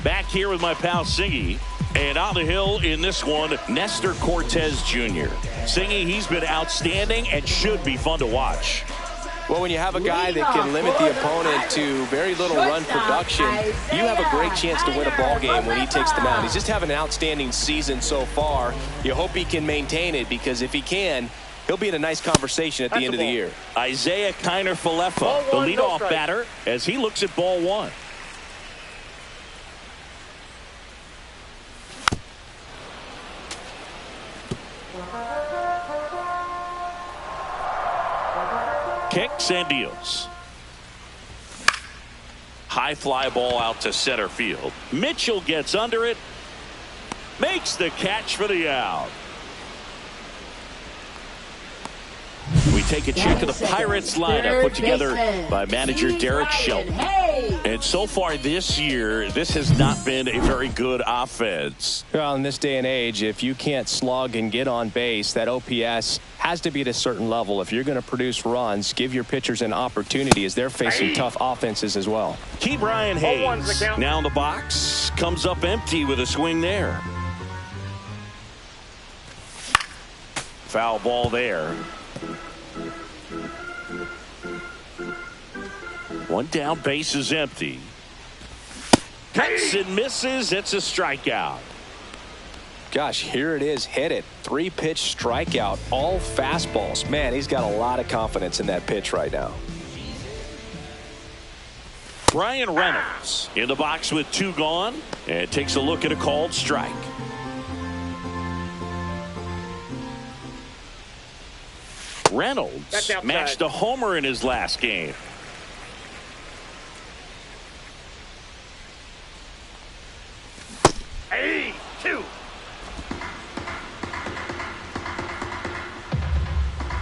Back here with my pal Singy. And on the hill in this one, Nestor Cortez Jr. Singy, he's been outstanding and should be fun to watch. Well, when you have a guy that can limit the opponent to very little run production, you have a great chance to win a ball game when he takes the mound. He's just having an outstanding season so far. You hope he can maintain it, because if he can, he'll be in a nice conversation at the end of the year. Isaiah Kiner-Falefa, the leadoff batter, as he looks at ball one. Kicks and deals. High fly ball out to center field. Mitchell gets under it. Makes the catch for the out. We take a check of the Pirates lineup put together by manager Derek Shelton. And so far this year, this has not been a very good offense. Well, in this day and age, if you can't slug and get on base, that OPS has to be at a certain level. If you're going to produce runs, give your pitchers an opportunity as they're facing tough offenses as well. Key Brian Hayes now in the box, comes up empty with a swing there. Foul ball there. One down, base is empty. Cuts and misses. It's a strikeout. Gosh, here it is. Hit it. 3-pitch strikeout. All fastballs. Man, he's got a lot of confidence in that pitch right now. Brian Reynolds in the box with 2 gone and takes a look at a called strike. Reynolds matched a homer in his last game. Hey, 2.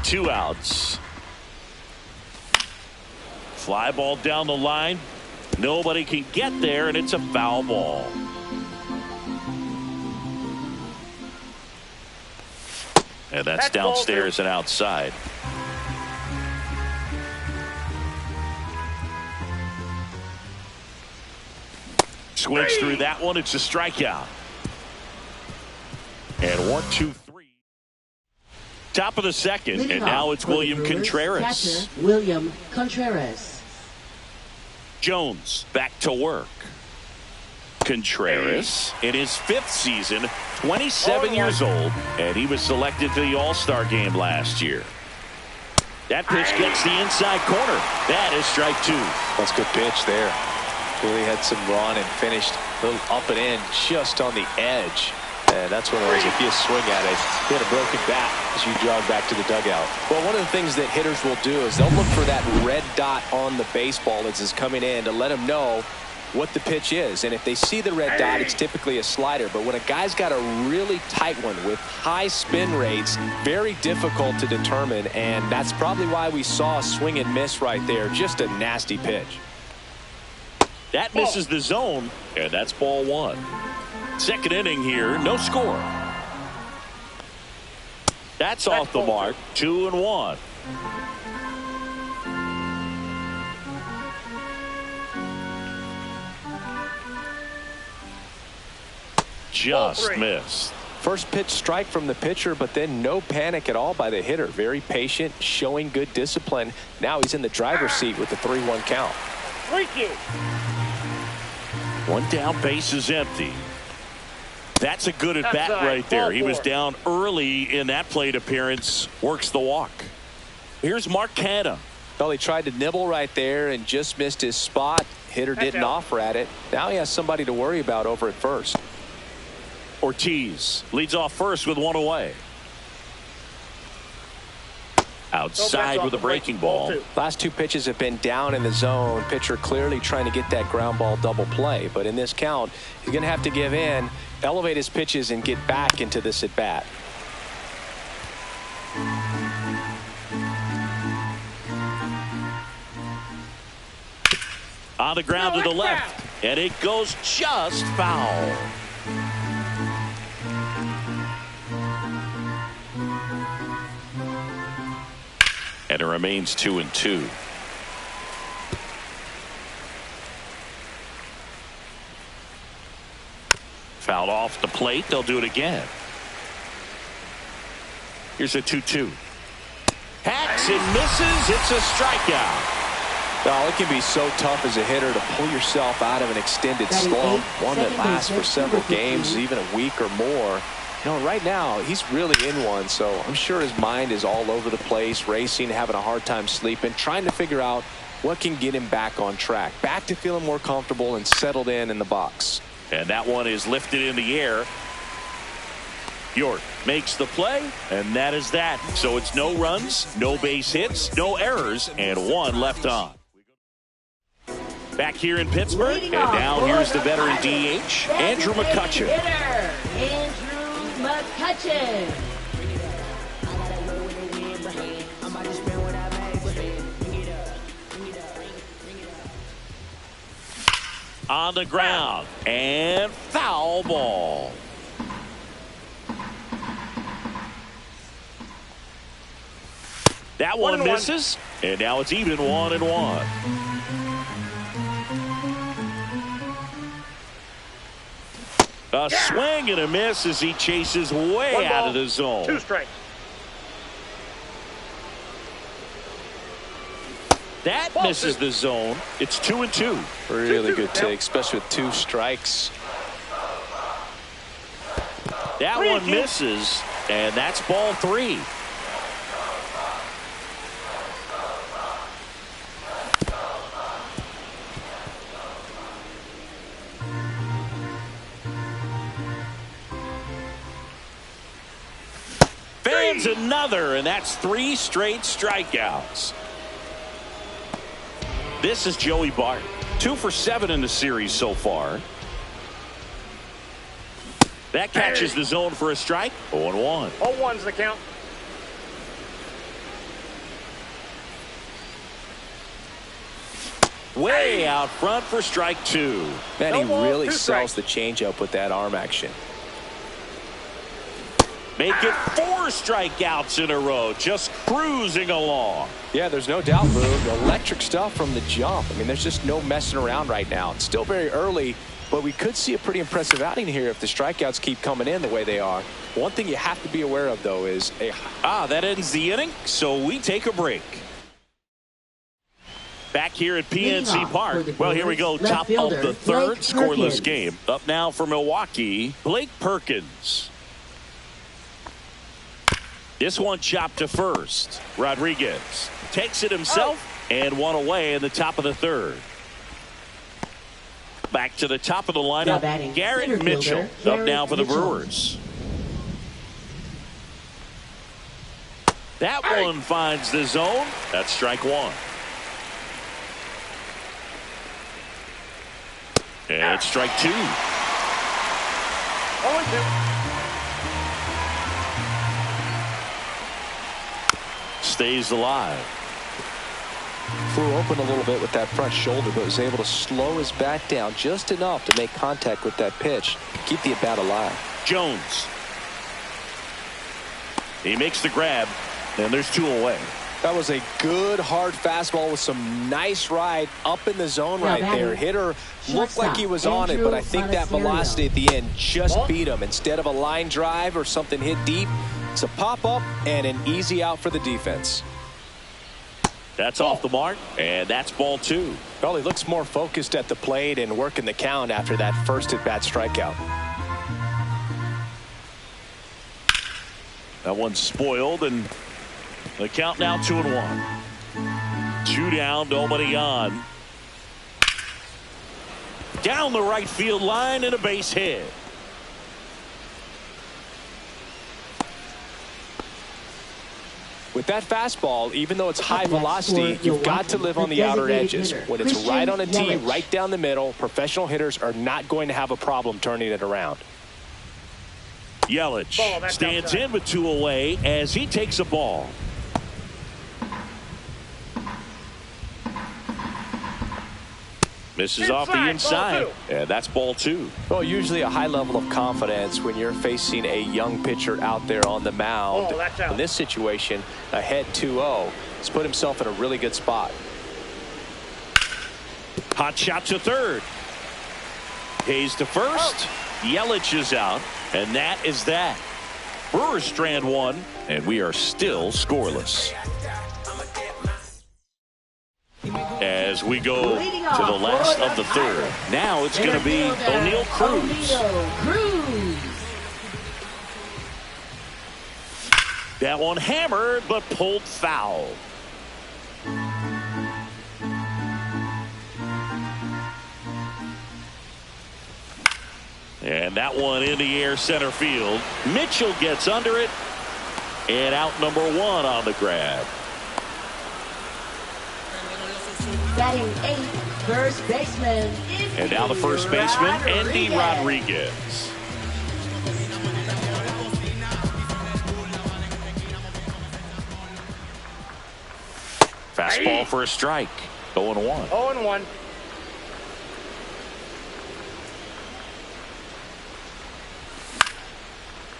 2 outs. Fly ball down the line. Nobody can get there, and it's a foul ball. And that's downstairs and outside. Swings through that one. It's a strikeout. And 1, 2, 3. Top of the second, and now it's William Contreras. Catcher, William Contreras. Jones back to work. Contreras in his 5th season, 27 years old, and he was selected to the All-Star game last year. That pitch gets the inside corner. That is strike 2. That's a good pitch there. Really had some run and finished a little up and in just on the edge. And that's one of those, if you swing at it, you had a broken bat as you jog back to the dugout. Well, one of the things that hitters will do is they'll look for that red dot on the baseball as it's coming in to let them know what the pitch is. And if they see the red dot, it's typically a slider. But when a guy's got a really tight one with high spin rates, very difficult to determine. And that's probably why we saw a swing and miss right there. Just a nasty pitch. That misses the zone, and that's ball 1. Second inning here, no score. That's off the mark. 2-1. Just missed. First pitch strike from the pitcher, but then no panic at all by the hitter. Very patient, showing good discipline. Now he's in the driver's seat with the 3-1 count. 1 down, base is empty. That's a good at bat right there. He was down early in that plate appearance. Works the walk. Here's Mark Canha. Well, he tried to nibble right there and just missed his spot. Hitter didn't offer at it. Now he has somebody to worry about over at first. Ortiz leads off first with 1 away. Outside with a breaking ball. Last 2 pitches have been down in the zone. Pitcher clearly trying to get that ground ball double play. But in this count, he's going to have to give in, elevate his pitches, and get back into this at bat. On the ground to the left, and it goes just foul. And it remains 2-2. Fouled off the plate. They'll do it again. Here's a 2-2. Hacks and misses. It's a strikeout. Well, it can be so tough as a hitter to pull yourself out of an extended slump, one that lasts for several games, even a week or more. You know, right now, he's really in one, so I'm sure his mind is all over the place, racing, having a hard time sleeping, trying to figure out what can get him back on track, back to feeling more comfortable and settled in the box. And that one is lifted in the air. York makes the play, and that is that. So it's no runs, no base hits, no errors, and 1 left on. Back here in Pittsburgh, and now here's the veteran DH, Andrew McCutchen. Andrew McCutchen. on the ground. And foul ball. That one misses. And now it's even 1-1. A swing and a miss as he chases way out of the zone. 2 strikes. That misses the zone. It's 2-2. Really good take, especially with 2 strikes. That one misses, and that's ball 3. Fans another, and that's 3 straight strikeouts. This is Joey Bart. 2 for 7 in the series so far. That catches the zone for a strike. 0-1. 0-1's the count. Way out front for strike 2. Man, he really sells the changeup with that arm action. Make it 4 strikeouts in a row. Just cruising along. Yeah, there's no doubt, Boog. Electric stuff from the jump. I mean, there's just no messing around right now. It's still very early, but we could see a pretty impressive outing here if the strikeouts keep coming in the way they are. One thing you have to be aware of, though, is that ends the inning, so we take a break. Back here at PNC Park. Well, here we go. Top of the 3rd. Scoreless game. Up now for Milwaukee, Blake Perkins. This one chopped to first. Rodriguez takes it himself and 1 away in the top of the 3rd. Back to the top of the lineup. Garrett Mitchell up now for the Brewers. That one finds the zone. That's strike 1. And it's strike 2. 0-2. Stays alive. Flew open a little bit with that front shoulder, but was able to slow his bat down just enough to make contact with that pitch, keep the at-bat alive. Jones. He makes the grab, and there's 2 away. That was a good hard fastball with some nice ride up in the zone right there. Hitter looked like he was on it, but I think that velocity at the end just beat him. Instead of a line drive or something hit deep, it's a pop-up and an easy out for the defense. That's off the mark, and that's ball 2. Well, he looks more focused at the plate and working the count after that first at-bat strikeout. That one's spoiled, and the count now 2-1. 2 down, nobody on. Down the right field line and a base hit. With that fastball, even though it's high velocity, you've got to live on the outer edges. When it's right on a tee, right down the middle, professional hitters are not going to have a problem turning it around. Yelich stands in with 2 away as he takes a ball. Misses off the inside, and that's ball 2. Well, usually a high level of confidence when you're facing a young pitcher out there on the mound. In this situation, ahead 2-0. He's put himself in a really good spot. Hot shot to 3rd. Hayes to 1st. Yelich is out, and that is that. Brewers strand 1, and we are still scoreless. As we go to the last of the 3rd. Now it's going to be O'Neal Cruz. That one hammered, but pulled foul. And that one in the air center field. Mitchell gets under it. And out number 1 on the grab. Batting 8th, first baseman. And now the first baseman, Andy Rodriguez. Fastball for a strike. 0-1. 0-1.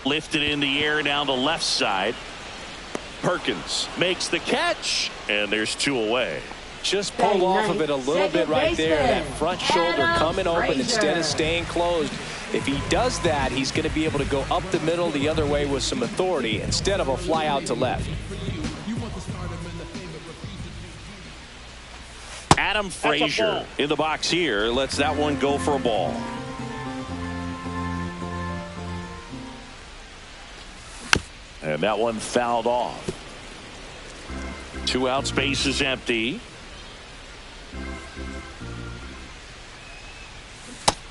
Lifted in the air down the left side. Perkins makes the catch, and there's 2 away. Just pulled off of it a little bit right there. That front shoulder coming open instead of staying closed. If he does that, he's going to be able to go up the middle the other way with some authority instead of a fly out to left. Adam Frazier in the box here lets that one go for a ball. And that one fouled off. 2 out, space is empty.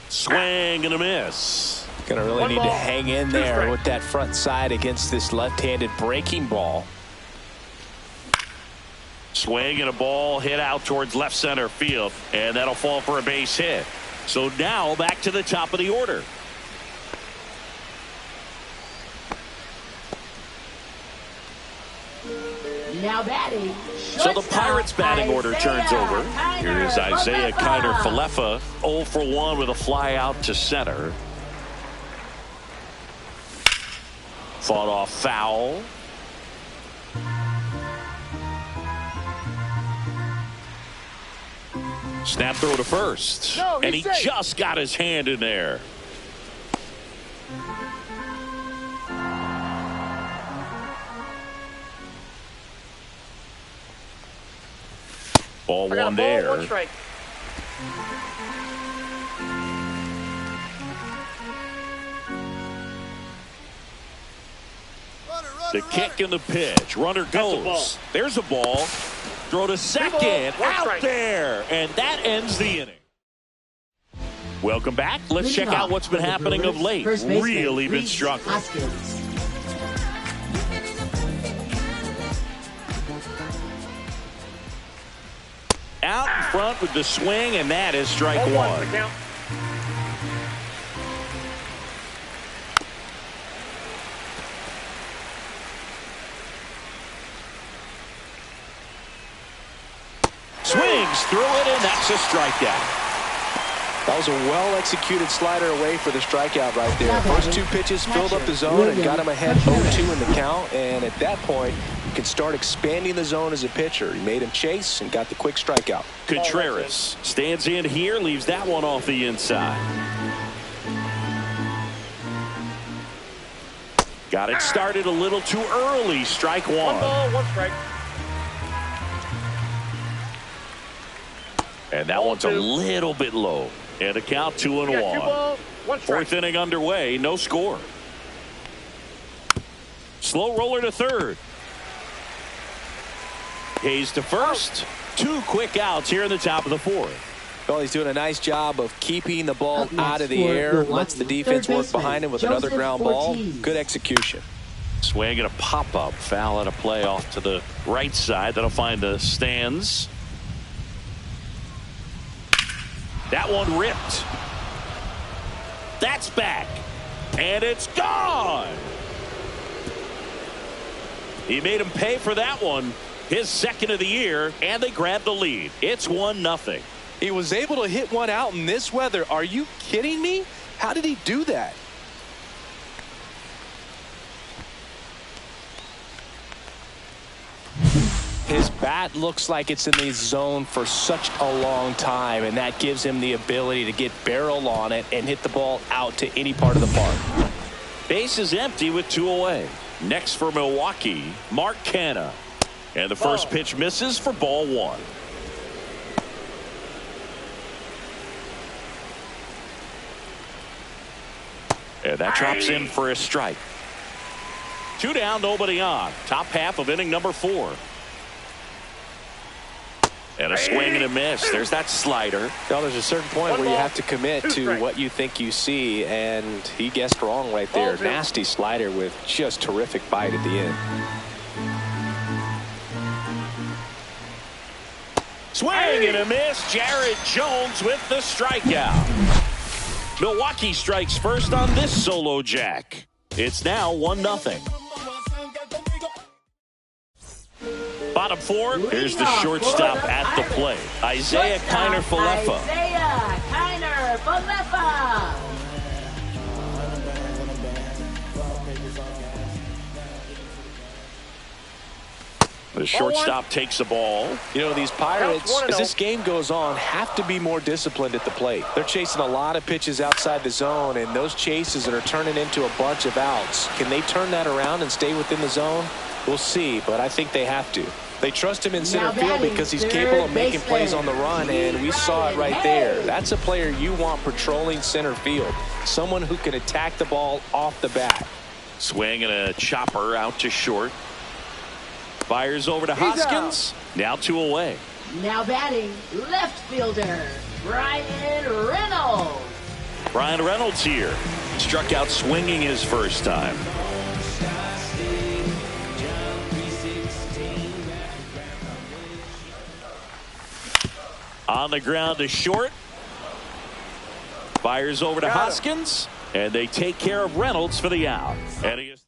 Swing and a miss. Gonna really need to hang in there with that front side against this left-handed breaking ball. Swing and a ball hit out towards left center field, and that'll fall for a base hit. So now back to the top of the order. Now batting. So the Pirates batting order turns over. Here is Isaiah Kiner-Falefa, 0 for 1 with a fly out to center. Fought off foul. Snap throw to first. And he just got his hand in there. Ball one there. 1 strike. The kick and the pitch. Runner goes. There's a ball. Throw to second. Out there. And that ends the inning. Welcome back. Let's check out what's been happening of late. Really been struggling. Out in front with the swing, and that is strike 1. Swings through it, and that's a strikeout. That was a well-executed slider away for the strikeout right there. First 2 pitches filled up the zone and got him ahead 0-2 in the count. And at that point, you can start expanding the zone as a pitcher. He made him chase and got the quick strikeout. Contreras stands in here, leaves that one off the inside. Got it started a little too early. Strike 1. 1 ball, 1 strike. And that one's a little bit low. And a count 2-1. 2 balls, 1 strike. 4th inning underway. No score. Slow roller to third. Hayes to first. 2 quick outs here in the top of the 4th. Well, he's doing a nice job of keeping the ball out of the air. Lets the defense work behind him with another ground ball. Good execution. Swing and a pop-up. Foul at a play off to the right side. That'll find the stands. That one ripped. That's back. And it's gone. He made him pay for that one. His 2nd of the year, and they grabbed the lead. It's 1-0. He was able to hit one out in this weather. Are you kidding me? How did he do that? His bat looks like it's in the zone for such a long time, and that gives him the ability to get barrel on it and hit the ball out to any part of the park. Base is empty with 2 away. Next for Milwaukee, Mark Canha. And the first pitch misses for ball 1. And that drops in for a strike. 2 down, nobody on. Top half of inning number 4. And a swing and a miss. There's that slider. Well, there's a certain point where you have to commit to what you think you see, and he guessed wrong right there. Nasty slider with just terrific bite at the end. Swing and a miss. Jared Jones with the strikeout. Milwaukee strikes first on this solo jack. It's now 1-0. Bottom 4, here's the shortstop at the plate. Isaiah Kiner-Falefa. Isaiah Kiner-Falefa. The shortstop takes the ball. You know, these Pirates, as this game goes on, have to be more disciplined at the plate. They're chasing a lot of pitches outside the zone, and those chases that are turning into a bunch of outs. Can they turn that around and stay within the zone? We'll see, but I think they have to. They trust him in center field because he's capable of making plays on the run, and we saw it right there. That's a player you want patrolling center field, someone who can attack the ball off the bat. Swing and a chopper out to short. Fires over to Hoskins. Now 2 away. Now batting, left fielder, Brian Reynolds. Brian Reynolds here. Struck out swinging his first time. On the ground to short. Fires over to Hoskins. And they take care of Reynolds for the out. And he is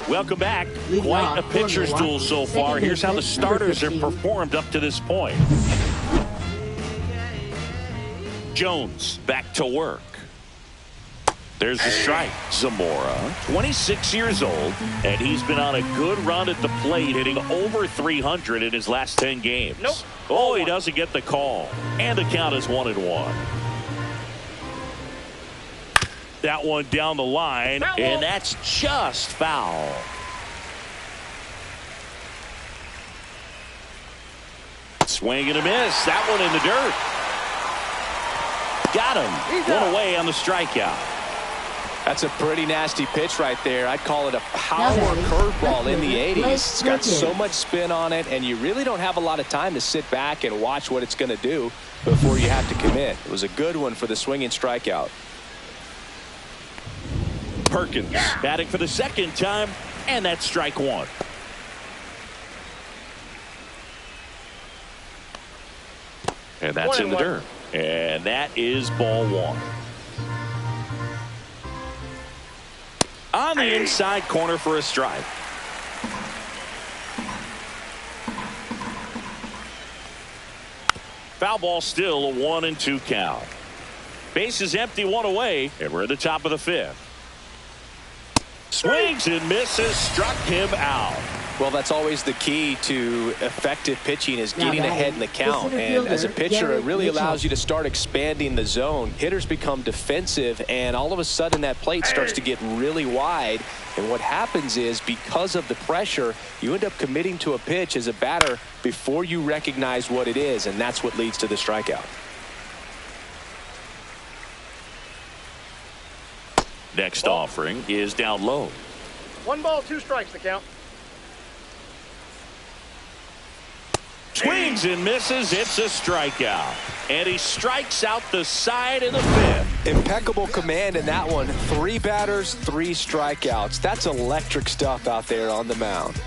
welcome back. Quite a pitcher's duel so far. Here's how the starters have performed up to this point. Jones back to work. There's the strike. Zamora, 26 years old, and he's been on a good run at the plate, hitting over 300 in his last 10 games. Oh, he doesn't get the call. And the count is 1-1. That one down the line, and that's just foul. Swing and a miss. That one in the dirt. Got him. One away on the strikeout. That's a pretty nasty pitch right there. I'd call it a power curveball in the 80s. It's got so much spin on it, and you really don't have a lot of time to sit back and watch what it's going to do before you have to commit. It was a good one for the swinging strikeout. Perkins batting for the second time, and that's strike one. And that's in the dirt. And that is ball one. On the inside corner for a strike. Foul ball, still a 1-2 count. Base is empty, one away, and we're at the top of the fifth. Swings and misses, struck him out. Well, that's always the key to effective pitching, is getting ahead in the count. And as a pitcher, it really allows you to start expanding the zone. Hitters become defensive, and all of a sudden that plate starts to get really wide. And what happens is, because of the pressure, you end up committing to a pitch as a batter before you recognize what it is, and that's what leads to the strikeout. Next offering is down low. 1 ball, 2 strikes, the count. Swings and misses. It's a strikeout. And he strikes out the side of the fifth. Impeccable command in that one. 3 batters, 3 strikeouts. That's electric stuff out there on the mound.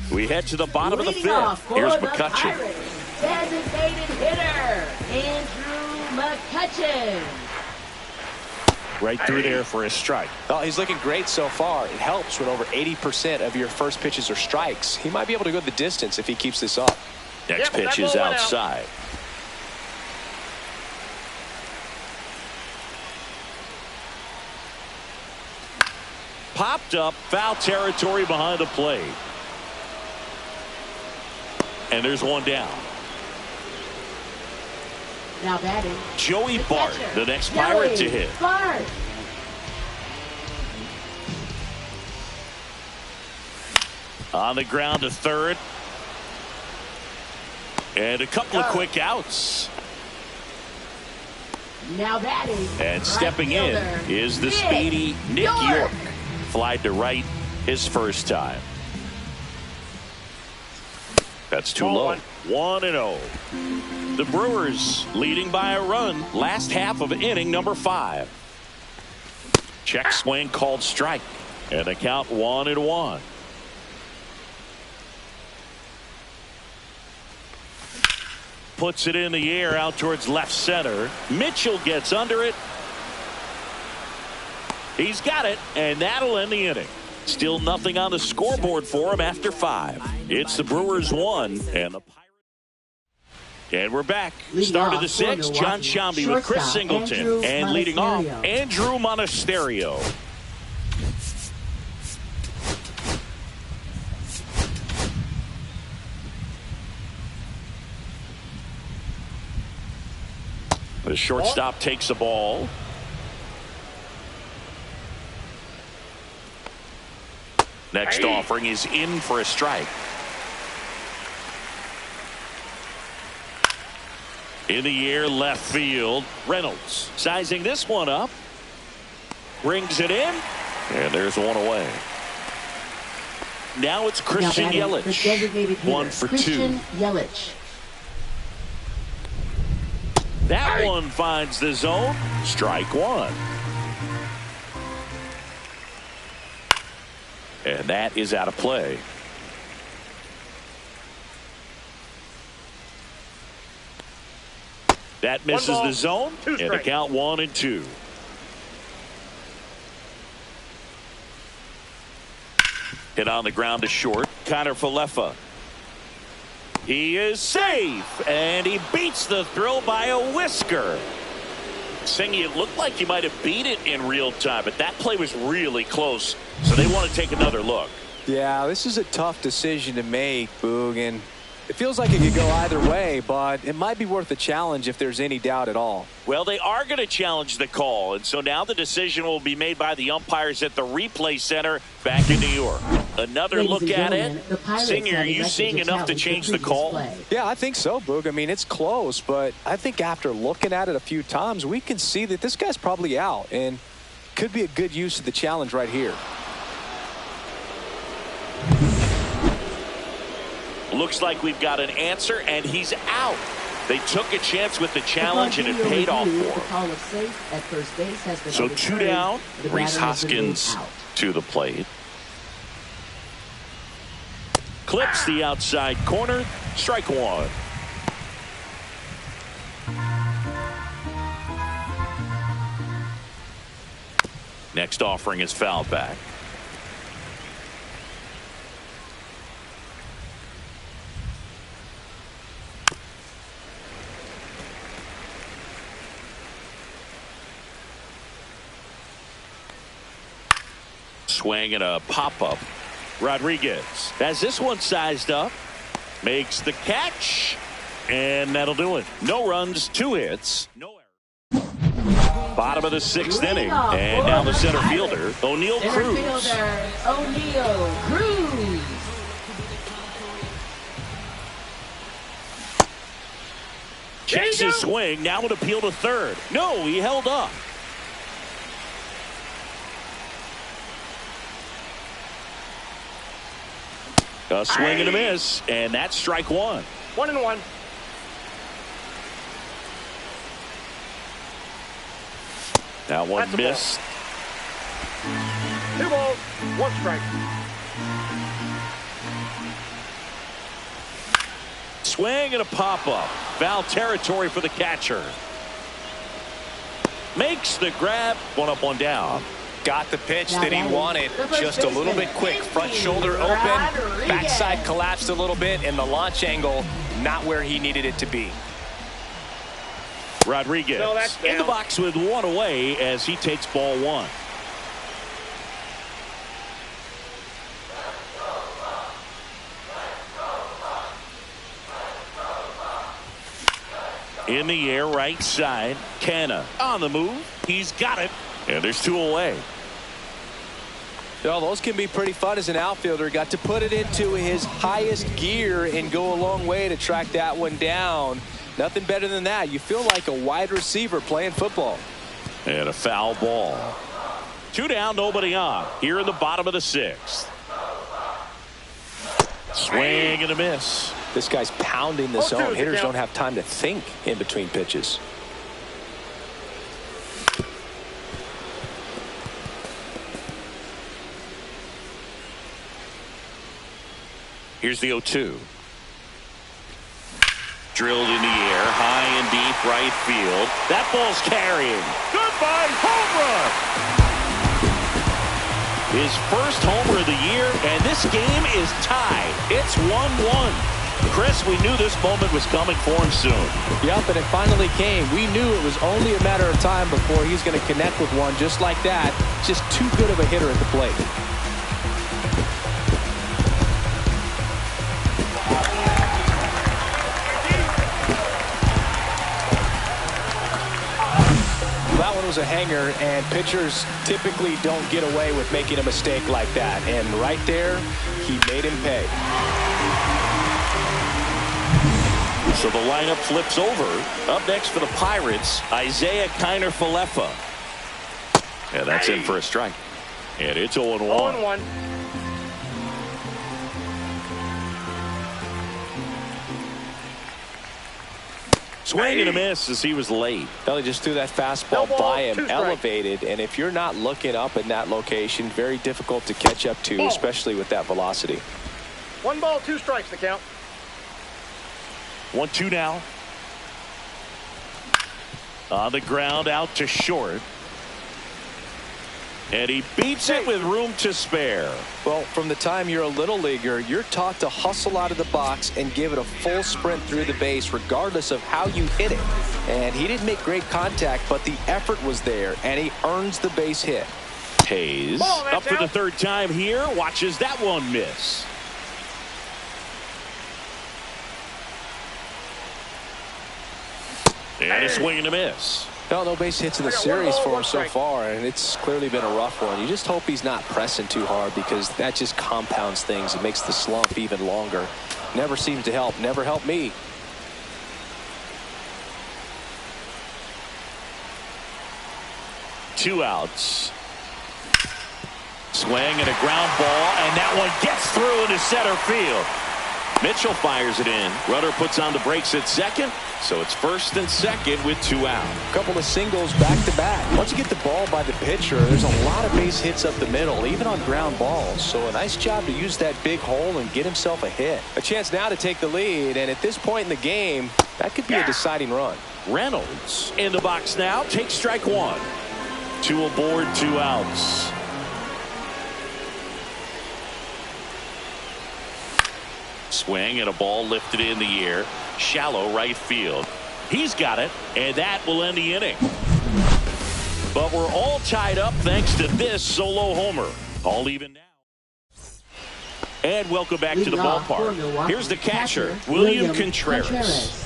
We head to the bottom of the fifth. Here's McCutchen. Designated hitter, Andrew McCutchen. Right through there for a strike. Well, he's looking great so far. It helps when over 80% of your first pitches are strikes. He might be able to go the distance if he keeps this up. Next pitch is outside. Popped up, foul territory behind the plate. And there's one down. Now batting, Joey Bart, the next Pirate to hit. Bart. On the ground to third. And a couple of quick outs. Now batting. And stepping in is the speedy Nick York. Flied to right his first time. That's too low. 1-0. The Brewers leading by a run. Last half of inning number 5. Check swing called strike. And the count 1-1. Puts it in the air out towards left center. Mitchell gets under it. He's got it, and that'll end the inning. Still nothing on the scoreboard for him after 5. It's the Brewers 1 and the Pirates. And we're back. Start of the 6th. John Shambi with Chris Singleton. And leading off, Andrew Monasterio. The shortstop takes the ball. Next offering is in for a strike. In the air, left field. Reynolds sizing this one up. Brings it in. And there's one away. Now it's Christian Yelich. 1 for 2. Christian Yelich. That one finds the zone. Strike 1. And that is out of play. That misses the zone. And the count 1-2. Hit on the ground to short. Connor Falefa. He is safe, and he beats the throw by a whisker. Singy, it looked like he might have beat it in real time, but that play was really close, so they want to take another look. Yeah, this is a tough decision to make, Boog, and it feels like it could go either way, but it might be worth a challenge if there's any doubt at all. Well, they are going to challenge the call, and so now the decision will be made by the umpires at the replay center back in New York. Another look at it. Singer, are you seeing enough to change the call? Yeah, I think so, Boog. I mean, it's close, but I think after looking at it a few times, we can see that this guy's probably out, and could be a good use of the challenge right here. Looks like we've got an answer, and he's out. They took a chance with the challenge, and it paid off for him. So 2 down. Rhys Hoskins to the plate. Clips the outside corner. Strike 1. Next offering is fouled back. Swing and a pop-up. Rodriguez has this one sized up. Makes the catch. And that'll do it. No runs, 2 hits. No errors. Bottom of the 6th inning. And now the center fielder, O'Neal Cruz. O'Neal Cruz. Checks his swing. Now an appeal to third. No, he held up. A swing and a miss, and that's strike 1. 1-1. That one missed. 2 balls, 1 strike. Swing and a pop-up. Foul territory for the catcher. Makes the grab. 1 up, 1 down. Got the pitch that he wanted, just a little bit quick. Front shoulder open, backside collapsed a little bit, and the launch angle not where he needed it to be. Rodriguez in the box with 1 away as he takes ball 1. In the air, right side. Canna on the move. He's got it. And there's 2 away. Well, those can be pretty fun as an outfielder. Got to put it into his highest gear and go a long way to track that one down. Nothing better than that. You feel like a wide receiver playing football. And a foul ball. 2 down, nobody on. Here in the bottom of the 6th. Swing and a miss. This guy's pounding the zone. Hitters don't have time to think in between pitches. Here's the 0-2. Drilled in the air, high and deep right field. That ball's carrying. Goodbye, home run! His first homer of the year, and this game is tied. It's 1-1. Chris, we knew this moment was coming for him soon. Yep, and it finally came. We knew it was only a matter of time before he's going to connect with one just like that. Just too good of a hitter at the plate. That one was a hanger, and pitchers typically don't get away with making a mistake like that. And right there, he made him pay. So the lineup flips over. Up next for the Pirates, Isaiah Kiner-Falefa. Yeah, that's in for a strike. And it's 0-1. 0-1. Swing and a miss as he was late. Ellie just threw that fastball by him, elevated, and if you're not looking up in that location, very difficult to catch up to, especially with that velocity. 1 ball, 2 strikes to count. 1-2 now. On the ground, out to short. And he beats it with room to spare. Well, from the time you're a little leaguer, you're taught to hustle out of the box and give it a full sprint through the base regardless of how you hit it. And he didn't make great contact, but the effort was there, and he earns the base hit. Hayes up for the third time here. Watches that one miss. And a swing and a miss. No base hits in the series for him so far, and it's clearly been a rough one. You just hope he's not pressing too hard because that just compounds things. It makes the slump even longer. Never seems to help. Never helped me. Two outs. Swing and a ground ball, and that one gets through into center field. Mitchell fires it in. Rudder puts on the brakes at second. So it's first and second with 2 out. A couple of singles back to back. Once you get the ball by the pitcher, there's a lot of base hits up the middle, even on ground balls. So a nice job to use that big hole and get himself a hit. A chance now to take the lead, and at this point in the game, that could be a deciding run. Reynolds in the box now. Takes strike 1. 2 aboard, 2 outs. Swing and a ball lifted in the air. Shallow right field. He's got it, and that will end the inning. But we're all tied up thanks to this solo homer. All even now. And welcome back to the ballpark. Here's the catcher, William Contreras.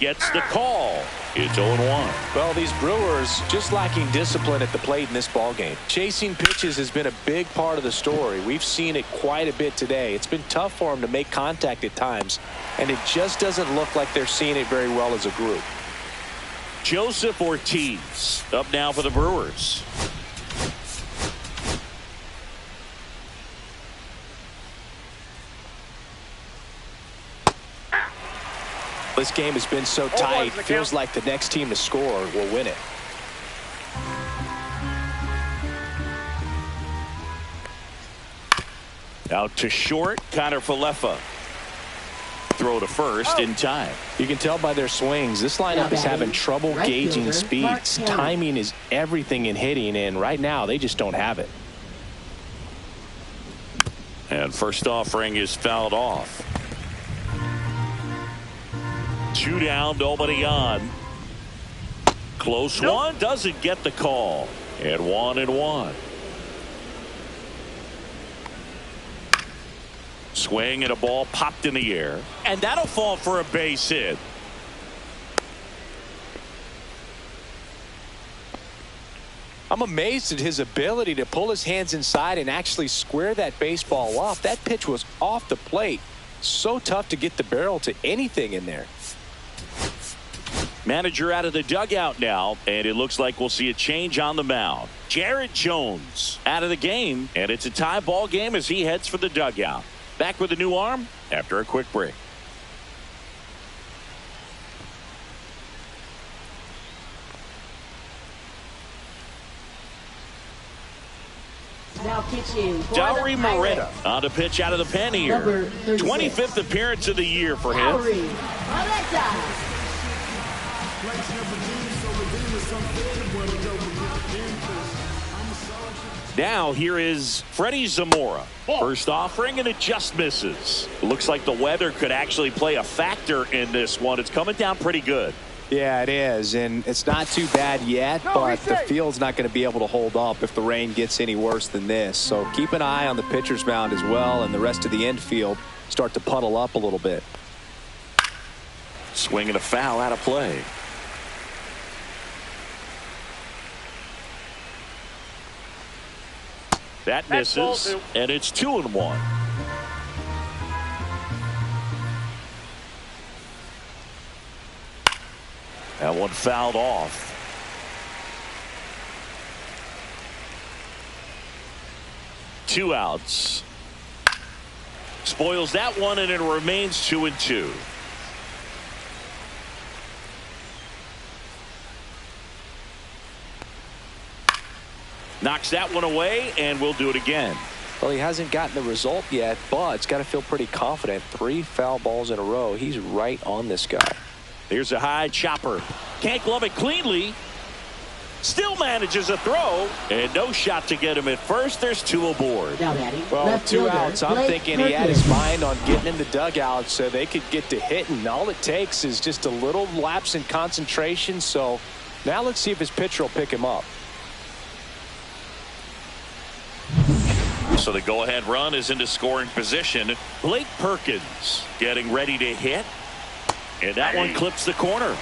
Gets the call. It's 0-1. Well, these Brewers just lacking discipline at the plate in this ballgame. Chasing pitches has been a big part of the story. We've seen it quite a bit today. It's been tough for them to make contact at times, and it just doesn't look like they're seeing it very well as a group. Joseph Ortiz up now for the Brewers. This game has been so tight, feels like the next team to score will win it. Out to short, Kiner-Falefa. Throw to first in time. You can tell by their swings, this lineup is having trouble gauging speeds. Timing is everything in hitting, and right now they just don't have it. And first offering is fouled off. 2 down, nobody on. Close one, doesn't get the call. And 1-1. Swing and a ball popped in the air. And that'll fall for a base hit. I'm amazed at his ability to pull his hands inside and actually square that baseball off. That pitch was off the plate. So tough to get the barrel to anything in there. Manager out of the dugout now, and it looks like we'll see a change on the mound. Jared Jones out of the game, and it's a tie ball game as he heads for the dugout. Back with a new arm after a quick break. Now pitching. Dowry Moreta on the pitch out of the pen here. 25th appearance of the year for him. Now here is Freddie Zamora. First offering, and it just misses. Looks like the weather could actually play a factor in this one. It's coming down pretty good. Yeah, it is, and it's not too bad yet, but the field's not going to be able to hold up if the rain gets any worse than this. So keep an eye on the pitcher's mound as well, and the rest of the infield start to puddle up a little bit. Swing and a foul out of play. That misses, and it's 2-1. That one fouled off. Two outs. Spoils that one, and it remains 2-2. Knocks that one away, and we'll do it again. Well, he hasn't gotten the result yet, but it's got to feel pretty confident. 3 foul balls in a row. He's right on this guy. Here's a high chopper. Can't glove it cleanly. Still manages a throw, and no shot to get him at first. There's 2 aboard. Well, with 2 outs, I'm thinking he had his mind on getting in the dugout so they could get to hitting. All it takes is just a little lapse in concentration. So now let's see if his pitcher will pick him up. So the go-ahead run is into scoring position. Blake Perkins getting ready to hit. And that one clips the corner.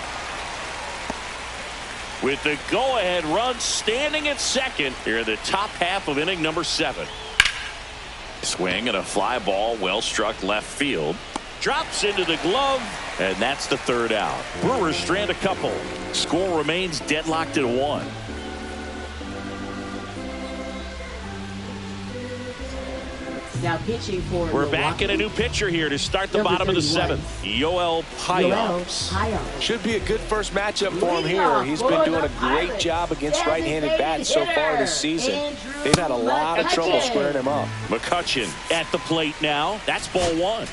With the go-ahead run standing at second here in the top half of inning number 7. Swing and a fly ball well struck left field. Drops into the glove, and that's the 3rd out. Brewers strand a couple. Score remains deadlocked at 1. Now pitching for We're back in a new pitcher here to start the bottom of the 7th. Yoel Payos. Should be a good first matchup for him here. He's been doing a great job against right-handed bats so far this season. They've had a lot of trouble squaring him up. McCutchen at the plate now. That's ball 1.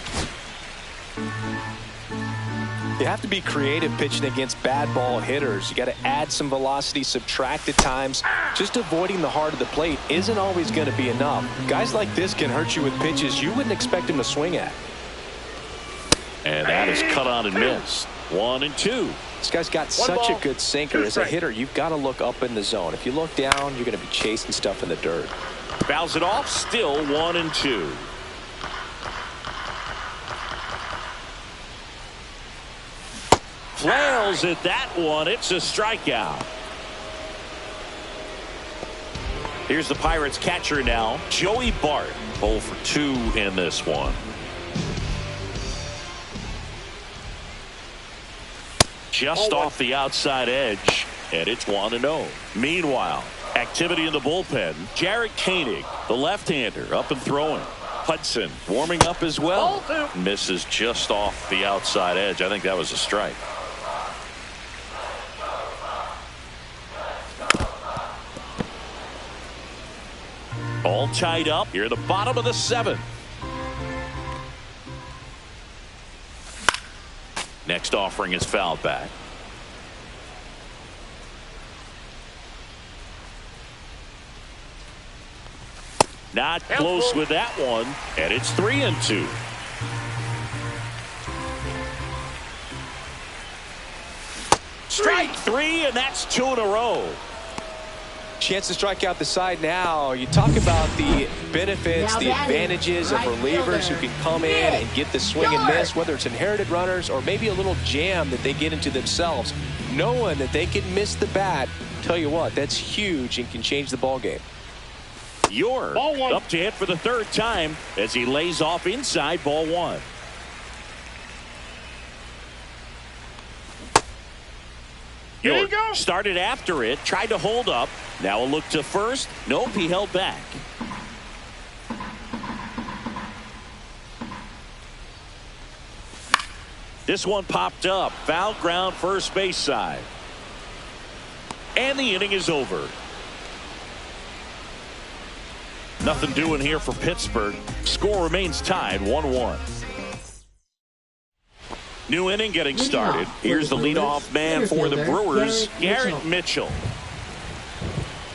You have to be creative pitching against bad ball hitters. You got to add some velocity, subtract at times. Just avoiding the heart of the plate isn't always going to be enough. Guys like this can hurt you with pitches you wouldn't expect him to swing at. And that is cut on and missed. 1-2. This guy's got such a good sinker. As a hitter, you've got to look up in the zone. If you look down, you're going to be chasing stuff in the dirt. Fouls it off. Still 1-2. Flails at that one. It's a strikeout. Here's the Pirates catcher now, Joey Bart. 0 for 2 in this one. Just off the outside edge, and it's 1-0. Meanwhile, activity in the bullpen. Jarrett Koenig, the left-hander, up and throwing. Hudson warming up as well. Misses just off the outside edge. I think that was a strike. All tied up here at the bottom of the 7th. Next offering is fouled back. Not close with that one, and it's 3-2. Strike 3, and that's 2 in a row. Chance to strike out the side now. You talk about the benefits, the advantages of relievers who can come in and get the swing and miss, whether it's inherited runners or maybe a little jam that they get into themselves. Knowing that they can miss the bat, tell you what, that's huge and can change the ball game. You're up to hit for the 3rd time as he lays off inside ball 1. York started after it, tried to hold up. Now a look to first. Nope, he held back. This one popped up. Foul ground first base side. And the inning is over. Nothing doing here for Pittsburgh. Score remains tied 1-1. New inning getting started. Here's the leadoff man for the Brewers, Garrett Mitchell.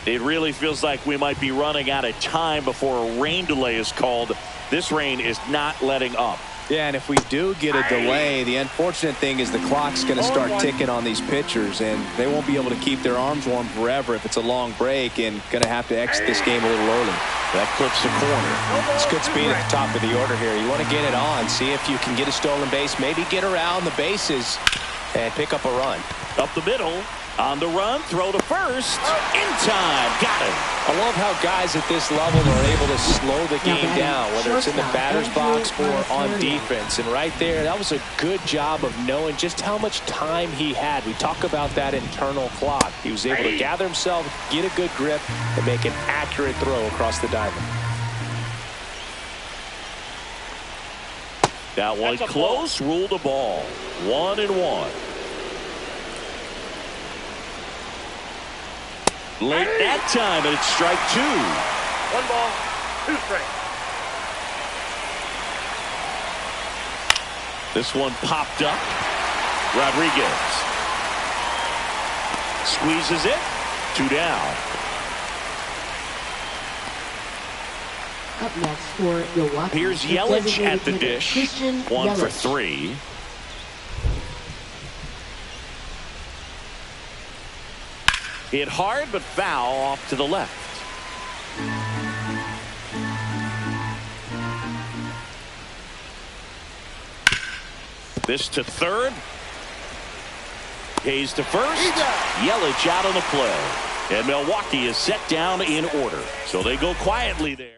It really feels like we might be running out of time before a rain delay is called. This rain is not letting up. Yeah, and if we do get a delay, the unfortunate thing is the clock's going to start ticking on these pitchers, and they won't be able to keep their arms warm forever if it's a long break, and going to have to exit this game a little early. That clips the corner. It's good speed at the top of the order here. You want to get it on, see if you can get a stolen base, maybe get around the bases and pick up a run. Up the middle, on the run, throw to first, in time, got it. I love how guys at this level are able to slow the game down, whether it's in the batter's box or on defense. And right there, that was a good job of knowing just how much time he had. We talk about that internal clock. He was able to gather himself, get a good grip, and make an accurate throw across the diamond. That one close, ruled a ball. 1-1. Late that time, and it's strike 2. 1 ball, 2 strikes. This one popped up. Rodriguez squeezes it. 2 down. Up next for Milwaukee. Here's Yelich at the dish. 1 for 3. Hit hard but foul off to the left. This to third. Hayes to first. Yelich out on the play. And Milwaukee is set down in order. So they go quietly there.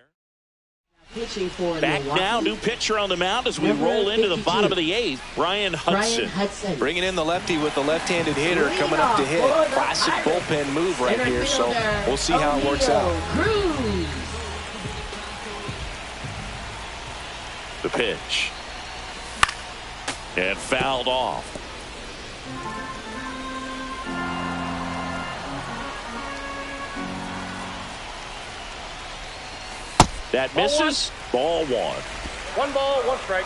Back now, new pitcher on the mound as we roll into the bottom of the 8th. Brian Hudson. Bringing in the lefty with the left-handed hitter coming up to hit. Classic bullpen move right here, so we'll see how it works out. The pitch. And fouled off. That misses. Ball 1. 1 ball, 1 strike.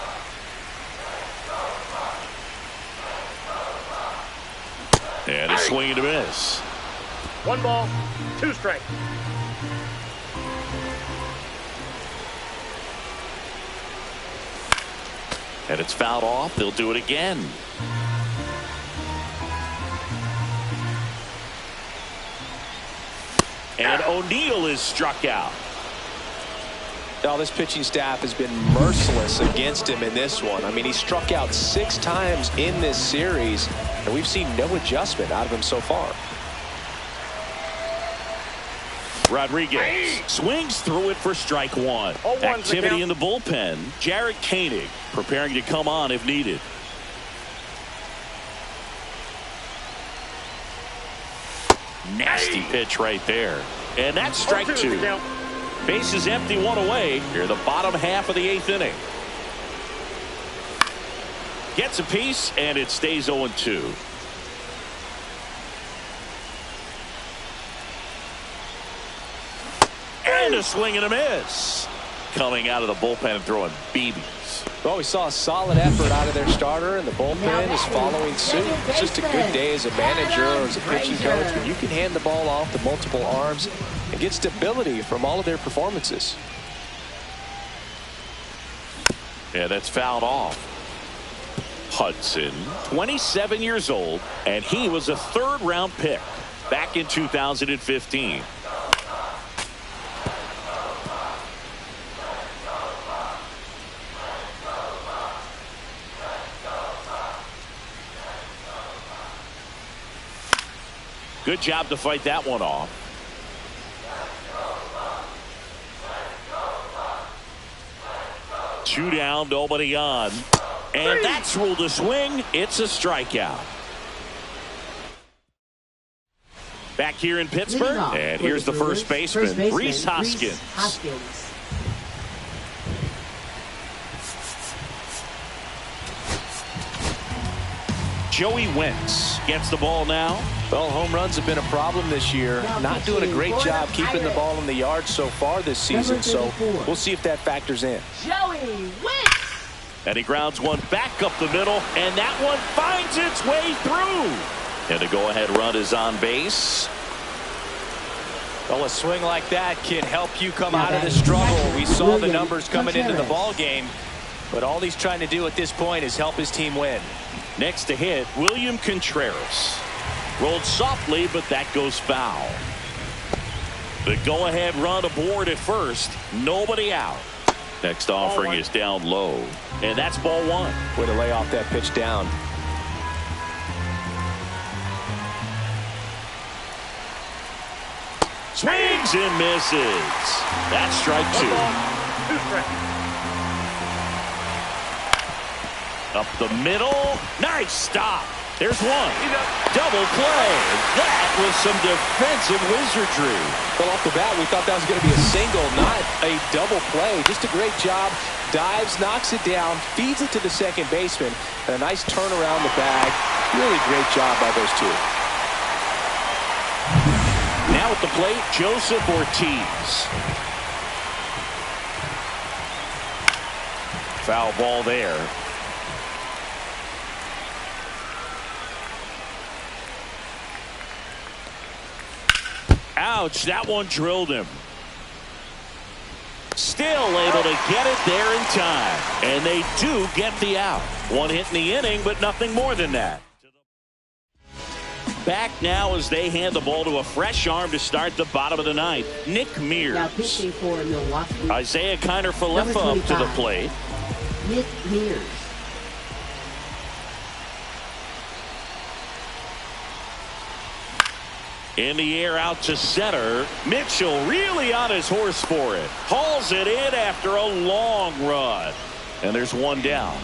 And a swing and a miss. 1 ball, 2 strikes. And it's fouled off. They'll do it again. And O'Neill is struck out. Now, this pitching staff has been merciless against him in this one. I mean, he struck out 6 times in this series, and we've seen no adjustment out of him so far. Rodriguez swings through it for strike 1. Activity in the bullpen. Jarred Koenig preparing to come on if needed. Nasty pitch right there. And that's strike 2. Base is empty, 1 away. Here, the bottom half of the 8th inning. Gets a piece, and it stays 0-2. And a swing and a miss. Coming out of the bullpen and throwing BBs. Well, we saw a solid effort out of their starter, and the bullpen is following suit. It's just a good day as a manager or as a pitching coach when you can hand the ball off to multiple arms and get stability from all of their performances. Yeah, that's fouled off. Hudson, 27 years old, and he was a 3rd-round pick back in 2015. Good job to fight that one off. Two down, nobody on. And that's ruled a swing. It's a strikeout. Back here in Pittsburgh. And here's the first baseman, Rhys Hoskins. Joey Wentz gets the ball now. Well, home runs have been a problem this year. Not doing a great job keeping the ball in the yard so far this season, so we'll see if that factors in. Joey Wentz. And he grounds one back up the middle, and that one finds its way through. And a go-ahead run is on base. Well, a swing like that can help you come out of the struggle. We saw the numbers coming into the ball game, but all he's trying to do at this point is help his team win. Next to hit, William Contreras. Rolled softly, but that goes foul. The go-ahead run aboard at first. Nobody out. Next offering is down low, and that's ball one. Way to lay off that pitch down. Swings and misses. That's strike two. 2 strikes. Up the middle. Nice stop. There's one. Double play. That was some defensive wizardry. Well, off the bat, we thought that was going to be a single, not a double play. Just a great job. Dives, knocks it down, feeds it to the second baseman, and a nice turn around the bag. Really great job by those two. Now at the plate, Joseph Ortiz. Foul ball there. Ouch, that one drilled him. Still able to get it there in time. And they do get the out. One hit in the inning, but nothing more than that. Back now as they hand the ball to a fresh arm to start the bottom of the ninth. Nick Mears. Now pitching for Milwaukee. Isaiah Kiner-Falefa up to the plate. Nick Mears. In the air out to center. Mitchell really on his horse for it. Hauls it in after a long run. And there's one down.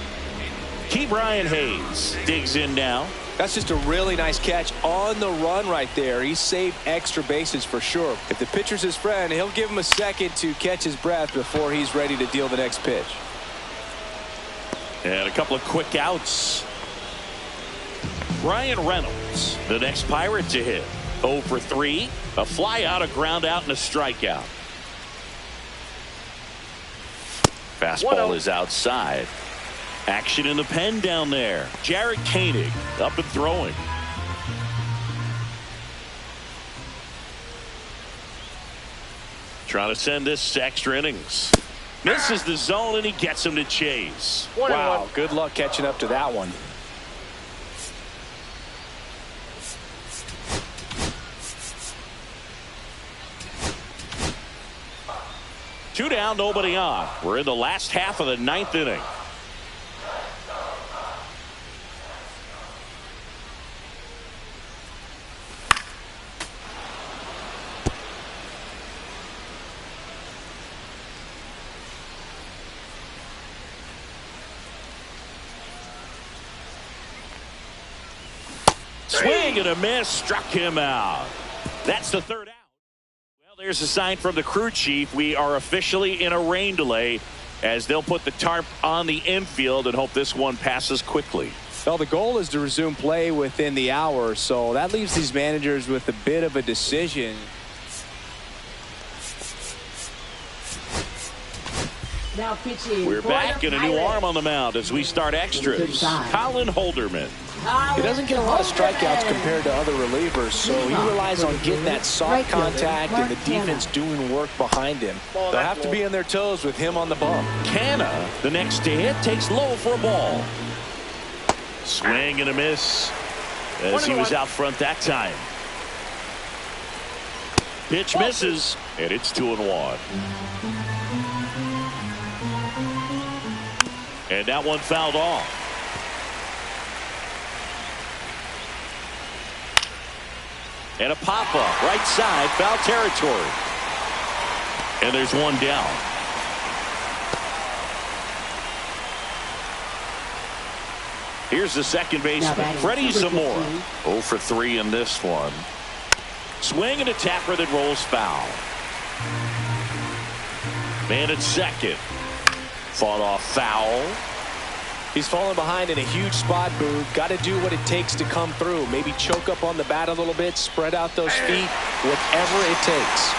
Ke'Bryan Hayes digs in now. That's just a really nice catch on the run right there. He saved extra bases for sure. If the pitcher's his friend, he'll give him a second to catch his breath before he's ready to deal the next pitch. And a couple of quick outs. Ryan Reynolds, the next Pirate to hit. 0 for 3. A fly out, a ground out, and a strikeout. Fastball is outside. Action in the pen down there. Jarred Koenig up and throwing. Trying to send this to extra innings. Misses the zone, and he gets him to chase. Wow, good luck catching up to that one. Two down, nobody on. We're in the last half of the ninth inning. Swing and a miss, struck him out. That's the third out. Well, there's a sign from the crew chief. We are officially in a rain delay as they'll put the tarp on the infield and hope this one passes quickly. Well, the goal is to resume play within the hour, so that leaves these managers with a bit of a decision. Now pitching. We're back and a new arm on the mound as we start extras. Colin Holderman. He doesn't get a lot of strikeouts compared to other relievers, so he relies on getting that soft contact and the defense doing work behind him. They'll have to be on their toes with him on the bump. Canna, the next to hit, takes low for a ball. Swing and a miss as he was out front that time. Pitch misses, and it's 2-1. And that one fouled off. And a pop-up, right side, foul territory. And there's one down. Here's the second baseman, Freddie Zamora. 0 for 3 in this one. Swing and a tapper that rolls foul. Man at second. Fought off foul. He's falling behind in a huge spot, Boog. Got to do what it takes to come through. Maybe choke up on the bat a little bit, spread out those feet, whatever it takes.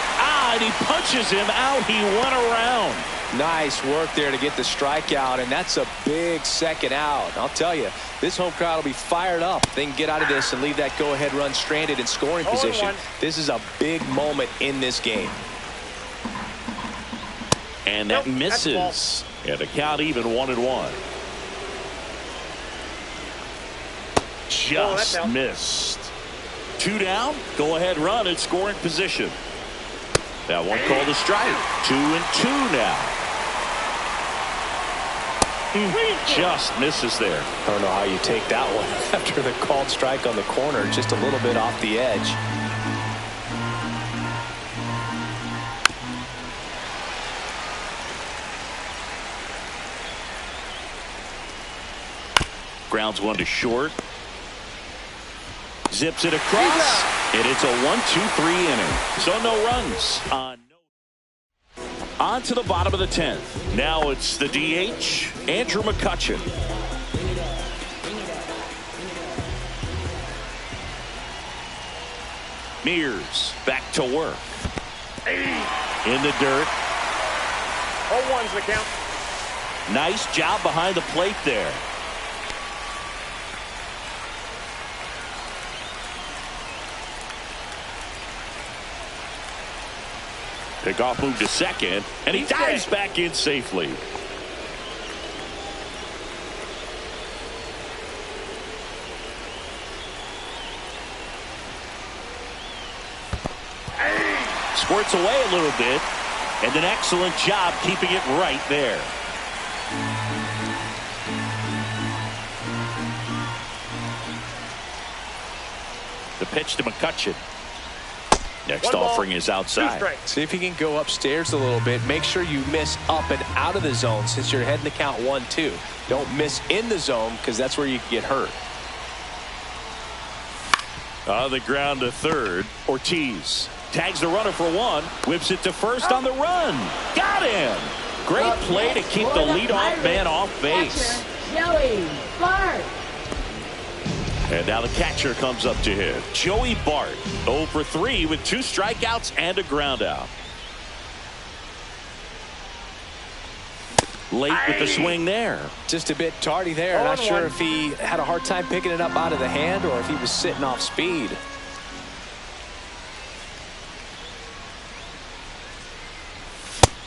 And he punches him out. He went around. Nice work there to get the strikeout, and that's a big second out. I'll tell you, this home crowd will be fired up. They can get out of this and leave that go-ahead run stranded in scoring position. This is a big moment in this game. And that misses. And the count even 1-1. Just missed. 2 down. Go ahead run in scoring position. That one called a strike. 2-2 now. Just misses there. I don't know how you take that one after the called strike on the corner, just a little bit off the edge. Grounds one to short. Zips it across, and it's a 1-2-3 inning. So no runs. On to the bottom of the 10th. Now it's the DH, Andrew McCutchen. Mears back to work. In the dirt. 0-1's the count. Nice job behind the plate there. Pickoff move to second, and he dives back in safely. Squirts away a little bit, and an excellent job keeping it right there. The pitch to McCutchen. Next offering is outside. See if you can go upstairs a little bit. Make sure you miss up and out of the zone since you're heading to count 1-2. Don't miss in the zone because that's where you get hurt. On the ground to third. Ortiz tags the runner for one. Whips it to first on the run. Got him. Great play to keep the leadoff man off base. Joey Bart. And now the catcher comes up to hit. Joey Bart, 0 for 3 with 2 strikeouts and a ground out. Late with the swing there. Just a bit tardy there. Not sure if he had a hard time picking it up out of the hand or if he was sitting off speed.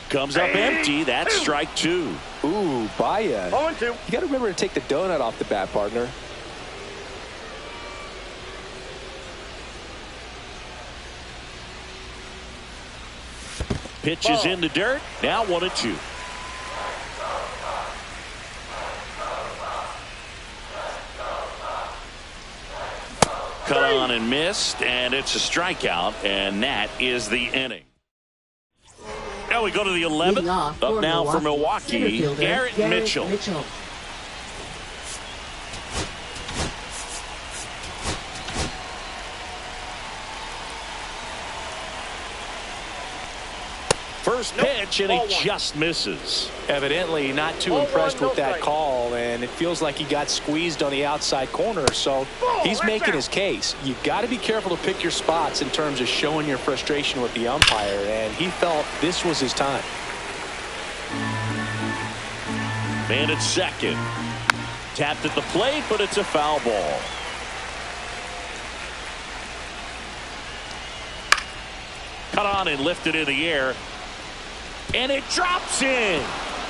Comes up empty. That's strike 2. Ooh, Baya. 0-2. You got to remember to take the donut off the bat, partner. Pitch is in the dirt. Now 1-2. Cut on and missed, and it's a strikeout, and that is the inning. Now we go to the 11th. Up now for Milwaukee, Garrett Mitchell. First pitch, and he just misses. Evidently not too impressed with that call, and it feels like he got squeezed on the outside corner, so he's making his case. You've got to be careful to pick your spots in terms of showing your frustration with the umpire, and he felt this was his time. Man at second. Tapped at the plate, but it's a foul ball. Cut on and lifted in the air. And it drops in.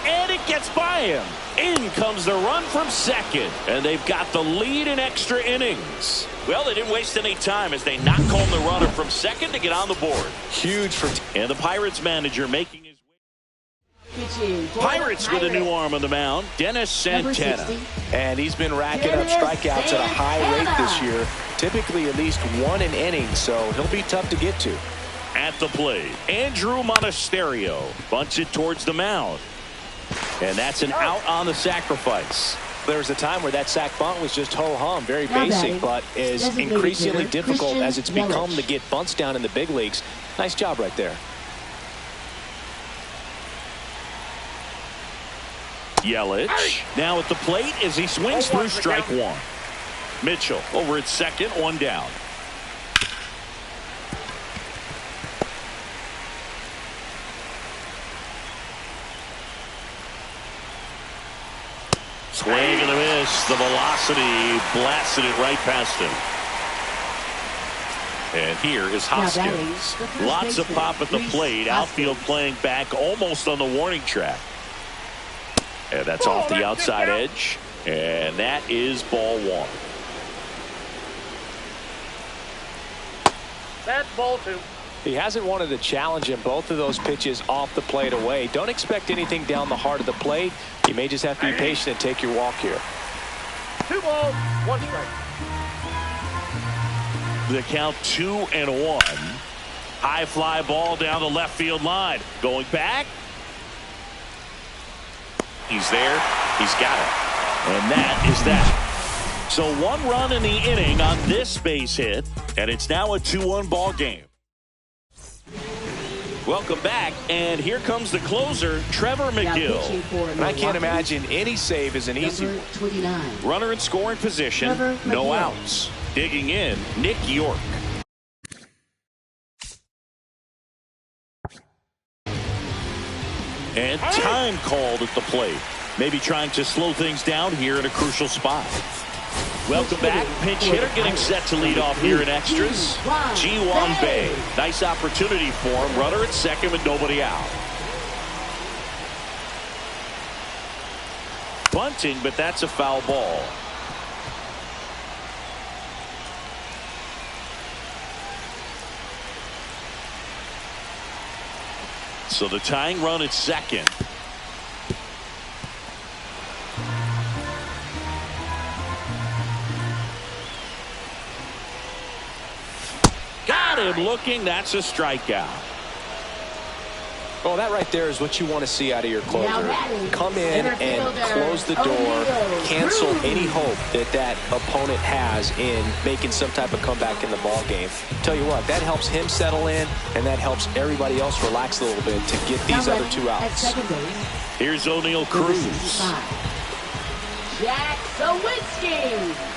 And it gets by him. In comes the run from second. And they've got the lead in extra innings. Well, they didn't waste any time as they knock home the runner from second to get on the board. Huge for... And the Pirates manager making his way. Pirates with a new arm on the mound, Dennis Santana. And he's been racking up strikeouts at a high rate this year. Typically at least 1 an inning, so he'll be tough to get to. At the plate, Andrew Monasterio bunts it towards the mound. And that's an out on the sacrifice. There was a time where that sac bunt was just ho-hum, very basic, but is increasingly difficult as it's become to get bunts down in the big leagues. Nice job right there. Yelich now at the plate as he swings through strike 1. Mitchell over at second, 1 down. Swing and a miss. The velocity blasted it right past him. And here is Hoskins. Lots of pop at the plate. Outfield playing back almost on the warning track. And that's off the outside edge. And that is ball one. That's ball two. He hasn't wanted to challenge him both of those pitches off the plate away. Don't expect anything down the heart of the plate. You may just have to be patient and take your walk here. 2 balls, 1 strike. The count 2-1. High fly ball down the left field line. Going back. He's there. He's got it. And that is that. So 1 run in the inning on this base hit. And it's now a 2-1 ball game. Welcome back, and here comes the closer, Trevor McGill. And I can't imagine any save is an easy one. Runner in scoring position, no outs. Digging in, Nick York. And time called at the plate. Maybe trying to slow things down here in a crucial spot. Welcome back. Pinch hitter getting set to lead off here in extras. Ji-Hwan Bae. Nice opportunity for him. Runner at second with nobody out. Bunting, but that's a foul ball. So the tying run at second. Him looking. That's a strikeout. Well, that right there is what you want to see out of your closer. Come in and close the door, cancel any hope that that opponent has in making some type of comeback in the ball game. Tell you what, that helps him settle in, and that helps everybody else relax a little bit to get these other 2 outs. Here's O'Neal Cruz. Jack Sawinski.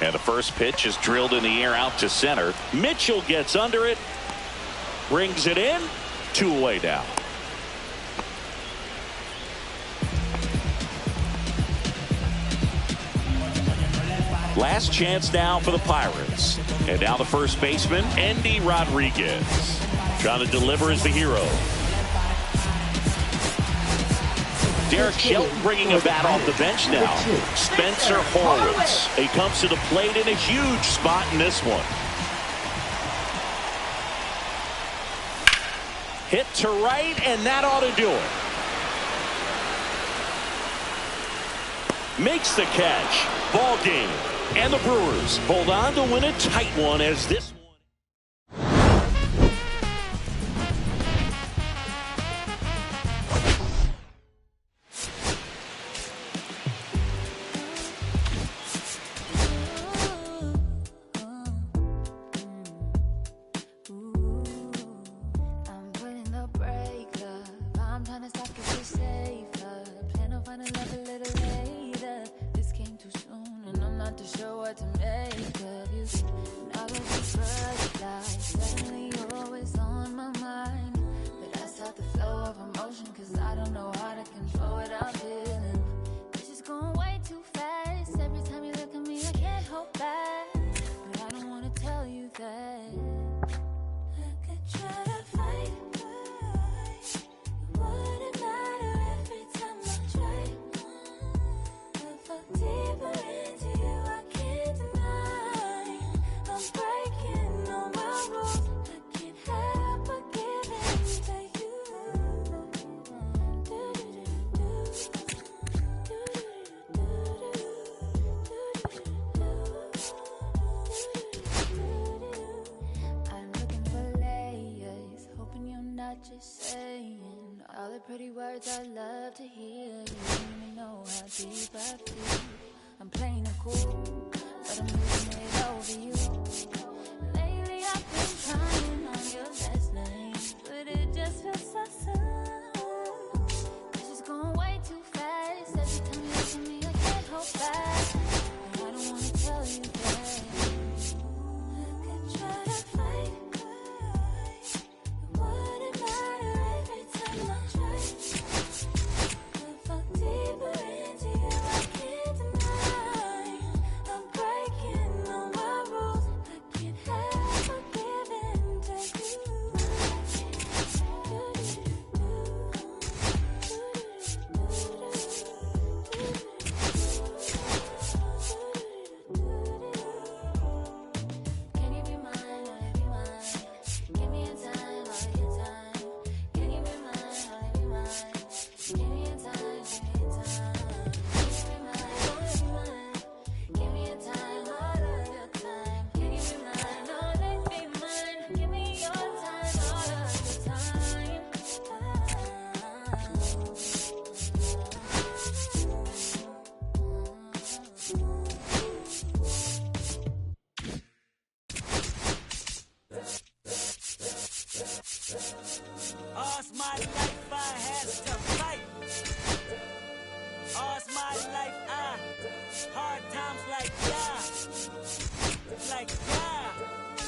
And the first pitch is drilled in the air out to center. Mitchell gets under it, brings it in, 2 away now. Last chance now for the Pirates. And now the first baseman, Endy Rodriguez. Trying to deliver as the hero. Derek Shelton bringing a bat off the bench now. Spencer Horwitz. He comes to the plate in a huge spot in this one. Hit to right, and that ought to do it. Makes the catch. Ball game. And the Brewers hold on to win a tight one as this one. Just saying all the pretty words I love to hear. You don't even know how deep I feel. I'm playing it cool, but I'm losing it over you. Lately I've been trying on your last name, but it just feels so soon. It's just going way too fast. Every time you look at me, I can't hold back. And I don't wanna tell you that. I could try to fight. Wouldn't matter every time I try. All's my life I had to fight. All's my life hard times like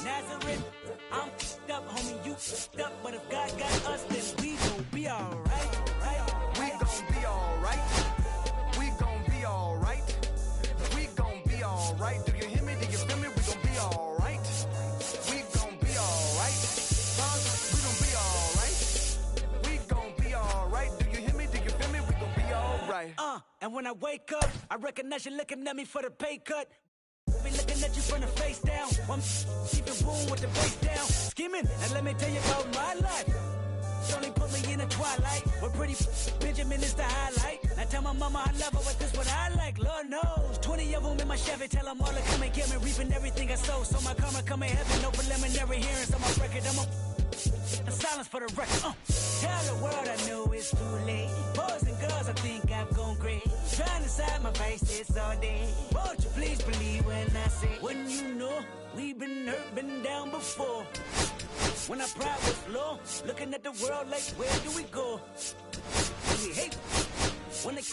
Nazareth. I'm f***ed up, homie, you f***ed up. But if God got us, then we gon' be alright. We gon' be alright. We gon' be alright. We gon' be alright. Do you hear me? Do you feel me? We gon' be alright. We gon' be alright. Huh? We gon' be alright. We gon' be alright. Do you hear me? Do you feel me? We gon' be alright. And when I wake up, I recognize you looking at me for the pay cut. Be looking at you from the face down. I'm keeping room with the face down. Skimming, and let me tell you about my life. Only put me in the twilight. We're pretty Benjamin is the highlight. I tell my mama I love her, but this what I like. Lord knows, 20 of them in my Chevy. Tell them all to come and get me, reaping everything I sow. So my karma come in heaven, no preliminary hearings on my record. I'm a silence for the record. Tell the world I know it's too late. Boys and girls, I think I've gone crazy. Trying to side my face this all day. Won't you please believe when I say, when you know we've been hurt, been down before. When our pride was low, looking at the world like, where do we go? We hate when they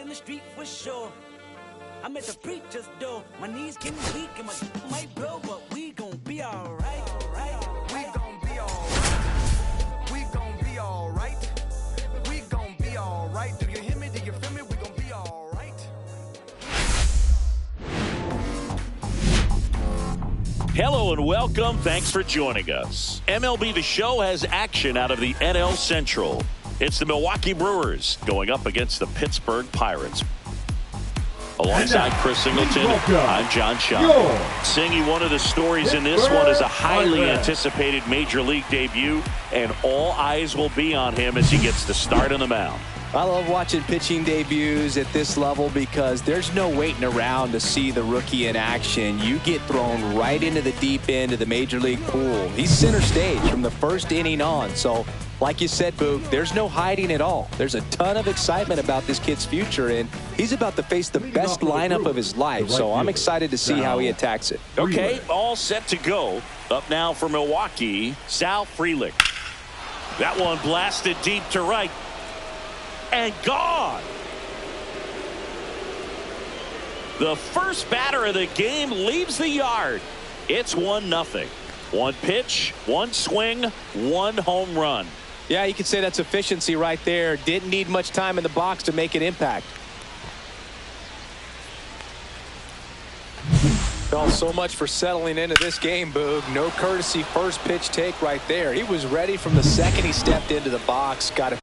in the street for sure. I'm at the preacher's door. My knees getting weak and my might blow, but we gon' be alright. We gon' be alright. We gon' be alright. We gon' be alright. Do you hear me? Do you feel me? We gon' be alright. Hello and welcome. Thanks for joining us. MLB The Show has action out of the NL Central. It's the Milwaukee Brewers going up against the Pittsburgh Pirates. Alongside Chris Singleton, I'm John Shaw. Singy, one of the stories in this one is a highly anticipated Major League debut, and all eyes will be on him as he gets to start on the mound. I love watching pitching debuts at this level because there's no waiting around to see the rookie in action. You get thrown right into the deep end of the Major League pool. He's center stage from the first inning on. So, like you said, Boog, there's no hiding at all. There's a ton of excitement about this kid's future, and he's about to face the best lineup of his life. So I'm excited to see how he attacks it. Okay, all set to go. Up now for Milwaukee, Sal Frelick. That one blasted deep to right. And gone. The first batter of the game leaves the yard. It's 1-0. One pitch, one swing, one home run. Yeah, you could say that's efficiency right there. Didn't need much time in the box to make an impact. Well, so much for settling into this game, Boog. No courtesy first pitch take right there. He was ready from the second he stepped into the box. Got it.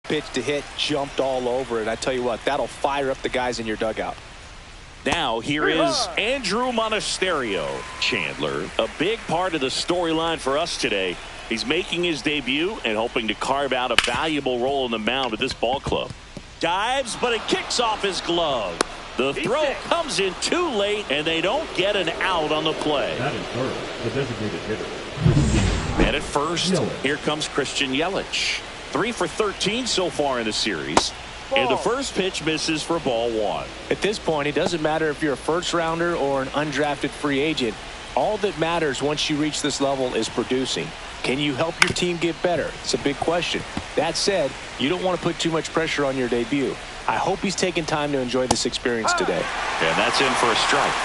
Pitch to hit, jumped all over it. I tell you what, that'll fire up the guys in your dugout. Now here is Andrew Monasterio. Chandler, a big part of the storyline for us today. He's making his debut and hoping to carve out a valuable role in the mound with this ball club. Dives, but it kicks off his glove. The throw comes in too late, and they don't get an out on the play. That is third, the designated hitter. And at first, here comes Christian Yelich. 3 for 13 so far in the series. And the first pitch misses for ball one. At this point, it doesn't matter if you're a first rounder or an undrafted free agent. All that matters once you reach this level is producing. Can you help your team get better? It's a big question. That said, you don't want to put too much pressure on your debut. I hope he's taking time to enjoy this experience today. And that's in for a strike.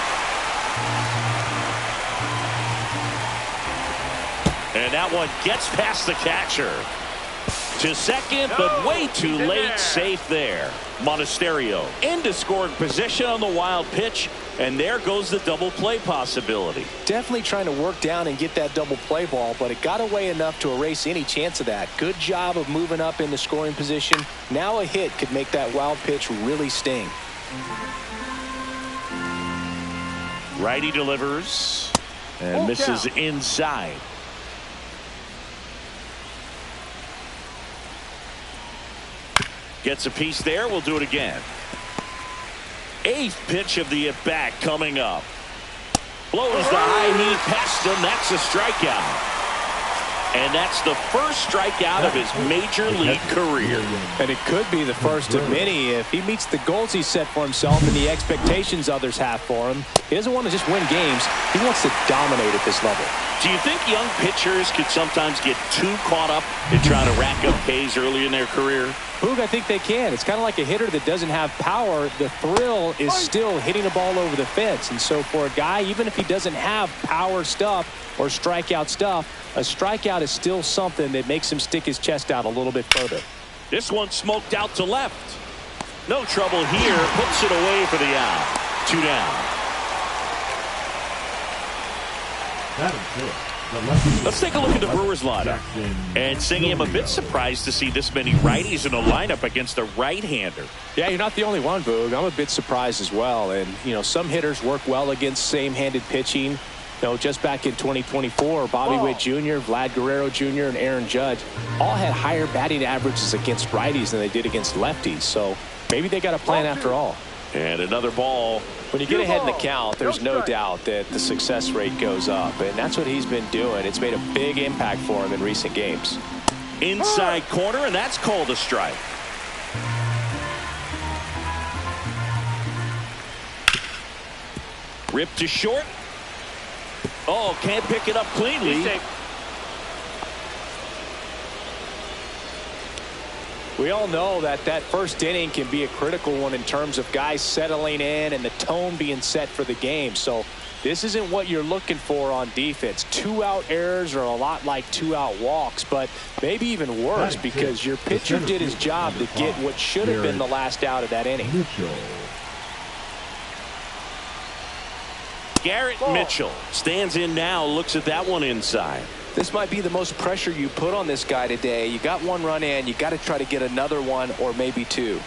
And that one gets past the catcher. To second, but way too late. Safe there. Monasterio into scoring position on the wild pitch, and there goes the double play possibility. Definitely trying to work down and get that double play ball, but it got away enough to erase any chance of that. Good job of moving up in the scoring position. Now a hit could make that wild pitch really sting. Righty delivers and misses inside. Gets a piece there. We'll do it again. 8th pitch of the at-bat coming up. Blows the high knee past him. That's a strikeout. And that's the first strikeout of his major league career. And it could be the first of many if he meets the goals he set for himself and the expectations others have for him. He doesn't want to just win games. He wants to dominate at this level. Do you think young pitchers could sometimes get too caught up in trying to rack up Ks early in their career? Boog, I think they can. It's kind of like a hitter that doesn't have power. The thrill is still hitting the ball over the fence. And so for a guy, even if he doesn't have power stuff or strikeout stuff, a strikeout is still something that makes him stick his chest out a little bit further. This one smoked out to left. No trouble here. Puts it away for the out. 2 down. Let's take a look at the Brewers lineup. And Singy, I'm a bit surprised to see this many righties in the lineup against a right-hander. Yeah, you're not the only one, Boog. I'm a bit surprised as well. And, you know, some hitters work well against same-handed pitching. You know, just back in 2024, Bobby Witt Jr., Vlad Guerrero Jr., and Aaron Judge all had higher batting averages against righties than they did against lefties. So maybe they got a plan after all. And another ball. When you get ahead in the count, there's no doubt that the success rate goes up, and that's what he's been doing. It's made a big impact for him in recent games. Inside corner, and that's called a strike. Ripped to short. Oh, can't pick it up cleanly. We all know that that first inning can be a critical one in terms of guys settling in and the tone being set for the game. So this isn't what you're looking for on defense. 2-out errors are a lot like 2-out walks, but maybe even worse because your pitcher did his job to get what should have been the last out of that inning. Garrett Mitchell stands in now, looks at that one inside. This might be the most pressure you put on this guy today. You got one run in. You got to try to get another one or maybe two.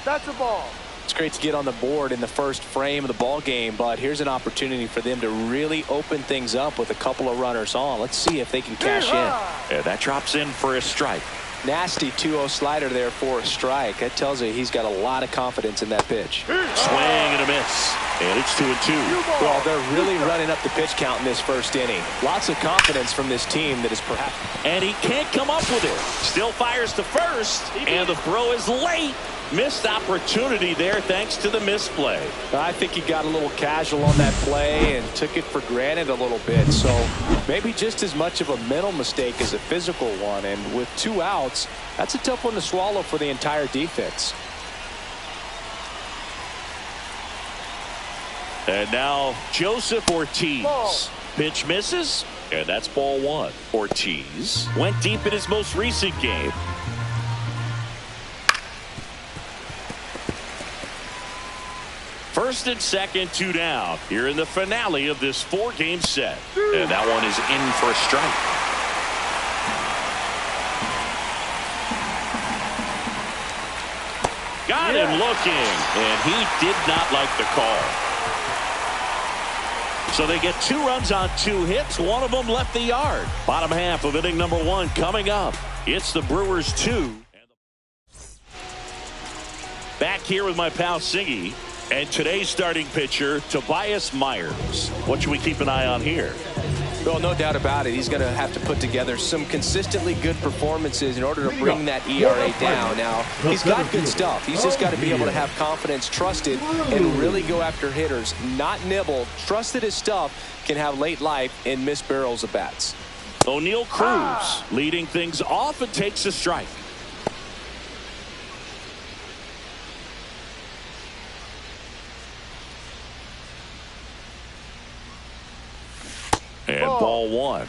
That's a ball. It's great to get on the board in the first frame of the ball game, but here's an opportunity for them to really open things up with a couple of runners on. Let's see if they can cash in. Yeah, that drops in for a strike. Nasty 2-0 slider there for a strike. That tells you he's got a lot of confidence in that pitch. Swing and a miss. And it's 2-2. Well, they're really running up the pitch count in this first inning. Lots of confidence from this team that is perhaps. And he can't come up with it. Still fires to first. And the throw is late. Missed opportunity there thanks to the misplay. I think he got a little casual on that play and took it for granted a little bit. So maybe just as much of a mental mistake as a physical one. And with 2 outs, that's a tough one to swallow for the entire defense. And now Joseph Ortiz. Pitch misses. And that's ball 1. Ortiz went deep in his most recent game. First and second, 2 down. Here in the finale of this 4-game set. And that one is in for a strike. Got him looking. And he did not like the call. So they get 2 runs on 2 hits. One of them left the yard. Bottom half of inning number 1 coming up. It's the Brewers 2. Back here with my pal Singy. And today's starting pitcher, Tobias Myers. What should we keep an eye on here? Well, no doubt about it. He's going to have to put together some consistently good performances in order to bring that ERA down. Now, he's got good stuff. He's just got to be able to have confidence, trust it, and really go after hitters, not nibble. Trust that his stuff can have late life and miss barrels of bats. O'Neal Cruz leading things off and takes a strike. And ball 1.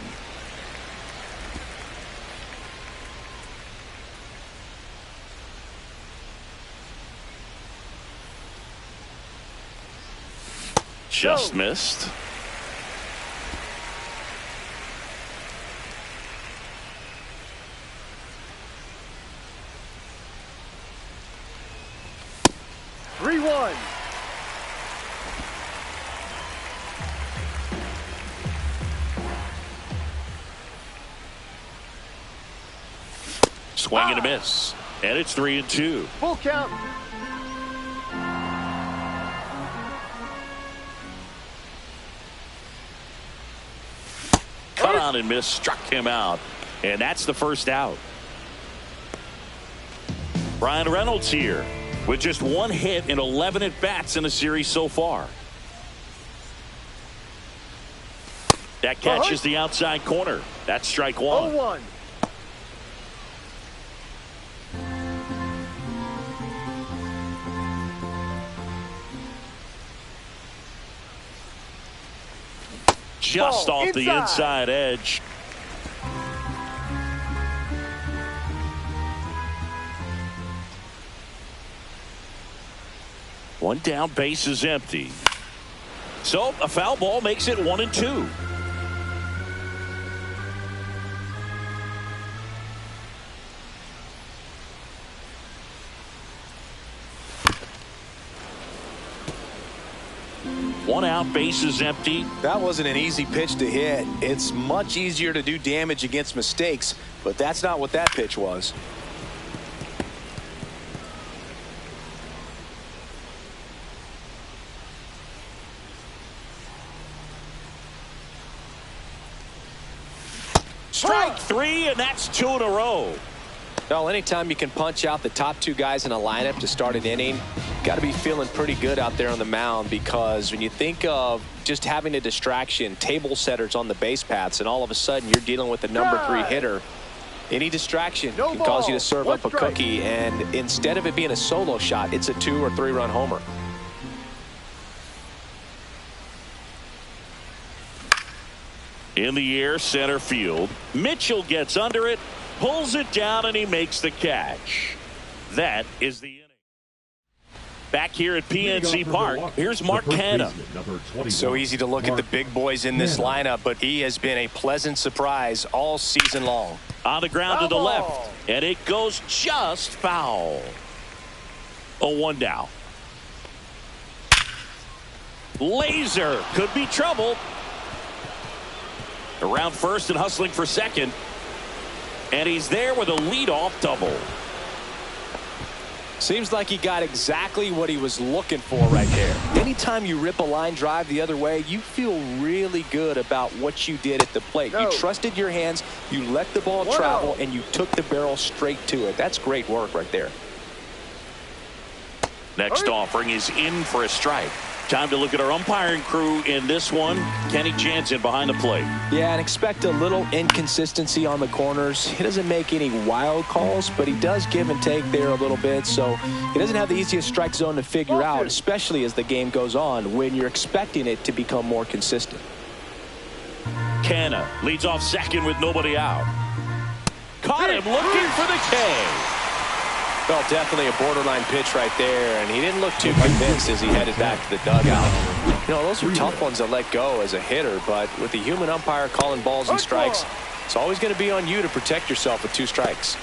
Just missed. Swing and a miss. And it's 3-2. Full count. Cut on and missed, struck him out. And that's the first out. Brian Reynolds here with just one hit in 11 at-bats in the series so far. That catches the outside corner. That's strike one. 0-1. Just Ball off the inside edge. One down, base is empty. So a foul ball makes it 1-2. One out, base is empty. That wasn't an easy pitch to hit. It's much easier to do damage against mistakes, but that's not what that pitch was. Strike three, and that's 2 in a row. Well, anytime you can punch out the top two guys in a lineup to start an inning, got to be feeling pretty good out there on the mound, because when you think of just having a distraction, table setters on the base paths, and all of a sudden you're dealing with the number 3 hitter, any distraction can cause you to serve up a cookie, and instead of it being a solo shot, it's a 2 or 3 run homer. In the air, center field. Mitchell gets under it, pulls it down, and he makes the catch. That is the inning. Back here at PNC Park, here's Mark Canha. It's so easy to look at the big boys in this lineup, but he has been a pleasant surprise all season long. On the ground to the left, and it goes just foul. 0-1 now. Laser could be trouble. Around first and hustling for second. And he's there with a leadoff double. Seems like he got exactly what he was looking for right there. Anytime you rip a line drive the other way, you feel really good about what you did at the plate. You trusted your hands, you let the ball travel, and you took the barrel straight to it. That's great work right there. Next offering is in for a strike. Time to look at our umpiring crew in this one. Kenny Jansen behind the plate. Yeah, and expect a little inconsistency on the corners. He doesn't make any wild calls, but he does give and take there a little bit. So he doesn't have the easiest strike zone to figure out, especially as the game goes on, when you're expecting it to become more consistent. Canha leads off second with nobody out. Caught him looking for the K. Well, definitely a borderline pitch right there, and he didn't look too convinced as he headed back to the dugout. You know, those are tough ones to let go as a hitter, but with the human umpire calling balls and strikes, it's always going to be on you to protect yourself with 2 strikes.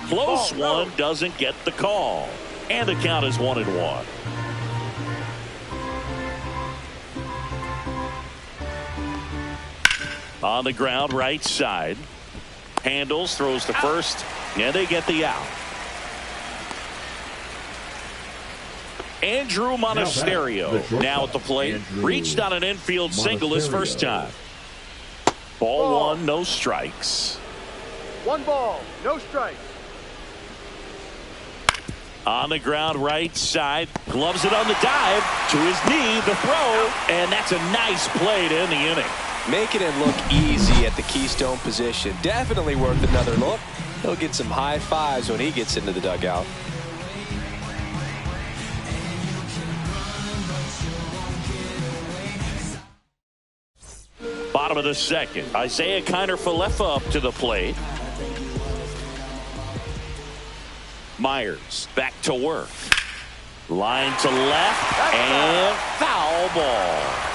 Close one, doesn't get the call, and the count is 1-1. On the ground, right side. Handles, throws to first, and they get the out. Andrew Monasterio now at the plate. Reached on an infield single his first time. Ball 1, no strikes. 1 ball, no strikes. On the ground, right side. Gloves it on the dive. To his knee, the throw, and that's a nice play to end the inning. Making it look easy at the keystone position. Definitely worth another look. He'll get some high fives when he gets into the dugout. Bottom of the second. Isaiah Kiner-Falefa up to the plate. Myers back to work. Line to left, and foul ball.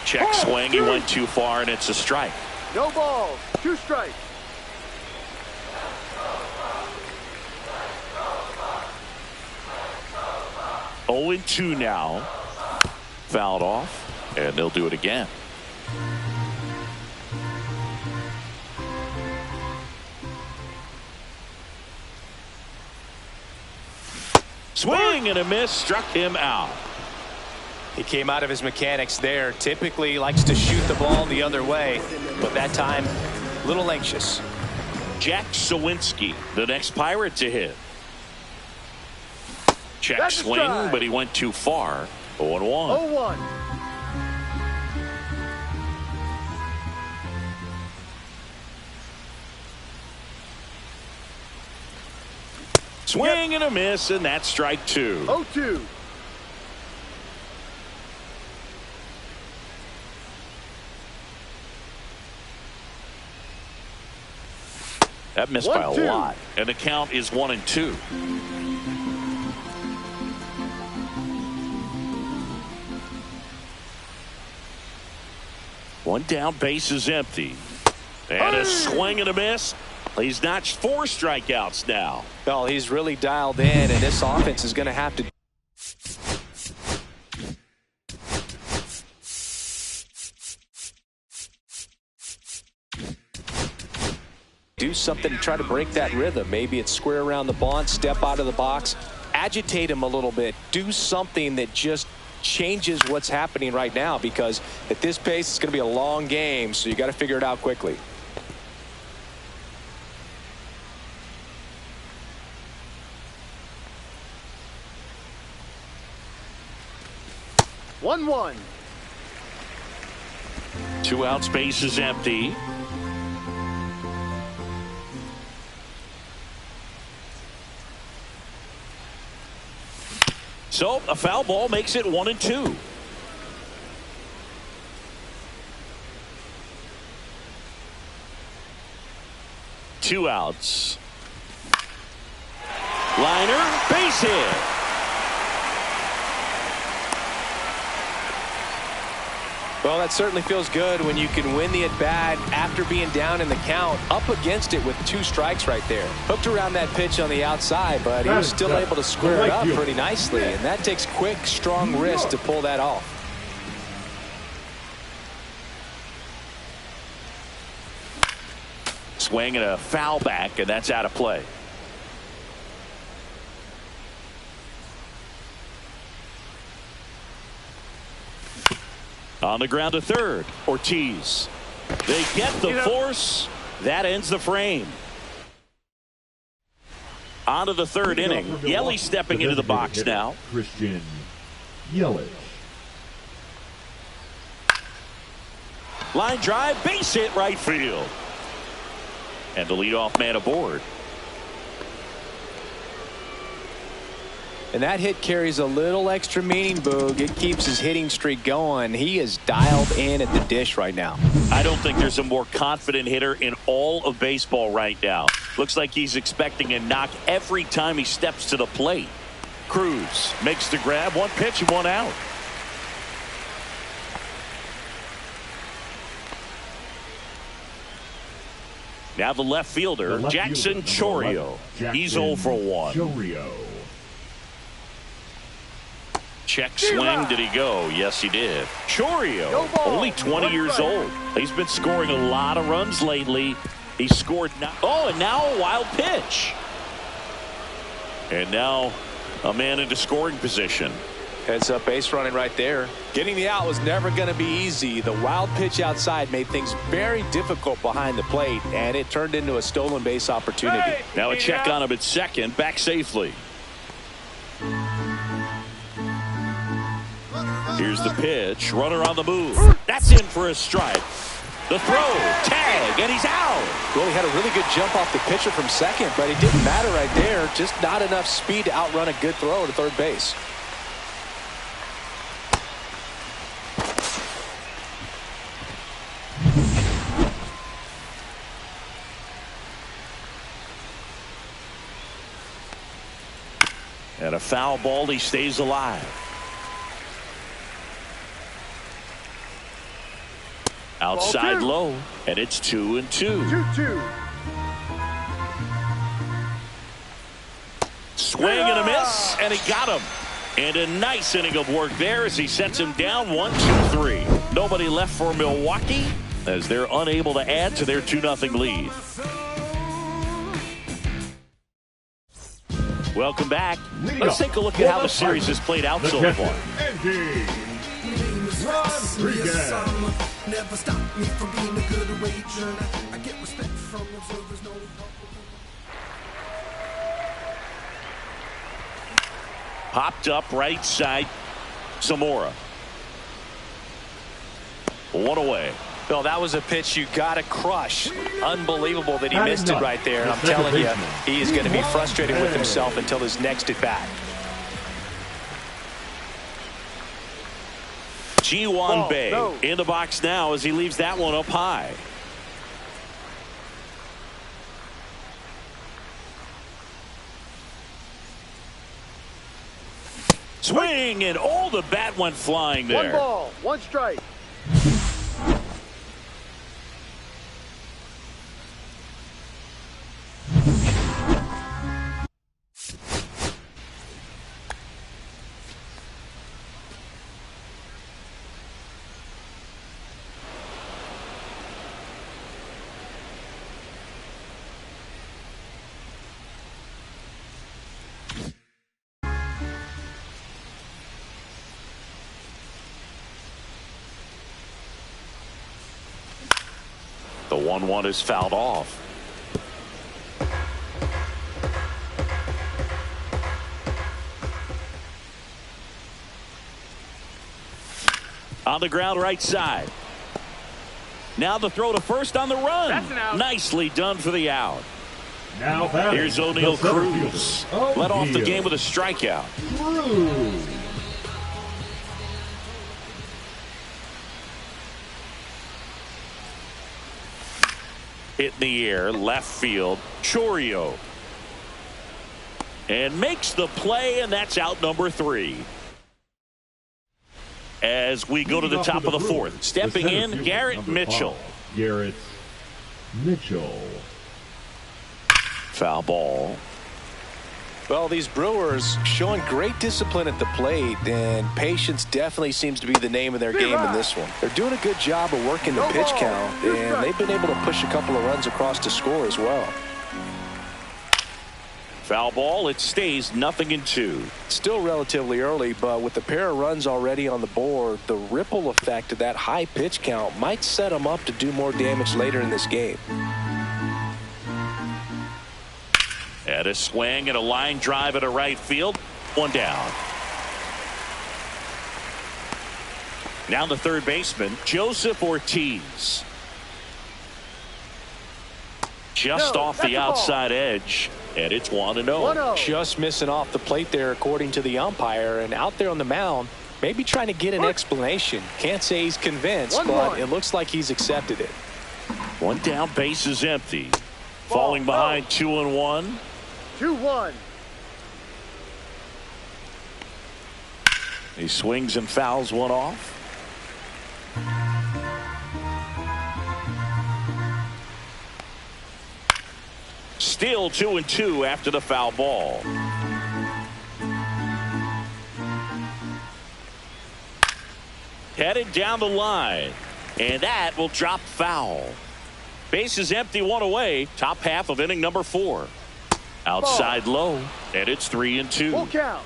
Check swing, he went too far, and it's a strike. No balls, 2 strikes. Oh, 0-2 now. Fouled off, and they'll do it again. Swing and a miss, struck him out. He came out of his mechanics there. Typically likes to shoot the ball the other way, but that time a little anxious. Jack Sawinski, the next Pirate to hit. Check swing, but he went too far. 0-1. 0-1. Swing and a miss, and that's strike 2. 0-2. That missed by a lot, and the count is 1-2. One down, base is empty. And a swing and a miss. He's notched 4 strikeouts now. Well, he's really dialed in, and this offense is going to have to do something to try to break that rhythm. Maybe it's square around the bunt, step out of the box, agitate him a little bit, do something that just changes what's happening right now, because at this pace it's going to be a long game, so you got to figure it out quickly. One. 2 outs, base is empty. So a foul ball makes it 1-2. Two outs. Liner, base hit. Well, that certainly feels good when you can win the at-bat after being down in the count, up against it with 2 strikes right there. Hooked around that pitch on the outside, but he was still able to square it up pretty nicely, and that takes quick, strong wrist to pull that off. Swing and a foul back, and that's out of play. On the ground to third, Ortiz. They get the force. That ends the frame. On to the third inning. Yelich stepping into the box now. Christian Yelich. Line drive, base hit, right field. And the leadoff man aboard. And that hit carries a little extra meaning, Boog. It keeps his hitting streak going. He is dialed in at the dish right now. I don't think there's a more confident hitter in all of baseball right now. Looks like he's expecting a knock every time he steps to the plate. Cruz makes the grab. 1 pitch and 1 out. Now the left fielder, Jackson Chourio. He's 0 for 1. Chourio. Check swing. Did he go? Yes, he did. Chourio, only 20 years old. He's been scoring a lot of runs lately. He scored now. Oh, and now a wild pitch. And now a man into scoring position. Heads up base running right there. Getting the out was never going to be easy. The wild pitch outside made things very difficult behind the plate, and it turned into a stolen base opportunity. Now a check on him at second, back safely. Here's the pitch. Runner on the move. That's in for a strike. The throw. Tag. And he's out. Well, he had a really good jump off the pitcher from second, but it didn't matter right there. Just not enough speed to outrun a good throw to third base. And a foul ball. He stays alive. Outside low, and it's 2-2. 2-2. Swing and a miss, and he got him. And a nice inning of work there as he sets him down 1-2-3. Nobody left for Milwaukee as they're unable to add to their 2-0 lead. Welcome back. Let's take a look at how the series has played out so far. Rodriguez. Never stop me from being a good wager. I get respect from observers. No. Popped up right side. Zamora. One away. Bill, that was a pitch you got to crush. Unbelievable that he missed it right there. And I'm telling you, he is going to be frustrated with himself until his next at bat. Ji-Hwan Bae in the box now as he leaves that one up high. Swing, and all the bat went flying there. One ball, one strike. The 1-1 is fouled off. On the ground right side. Now the throw to first on the run. That's an out. Nicely done for the out. Now here's O'Neal Cruz. Led off the game with a strikeout. Cruz. Hit in the air, left field. Chourio. And makes the play, and that's out number 3. As we go to the top of the fourth. Stepping in, Garrett Mitchell. Garrett Mitchell. Foul ball. Well, these Brewers showing great discipline at the plate, and patience definitely seems to be the name of their game in this one. They're doing a good job of working the pitch count, and they've been able to push a couple of runs across to score as well. Foul ball. It stays 0-2. Still relatively early, but with the pair of runs already on the board, the ripple effect of that high pitch count might set them up to do more damage later in this game. At a swing and a line drive at a right field. One down. Now the third baseman, Joseph Ortiz. Just off the outside edge. And it's 1-0. Just missing off the plate there, according to the umpire. And out there on the mound, maybe trying to get an explanation. Can't say he's convinced, but it looks like he's accepted it. One down, base is empty. Falling behind 2-1. 2-1. He swings and fouls one off. Still 2-2 after the foul ball. Headed down the line, and that will drop foul. Base is empty, one away. Top half of inning number 4. Outside low, and it's 3-2. Full count.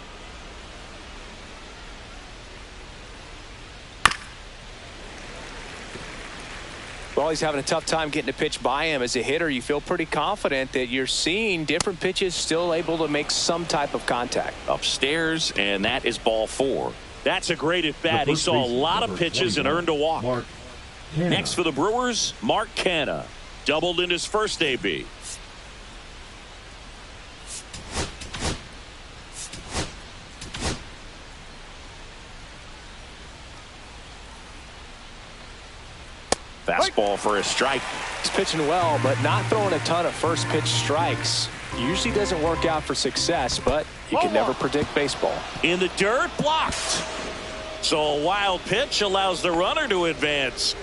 Well, he's having a tough time getting a pitch by him. As a hitter, you feel pretty confident that you're seeing different pitches still able to make some type of contact. Upstairs, and that is ball 4. That's a great at bat. He saw a lot of pitches and earned a walk. Next for the Brewers, Mark Canha. Doubled in his first AB. Fastball for a strike. He's pitching well, but not throwing a ton of first pitch strikes. Usually doesn't work out for success, but you can never predict baseball. In the dirt, blocked. So a wild pitch allows the runner to advance.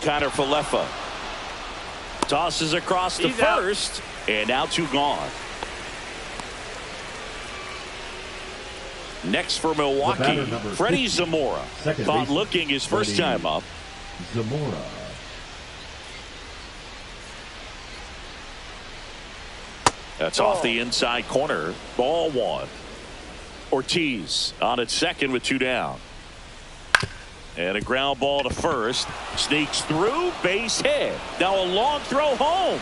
Connor Falefa tosses across to first, and now 2 gone. Next for Milwaukee, Freddie Zamora. Caught looking his first time up. Zamora. That's off the inside corner. Ball one. Ortiz on at second with 2 down. And a ground ball to first. Sneaks through, base hit. Now a long throw home.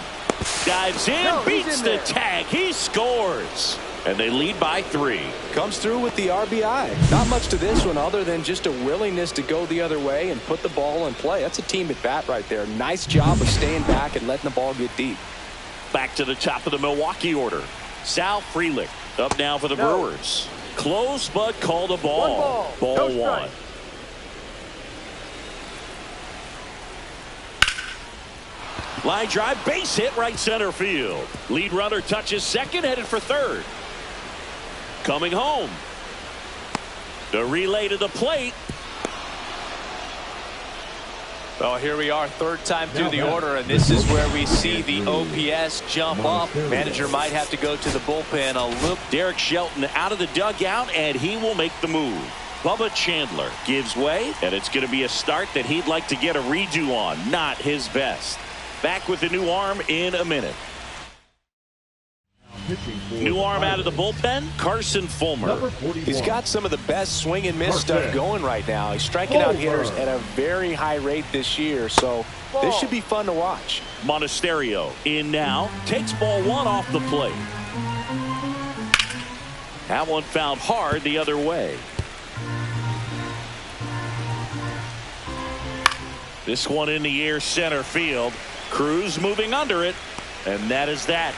Dives in, beats the tag. He scores. And they lead by 3. Comes through with the RBI. Not much to this one other than just a willingness to go the other way and put the ball in play. That's a team at bat right there. Nice job of staying back and letting the ball get deep. Back to the top of the Milwaukee order. Sal Frelick up now for the Brewers. Close but called a ball. Ball one. Line drive, base hit, right center field. Lead runner touches second, headed for third. Coming home. The relay to the plate. Well, here we are, third time through the order, and this is where we see the OPS jump up. Manager might have to go to the bullpen a little. Derek Shelton out of the dugout, and he will make the move. Bubba Chandler gives way, and it's going to be a start that he'd like to get a redo on. Not his best. Back with the new arm in a minute. New arm out of the bullpen, Carson Fulmer. He's got some of the best swing and miss stuff going right now. He's striking out hitters at a very high rate this year, so this should be fun to watch. Monasterio in now, takes ball one off the plate. That one fouled hard the other way. This one in the air, center field. Cruz moving under it, and that is that.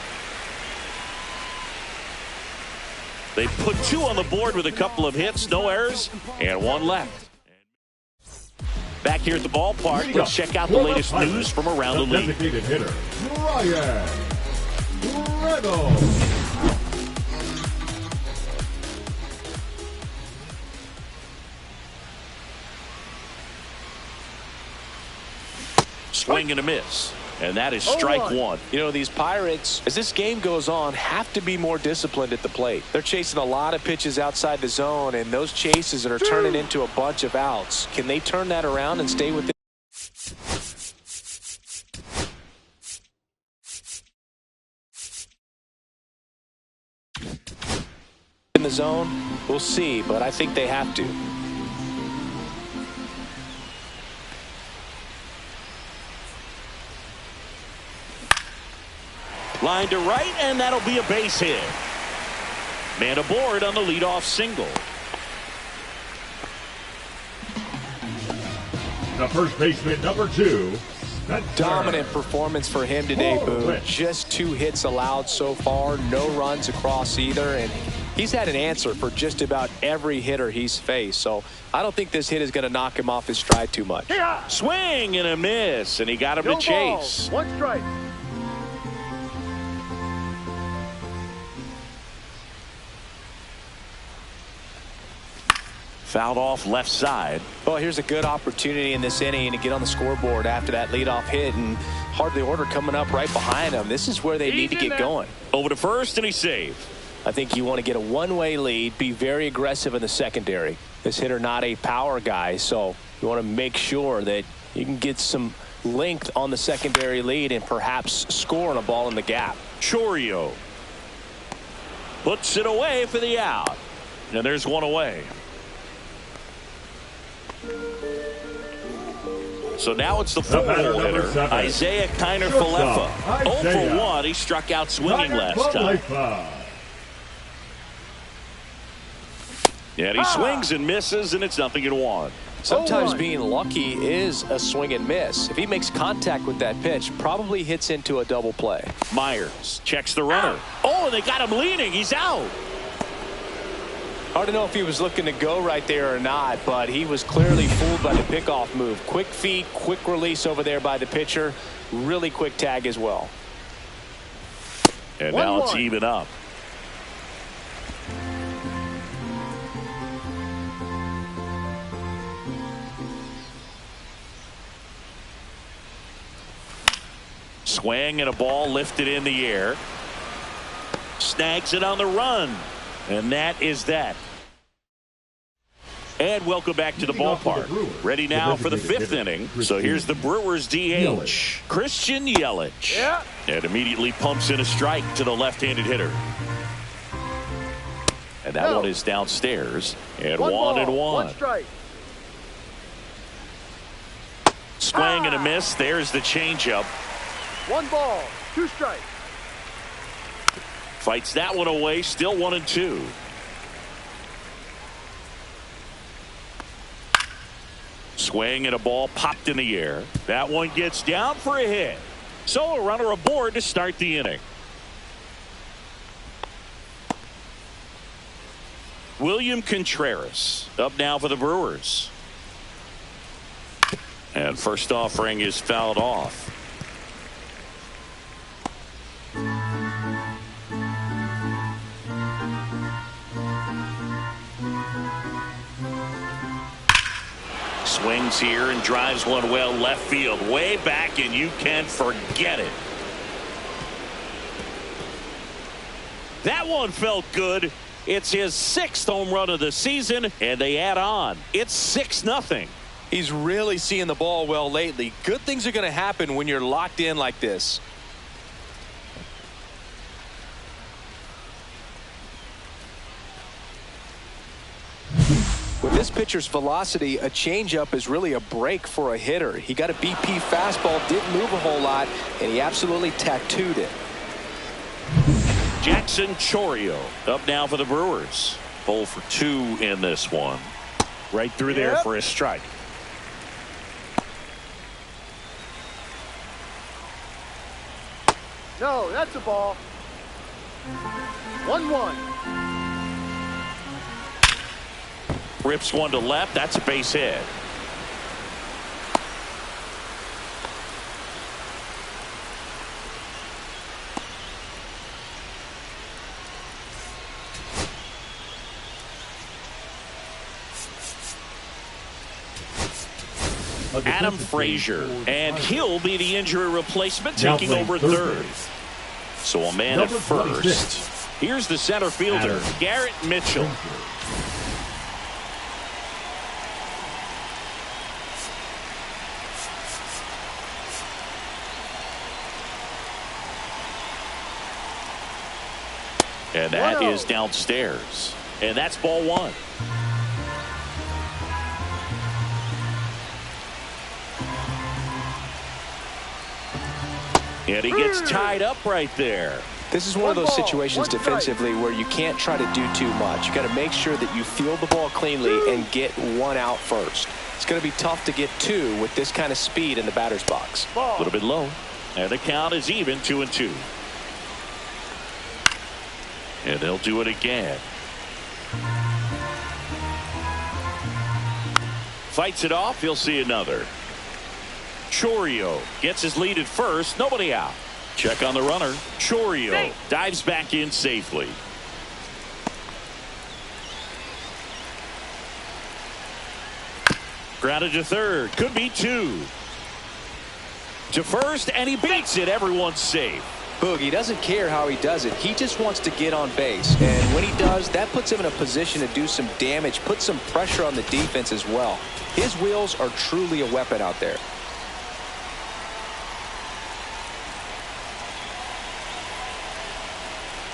They put 2 on the board with a couple of hits, no errors, and 1 left. Back here at the ballpark, let's check out the latest news from around the league. Designated hitter, Ryan Reynolds. Swing and a miss. And that is strike 1. You know, these Pirates, as this game goes on, have to be more disciplined at the plate. They're chasing a lot of pitches outside the zone, and those chases are turning into a bunch of outs. Can they turn that around and stay with it? In the zone, we'll see, but I think they have to. Line to right, and that'll be a base hit. Man aboard on the leadoff single. The first baseman, number 2. Dominant performance for him today, Boone. Just 2 hits allowed so far, no runs across either, and he's had an answer for just about every hitter he's faced. So I don't think this hit is going to knock him off his stride too much. Swing and a miss, and he got him to chase. 1 strike. Fouled off left side. Well, here's a good opportunity in this inning to get on the scoreboard after that leadoff hit, and hard the order coming up right behind him. This is where they need to get going. Over to first, and he's saved. I think you want to get a one-way lead, be very aggressive in the secondary. This hitter not a power guy, so you want to make sure that you can get some length on the secondary lead and perhaps score on a ball in the gap. Chorio puts it away for the out, and there's 1 away. So now it's the full hitter, Isaiah Kiner-Falefa. 0 for 1. He struck out swinging last time. And he swings and misses, and it's 0-1. Sometimes being lucky is a swing and miss. If he makes contact with that pitch, probably hits into a double play. Myers checks the runner. Oh, and they got him leaning. He's out. Hard to know if he was looking to go right there or not, but he was clearly fooled by the pickoff move. Quick feet, quick release over there by the pitcher. Really quick tag as well. And now it's even up. Swing and a ball lifted in the air. Snags it on the run. And that is that. And welcome back to the ballpark. Ready now for the 5th inning. So here's the Brewers DH, Christian Yelich. Yeah. And immediately pumps in a strike to the left-handed hitter. And that one is downstairs. And 1-1. One strike. Swing and a miss. There's the changeup. 1 ball, 2 strikes. Fights that one away. Still 1-2. Swing and a ball popped in the air. That one gets down for a hit. So a runner aboard to start the inning. William Contreras up now for the Brewers. And first offering is fouled off. Swings here and drives one well left field, way back, and you can forget it. That one felt good. It's his 6th home run of the season, and they add on. It's 6-0. He's really seeing the ball well lately. Good things are going to happen when you're locked in like this. With this pitcher's velocity, a changeup is really a break for a hitter. He got a BP fastball, didn't move a whole lot, and he absolutely tattooed it. Jackson Chourio up now for the Brewers. 0 for 2 in this one. Right through there for a strike. No, that's a ball. 1-1. Rips one to left. That's a base hit. Adam Frazier, and he'll be the injury replacement, taking over third. So a man at first. Here's the center fielder, Garrett Mitchell. And that is downstairs. And that's ball 1. And he gets tied up right there. This is one of those situations defensively where you can't try to do too much. You got to make sure that you field the ball cleanly and get 1 out first. It's going to be tough to get 2 with this kind of speed in the batter's box. A little bit low. And the count is even, 2-2. And they'll do it again. Fights it off. He'll see another. Chourio gets his lead at first. Nobody out. Check on the runner. Chourio dives back in safely. Grounded to third. Could be 2. To first, and he beats it. Everyone's safe. Boogie doesn't care how he does it. He just wants to get on base. And when he does, that puts him in a position to do some damage, put some pressure on the defense as well. His wheels are truly a weapon out there.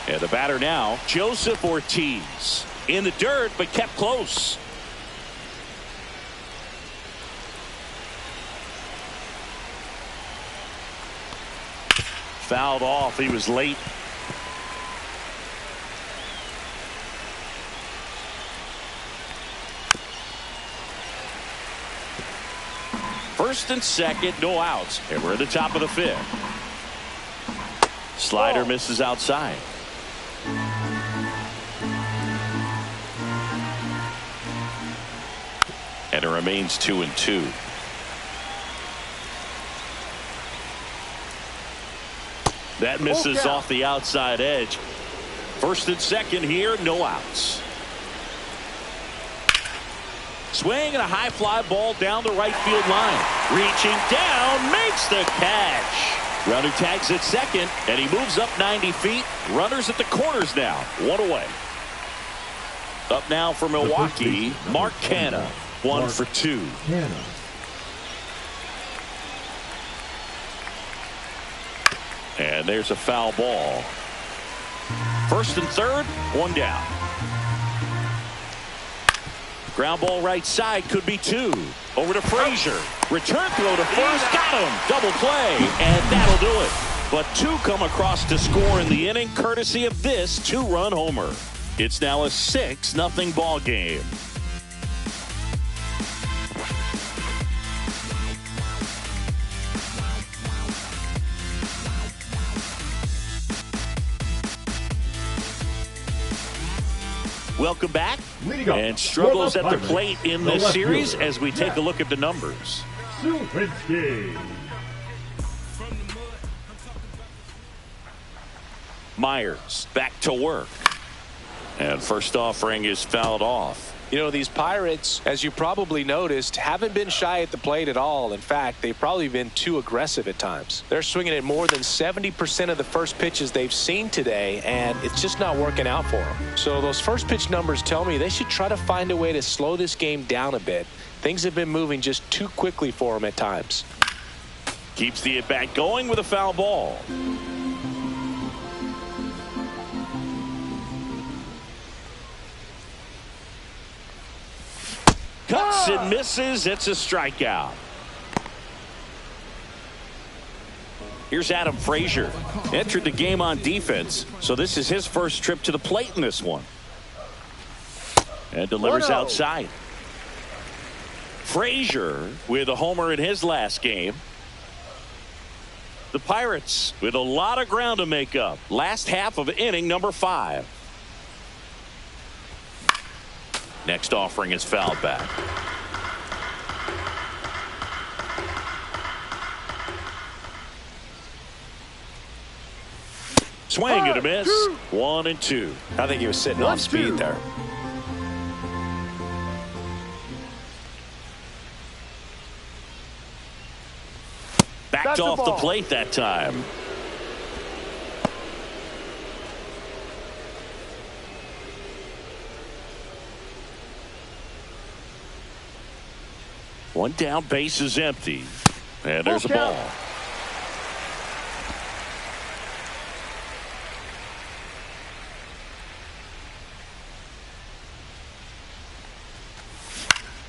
And the batter now, Joseph Ortiz. In the dirt, but kept close. Fouled off. He was late. First and second, no outs. And we're at the top of the 5th. Slider misses outside. And it remains 2-2. That misses off the outside edge. First and second here, no outs. Swing and a high fly ball down the right field line. Reaching down, makes the catch. Runner tags at second, and he moves up 90 feet. Runners at the corners now. 1 away. Up now for Milwaukee, Mark Canha, 1 for 2. And there's a foul ball. First and third, 1 down. Ground ball right side, could be 2. Over to Frazier. Return throw to first, got him. Double play, and that'll do it. But 2 come across to score in the inning, courtesy of this 2-run homer. It's now a 6-0 ball game. Welcome back. And struggles at the plate in this series as we take a look at the numbers. Myers back to work. And first offering is fouled off. You know, these Pirates, as you probably noticed, haven't been shy at the plate at all. In fact, they've probably been too aggressive at times. They're swinging at more than 70% of the first pitches they've seen today, and it's just not working out for them. So those first pitch numbers tell me they should try to find a way to slow this game down a bit. Things have been moving just too quickly for them at times. Keeps the at-bat going with a foul ball. Cuts and misses. It's a strikeout. Here's Adam Frazier. Entered the game on defense, so this is his first trip to the plate in this one. And delivers outside. Frazier with a homer in his last game. The Pirates with a lot of ground to make up. Last half of inning number 5. Next offering is fouled back. Swing and a miss. 1 and 2. I think he was sitting off speed there. Backed off the plate that time. One down, base is empty. And there's a ball.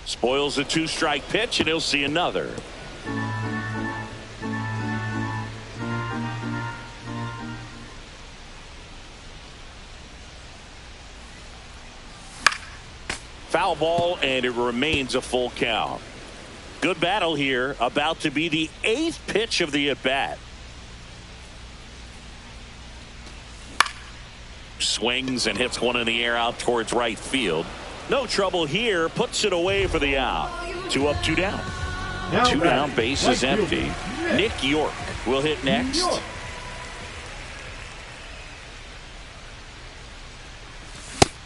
Spoils a 2-strike pitch, and he'll see another. Foul ball, and it remains a full count. Good battle here, about to be the 8th pitch of the at-bat. Swings and hits one in the air out towards right field. No trouble here, puts it away for the out. 2 up, 2 down. 2 down, base is empty. Nick York will hit next.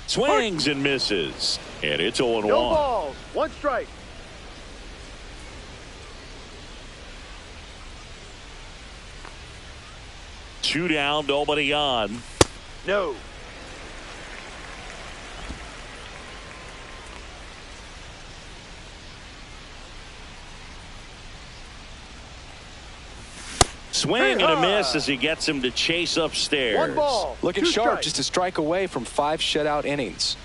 Swings and misses. And it's 0-1. No balls, 1 strike. Two down, nobody on. No. Swing and a miss as he gets him to chase upstairs. 1 ball. Looking sharp, just a strike away from 5 shutout innings.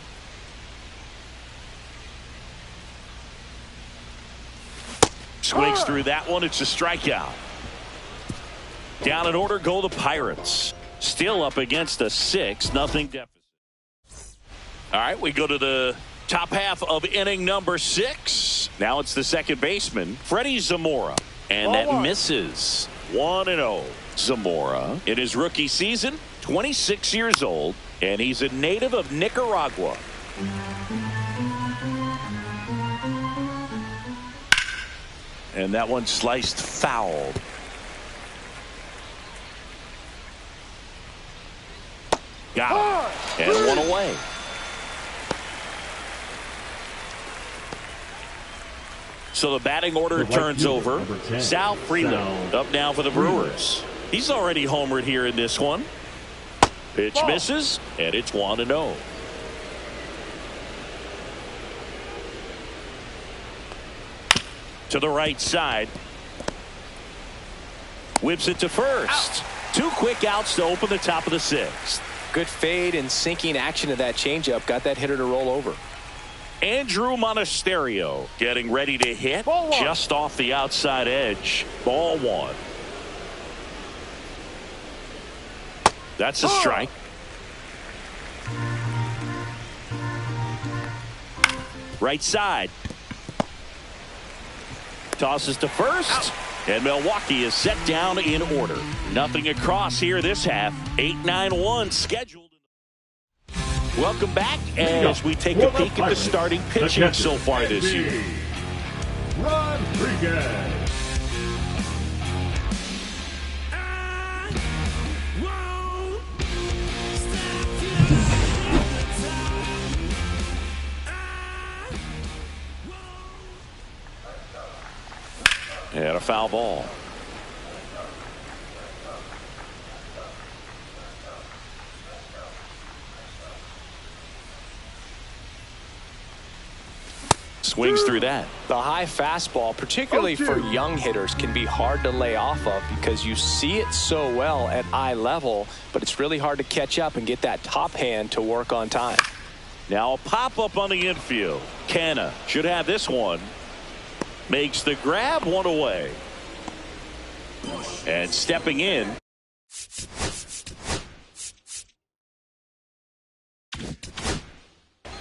Swings through that one. It's a strikeout. Down in order go the Pirates. Still up against a 6-0 deficit. All right, we go to the top half of inning number 6. Now it's the second baseman, Freddie Zamora. And that misses. 1-0. Zamora in his rookie season, 26 years old, and he's a native of Nicaragua. And that one sliced foul. Got him. And 1 away. So the batting order turns over. Sal Freeland up now for the Brewers. He's already homered here in this one. Pitch misses, and it's 1-0. to the right side. Whips it to first. Two quick outs to open the top of the sixth. Good fade and sinking action of that changeup. Got that hitter to roll over. Andrew Monasterio getting ready to hit just off the outside edge. Ball one. That's a strike. Right side. Tosses to first. And Milwaukee is set down in order. Nothing across here this half. 8-9-1 scheduled. Welcome back as we take a peek at the starting pitching so far this year. Rodriguez. And a foul ball. Swings through that. The high fastball, particularly for young hitters, can be hard to lay off of because you see it so well at eye level, but it's really hard to catch up and get that top hand to work on time. Now a pop up on the infield. Canna should have this one. Makes the grab, one away. And stepping in.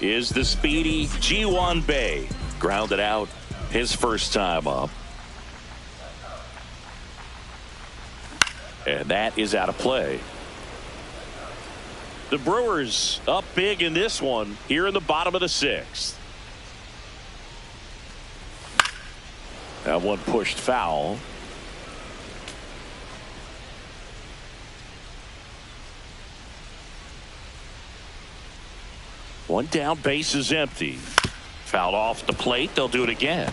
Is the speedy Ji-Hwan Bae. Grounded out his first time up. And that is out of play. The Brewers up big in this one here in the bottom of the sixth. That one pushed foul. One down, base is empty. Fouled off the plate. They'll do it again.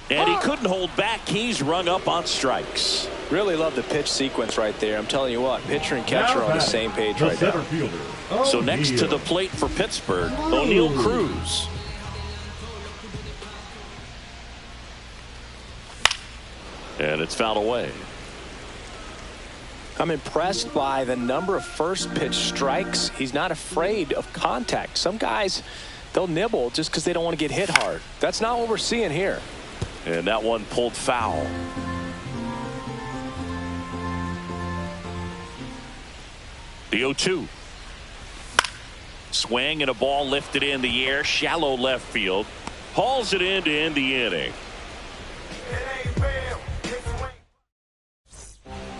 And he couldn't hold back. He's rung up on strikes. Really love the pitch sequence right there. I'm telling you what, pitcher and catcher are on the same page right now. So next to the plate for Pittsburgh, O'Neal Cruz. And it's fouled away. I'm impressed by the number of first pitch strikes. He's not afraid of contact. Some guys, they'll nibble just because they don't want to get hit hard. That's not what we're seeing here. And that one pulled foul. The 0-2. Swing and a ball lifted in the air. Shallow left field. Hauls it in to end the inning.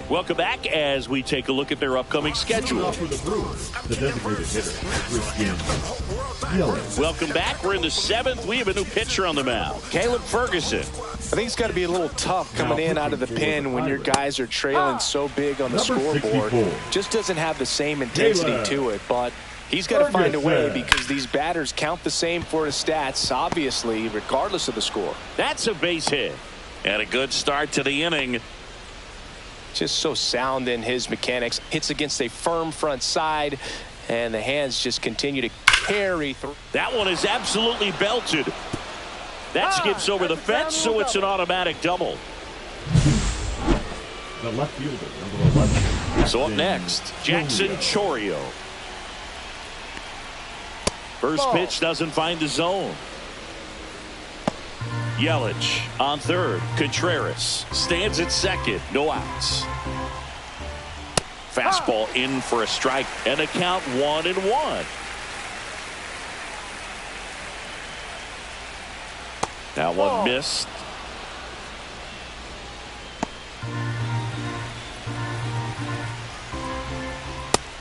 Welcome back as we take a look at their upcoming schedule. For the Brewers, the designated hitter, Welcome back. We're in the seventh. We have a new pitcher on the mound, Caleb Ferguson. I think it's got to be a little tough coming in out of the pen when your guys are trailing so big on the scoreboard. 64. Just doesn't have the same intensity to it, but he's got to find a way because these batters count the same for his stats, obviously, regardless of the score. That's a base hit. And a good start to the inning. Just so sound in his mechanics. Hits against a firm front side, and the hands just continue to carry through. That one is absolutely belted. That skips over the fence, so it's an automatic double. The left fielder, number 11. So up next, Jackson Chourio. First pitch doesn't find the zone. Yelich on third. Contreras stands at second. No outs. Fastball in for a strike and a count 1-1. That one missed.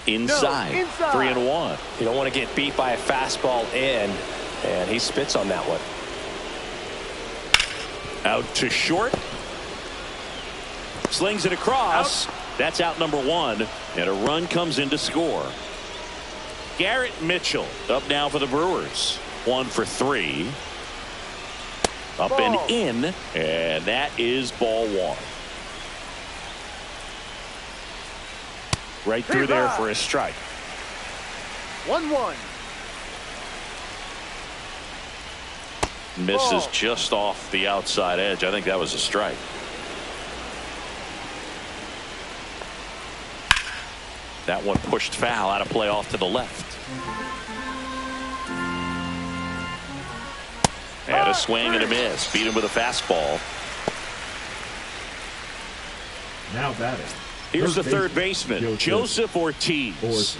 Inside. 3-1. You don't want to get beat by a fastball in, and he spits on that one. Out to short. Slings it across. That's out number one. And a run comes in to score. Garrett Mitchell up now for the Brewers. 1 for 3. Up and in. And that is ball one. Right through there for a strike. 1-1. Misses just off the outside edge. I think that was a strike. That one pushed foul out of play off to the left. And a swing and a miss. Beat him with a fastball. Now batting. Here's the third baseman, Joseph Ortiz.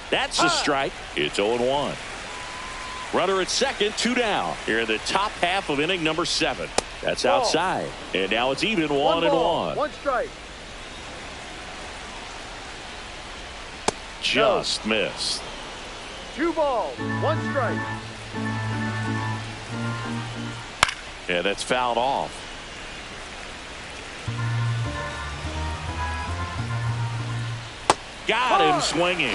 That's a strike. It's 0-1. Runner at second, 2 down. Here in the top half of inning number 7. That's outside. And now it's even 1-1. 1 strike. Just missed. 2 balls, 1 strike. Yeah, that's fouled off. Got him swinging.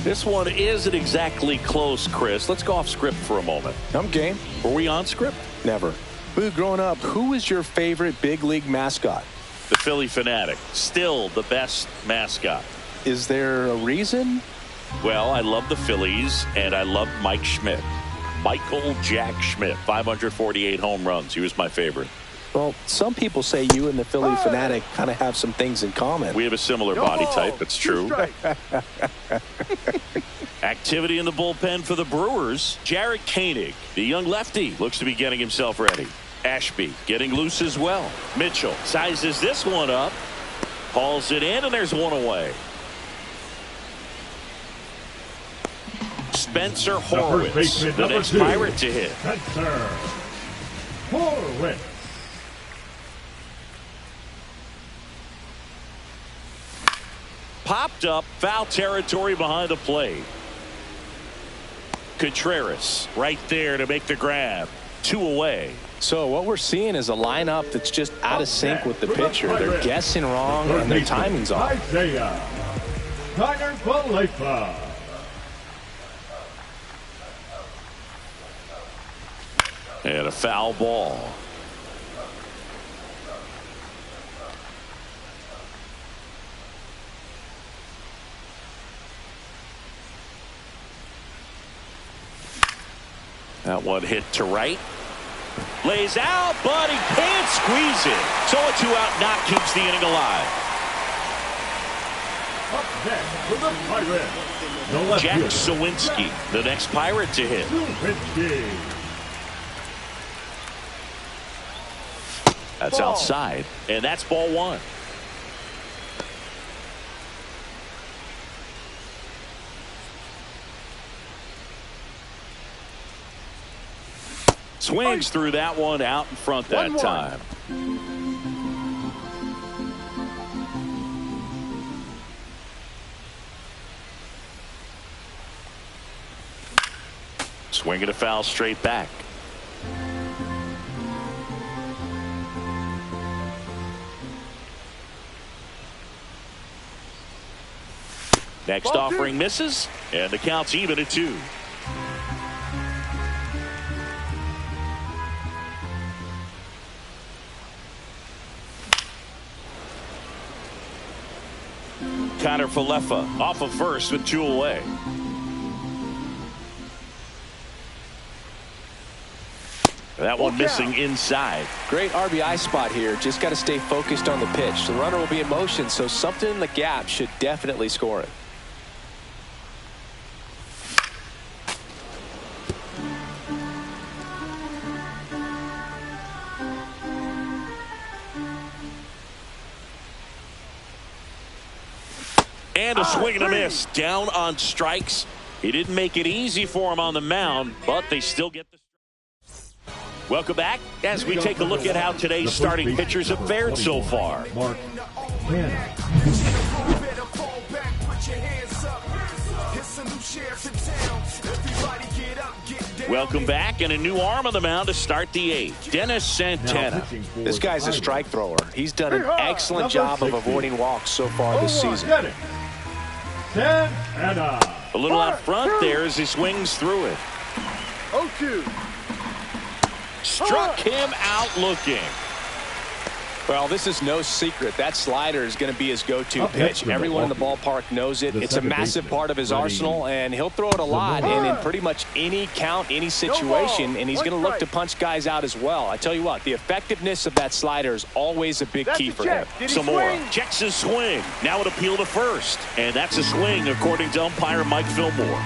This one isn't exactly close, Chris. Let's go off script for a moment. I'm game. Were we on script? Never. Boo, growing up, who was your favorite big league mascot? The Philly Fanatic. Still the best mascot. Is there a reason? Well, I love the Phillies, and I love Mike Schmidt. Michael Jack Schmidt, 548 home runs. He was my favorite. Well, some people say you and the Philly Fanatic kind of have some things in common. We have a similar body type. It's true. Activity in the bullpen for the Brewers. Jared Koenig, the young lefty, looks to be getting himself ready. Ashby getting loose as well. Mitchell sizes this one up. Hauls it in, and there's one away. Spencer Horwitz, the next Pirate to hit. Spencer Horwitz. Popped up, foul territory behind the plate. Contreras right there to make the grab. 2 away. So what we're seeing is a lineup that's just out of sync with the pitcher. They're guessing wrong and their timing's off. Isaiah Kiner-Falefa. And a foul ball. That one hit to right. Lays out, but he can't squeeze it. So a 2-out knock keeps the inning alive. Up next for the Pirates, the left Jack fielder. Sawinski, the next Pirate to hit. Sawinski. That's outside, and that's ball 1. Swings through that one out in front that time. Swinging a foul straight back. Next offering misses, and the count's even at 2. Kiner-Falefa off of first with 2 away. That one missing inside. Great RBI spot here. Just got to stay focused on the pitch. The runner will be in motion, so something in the gap should definitely score it. And a swing and a miss. Down on strikes. He didn't make it easy for him on the mound, but they still get the. Welcome back as we take a look at how today's starting pitchers have fared so far. Mark Hanna. Welcome back, and a new arm on the mound to start the 8th. Dennis Santana. This guy's a strike thrower. He's done an excellent job of avoiding walks so far this season. Santana. A little out front there as he swings through it. 0-2. Struck him out looking. Well, this is no secret. That slider is going to be his go-to pitch. Everyone in the ballpark knows it. It's a massive part of his arsenal, and he'll throw it a lot and in pretty much any count, any situation, and he's going to look to punch guys out as well. I tell you what, the effectiveness of that slider is always a big key for him. Some more. Checks his swing. Now an appeal to first. And that's a swing, according to umpire Mike Fillmore.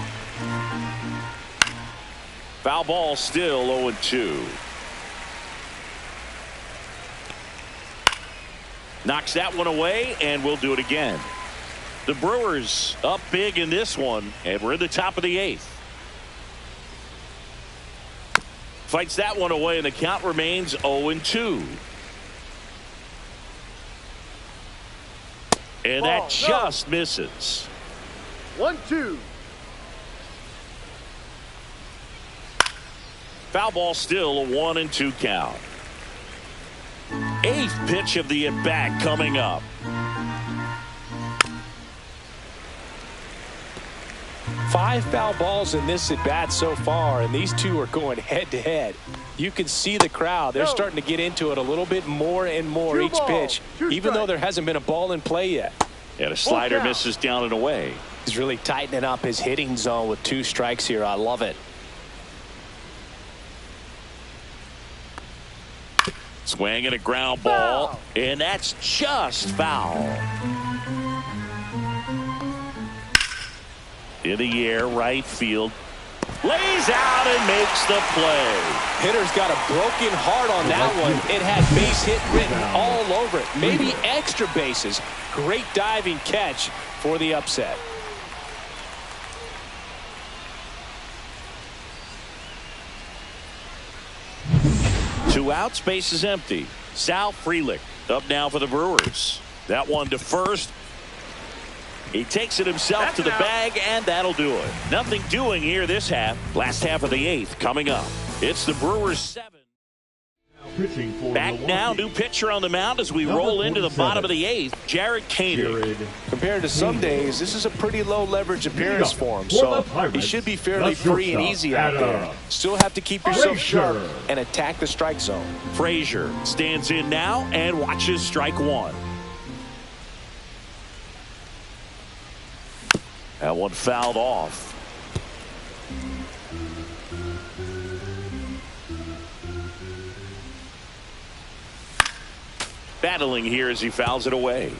Foul ball, still 0-2. Knocks that one away, and we'll do it again. The Brewers up big in this one, and we're in the top of the 8th. Fights that one away, and the count remains 0-2. And that just misses. 1-2. Foul ball, still a 1-2 count. 8th pitch of the at-bat coming up. Five foul balls in this at-bat so far, and these two are going head-to-head. You can see the crowd. They're starting to get into it a little bit more and more each pitch, even though there hasn't been a ball in play yet. And a slider misses down and away. He's really tightening up his hitting zone with 2 strikes here. I love it. Swing and a ground ball, and that's just foul. In the air, right field. Lays out and makes the play. Hitter's got a broken heart on that one. It had base hit written all over it. Maybe extra bases. Great diving catch for the upset. 2 outs, base is empty. Sal Frelick up now for the Brewers. That one to first. He takes it himself to the bag, and that'll do it. Nothing doing here this half. Last half of the 8th coming up. It's the Brewers 7. Back now, new pitcher on the mound as we roll into the bottom of the 8th. Jared Koenig. Compared to some days, this is a pretty low leverage appearance for him, so he should be fairly free and easy out there. Still have to keep yourself sharp and attack the strike zone. Frazier stands in now and watches strike 1. That one fouled off. Battling here as he fouls it away.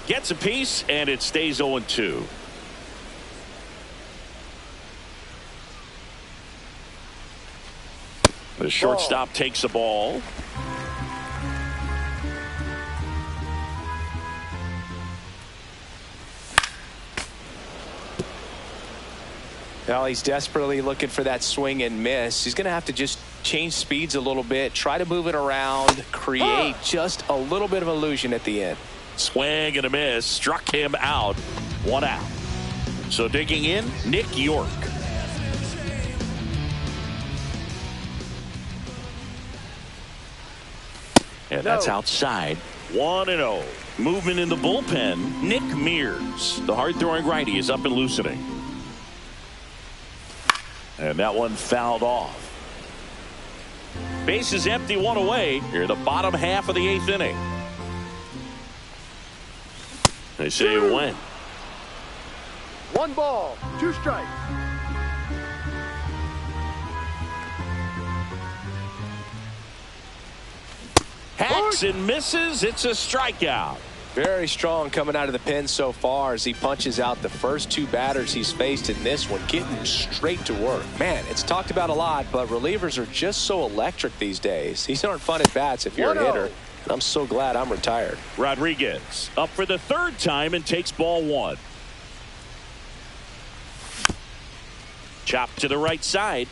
Gets a piece, and it stays 0-2. The shortstop takes the ball. Well, he's desperately looking for that swing and miss. He's going to have to just change speeds a little bit, try to move it around, create just a little bit of illusion at the end. Swing and a miss, struck him out. 1 out. So digging in, Nick York. And that's outside. 1-0. Movement in the bullpen. Nick Mears, the hard-throwing righty, is up and loosening. And that one fouled off. Base is empty, 1 away. Here, the bottom half of the 8th inning. They say it went. 1 ball, 2 strikes. Hacks and misses. It's a strikeout. Very strong coming out of the pen so far as he punches out the first 2 batters he's faced in this one, getting straight to work. Man, it's talked about a lot, but relievers are just so electric these days. These aren't fun at bats if you're a hitter, and I'm so glad I'm retired. Rodriguez up for the 3rd time and takes ball 1. Chop to the right side.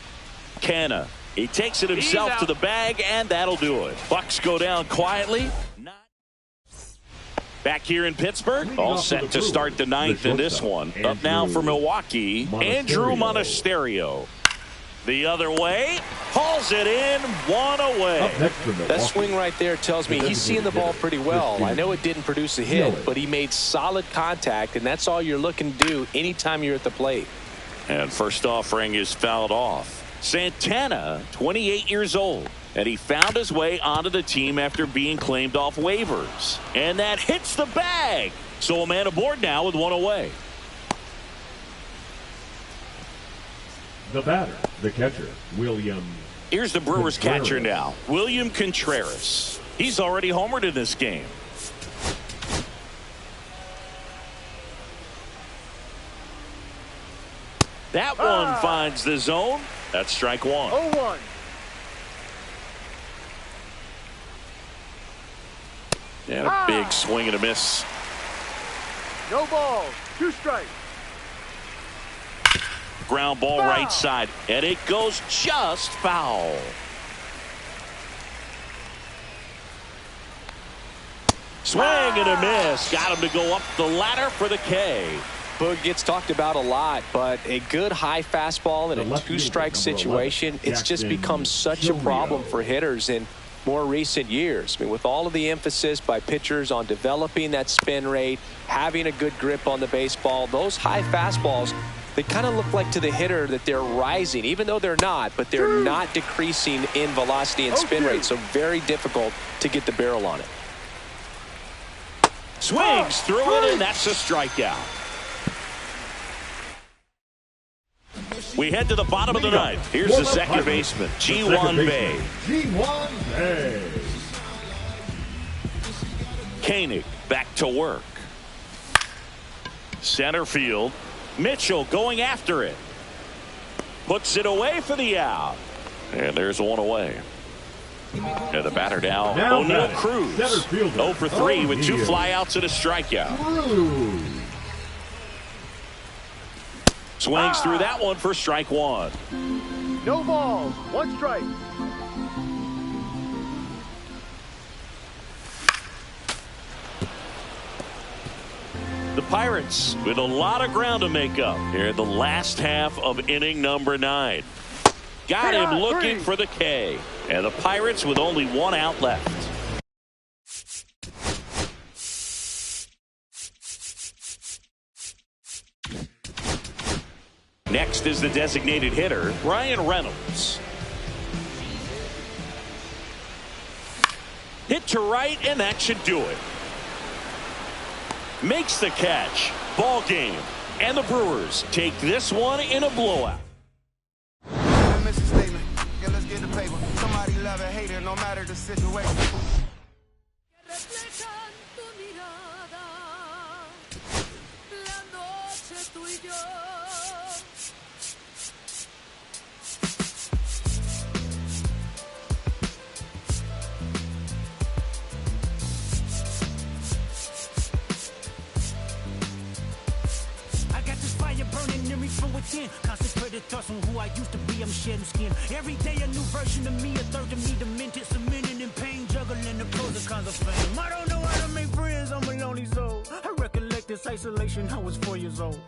Canna. He takes it himself to the bag, and that'll do it. Bucks go down quietly. Back here in Pittsburgh, all set to start the 9th in this one. Up now for Milwaukee, Andrew Monasterio. The other way, hauls it in, one away. That swing right there tells me he's seeing the ball pretty well. I know it didn't produce a hit, but he made solid contact, and that's all you're looking to do anytime you're at the plate. And first offering is fouled off. Santana, 28 years old, and he found his way onto the team after being claimed off waivers. And that hits the bag. So a man aboard now with one away. The batter, the catcher, William. Here's the Brewers Contreras. catcher now, William Contreras. He's already homered in this game. That one finds the zone. That's strike one. 0-1. And a big swing and a miss. No ball. 2 strikes. Ground ball right side, and it goes just foul. Swing and a miss. Got him to go up the ladder for the K. Boog gets talked about a lot, but a good high fastball in a 2-strike situation, it's just become such a problem for hitters in more recent years. I mean, with all of the emphasis by pitchers on developing that spin rate, having a good grip on the baseball, those high fastballs, they kind of look like to the hitter that they're rising, even though they're not, but they're not decreasing in velocity and spin rate, so very difficult to get the barrel on it. Swings through it, and that's a strikeout. We head to the bottom of the ninth. Here's the second baseman, Ji-Hwan Bae. Ji-Hwan Bae. Koenig back to work. Center field. Mitchell going after it. Puts it away for the out. And there's one away. And the batter now O'Neal Cruz. 0 for 3 with 2 flyouts and a strikeout. Swings through that one for strike one. No balls. 1 strike. The Pirates with a lot of ground to make up here in the last half of inning number 9. Got him looking for the K. And the Pirates with only 1 out left. Next is the designated hitter, Ryan Reynolds. Hit to right, and that should do it. Makes the catch. Ball game. And the Brewers take this one in a blowout. Statement. Yeah, let's get the paper. Somebody love it, hate it, no matter the situation. From within, concentrated thoughts on who I used to be. I'm shedding skin. Every day a new version of me, a third of me demented, cemented in pain, juggling the pros and cons of fame. I don't know how to make friends, I'm a lonely soul. I recollect this isolation, I was 4 years old.